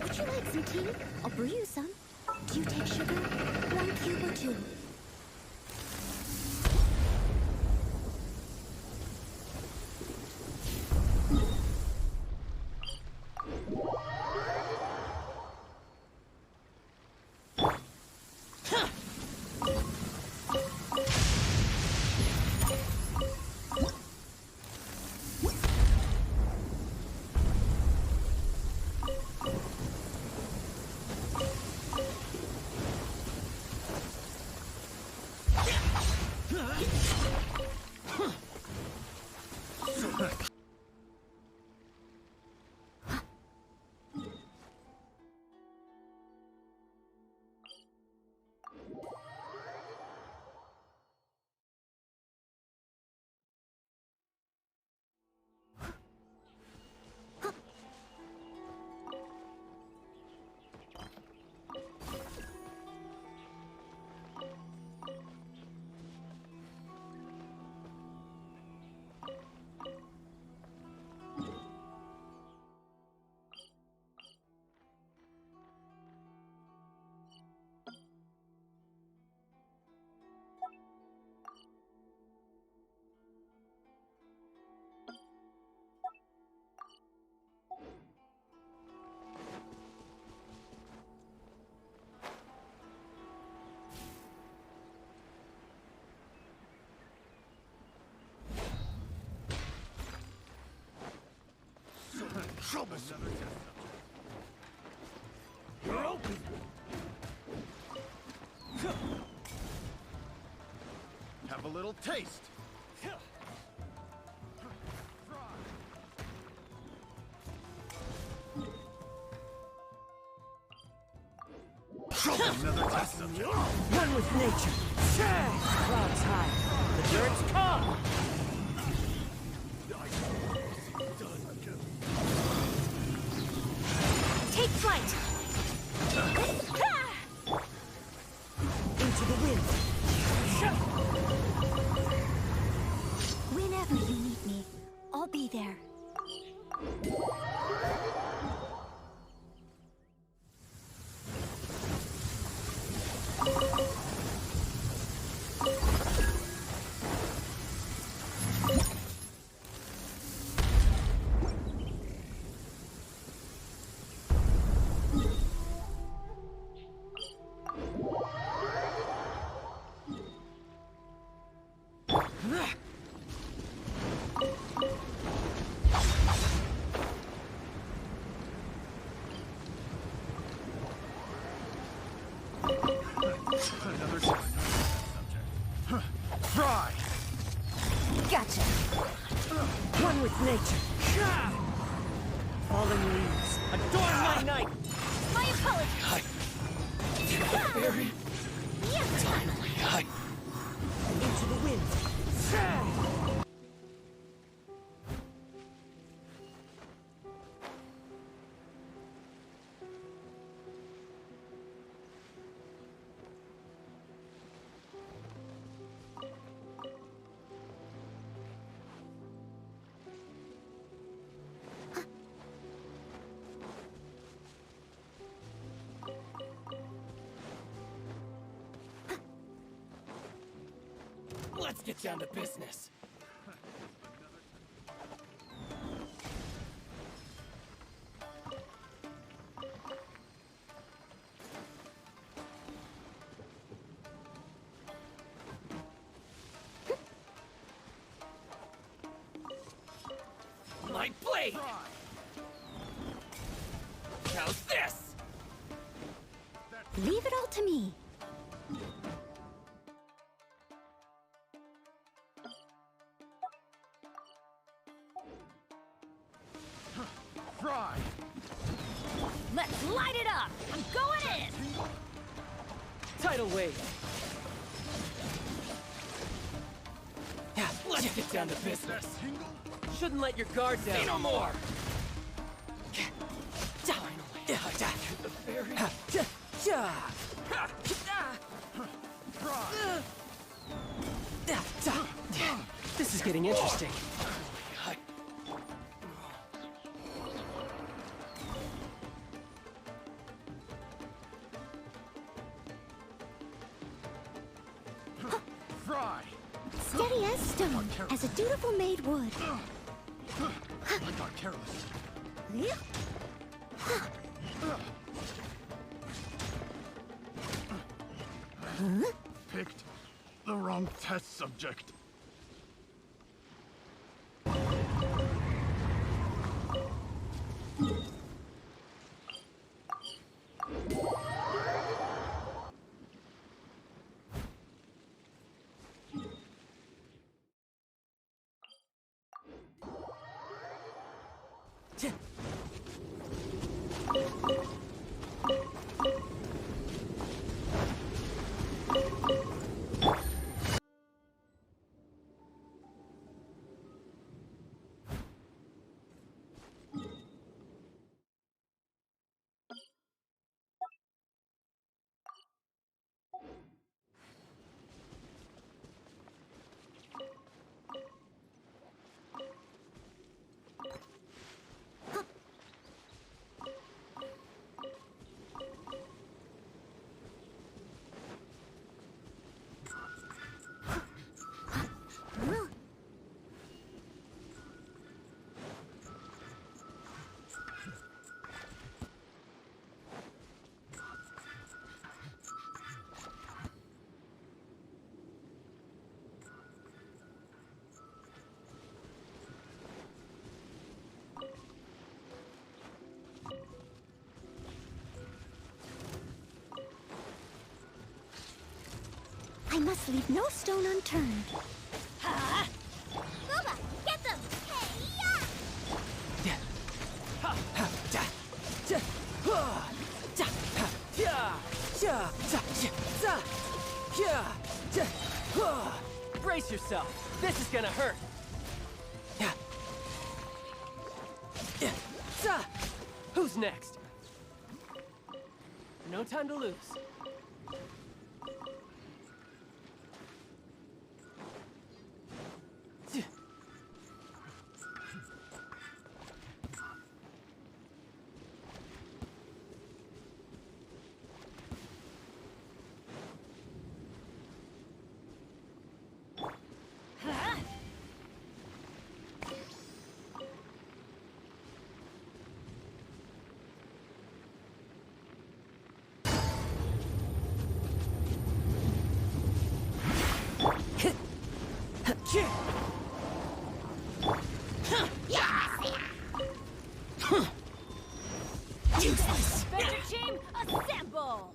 Would you like some tea? I'll brew you some. Do you take sugar? 1 cube or 2? Show me another test. You're open. Have a little taste. Show me another test. One with nature. Clouds high. The dirt's come. Take flight! Into the wind. Whenever you need me, I'll be there. Another subject. Try. Gotcha. One with nature. Fallen leaves. Adorn my night. My apologies! Into the wind. Let's get down to business. My blade! How's this? Leave it all to me. Try. Let's light it up! I'm going in! Tidal wave. Yeah, let's get down to business. Shouldn't let your guard down. Say no more. This is getting interesting. Try. Steady as stone, as a dutiful maid would. I got careless. Picked the wrong test subject. I must leave no stone unturned. Thoma, get them! Brace yourself. This is gonna hurt. Who's next? No time to lose. Adventure team, assemble!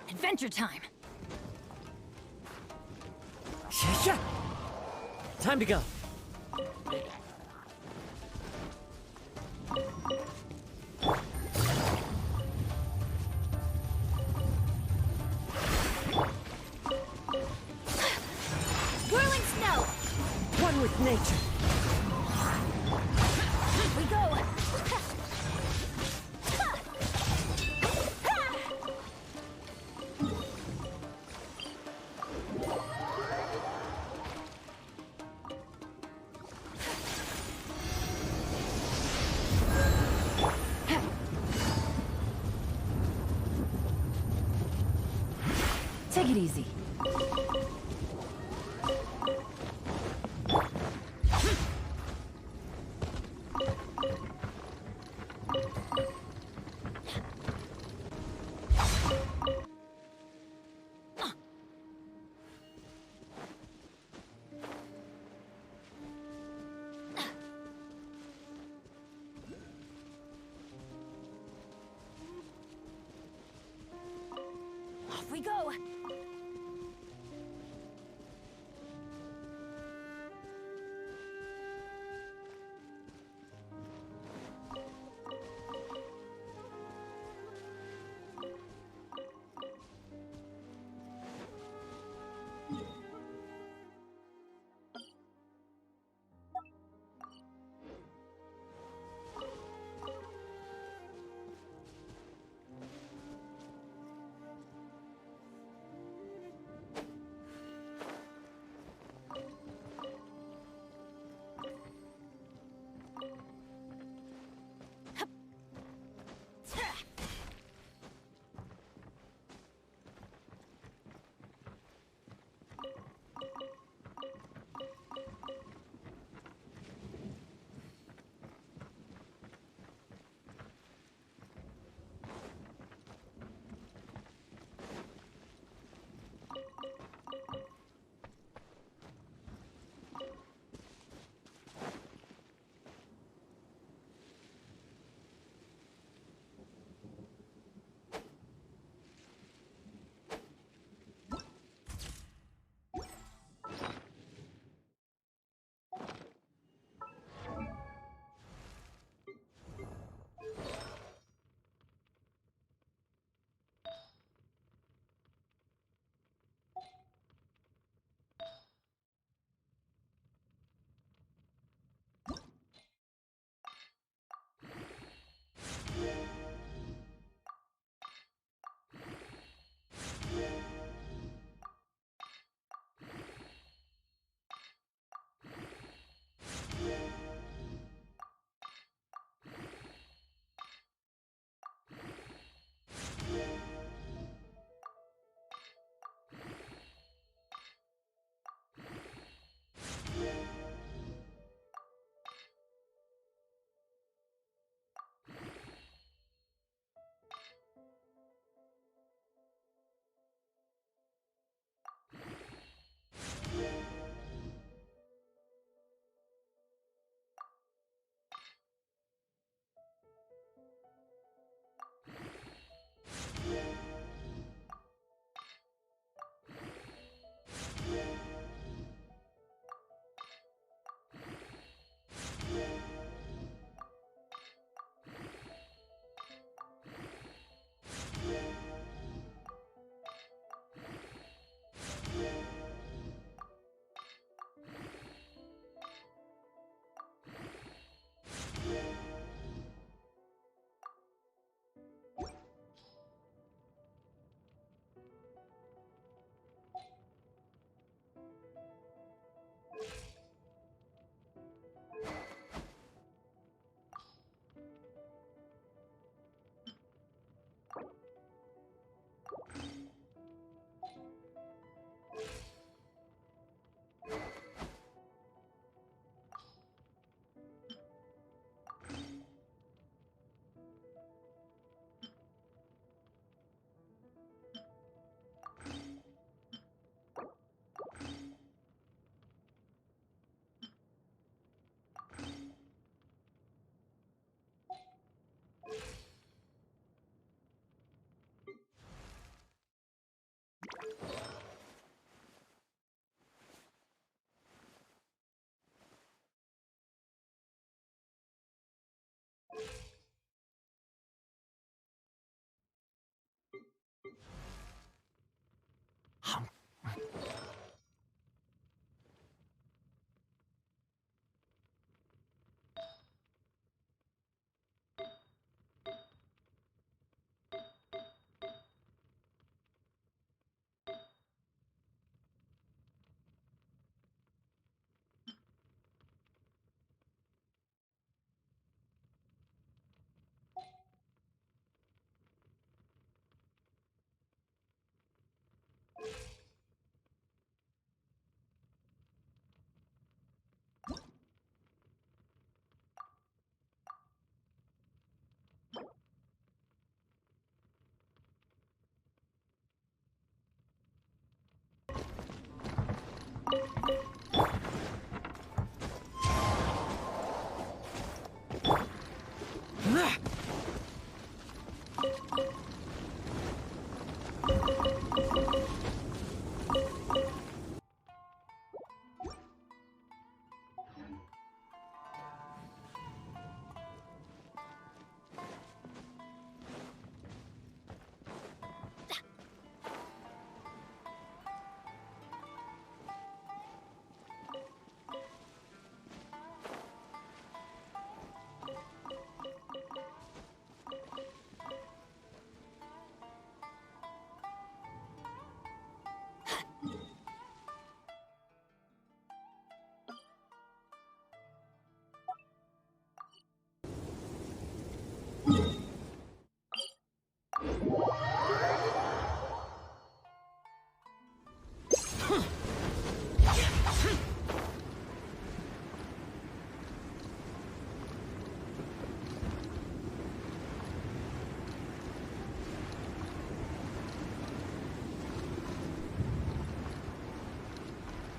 Adventure time! Time to go. Whirling snow! One with nature. We go! Take it easy. Off we go!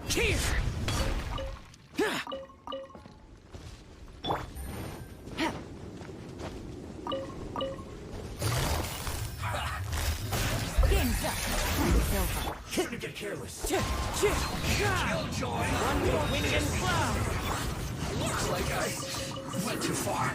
Here! Shouldn't get careless. Killjoy! One more wind and cloud! Looks like I went too far.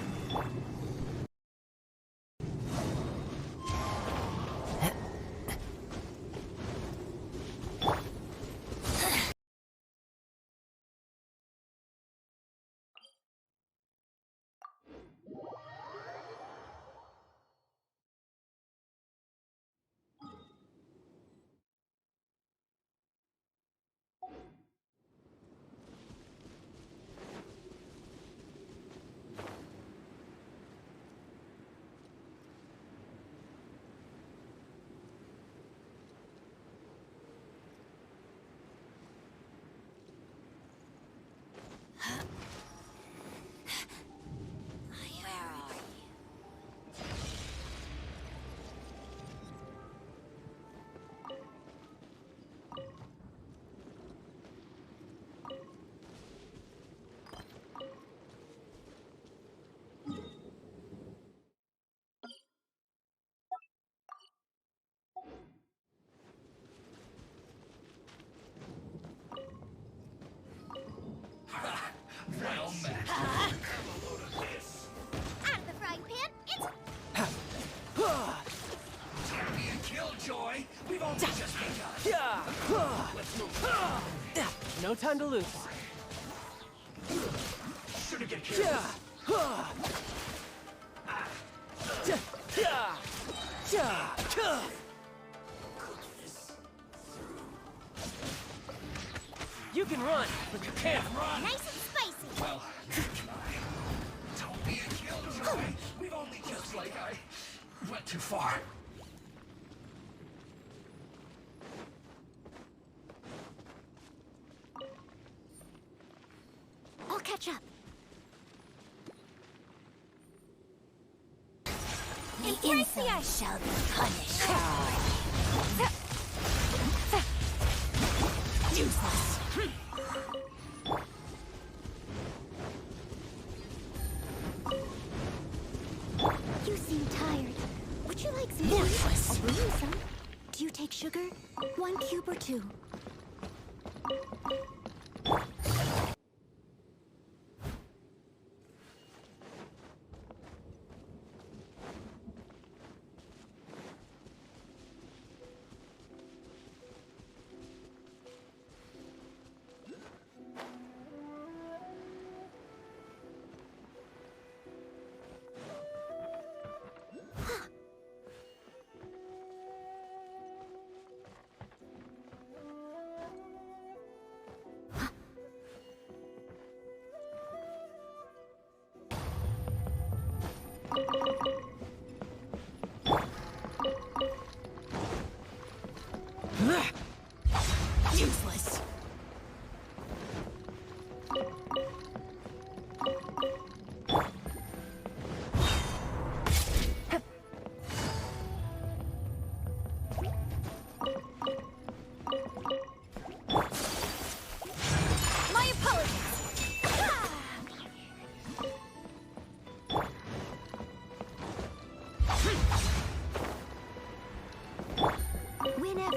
Well met. Have a load of this. Out of the frying pan, it's... Tammy and Killjoy, we've only just begun. Let's move. No time to lose. Shouldn't get careless. You can run, but you can't run. Nice and spicy. Well, don't be a Killjoy. We've only just like I went too far. I'll catch up. The inside shall be punished. Useless. You seem tired. Would you like some tea? I'll bring you some. Do you take sugar? 1 cube or 2?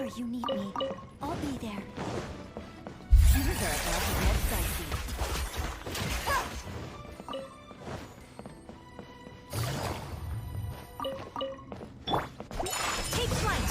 Whenever you need me, I'll be there. Things are about to get dicey. Take flight!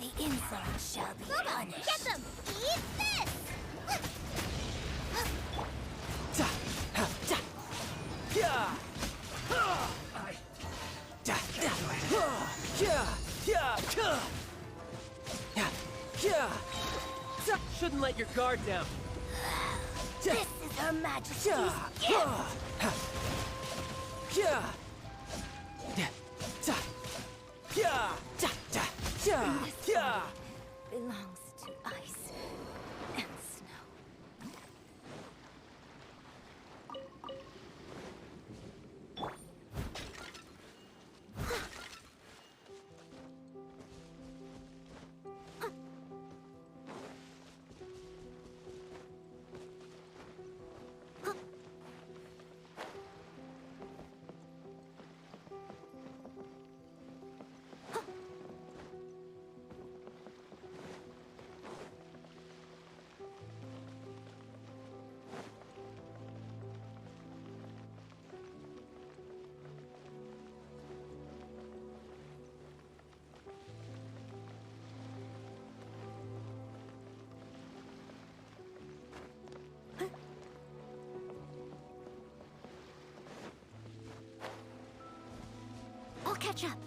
The insult shall be punished. Get them! Eat this! Shouldn't let your guard down. This is Her Majesty's belongs to ice and snow. I'll catch up.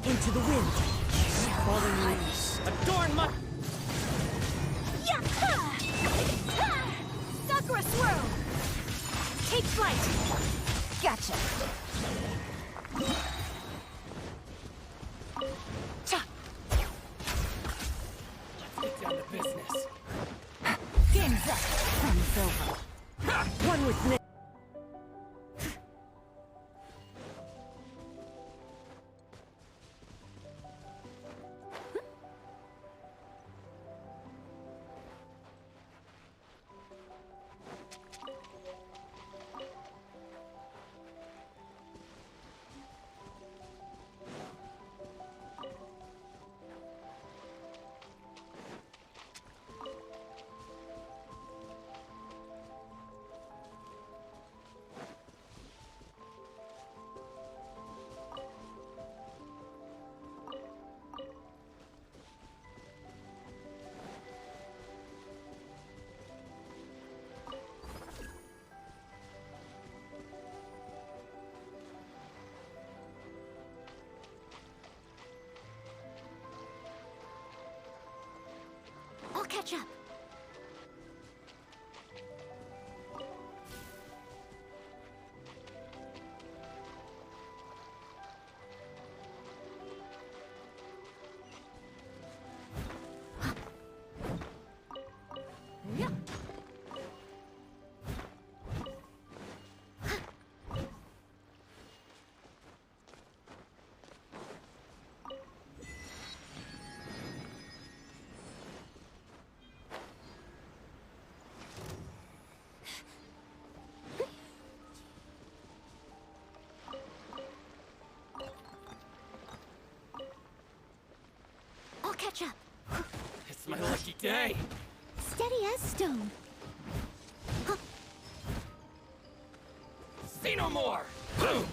Into the wind. Falling leaves. Adorn my... Sakura swirl! Take flight! Gotcha! Let's get down to business. Game's up. Fun's over. One with Nick. catch up. I'll catch up. It's my lucky day. Steady as stone. Huh. See no more. Huh?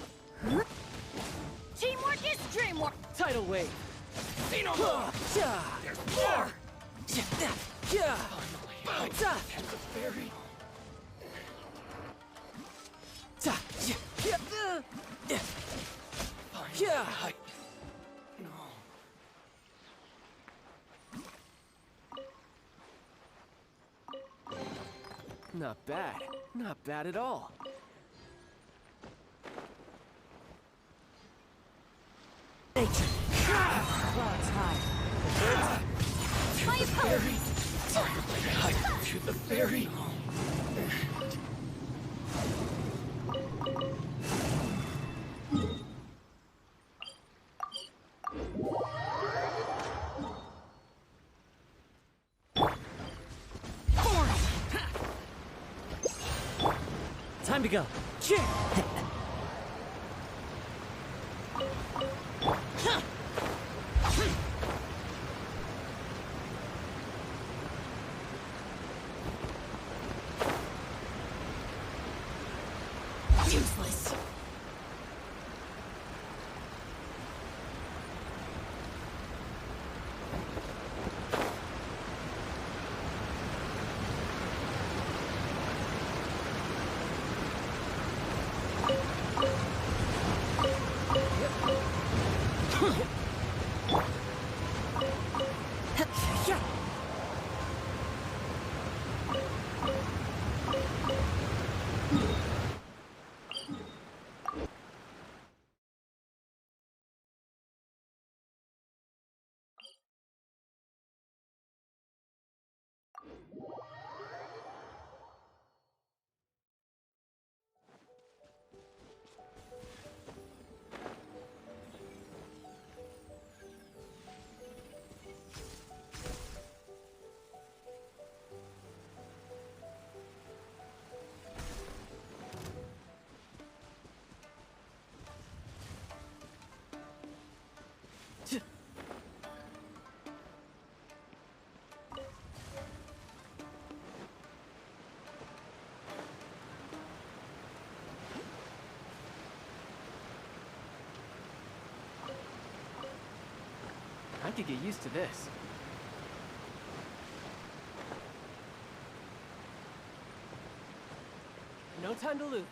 Teamwork is dreamwork. Tidal wave. See no more. There's more. Finally, and the fairy. Not bad. Not bad at all. Clouds high. My opponent. Hide to the fairy. Time to go. Useless. I could get used to this. No time to lose.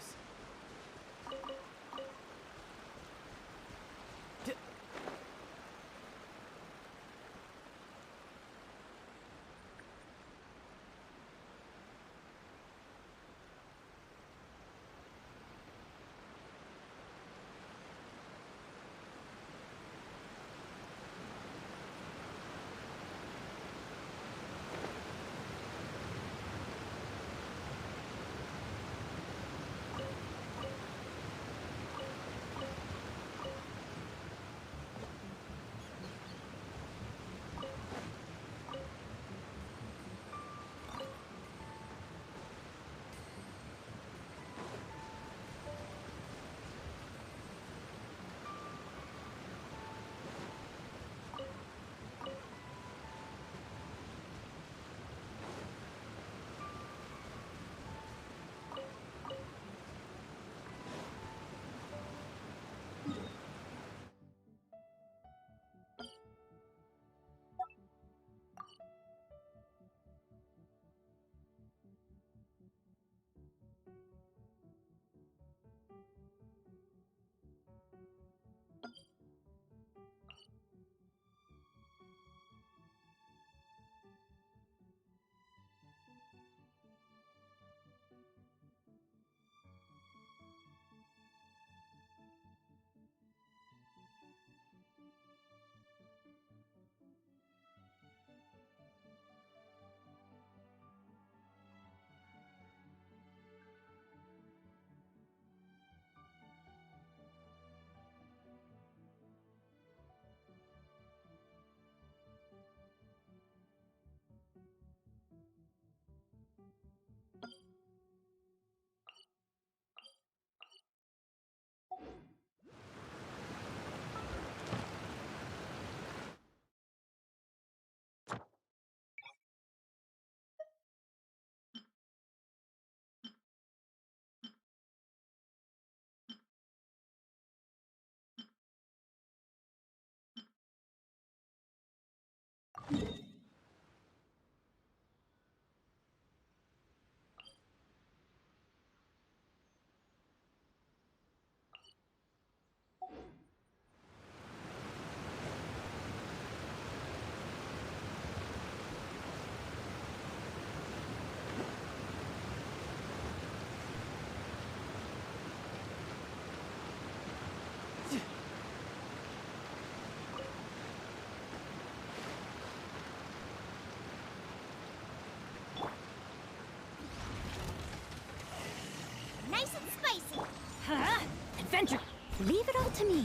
adventure. Leave it all to me.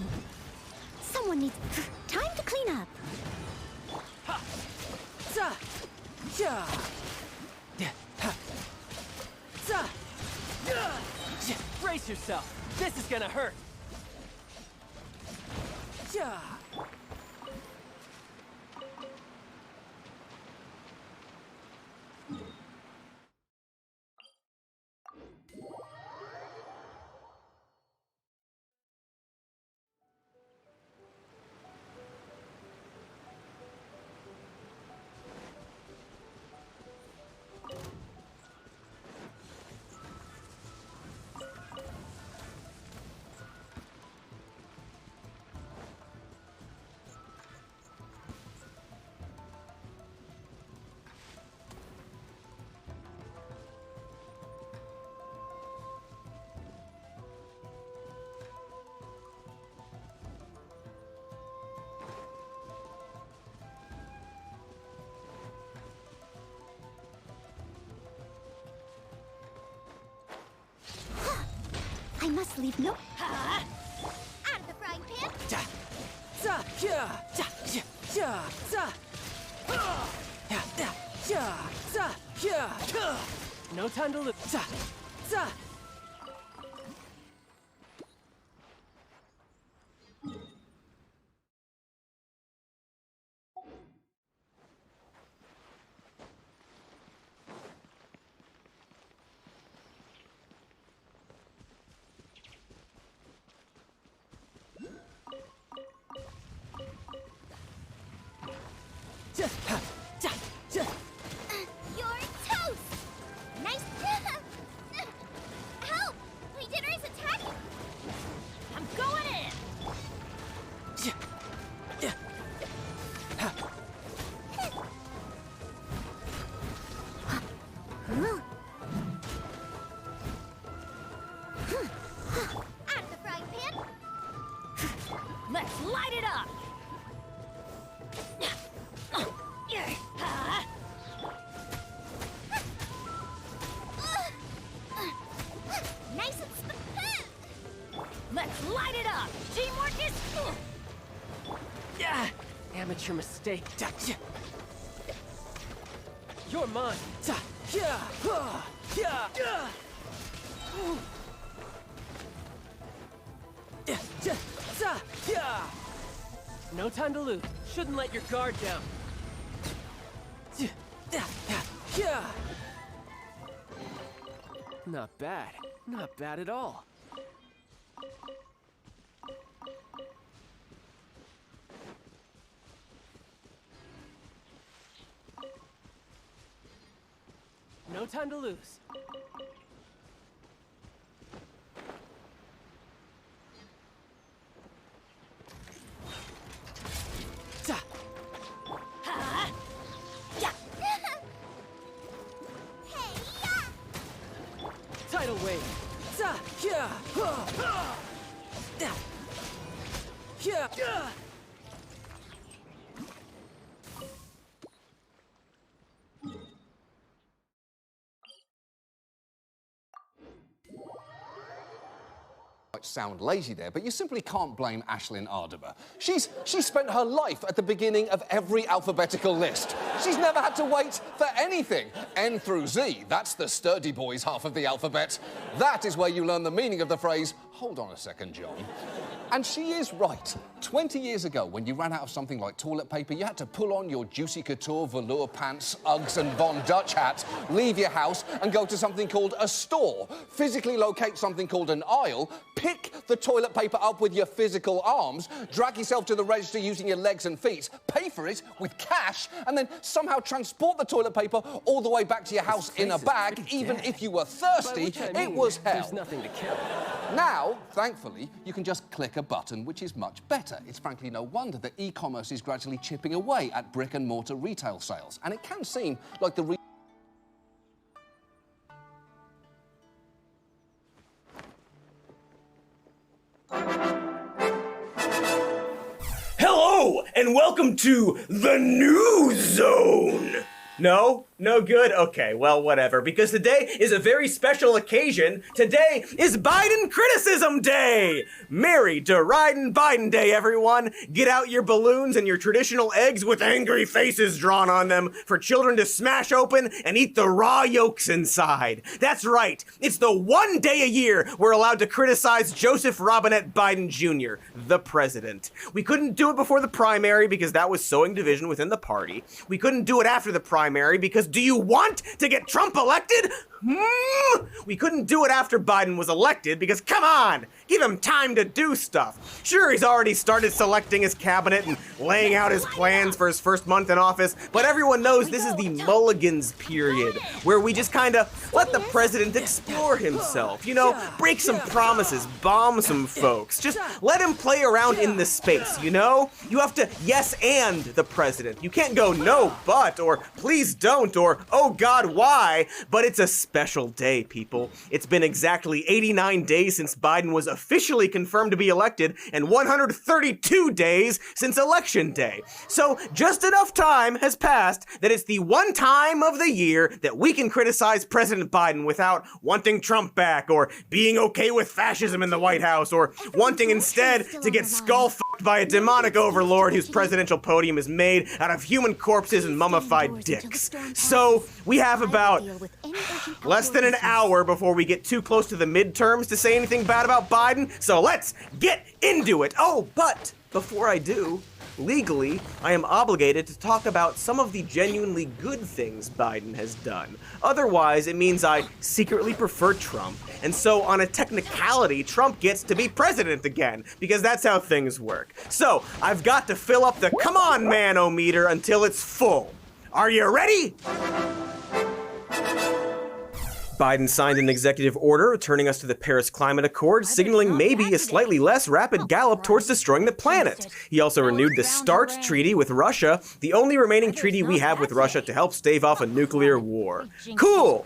Someone needs time to clean up. Brace yourself. This is gonna hurt. I must leave no... Out of the frying pan! No time to live. You're toast! Nice... Help! My dinner is attacking! I'm going in! Out of the frying pan! Let's light it up! Nice and Let's light it up! Teamwork is... Amateur mistake. You're mine. No time to lose. Shouldn't let your guard down. Not bad. Not bad at all. No time to lose. Tidal wave. Might sound lazy there, but you simply can't blame Ashlyn Ardeber. She's spent her life at the beginning of every alphabetical list. She's never had to wait for anything. N through Z, that's the sturdy boys half of the alphabet. That is where you learn the meaning of the phrase, hold on a second, John. And she is right. 20 years ago, when you ran out of something like toilet paper, you had to pull on your Juicy Couture velour pants, Uggs and Von Dutch hat, leave your house and go to something called a store, physically locate something called an aisle, pick the toilet paper up with your physical arms, drag yourself to the register using your legs and feet, pay for it with cash, and then somehow transport the toilet paper all the way back to your house in a bag, even if you were thirsty. It was hell. There's nothing to kill. Now, thankfully, you can just click a button, which is much better. It's frankly no wonder that e-commerce is gradually chipping away at brick-and-mortar retail sales. And it can seem like the Hello, and welcome to the News Zone. No, No good? Okay, well, whatever. Because today is a very special occasion. Today is Biden Criticism Day! Merry deriding Biden Day, everyone! Get out your balloons and your traditional eggs with angry faces drawn on them for children to smash open and eat the raw yolks inside. That's right. It's the one day a year we're allowed to criticize Joseph Robinette Biden Jr., the president. We couldn't do it before the primary because that was sowing division within the party. We couldn't do it after the primary because do you want to get Trump elected? We couldn't do it after Biden was elected because, come on, give him time to do stuff. Sure, he's already started selecting his cabinet and laying out his plans for his first month in office, but everyone knows this is the Mulligan's period, where we just kind of let the president explore himself, you know, break some promises, bomb some folks, just let him play around in the space, you know? You have to yes and the president. You can't go no but, or please don't, or oh God, why? But it's a special day, people. It's been exactly 89 days since Biden was officially confirmed to be elected and 132 days since Election Day. So just enough time has passed that it's the one time of the year that we can criticize President Biden without wanting Trump back or being okay with fascism in the White House or wanting instead to get skull-fucked by a demonic overlord whose presidential podium is made out of human corpses and mummified dicks. So we have about less than an hour before we get too close to the midterms to say anything bad about Biden, so let's get into it. Oh, but before I do, legally, I am obligated to talk about some of the genuinely good things Biden has done. Otherwise, it means I secretly prefer Trump, and so on a technicality, Trump gets to be president again, because that's how things work. So, I've got to fill up the come on man-o-meter until it's full. Are you ready? Biden signed an executive order returning us to the Paris Climate Accord, signaling maybe a slightly less rapid gallop towards destroying the planet. He also renewed the START treaty with Russia, the only remaining treaty we have with Russia to help stave off a nuclear war. Cool!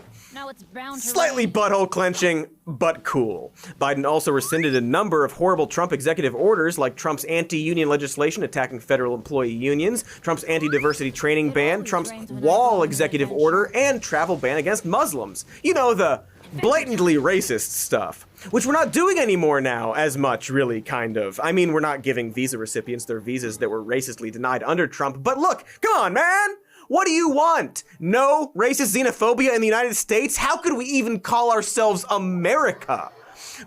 Slightly butthole clenching, but cool. Biden also rescinded a number of horrible Trump executive orders, like Trump's anti-union legislation attacking federal employee unions, Trump's anti-diversity training ban, Trump's wall executive order, and travel ban against Muslims. You know, the blatantly racist stuff. Which we're not doing anymore now, as much, really, kind of. I mean, we're not giving visa recipients their visas that were racistly denied under Trump, but look, come on, man! What do you want? No racist xenophobia in the United States? How could we even call ourselves America?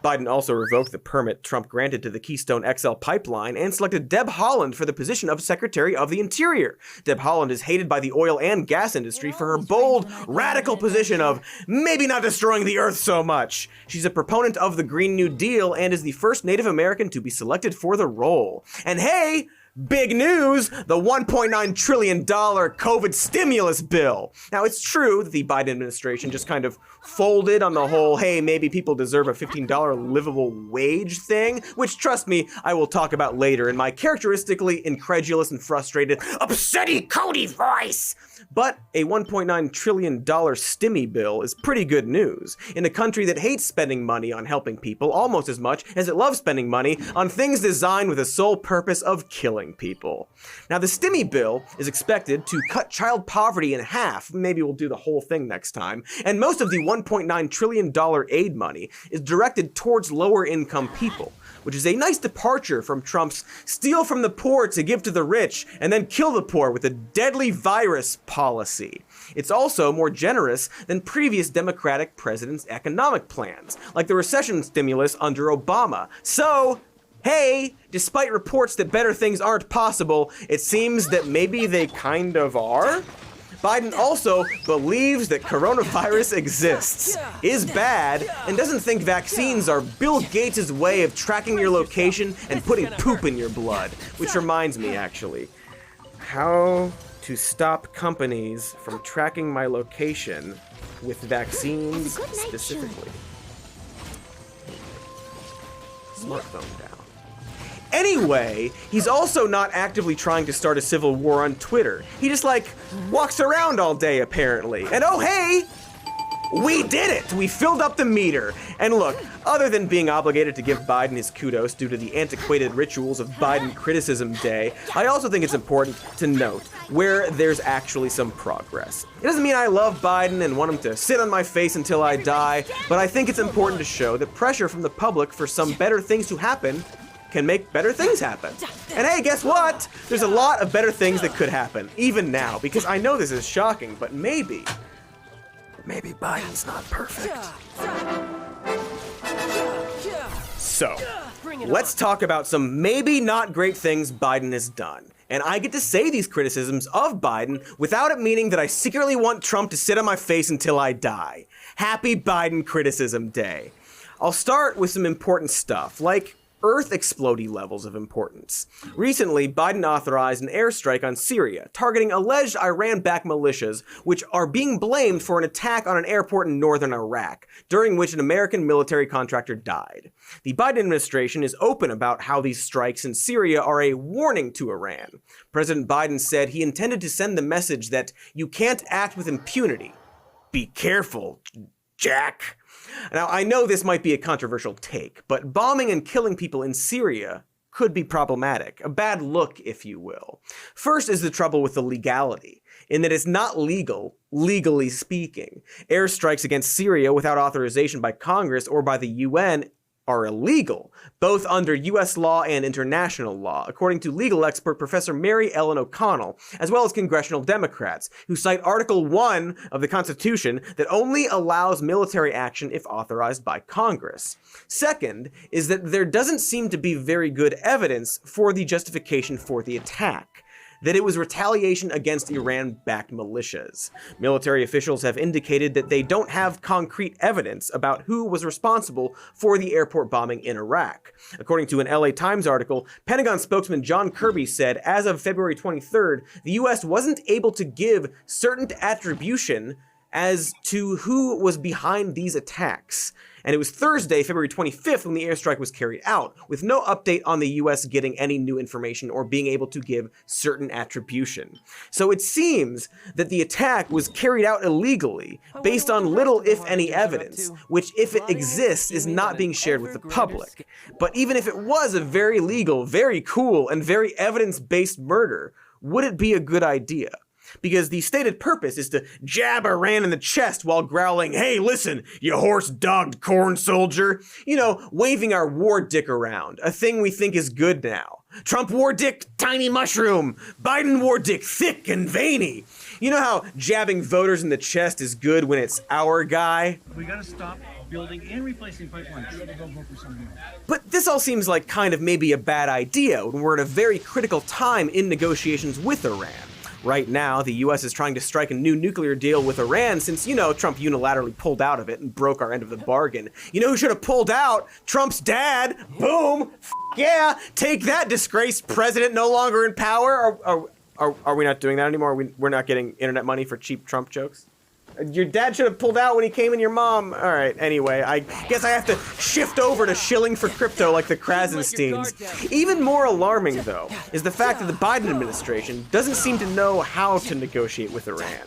Biden also revoked the permit Trump granted to the Keystone XL pipeline and selected Deb Haaland for the position of Secretary of the Interior. Deb Haaland is hated by the oil and gas industry for her bold, radical position of maybe not destroying the earth so much. She's a proponent of the Green New Deal and is the first Native American to be selected for the role. And hey, big news, the $1.9 trillion COVID stimulus bill. Now, it's true that the Biden administration just kind of folded on the whole, hey, maybe people deserve a $15 livable wage thing, which, trust me, I will talk about later in my characteristically incredulous and frustrated, upsetty Cody voice. But a $1.9 trillion stimmy bill is pretty good news in a country that hates spending money on helping people almost as much as it loves spending money on things designed with the sole purpose of killing people. Now, the stimmy bill is expected to cut child poverty in half. Maybe we'll do the whole thing next time. And most of the $1.9 trillion aid money is directed towards lower income people, which is a nice departure from Trump's steal from the poor to give to the rich and then kill the poor with a deadly virus policy. It's also more generous than previous Democratic presidents' economic plans, like the recession stimulus under Obama. So, hey, despite reports that better things aren't possible, it seems that maybe they kind of are? Biden also believes that coronavirus exists, is bad, and doesn't think vaccines are Bill Gates' way of tracking your location and putting poop in your blood. Which reminds me, actually, how to stop companies from tracking my location with vaccines specifically. Smartphone down. Anyway, he's also not actively trying to start a civil war on Twitter. He just, walks around all day, apparently. And oh, hey! We did it! We filled up the meter. And look, other than being obligated to give Biden his kudos due to the antiquated rituals of Biden Criticism Day, I also think it's important to note where there's actually some progress. It doesn't mean I love Biden and want him to sit on my face until I die, but I think it's important to show that pressure from the public for some better things to happen can make better things happen. And hey, guess what? There's a lot of better things that could happen, even now, because I know this is shocking, but maybe Biden's not perfect. So, let's talk about some maybe not great things Biden has done. And I get to say these criticisms of Biden without it meaning that I secretly want Trump to sit on my face until I die. Happy Biden Criticism Day. I'll start with some important stuff, like Earth explodey levels of importance. Recently, Biden authorized an airstrike on Syria, targeting alleged Iran-backed militias, which are being blamed for an attack on an airport in northern Iraq, during which an American military contractor died. The Biden administration is open about how these strikes in Syria are a warning to Iran. President Biden said he intended to send the message that you can't act with impunity. Be careful, Jack. Now, I know this might be a controversial take, but bombing and killing people in Syria could be problematic, a bad look, if you will. First is the trouble with the legality, in that it's not legal, legally speaking. Airstrikes against Syria without authorization by Congress or by the UN are illegal, both under U.S. law and international law, according to legal expert Professor Mary Ellen O'Connell, as well as congressional Democrats, who cite Article 1 of the Constitution that only allows military action if authorized by Congress. Second is that there doesn't seem to be very good evidence for the justification for the attack, that it was retaliation against Iran-backed militias. Military officials have indicated that they don't have concrete evidence about who was responsible for the airport bombing in Iraq. According to an LA Times article, Pentagon spokesman John Kirby said as of February 23rd, the US wasn't able to give certain attribution as to who was behind these attacks. And it was Thursday, February 25th, when the airstrike was carried out, with no update on the US getting any new information or being able to give certain attribution. So it seems that the attack was carried out illegally, based on little, if any, evidence, which, if it exists, is not being shared with the public. But even if it was a very legal, very cool, and very evidence-based murder, would it be a good idea? Because the stated purpose is to jab Iran in the chest while growling, "Hey, listen, you horse-dogged corn soldier." You know, waving our war dick around, a thing we think is good now. Trump war dick, tiny mushroom. Biden war dick, thick and veiny. You know how jabbing voters in the chest is good when it's our guy? We gotta stop building and replacing pipelines. We gotta go vote for something else. But this all seems like kind of maybe a bad idea when we're at a very critical time in negotiations with Iran. Right now, the US is trying to strike a new nuclear deal with Iran since, you know, Trump unilaterally pulled out of it and broke our end of the bargain. You know who should have pulled out? Trump's dad. Boom. Yeah. Take that, disgraced president no longer in power. Are we not doing that anymore? We're not getting internet money for cheap Trump jokes? Your dad should have pulled out when he came in your mom. All right, anyway, I guess I have to shift over to shilling for crypto like the Krasensteins. Even more alarming, though, is the fact that the Biden administration doesn't seem to know how to negotiate with Iran.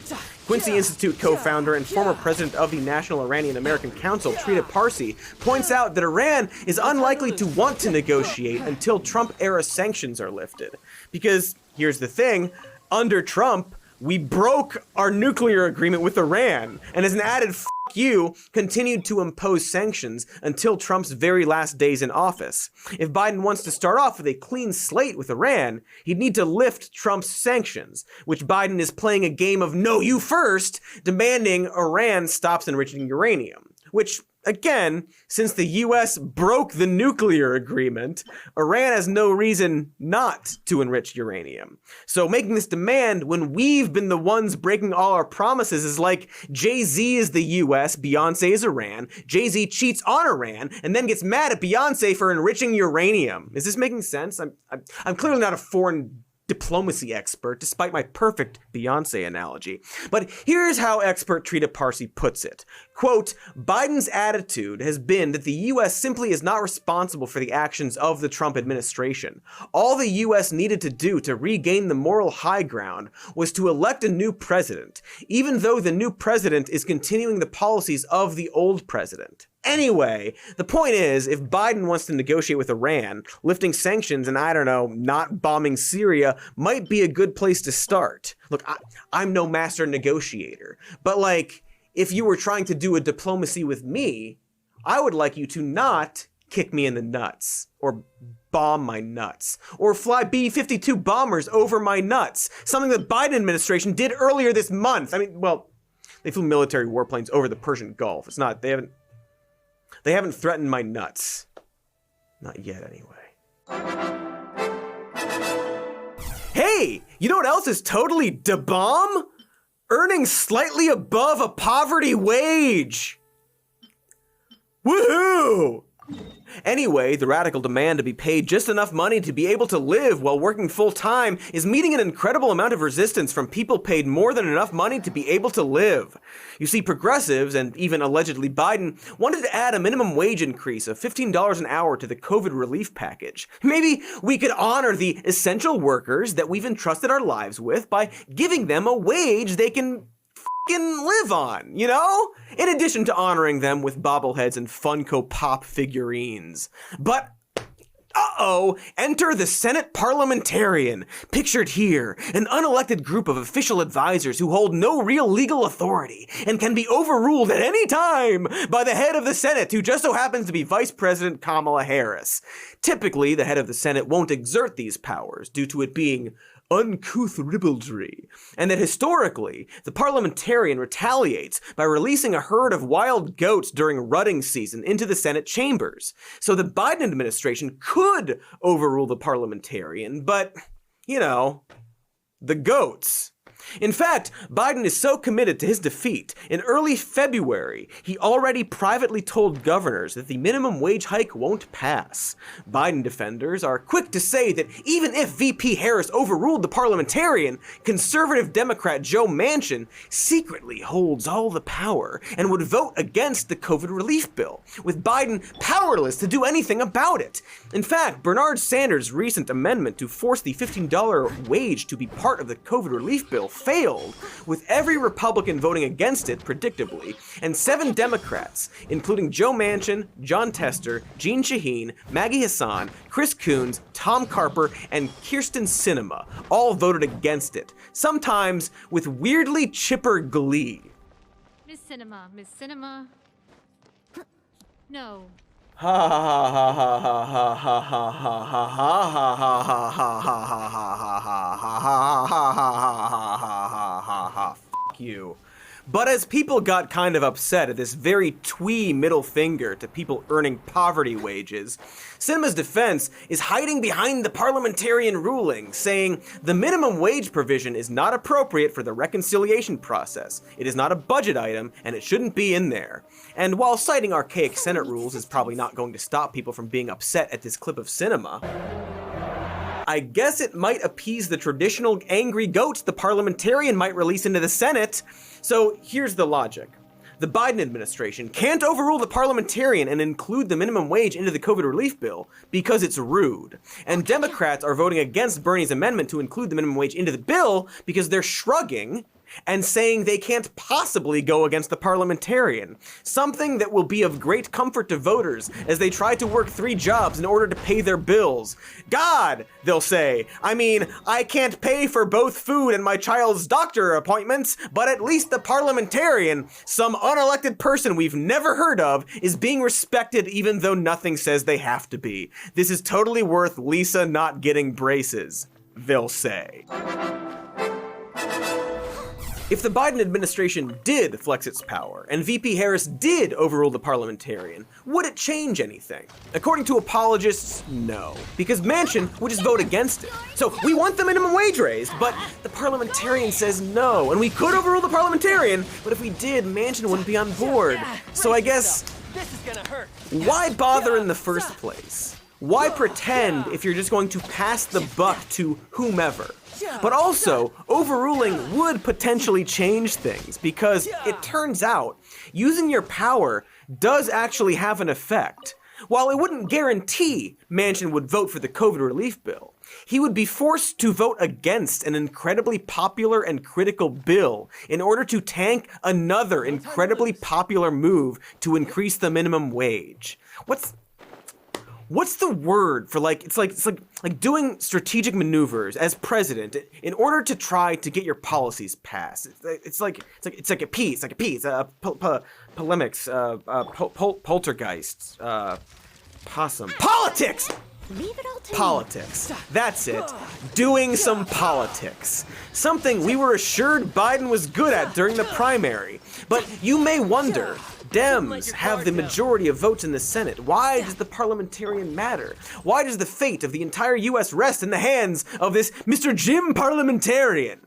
Quincy Institute co-founder and former president of the National Iranian American Council, Trita Parsi, points out that Iran is unlikely to want to negotiate until Trump-era sanctions are lifted. Because, here's the thing, under Trump, we broke our nuclear agreement with Iran, and as an added f*** you, continued to impose sanctions until Trump's very last days in office. If Biden wants to start off with a clean slate with Iran, he'd need to lift Trump's sanctions, which Biden is playing a game of no, you first, demanding Iran stops enriching uranium. Which, again, since the US broke the nuclear agreement, Iran has no reason not to enrich uranium. So making this demand when we've been the ones breaking all our promises is like Jay-Z is the US, Beyonce is Iran, Jay-Z cheats on Iran, and then gets mad at Beyonce for enriching uranium. Is this making sense? I'm clearly not a foreign diplomacy expert, despite my perfect Beyonce analogy. But here's how expert Trita Parsi puts it. Quote, Biden's attitude has been that the U.S. simply is not responsible for the actions of the Trump administration. All the U.S. needed to do to regain the moral high ground was to elect a new president, even though the new president is continuing the policies of the old president. Anyway, the point is, if Biden wants to negotiate with Iran, lifting sanctions and, I don't know, not bombing Syria might be a good place to start. Look, I'm no master negotiator, but like, if you were trying to do a diplomacy with me, I would like you to not kick me in the nuts, or bomb my nuts, or fly B-52 bombers over my nuts, something the Biden administration did earlier this month. I mean, well, they flew military warplanes over the Persian Gulf. It's not, they haven't threatened my nuts. Not yet, anyway. Hey, you know what else is totally da-bomb? Earning slightly above a poverty wage. Woohoo! Anyway, the radical demand to be paid just enough money to be able to live while working full-time is meeting an incredible amount of resistance from people paid more than enough money to be able to live. You see, progressives, and even allegedly Biden, wanted to add a minimum wage increase of $15 an hour to the COVID relief package. Maybe we could honor the essential workers that we've entrusted our lives with by giving them a wage they can live on, you know? In addition to honoring them with bobbleheads and Funko Pop figurines. But, uh-oh, enter the Senate parliamentarian. Pictured here, an unelected group of official advisors who hold no real legal authority and can be overruled at any time by the head of the Senate, who just so happens to be Vice President Kamala Harris. Typically, the head of the Senate won't exert these powers due to it being uncouth ribaldry, and that historically, the parliamentarian retaliates by releasing a herd of wild goats during rutting season into the Senate chambers. So the Biden administration could overrule the parliamentarian, but, you know, the goats. In fact, Biden is so committed to his defeat, in early February, he already privately told governors that the minimum wage hike won't pass. Biden defenders are quick to say that even if VP Harris overruled the parliamentarian, conservative Democrat Joe Manchin secretly holds all the power and would vote against the COVID relief bill, with Biden powerless to do anything about it. In fact, Bernard Sanders' recent amendment to force the $15 wage to be part of the COVID relief bill failed, with every Republican voting against it, predictably, and 7 Democrats, including Joe Manchin, John Tester, Jeanne Shaheen, Maggie Hassan, Chris Coons, Tom Carper, and Kyrsten Sinema, all voted against it, sometimes with weirdly chipper glee. Miss Sinema. No. Ha ha ha ha ha ha ha ha ha ha ha ha ha ha ha ha ha. Fuck you. But as people got kind of upset at this very twee middle finger to people earning poverty wages, Sinema's defense is hiding behind the parliamentarian ruling, saying the minimum wage provision is not appropriate for the reconciliation process. It is not a budget item, and it shouldn't be in there. And while citing archaic Senate rules is probably not going to stop people from being upset at this clip of Sinema, I guess it might appease the traditional angry goats the parliamentarian might release into the Senate. So here's the logic. The Biden administration can't overrule the parliamentarian and include the minimum wage into the COVID relief bill because it's rude. And Democrats are voting against Bernie's amendment to include the minimum wage into the bill because they're shrugging and saying they can't possibly go against the parliamentarian. Something that will be of great comfort to voters as they try to work 3 jobs in order to pay their bills. God, they'll say, I mean, I can't pay for both food and my child's doctor appointments, but at least the parliamentarian, some unelected person we've never heard of, is being respected even though nothing says they have to be. This is totally worth Lisa not getting braces, they'll say. If the Biden administration did flex its power, and VP Harris did overrule the parliamentarian, would it change anything? According to apologists, no. Because Manchin would just vote against it. So we want the minimum wage raised, but the parliamentarian says no, and we could overrule the parliamentarian, but if we did, Manchin wouldn't be on board. So I guess, why bother in the first place? why pretend if you're just going to pass the buck to whomever? But also, overruling would potentially change things, because it turns out using your power does actually have an effect. While it wouldn't guarantee Manchin would vote for the COVID relief bill, he would be forced to vote against an incredibly popular and critical bill in order to tank another incredibly popular move to increase the minimum wage. What's the word for it's like doing strategic maneuvers as president in order to try to get your policies passed. It's like a piece, polemics, poltergeists, possum, politics. Leave it all to Politics. That's it. Doing some politics. Something we were assured Biden was good at during the primary. But you may wonder, Dems have the majority of votes in the Senate. Why does the parliamentarian matter? Why does the fate of the entire U.S. rest in the hands of this Mr. Jim Parliamentarian?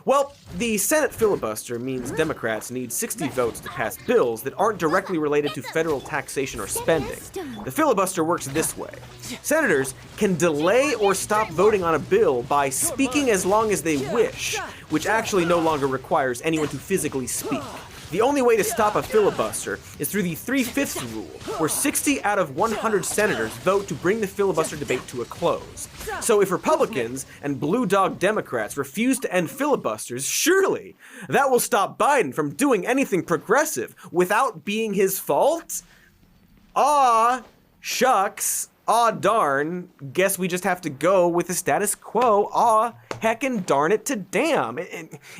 Well, the Senate filibuster means Democrats need 60 votes to pass bills that aren't directly related to federal taxation or spending. The filibuster works this way. Senators can delay or stop voting on a bill by speaking as long as they wish, which actually no longer requires anyone to physically speak. The only way to stop a filibuster is through the 3/5 rule, where 60 out of 100 senators vote to bring the filibuster debate to a close. So if Republicans and blue dog Democrats refuse to end filibusters, surely that will stop Biden from doing anything progressive without being his fault? Aw, shucks. Aw, darn. Guess we just have to go with the status quo. Aw, heckin' darn it to damn.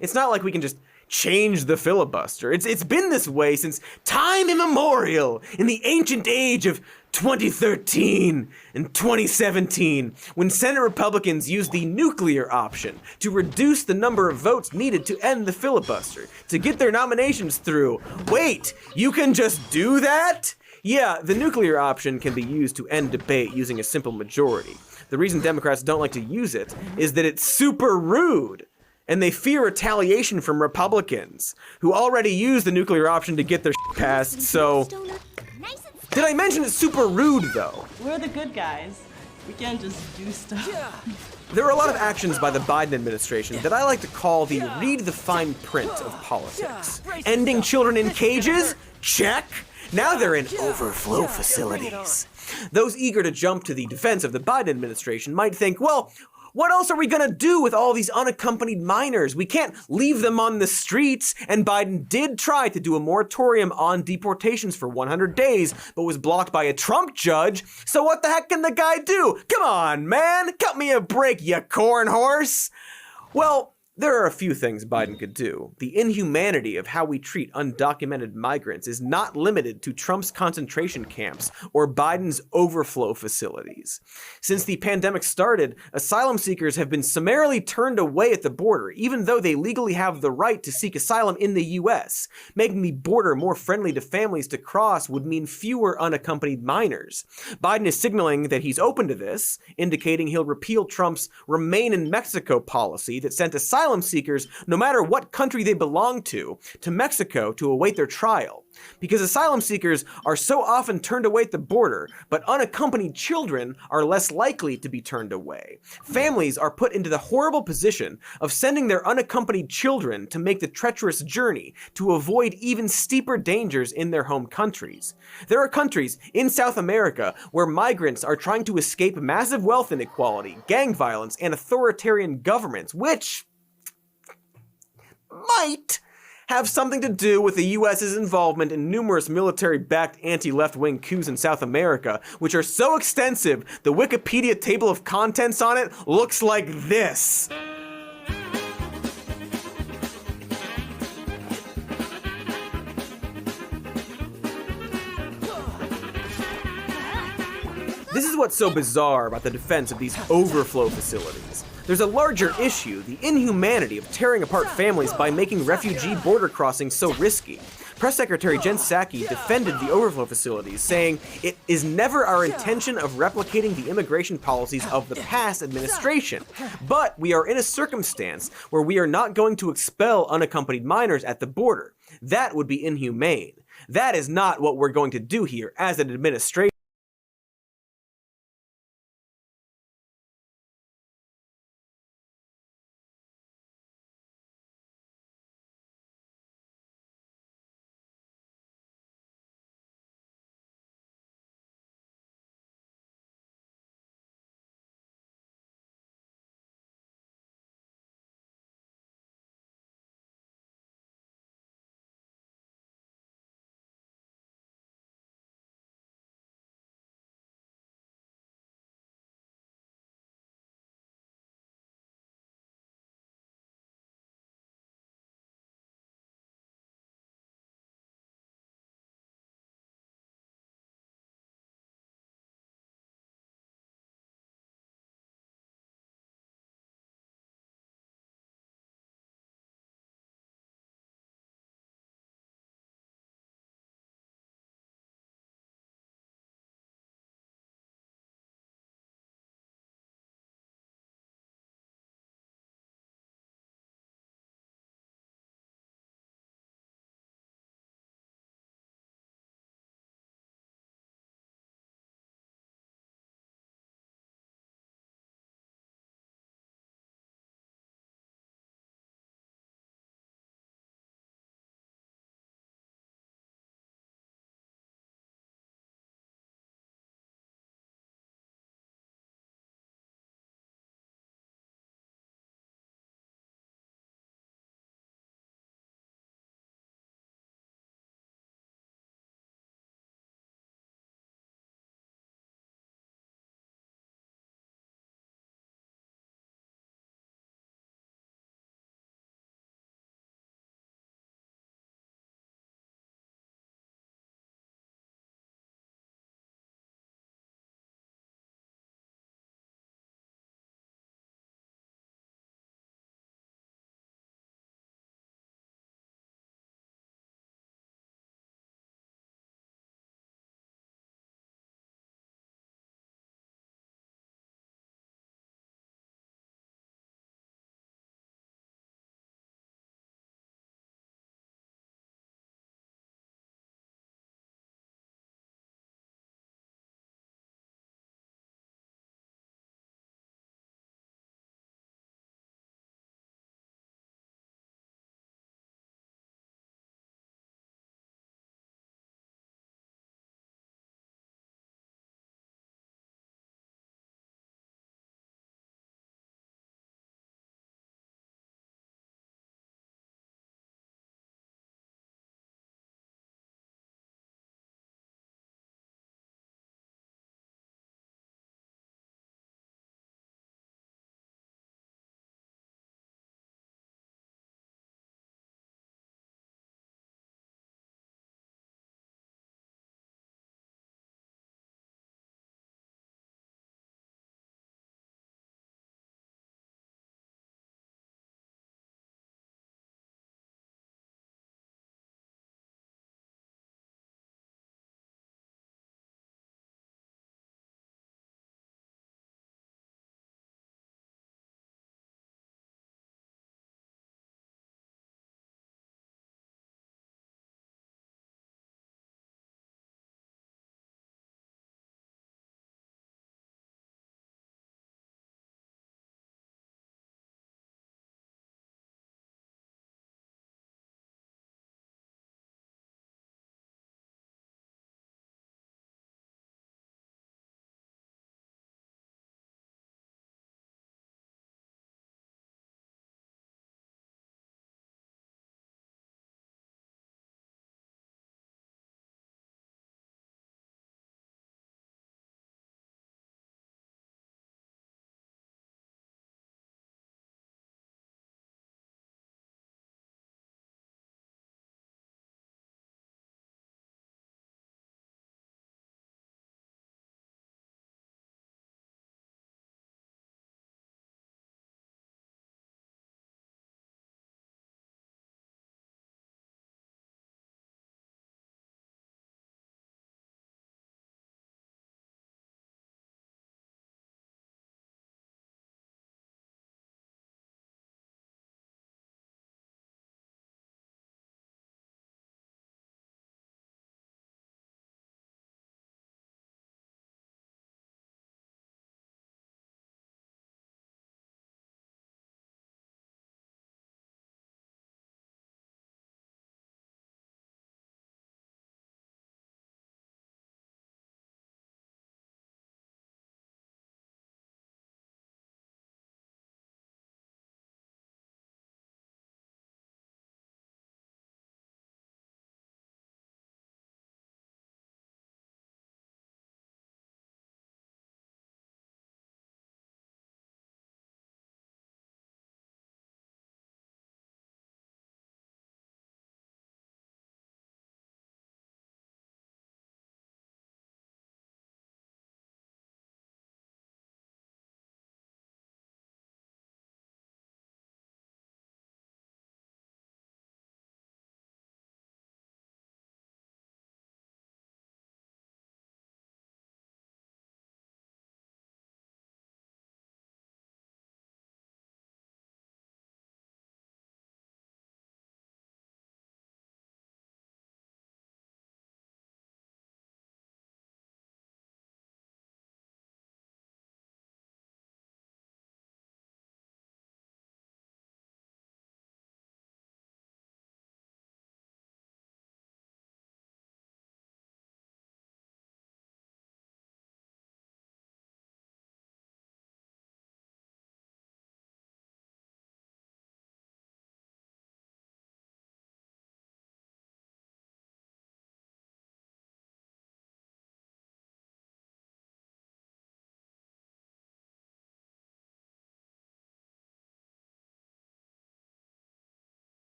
It's not like we can just change the filibuster. It's been this way since time immemorial, in the ancient age of 2013 and 2017, when Senate Republicans used the nuclear option to reduce the number of votes needed to end the filibuster, to get their nominations through. Wait, you can just do that? Yeah, the nuclear option can be used to end debate using a simple majority. The reason Democrats don't like to use it is that it's super rude. And they fear retaliation from Republicans, who already used the nuclear option to get their shit passed, so... Did I mention it's super rude, though? We're the good guys. We can't just do stuff. There are a lot of actions by the Biden administration that I like to call the read the fine print of politics. Ending children in cages? Check. Now they're in overflow facilities. Those eager to jump to the defense of the Biden administration might think, well, what else are we gonna do with all these unaccompanied minors? We can't leave them on the streets, and Biden did try to do a moratorium on deportations for 100 days, but was blocked by a Trump judge, so what the heck can the guy do? Come on, man, cut me a break, you corn horse! Well, there are a few things Biden could do. The inhumanity of how we treat undocumented migrants is not limited to Trump's concentration camps or Biden's overflow facilities. Since the pandemic started, asylum seekers have been summarily turned away at the border, even though they legally have the right to seek asylum in the US. Making the border more friendly to families to cross would mean fewer unaccompanied minors. Biden is signaling that he's open to this, indicating he'll repeal Trump's Remain in Mexico policy that sent asylum seekers, no matter what country they belong to Mexico to await their trial. Because asylum seekers are so often turned away at the border, but unaccompanied children are less likely to be turned away. Families are put into the horrible position of sending their unaccompanied children to make the treacherous journey to avoid even steeper dangers in their home countries. There are countries in South America where migrants are trying to escape massive wealth inequality, gang violence, and authoritarian governments, which might have something to do with the US's involvement in numerous military-backed anti-left-wing coups in South America, which are so extensive, the Wikipedia table of contents on it looks like this. This is what's so bizarre about the defense of these overflow facilities. There's a larger issue, the inhumanity of tearing apart families by making refugee border crossings so risky. Press Secretary Jen Psaki defended the overflow facilities, saying, "It is never our intention of replicating the immigration policies of the past administration. But we are in a circumstance where we are not going to expel unaccompanied minors at the border. That would be inhumane. That is not what we're going to do here as an administration."